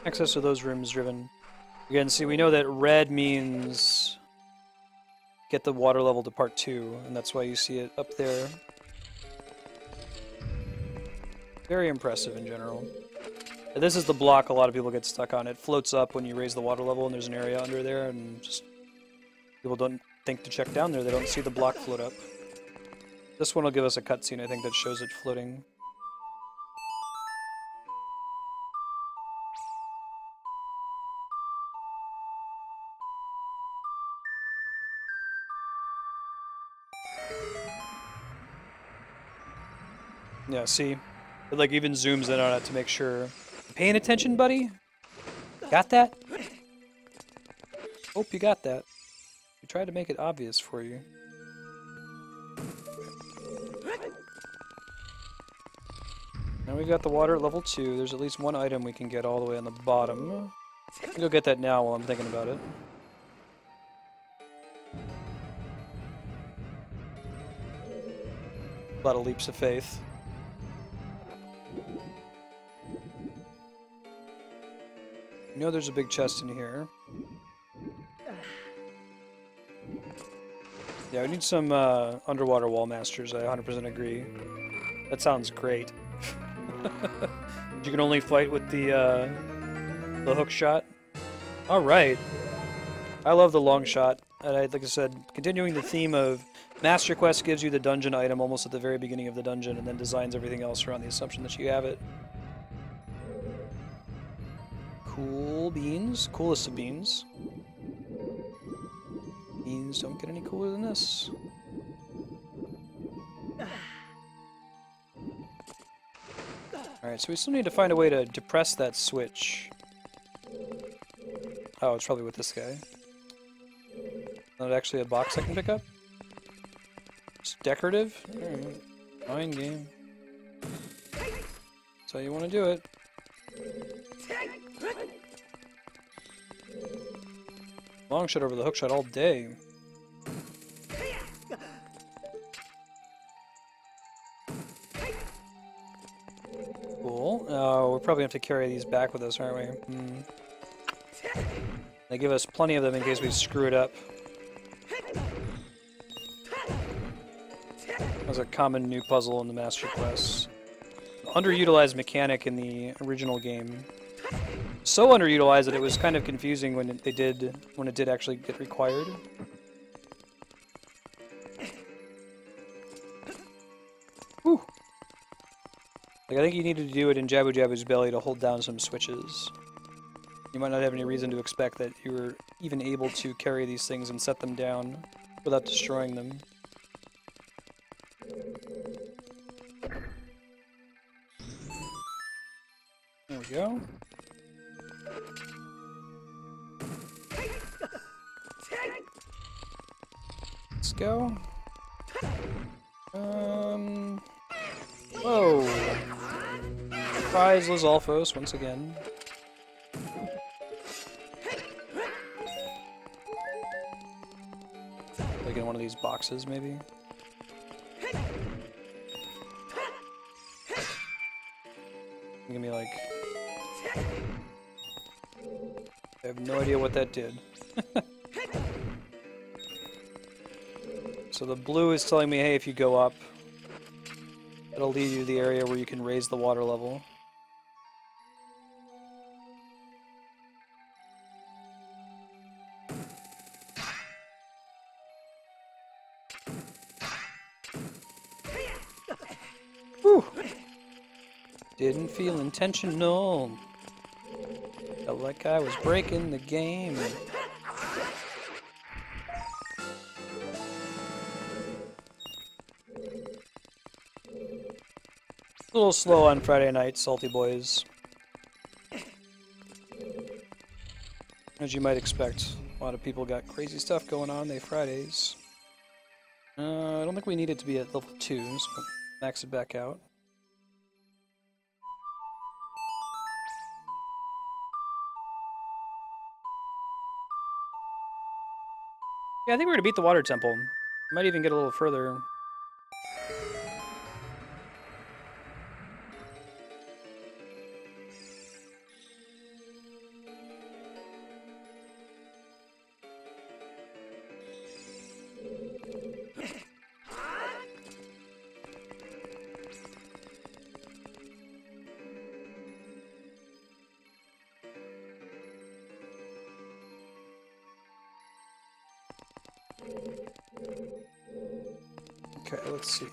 Access to those rooms driven. Again, see, we know that red means get the water level to part 2, and that's why you see it up there. Very impressive in general. And this is the block a lot of people get stuck on. It floats up when you raise the water level, and there's an area under there, and just people don't think to check down there. They don't see the block float up. This one will give us a cutscene, I think, that shows it floating. Yeah, see? It like even zooms in on it to make sure. Paying attention, buddy? Got that? Hope you got that. We tried to make it obvious for you. Now we've got the water at level 2. There's at least one item we can get all the way on the bottom. I'll go get that now while I'm thinking about it. A lot of leaps of faith. You know there's a big chest in here. Yeah, we need some underwater wall masters, I 100% agree. That sounds great. You can only fight with the hook shot. Alright. I love the long shot. And like I said, continuing the theme of Master Quest gives you the dungeon item almost at the very beginning of the dungeon and then designs everything else around the assumption that you have it. Cool beans. Coolest of beans. Beans don't get any cooler than this. Alright, so we still need to find a way to depress that switch. Oh, it's probably with this guy. Not actually a box I can pick up? It's decorative? Alright. Fine game. That's how you want to do it. Long shot over the hook shot all day. Oh, we'll probably have to carry these back with us, aren't we? They give us plenty of them in case we screw it up. That's a common new puzzle in the Master Quest. Underutilized mechanic in the original game. So underutilized that it was kind of confusing when it did actually get required. Whew. Like, I think you needed to do it in Jabu Jabu's belly to hold down some switches. You might not have any reason to expect that you were even able to carry these things and set them down without destroying them. There we go. Let's go. Whoa. Surprise Lizalfos once again. Like in one of these boxes, maybe? Give me like... I have no idea what that did. So the blue is telling me, hey, if you go up, it'll lead you to the area where you can raise the water level. Whew. Didn't feel intentional. Felt like I was breaking the game. A little slow on Friday night, salty boys. As you might expect, a lot of people got crazy stuff going on. They Fridays. I don't think we need it to be at level 2, so we'll max it back out. Yeah, I think we're gonna beat the water temple. Might even get a little further. Okay, let's see.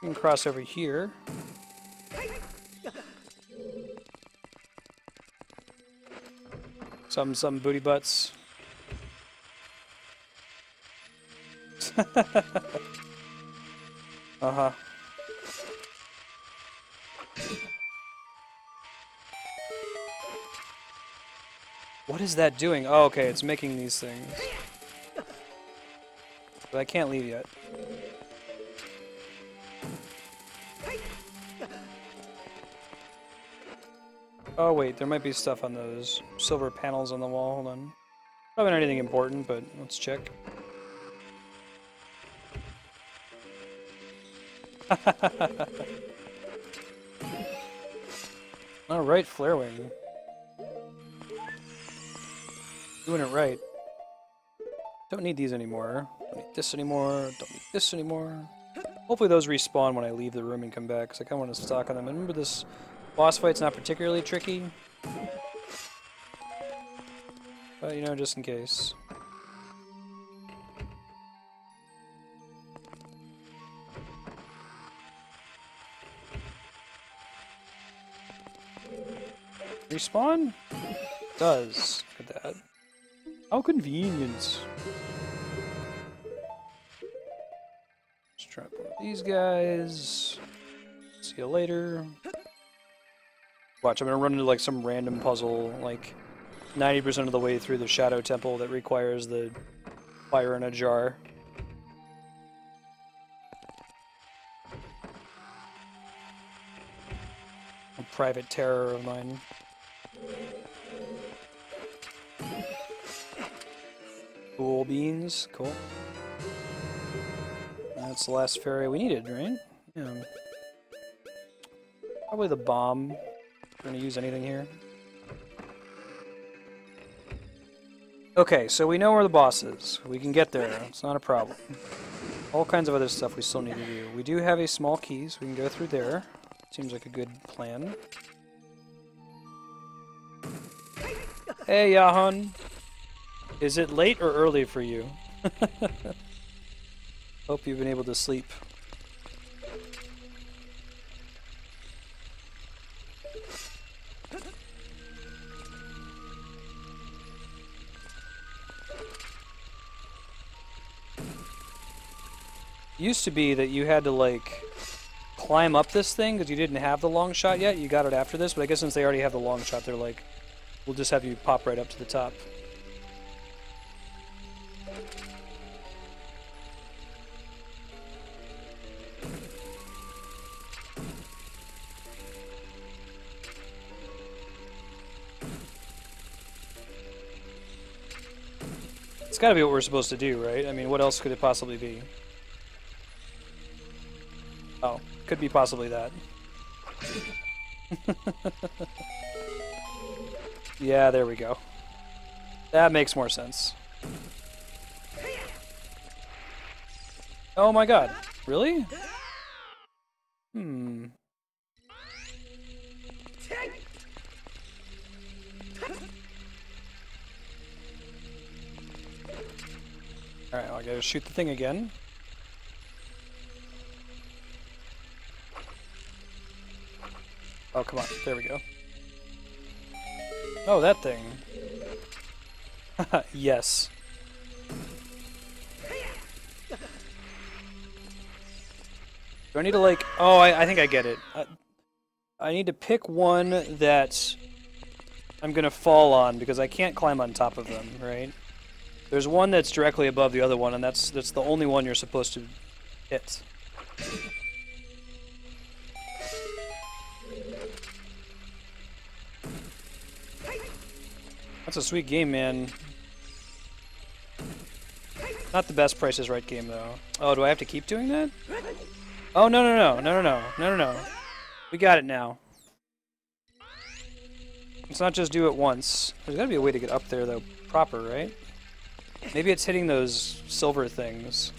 We can cross over here. Some booty butts. Uh-huh. What is that doing? Oh, okay, it's making these things. But I can't leave yet. Oh wait, there might be stuff on those silver panels on the wall. Hold on. Probably not anything important, but let's check. Alright, Flare Wing. Doing it right. Don't need these anymore. Don't need this anymore. Don't need this anymore. Hopefully those respawn when I leave the room and come back, because I kind of want to stock on them. And remember, this boss fight's not particularly tricky. But, you know, just in case. Respawn? It does. Look at that. How convenient. Let's try one of these guys. See you later. Watch, I'm gonna run into like some random puzzle, like 90% of the way through the Shadow Temple that requires the fire in a jar. A private terror of mine. Cool beans, cool. That's the last fairy we needed, right? Yeah. Probably the bomb. We're gonna use anything here. Okay, so we know where the boss is. We can get there. It's not a problem. All kinds of other stuff we still need to do. We do have a small key, so we can go through there. Seems like a good plan. Hey, Yahun! Is it late or early for you? Hope you've been able to sleep. Used to be that you had to, like, climb up this thing because you didn't have the long shot yet. You got it after this, but I guess since they already have the long shot, they're like, we'll just have you pop right up to the top. It's gotta be what we're supposed to do, right? I mean, what else could it possibly be? Oh, could be possibly that. Yeah, there we go. That makes more sense. Oh my god. Really? Hmm. Alright, well, I gotta shoot the thing again. Oh, come on. There we go. Oh, that thing. Yes. Do I need to, like... Oh, I think I get it. I need to pick one that I'm gonna fall on, because I can't climb on top of them, right? There's one that's directly above the other one, and that's the only one you're supposed to hit. That's a sweet game, man. Not the best Price is Right game, though. Oh, do I have to keep doing that? Oh, no, no, no, no, no, no, no, no, no. We got it now. Let's not just do it once. There's gotta be a way to get up there, though, proper, right? Maybe it's hitting those silver things.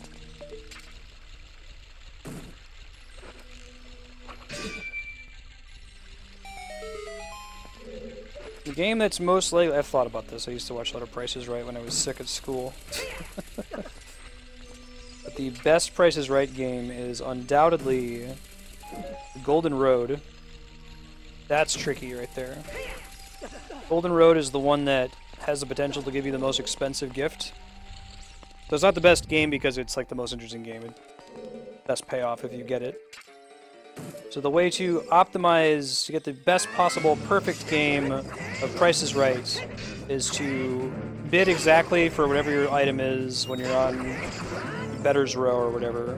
The game that's most likely... I've thought about this. I used to watch a lot of Price is Right when I was sick at school. But the best Price is Right game is undoubtedly Golden Road. That's tricky right there. Golden Road is the one that has the potential to give you the most expensive gift. So it's not the best game because it's like the most interesting game. Best payoff if you get it. So the way to optimize, to get the best possible perfect game of Price is Right is to bid exactly for whatever your item is when you're on Better's Row or whatever.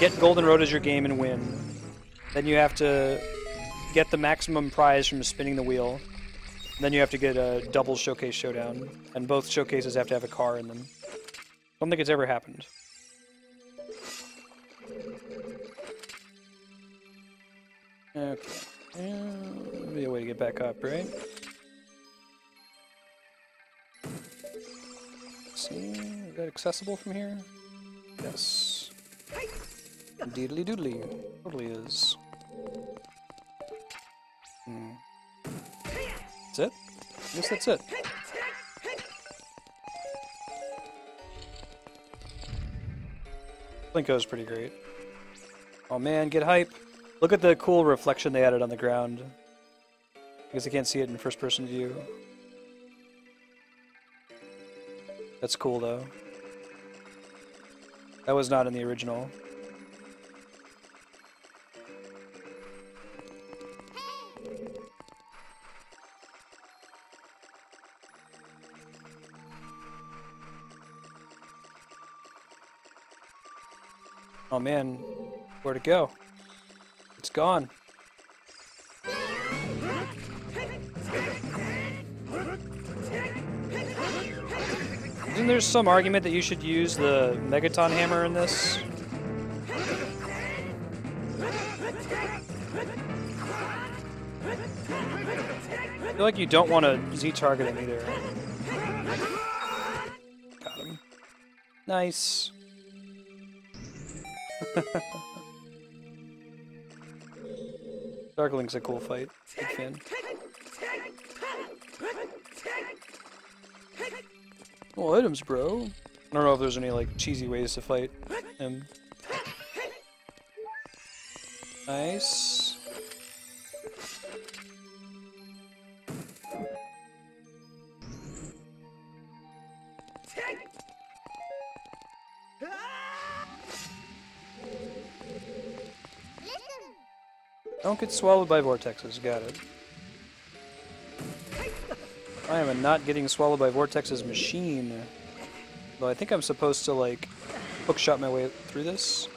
Get Golden Road as your game and win. Then you have to get the maximum prize from spinning the wheel. Then you have to get a double Showcase Showdown. And both showcases have to have a car in them. I don't think it's ever happened. Okay. There'll be a way to get back up, right? Let's see, is that accessible from here? Yes. Deedly doodly. Totally is. That's it? I guess that's it. Blinko's pretty great. Oh man, get hype! Look at the cool reflection they added on the ground. I guess I can't see it in first-person view. That's cool, though. That was not in the original. Oh man, where'd it go? It's gone. Isn't there some argument that you should use the Megaton hammer in this? I feel like you don't want to Z-target him either. Got him. Nice. Darklink's a cool fight. Big fan. Well, items, bro. I don't know if there's any, like, cheesy ways to fight him. Nice. Don't get swallowed by vortexes, got it. I am a not getting swallowed by vortexes machine. Though I think I'm supposed to, like, hookshot my way through this.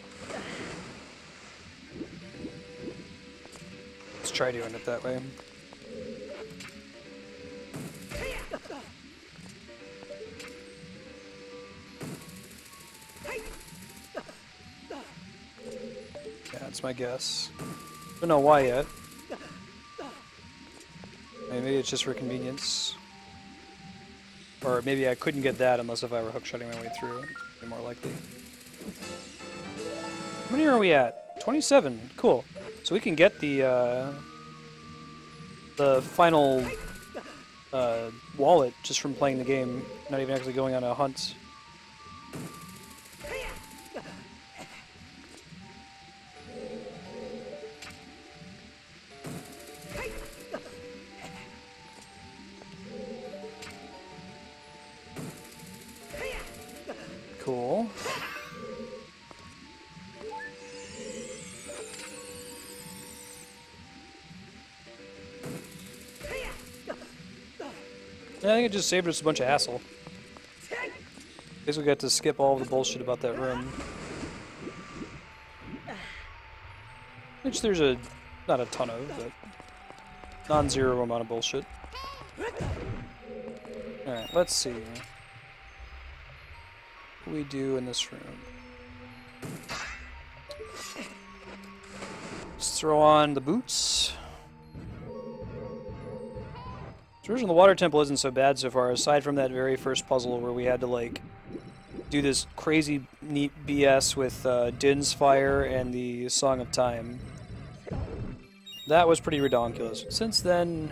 Let's try doing it that way. Yeah, that's my guess. Don't know why yet. Maybe it's just for convenience. Or maybe I couldn't get that unless if I were hookshotting my way through. It'd be more likely. How many are we at? 27. Cool. So we can get the final wallet just from playing the game, not even actually going on a hunt. Cool. Yeah, I think it just saved us a bunch of hassle. Basically got to skip all of the bullshit about that room. Which there's not a ton of, but non-zero amount of bullshit. Alright, let's see. What do we do in this room? Let's throw on the boots. The version of the water temple isn't so bad so far, aside from that very first puzzle where we had to, like, do this crazy neat BS with Din's Fire and the Song of Time. That was pretty redonkulous. Since then,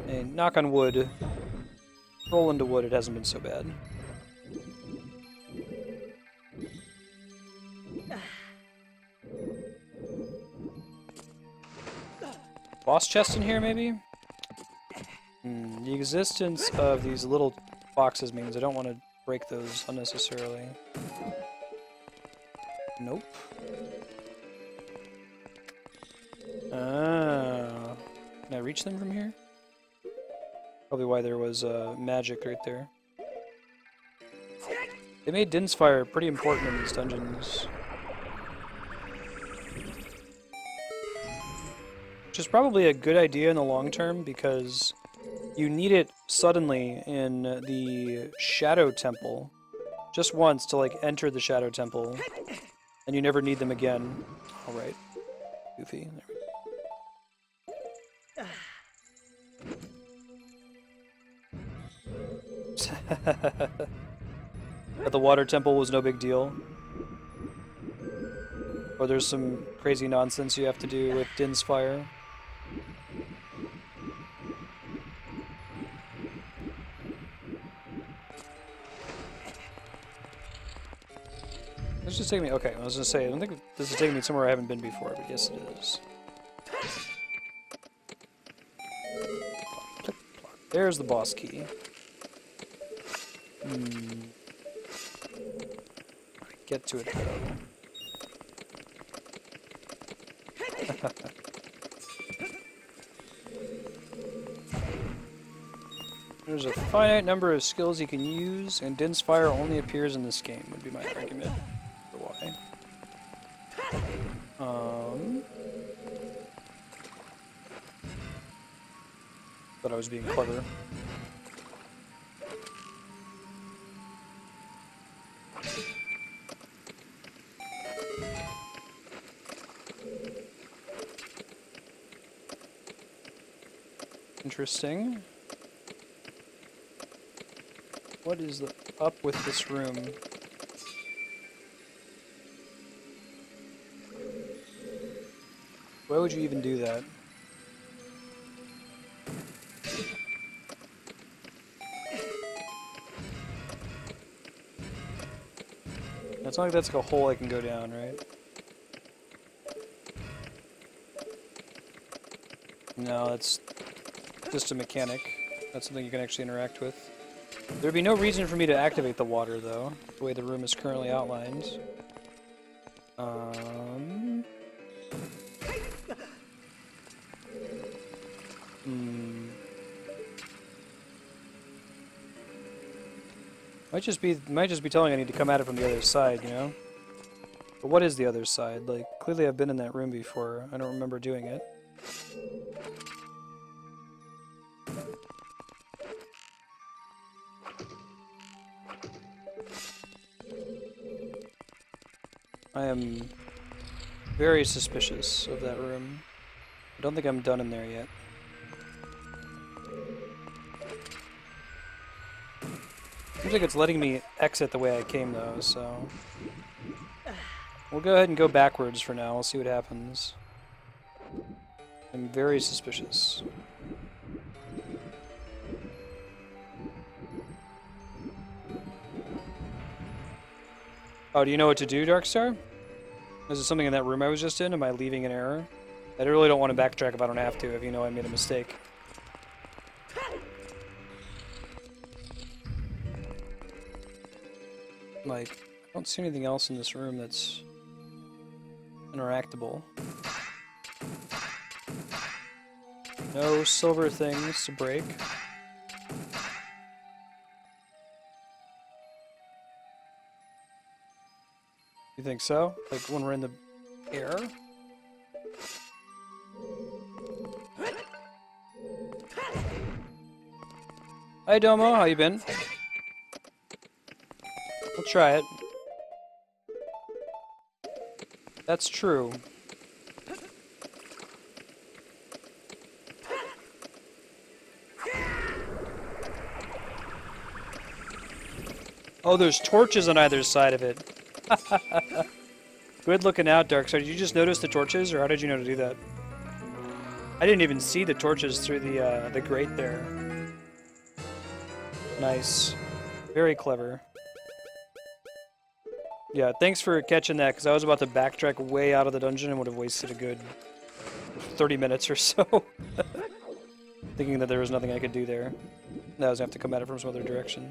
and knock on wood, roll into wood, it hasn't been so bad. Boss chest in here, maybe? The existence of these little boxes means I don't want to break those unnecessarily. Nope. Ah. Can I reach them from here? Probably why there was magic right there. They made Din's Fire pretty important in these dungeons. Which is probably a good idea in the long term, because you need it suddenly in the Shadow Temple. Just once to, like, enter the Shadow Temple, and you never need them again. Alright. Goofy. There we go. But the Water Temple was no big deal. Or there's some crazy nonsense you have to do with Din's Fire. Let's just take me. Okay, I was gonna say, I don't think this is taking me somewhere I haven't been before, but yes, it is. There's the boss key. Get to it though. There's a finite number of skills you can use, and Din's Fire only appears in this game, would be my argument for why. Thought I was being clever. Interesting. What is up with this room? Why would you even do that? It's not like that's like a hole I can go down, right? No, that's just a mechanic. That's something you can actually interact with. There'd be no reason for me to activate the water, though, the way the room is currently outlined. Might just be telling I need to come at it from the other side, you know? But what is the other side? Like, clearly I've been in that room before. I don't remember doing it. I am very suspicious of that room. I don't think I'm done in there yet. Seems like it's letting me exit the way I came, though, so... We'll go ahead and go backwards for now. We'll see what happens. I'm very suspicious. Oh, do you know what to do, Darkstar? Is it something in that room I was just in? Am I leaving an error? I really don't want to backtrack if I don't have to, if you know I made a mistake. Like, I don't see anything else in this room that's interactable. No silver things to break. You think so? Like when we're in the air? Hi Domo, how you been? We'll try it. That's true. Oh, there's torches on either side of it. Good looking out, Darkside. Did you just notice the torches, or how did you know to do that? I didn't even see the torches through the grate there. Nice. Very clever. Yeah, thanks for catching that, because I was about to backtrack way out of the dungeon and would have wasted a good 30 minutes or so. Thinking that there was nothing I could do there. Now I was going to have to come at it from some other direction.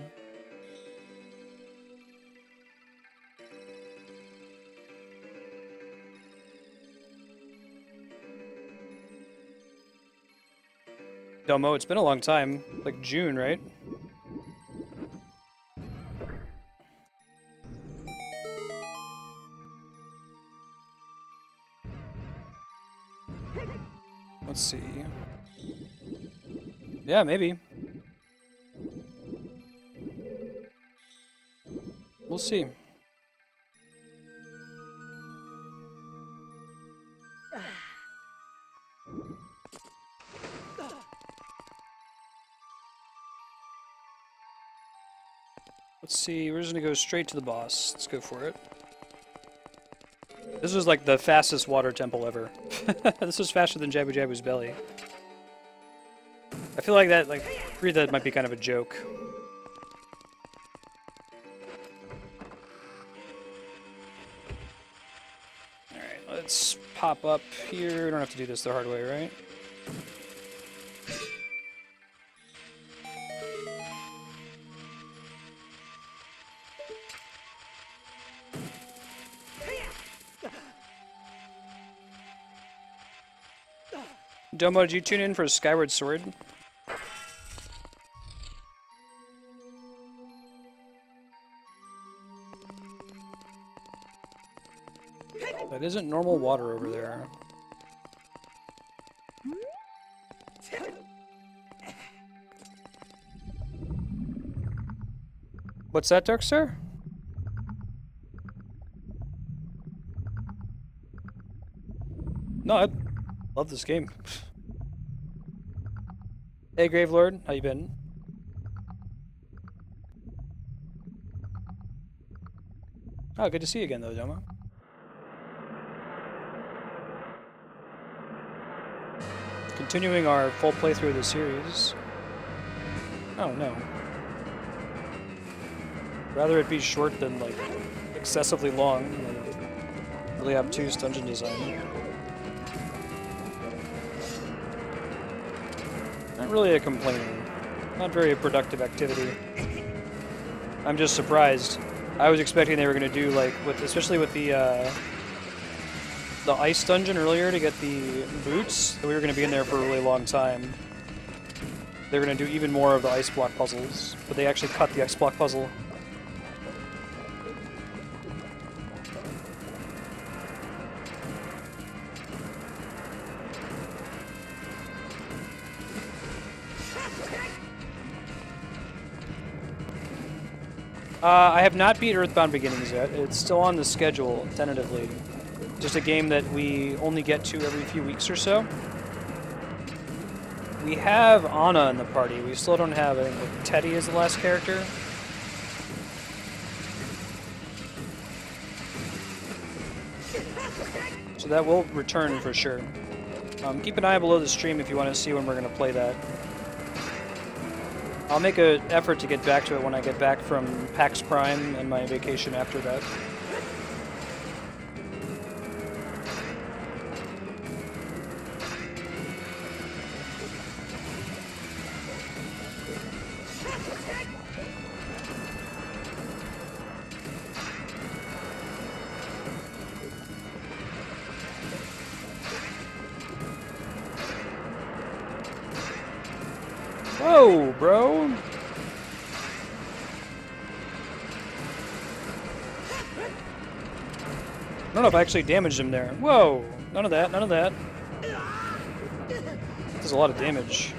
Domo, it's been a long time. Like June, right? Let's see. Yeah, maybe. We'll see. Let's see, we're just gonna go straight to the boss. Let's go for it. This was like the fastest water temple ever. This was faster than Jabu Jabu's belly. I feel like that, like, that might be kind of a joke. Alright, let's pop up here. We don't have to do this the hard way, right? Domo, did you tune in for Skyward Sword? That isn't normal water over there. What's that, Darkstar? No, I love this game. Hey, Gravelord, how you been? Oh, good to see you again, though, Domo. Continuing our full playthrough of the series. Oh, no. Rather it be short than, like, excessively long. Like, really obtuse dungeon design. Not really a complainer. Not very productive activity. I'm just surprised. I was expecting they were going to do, like, especially with the ice dungeon earlier to get the boots, that we were going to be in there for a really long time. They were going to do even more of the ice block puzzles, but they actually cut the ice block puzzle. I have not beat Earthbound Beginnings yet. It's still on the schedule, tentatively. Just a game that we only get to every few weeks or so. We have Anna in the party. We still don't have, I think, like, Teddy is the last character. So that will return for sure. Keep an eye below the stream if you want to see when we're going to play that. I'll make an effort to get back to it when I get back from PAX Prime and my vacation after that. Whoa, bro! I don't know if I actually damaged him there. Whoa! None of that, none of that. Does a lot of damage.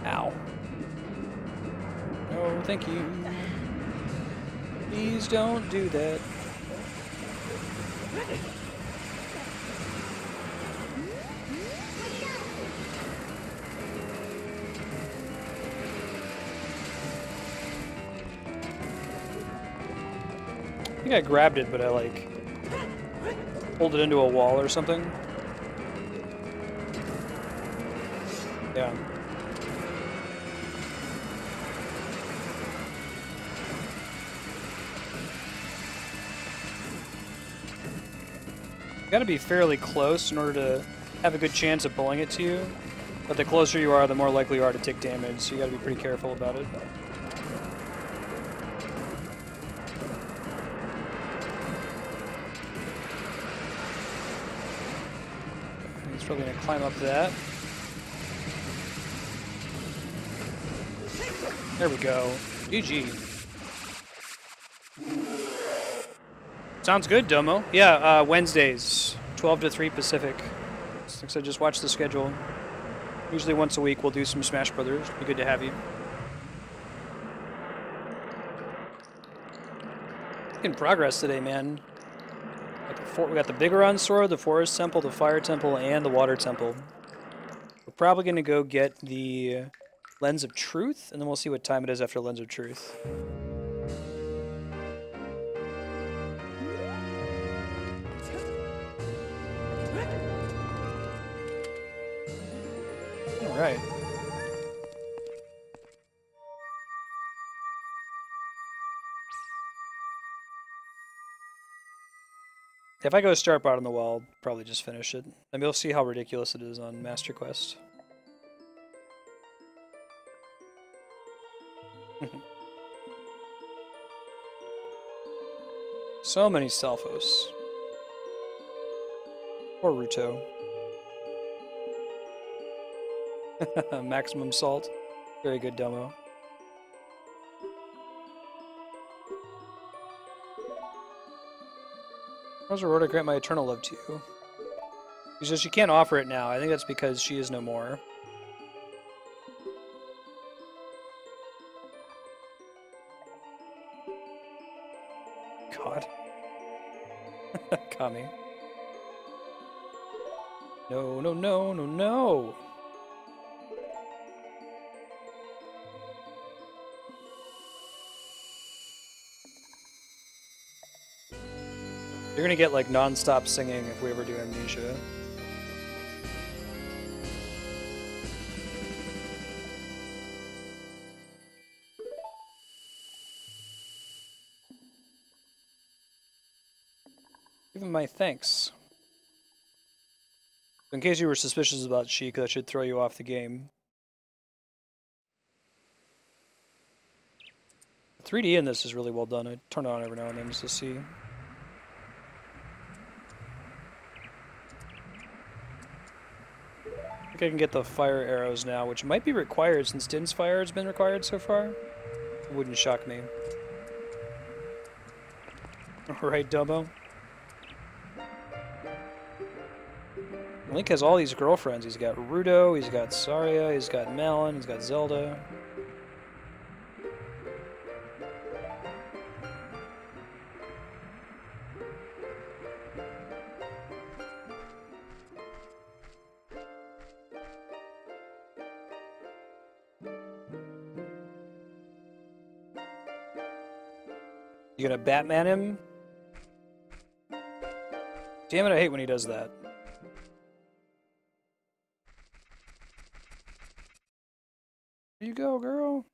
Ow. No, thank you. Please don't do that. I think I grabbed it, but I, like, pulled it into a wall or something. Yeah. You gotta be fairly close in order to have a good chance of pulling it to you. But the closer you are, the more likely you are to take damage, so you gotta be pretty careful about it. He's probably gonna climb up that. There we go. GG. Sounds good, Domo. Yeah, Wednesdays, 12 to 3 Pacific. Since I just watched the schedule. Usually once a week we'll do some Smash Brothers. Be good to have you. In progress today, man. We got the Bigoron Sword, the Forest Temple, the Fire Temple, and the Water Temple. We're probably going to go get the Lens of Truth, and then we'll see what time it is after Lens of Truth. Alright. If I go start bottom of the wall, I'll probably just finish it. And we'll see how ridiculous it is on Master Quest. So many Selphos. Or Ruto. Maximum salt. Very good, Domo. How's Aurora grant my eternal love to you? She says she can't offer it now. I think that's because she is no more. God. Kami. No, no, no, no, no! You're gonna get like non-stop singing if we ever do Amnesia. Give him my thanks. In case you were suspicious about Sheik, that should throw you off the game. 3D in this is really well done. I turn it on every now and then just to see. I think I can get the fire arrows now, which might be required since Din's fire has been required so far. It wouldn't shock me. Alright, Dumbo. Link has all these girlfriends. He's got Rudo, he's got Saria, he's got Malon, he's got Zelda. You gonna Batman him? Damn it, I hate when he does that. There you go, girl.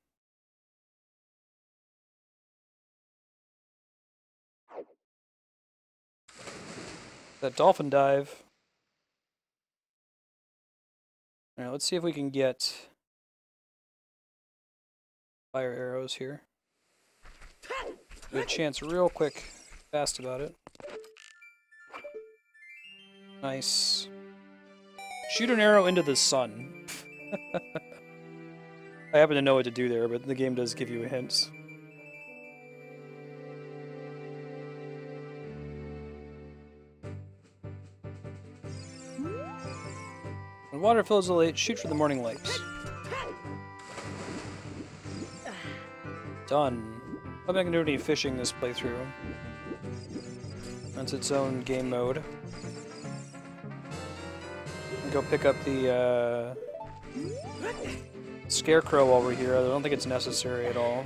That dolphin dive. Alright, let's see if we can get fire arrows here. Get a chance real quick, fast about it. Nice. Shoot an arrow into the sun. I happen to know what to do there, but the game does give you a hint. When water fills the lake, shoot for the morning lights. Done. I'm not gonna do any fishing this playthrough. That's its own game mode. Go pick up the scarecrow while we're here. I don't think it's necessary at all.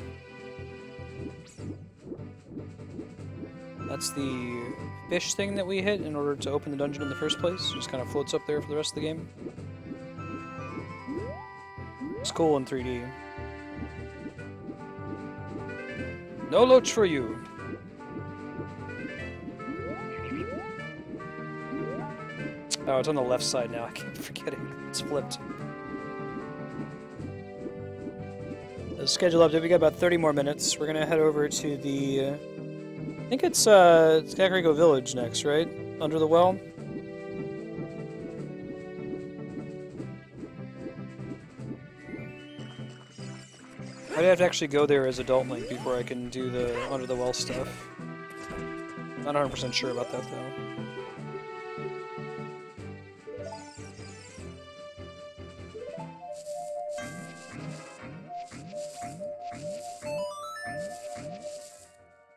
That's the fish thing that we hit in order to open the dungeon in the first place. Just kind of floats up there for the rest of the game. It's cool in 3D. No loach for you! Oh, it's on the left side now. I keep forgetting. It's flipped. The schedule update. We got about 30 more minutes. We're gonna head over to the... I think it's Kakariko Village next, right? Under the well? I'd have to actually go there as Adult Link before I can do the Under the Well stuff. Not 100% sure about that, though.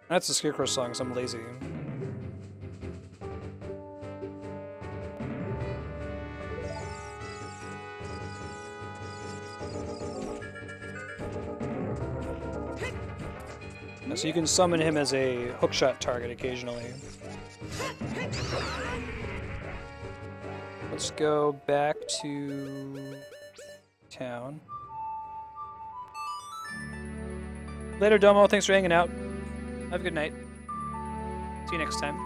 That's the Scarecrow song, so I'm lazy. So you can summon him as a hookshot target occasionally. Let's go back to town. Later, Domo. Thanks for hanging out. Have a good night. See you next time.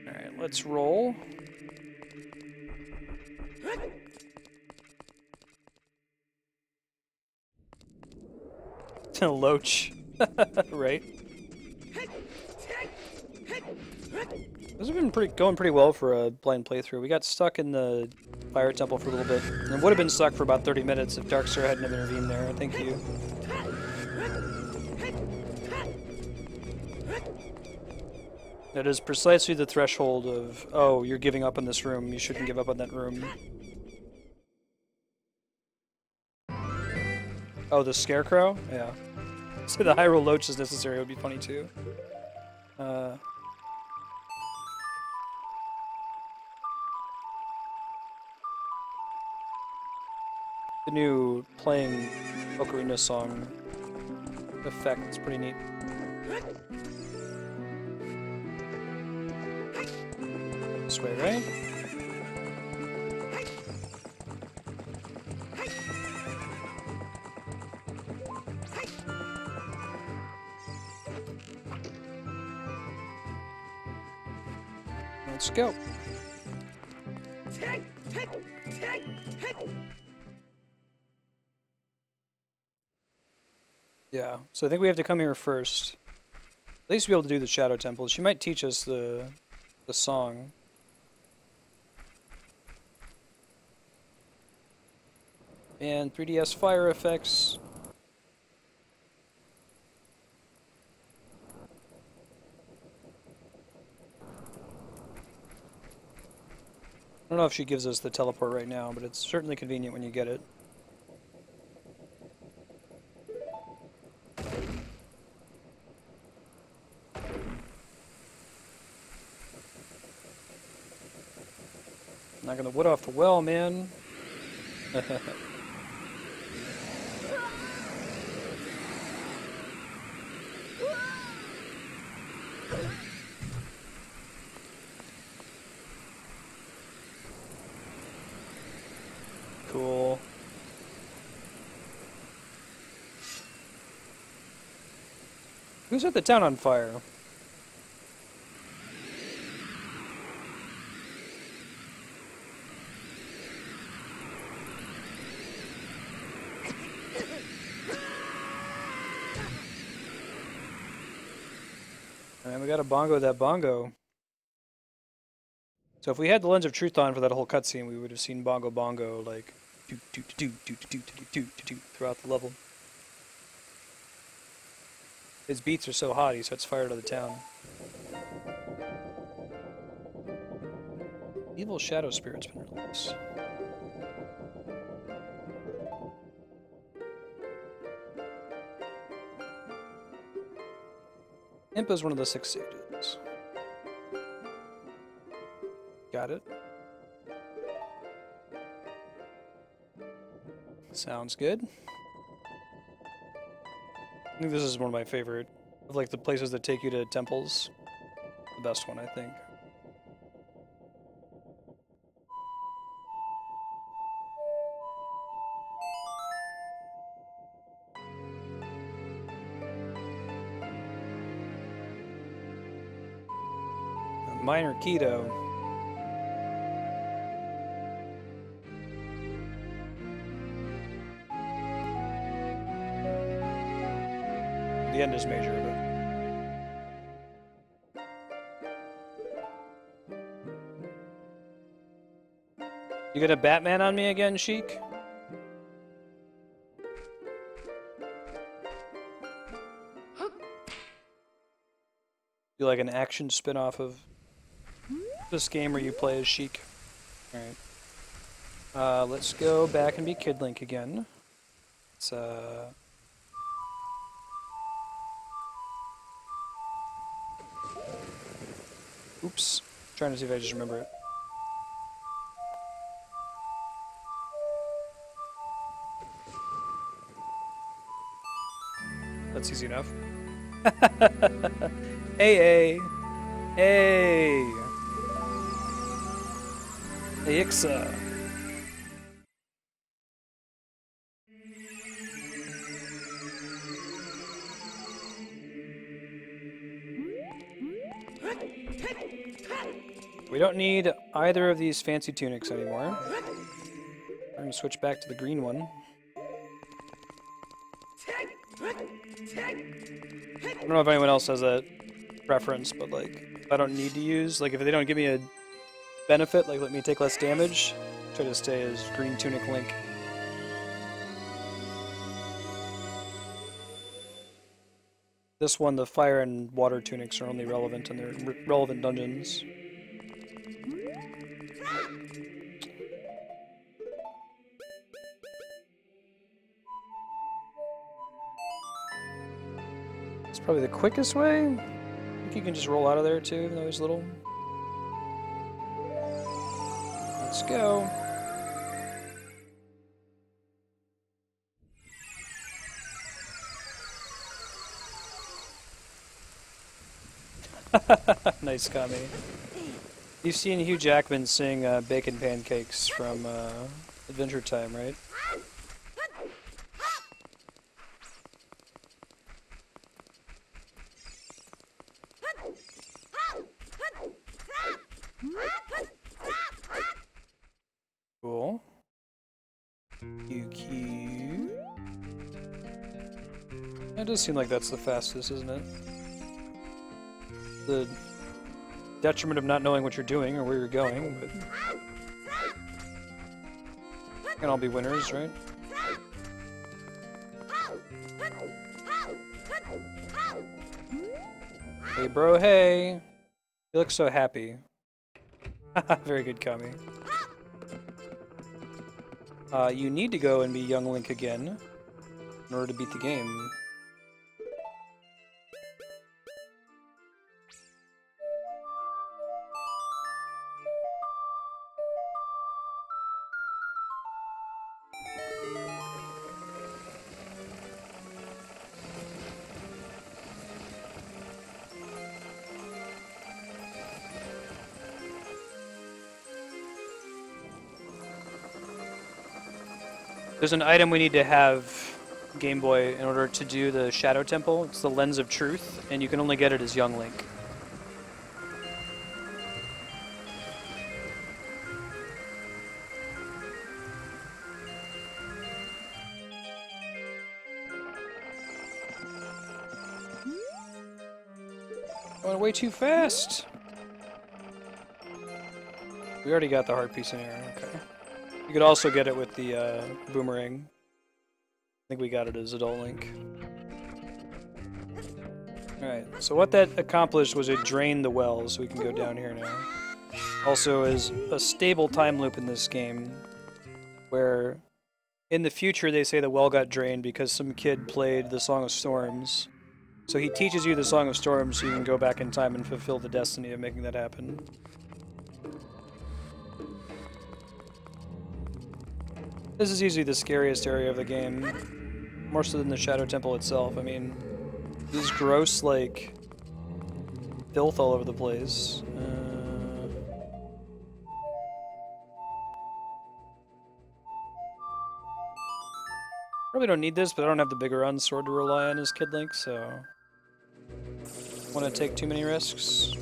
Alright, let's roll. Loach. Right. This has been going pretty well for a blind playthrough. We got stuck in the fire temple for a little bit. And would have been stuck for about 30 minutes if Darkstar hadn't intervened there. Thank you. That is precisely the threshold of, oh, you're giving up on this room. You shouldn't give up on that room. Oh, the scarecrow? Yeah. So the Hyrule Loach is necessary. It would be funny too. The new playing Ocarina song effect is pretty neat. This way, right? Let's go. Yeah, so I think we have to come here first. At least be able to do the Shadow Temple. She might teach us the song. And 3DS fire effects. I don't know if she gives us the teleport right now, but it's certainly convenient when you get it. Not gonna wood off the well, man. Cool. Who set the town on fire? And we gotta bongo that bongo. So if we had the Lens of Truth on for that whole cutscene, we would have seen Bongo Bongo like throughout the level. His beats are so hot, he sets fire to the town. Evil Shadow Spirit's been released. Imp is one of the 6 sages. Got it. Sounds good. I think this is one of my favorite of like the places that take you to temples. The best one, I think. Minor Keto. The end is major, but... You got a Batman on me again, Sheik? You like an action spin-off of this game where you play as Sheik? Alright. Let's go back and be Kid Link again. It's, oops. Trying to see if I just remember it. That's easy enough. Hey, hey! Hey, Ixa. We don't need either of these fancy tunics anymore. We're going to switch back to the green one. I don't know if anyone else has a preference, but like, I don't need to use, like if they don't give me a benefit, like let me take less damage, try to stay as green tunic Link. This one, the fire and water tunics are only relevant in their relevant dungeons. It's probably the quickest way. I think you can just roll out of there too, even though he's little. Let's go. Nice, Kami. You've seen Hugh Jackman sing Bacon Pancakes from Adventure Time, right? Cool. QQ. It does seem like that's the fastest, isn't it? The detriment of not knowing what you're doing or where you're going, but can all be winners, right? Hey bro, hey! You look so happy. Very good, Kami. You need to go and be young Link again in order to beat the game. There's an item we need to have, Game Boy, in order to do the Shadow Temple. It's the Lens of Truth, and you can only get it as young Link. Going way too fast! We already got the heart piece in here, okay. You could also get it with the boomerang. I think we got it as Adult Link. Alright, so what that accomplished was it drained the well, so we can go down here now. Also is a stable time loop in this game, where in the future they say the well got drained because some kid played the Song of Storms. So he teaches you the Song of Storms so you can go back in time and fulfill the destiny of making that happen. This is easily the scariest area of the game, more so than the Shadow Temple itself. I mean, there's gross, like, filth all over the place. Probably don't need this, but I don't have the Biggoron sword to rely on as Kid Link, so... Want to take too many risks?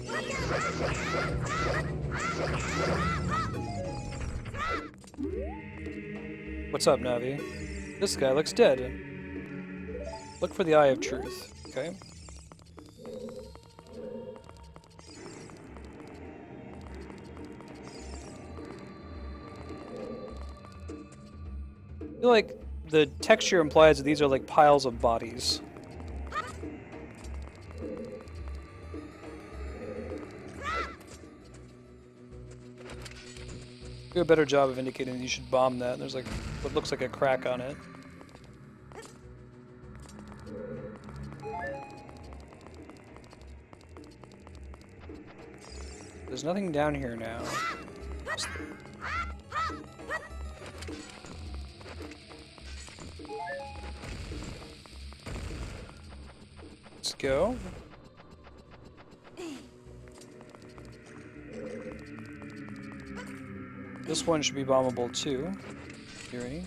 What's up, Navi? This guy looks dead. Look for the Eye of Truth, okay? I feel like the texture implies that these are like piles of bodies. Do a better job of indicating that you should bomb that. There's like what looks like a crack on it. There's nothing down here now. Let's go. This one should be bombable too. Theory.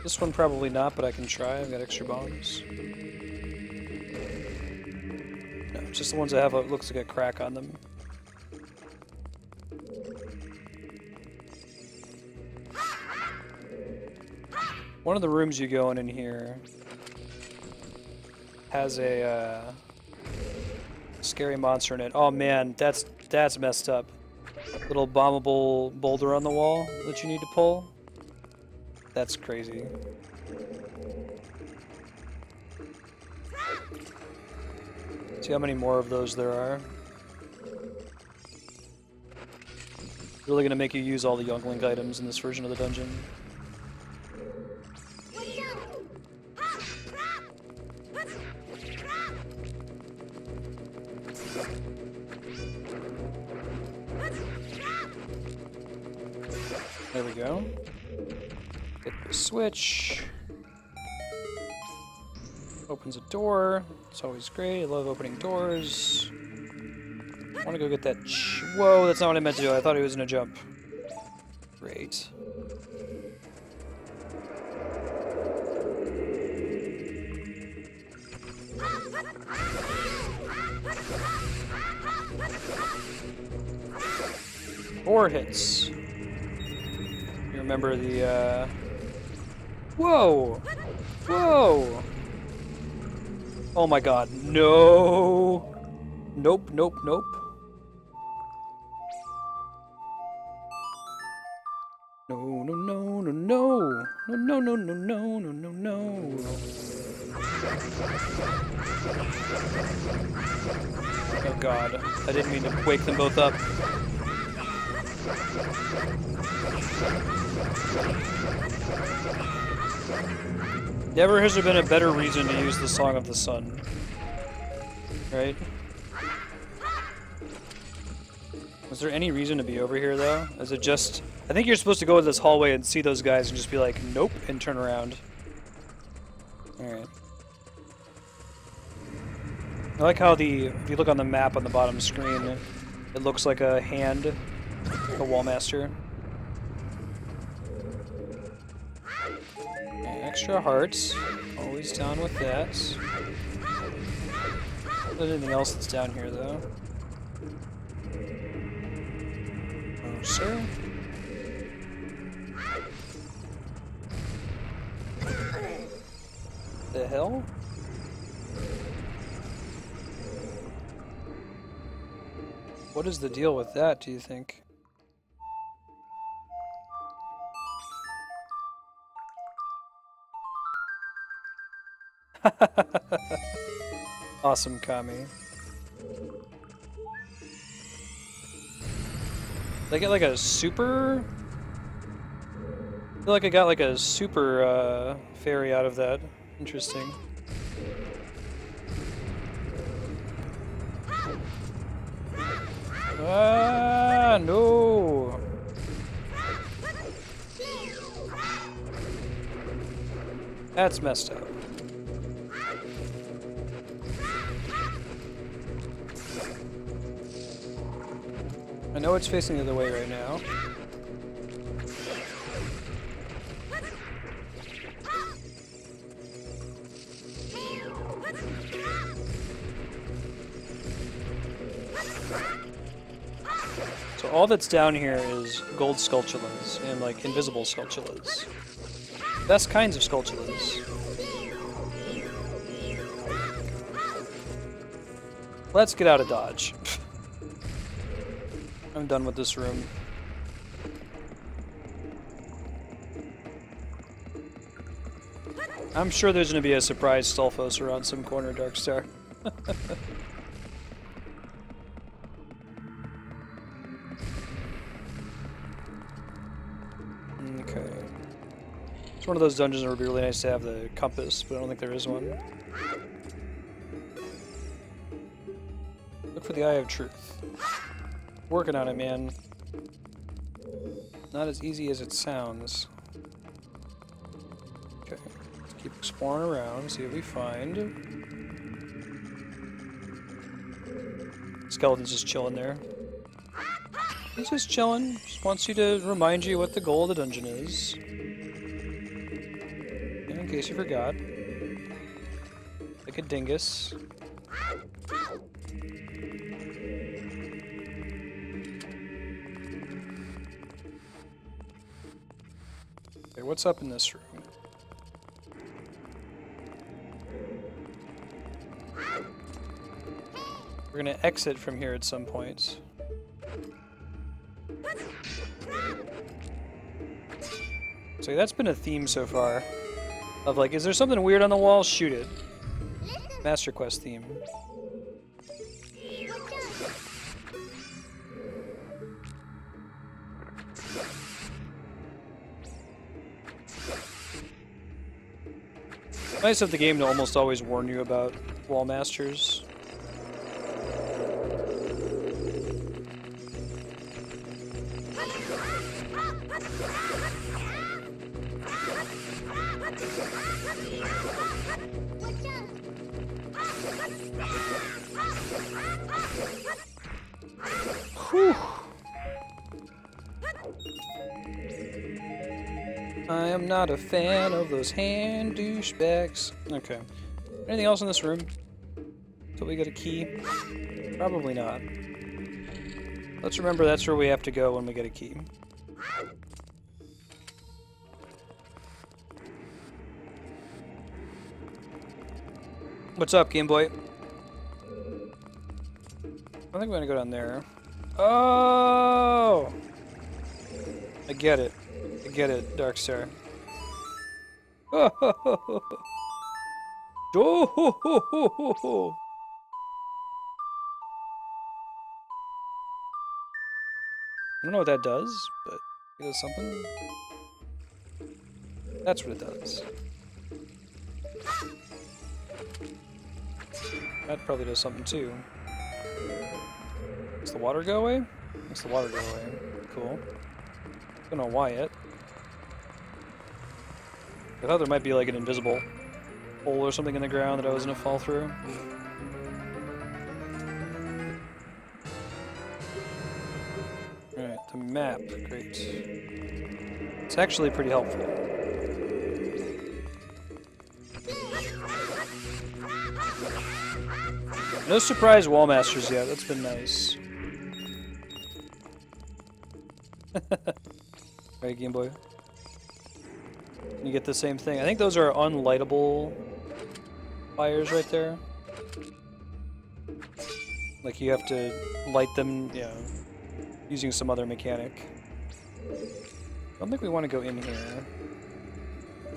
This one probably not, but I can try. I've got extra bombs. No, just the ones that have what looks like a crack on them. One of the rooms you go in here has a scary monster in it. Oh man, that's messed up. Little bombable boulder on the wall that you need to pull. That's crazy. See how many more of those there are. Really gonna make you use all the Young Link items in this version of the dungeon. There we go. Hit the switch. Opens a door. It's always great. I love opening doors. I want to go get that. Whoa, that's not what I meant to do. I thought he was gonna jump. Great. Four hits. You remember the, Whoa! Whoa! Oh my god, no! Nope, nope, nope. No, no, no, no, no! No, no, no, no, no, no, no, no. Oh god, I didn't mean to wake them both up. Never has there been a better reason to use the Song of the Sun. Right? Was there any reason to be over here, though? Is it just... I think you're supposed to go in this hallway and see those guys and just be like, nope, and turn around. Alright. I like how if you look on the map on the bottom screen, it looks like a hand, like a Wallmaster. Extra hearts. Always down with that. Not anything else that's down here, though. Oh, sir. The hell? What is the deal with that, do you think? Awesome, Kami. They get like a super... I feel like I got like a super fairy out of that. Interesting. Ah, no! That's messed up. I know it's facing the other way right now. So all that's down here is gold sculptulas and like invisible sculptulas. Best kinds of sculptulas. Let's get out of Dodge. I'm done with this room. I'm sure there's going to be a surprise Stolfos around some corner, Darkstar. Okay. It's one of those dungeons where it would be really nice to have the compass, but I don't think there is one. Look for the Eye of Truth. Working on it, man. Not as easy as it sounds. Okay, let's keep exploring around, see what we find. Skeleton's just chilling there. He's just chilling. Just wants you to remind you what the goal of the dungeon is. In case you forgot. Like a dingus. Okay, what's up in this room? We're gonna exit from here at some point. So that's been a theme so far. Of like, is there something weird on the wall? Shoot it. Master Quest theme. Nice of the game to almost always warn you about wall masters. Whew. I am not a fan of those hand douchebags. Okay. Anything else in this room? Until we get a key? Probably not. Let's remember that's where we have to go when we get a key. What's up, Game Boy? I think we're gonna go down there. Oh! I get it. I get it, Darkstar. Oh, ho, ho, ho, ho. Oh, ho, ho, ho, ho, ho. I don't know what that does, but it does something. That's what it does. That probably does something too. Does the water go away? Makes the water go away. Cool. Don't know why yet. I thought there might be like an invisible hole or something in the ground that I was gonna fall through. Alright, the map. Great. It's actually pretty helpful. No surprise wall masters yet. That's been nice. Alright, Game Boy. You get the same thing. I think those are unlightable fires right there. Like you have to light them, yeah, using some other mechanic. I don't think we want to go in here.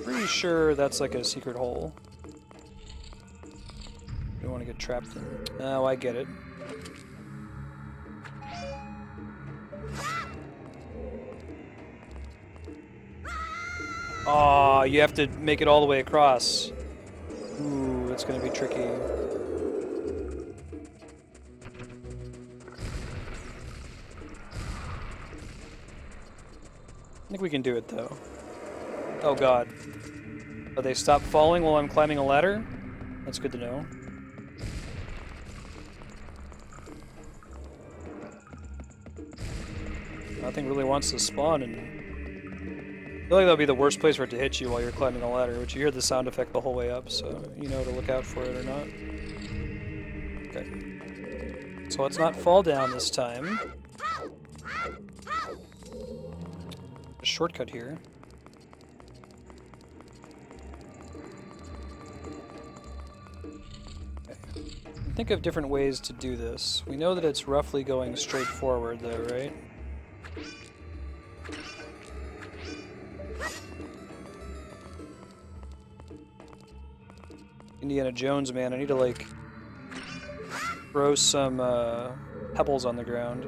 Pretty sure that's like a secret hole. We don't want to get trapped in. Oh, I get it. Aw, you have to make it all the way across. Ooh, that's gonna be tricky. I think we can do it, though. Oh god. Oh, they stop falling while I'm climbing a ladder? That's good to know. Nothing really wants to spawn in. I feel like that'll be the worst place for it to hit you while you're climbing a ladder, which you hear the sound effect the whole way up, so you know to look out for it or not. Okay. So let's not fall down this time. A shortcut here. Okay. Think of different ways to do this. We know that it's roughly going straight forward though, right? Indiana Jones, man, I need to like throw some pebbles on the ground.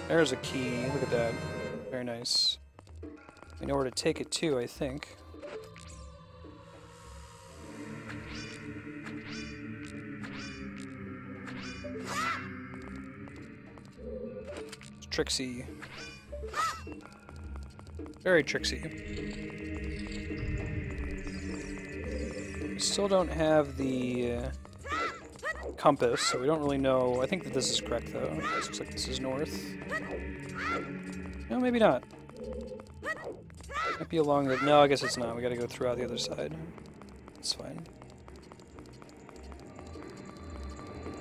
There's a key, look at that. Very nice. We know where to take it to, I think. Tricksy. Very tricksy. We still don't have the compass, so we don't really know. I think that this is correct, though. This looks like this is north. No, maybe not. Might be along the... No, I guess it's not. We gotta go throughout the other side. It's fine.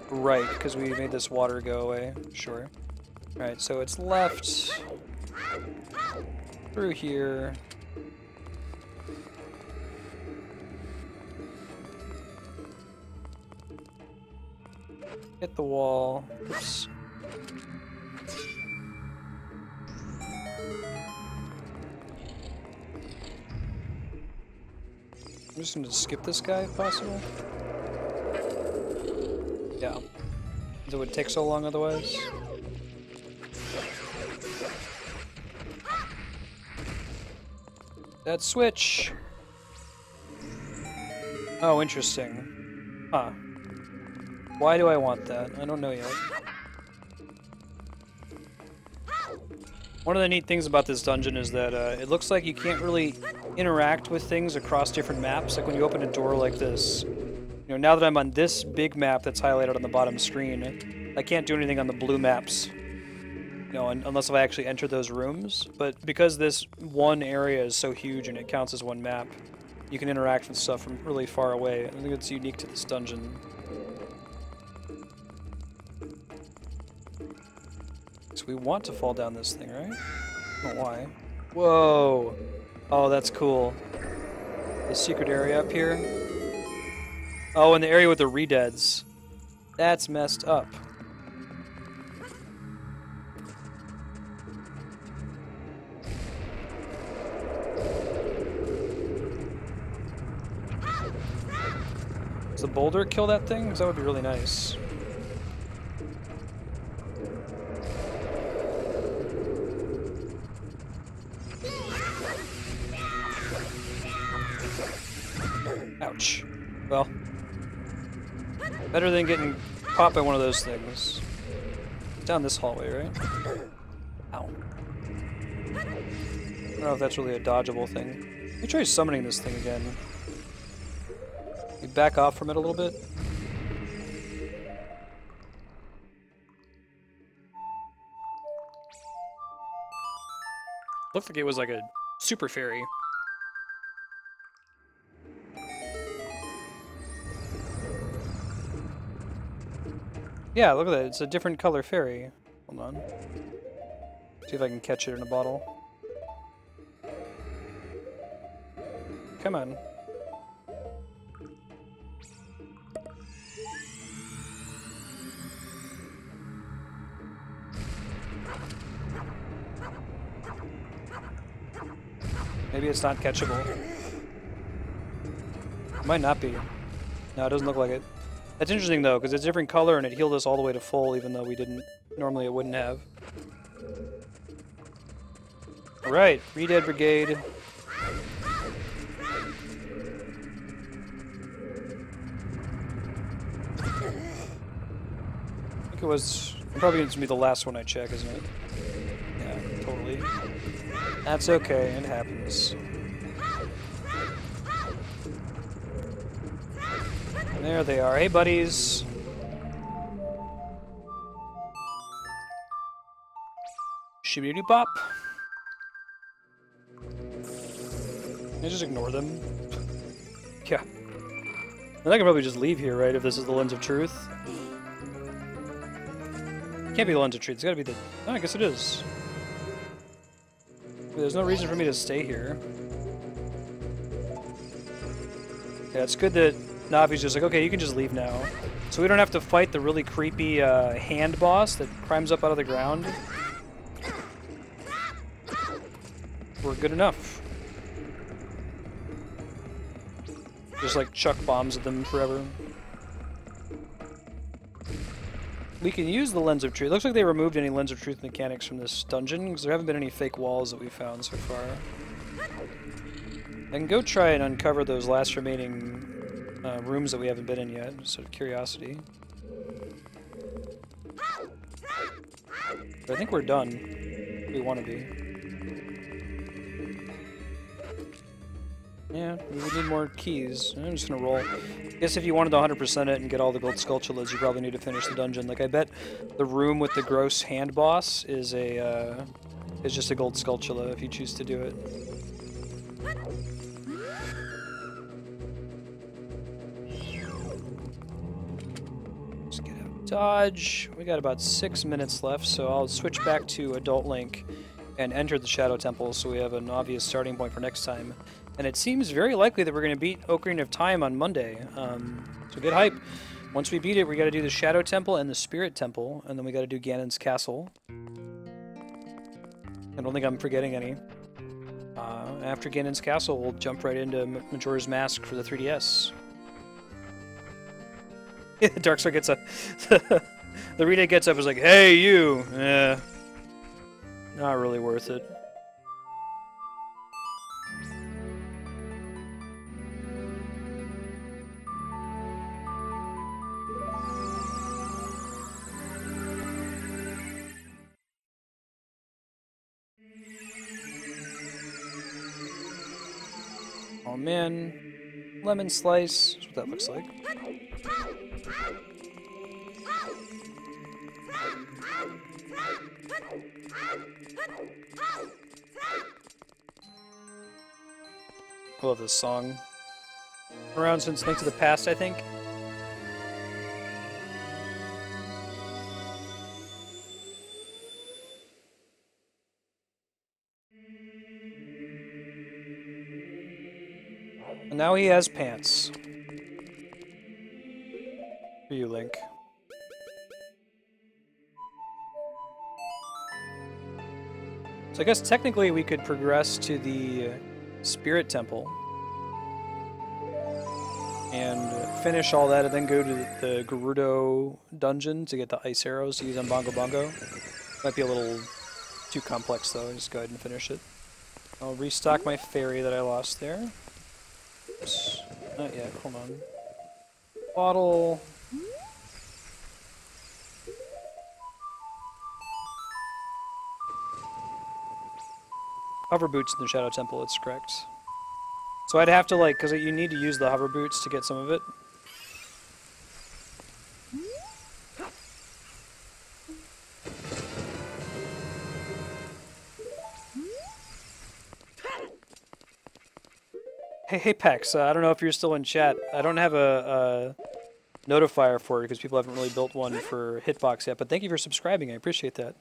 Right, because we made this water go away. Sure. Alright, so it's left through here. Hit the wall. Oops. I'm just going to skip this guy if possible. Yeah. It would take so long otherwise. That switch! Oh, interesting. Huh. Why do I want that? I don't know yet. One of the neat things about this dungeon is that it looks like you can't really interact with things across different maps. Like when you open a door like this, you know, now that I'm on this big map that's highlighted on the bottom screen, I can't do anything on the blue maps, you know, unless if I actually enter those rooms. But because this one area is so huge and it counts as one map, you can interact with stuff from really far away. I think it's unique to this dungeon. So we want to fall down this thing, right? I don't know why. Whoa! Oh, that's cool. The secret area up here. Oh, and the area with the redeads. That's messed up. Does the boulder kill that thing? 'Cause that would be really nice. Ouch. Well, better than getting caught by one of those things. Down this hallway, right? Ow. I don't know if that's really a dodgeable thing. Let me try summoning this thing again. You back off from it a little bit. Looked like it was like a super fairy. Yeah, look at that. It's a different color fairy. Hold on. See if I can catch it in a bottle. Come on. Maybe it's not catchable. It might not be. No, it doesn't look like it. That's interesting though, because it's a different color and it healed us all the way to full, even though we didn't. Normally it wouldn't have. Alright, Redead Brigade. I think it was. Probably going to be the last one I check, isn't it? Yeah, totally. That's okay, it happens. There they are. Hey, buddies. Shibbity bop. Can I just ignore them? Yeah. And I can probably just leave here, right, if this is the Lens of Truth? Can't be the Lens of Truth. It's gotta be the... Oh, I guess it is. There's no reason for me to stay here. Yeah, it's good that Navi's just like, okay, you can just leave now. So we don't have to fight the really creepy hand boss that climbs up out of the ground. We're good enough. Just like chuck bombs at them forever. We can use the Lens of Truth. It looks like they removed any Lens of Truth mechanics from this dungeon, because there haven't been any fake walls that we've found so far. I can go try and uncover those last remaining rooms that we haven't been in yet, just out of curiosity. But I think we're done. We want to be. Yeah, we would need more keys. I'm just gonna roll. I guess if you wanted to 100% it and get all the gold sculptulas, you probably need to finish the dungeon. Like, I bet the room with the gross hand boss is a is just a gold sculptula if you choose to do it. Just get out. Dodge. We got about 6 minutes left, so I'll switch back to Adult Link and enter the Shadow Temple so we have an obvious starting point for next time. And it seems very likely that we're going to beat Ocarina of Time on Monday. So get hype. Once we beat it, we got to do the Shadow Temple and the Spirit Temple, and then we got to do Ganon's Castle. I don't think I'm forgetting any. After Ganon's Castle, we'll jump right into Majora's Mask for the 3DS. Darkstar gets a The Rita gets up and is like, hey, you! Not really worth it. Oh man. Lemon slice. That's what that looks like. I love this song. Around since Link to the Past, I think. And now he has pants. For you, Link. So I guess technically we could progress to the Spirit Temple and finish all that and then go to the Gerudo dungeon to get the ice arrows to use on Bongo Bongo. Might be a little too complex though, just go ahead and finish it. I'll restock my fairy that I lost there. Oops. Not yet, hold on. Bottle. Hover boots in the Shadow Temple, it's correct. So I'd have to like, because you need to use the hover boots to get some of it. Hey Pex, I don't know if you're still in chat. I don't have a notifier for it because people haven't really built one for Hitbox yet, but thank you for subscribing, I appreciate that.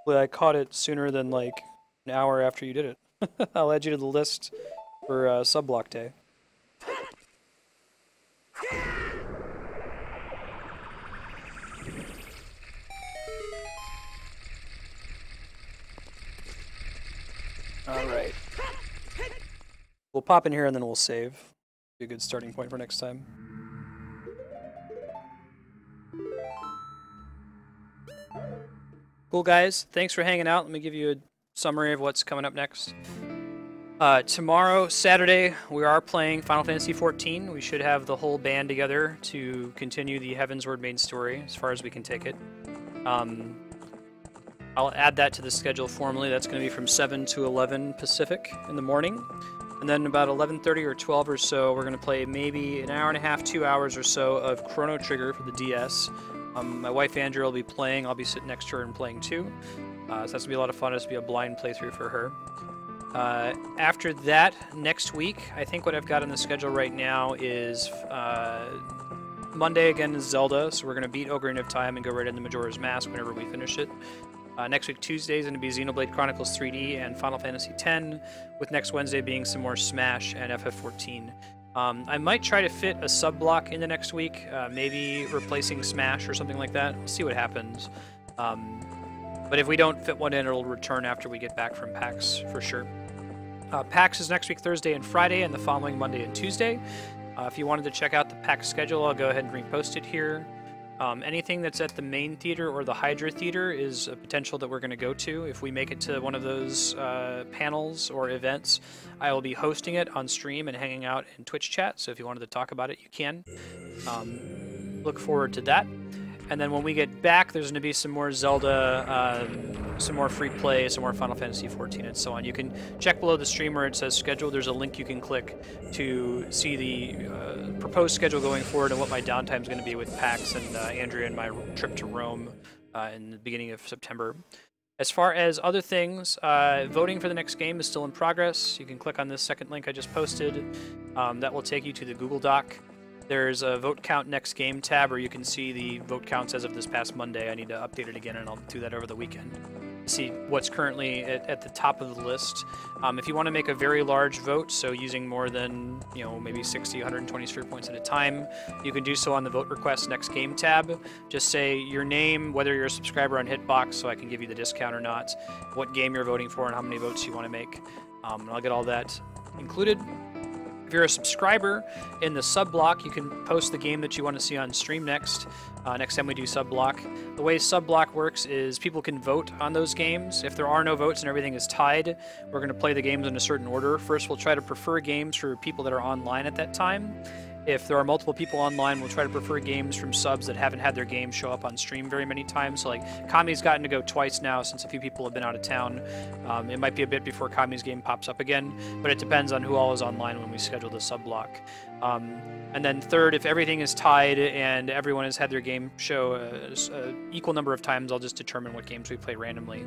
I caught it sooner than like an hour after you did it. I'll add you to the list for Subblock Day. Alright. We'll pop in here and then we'll save. Be a good starting point for next time. Cool, guys. Thanks for hanging out. Let me give you a summary of what's coming up next. Tomorrow, Saturday, we are playing Final Fantasy XIV. We should have the whole band together to continue the Heavensward main story as far as we can take it. I'll add that to the schedule formally. That's going to be from 7 to 11 Pacific in the morning. And then about 11:30 or 12 or so, we're going to play maybe an hour and a half, 2 hours or so of Chrono Trigger for the DS. My wife Andrea will be playing. I'll be sitting next to her and playing too. So that's going to be a lot of fun. It's going to be a blind playthrough for her. After that, next week, I think what I've got on the schedule right now is Monday again is Zelda. So we're going to beat Ocarina of Time and go right into Majora's Mask whenever we finish it. Next week, Tuesday, is going to be Xenoblade Chronicles 3D and Final Fantasy X, with next Wednesday being some more Smash and FF14. I might try to fit a sub-block into next week, maybe replacing Smash or something like that. We'll see what happens. But if we don't fit one in, it'll return after we get back from PAX, for sure. PAX is next week, Thursday and Friday, and the following Monday and Tuesday. If you wanted to check out the PAX schedule, I'll go ahead and repost it here. Anything that's at the main theater or the Hydra Theater is a potential that we're going to go to. If we make it to one of those panels or events, I will be hosting it on stream and hanging out in Twitch chat, so if you wanted to talk about it, you can. Look forward to that. And then when we get back, there's going to be some more Zelda, some more free play, some more Final Fantasy XIV, and so on. You can check below the stream where it says schedule. There's a link you can click to see the proposed schedule going forward and what my downtime is going to be with PAX and Andrea and my trip to Rome in the beginning of September. As far as other things, voting for the next game is still in progress. You can click on this second link I just posted. That will take you to the Google Doc. There's a vote count next game tab where you can see the vote counts as of this past Monday. I need to update it again, and I'll do that over the weekend. See what's currently at the top of the list. If you want to make a very large vote, so using more than, you know, maybe 60, 120 spirit points at a time, you can do so on the vote request next game tab. Just say your name, whether you're a subscriber on Hitbox, so I can give you the discount or not, what game you're voting for, and how many votes you want to make. And I'll get all that included. If If you're a subscriber in the sub block, you can post the game that you want to see on stream next time we do sub block. The way sub block works is people can vote on those games. If there are no votes and everything is tied, we're going to play the games in a certain order. First, we'll try to prefer games for people that are online at that time. If there are multiple people online, we'll try to prefer games from subs that haven't had their game show up on stream very many times. So like Kami's gotten to go twice now since a few people have been out of town. It might be a bit before Kami's game pops up again, but it depends on who all is online when we schedule the sub block. And then third, if everything is tied and everyone has had their game show an equal number of times, I'll just determine what games we play randomly.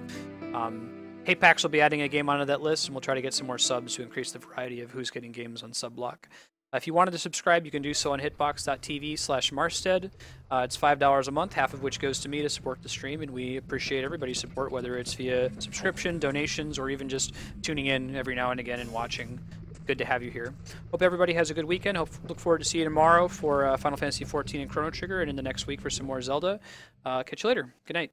Haypax will be adding a game onto that list, and we'll try to get some more subs to increase the variety of who's getting games on sub block. If you wanted to subscribe, you can do so on hitbox.tv/Marstead. It's $5 a month, half of which goes to me to support the stream, and we appreciate everybody's support, whether it's via subscription, donations, or even just tuning in every now and again and watching. Good to have you here. Hope everybody has a good weekend. Look forward to see you tomorrow for Final Fantasy XIV and Chrono Trigger, and in the next week for some more Zelda. Catch you later. Good night.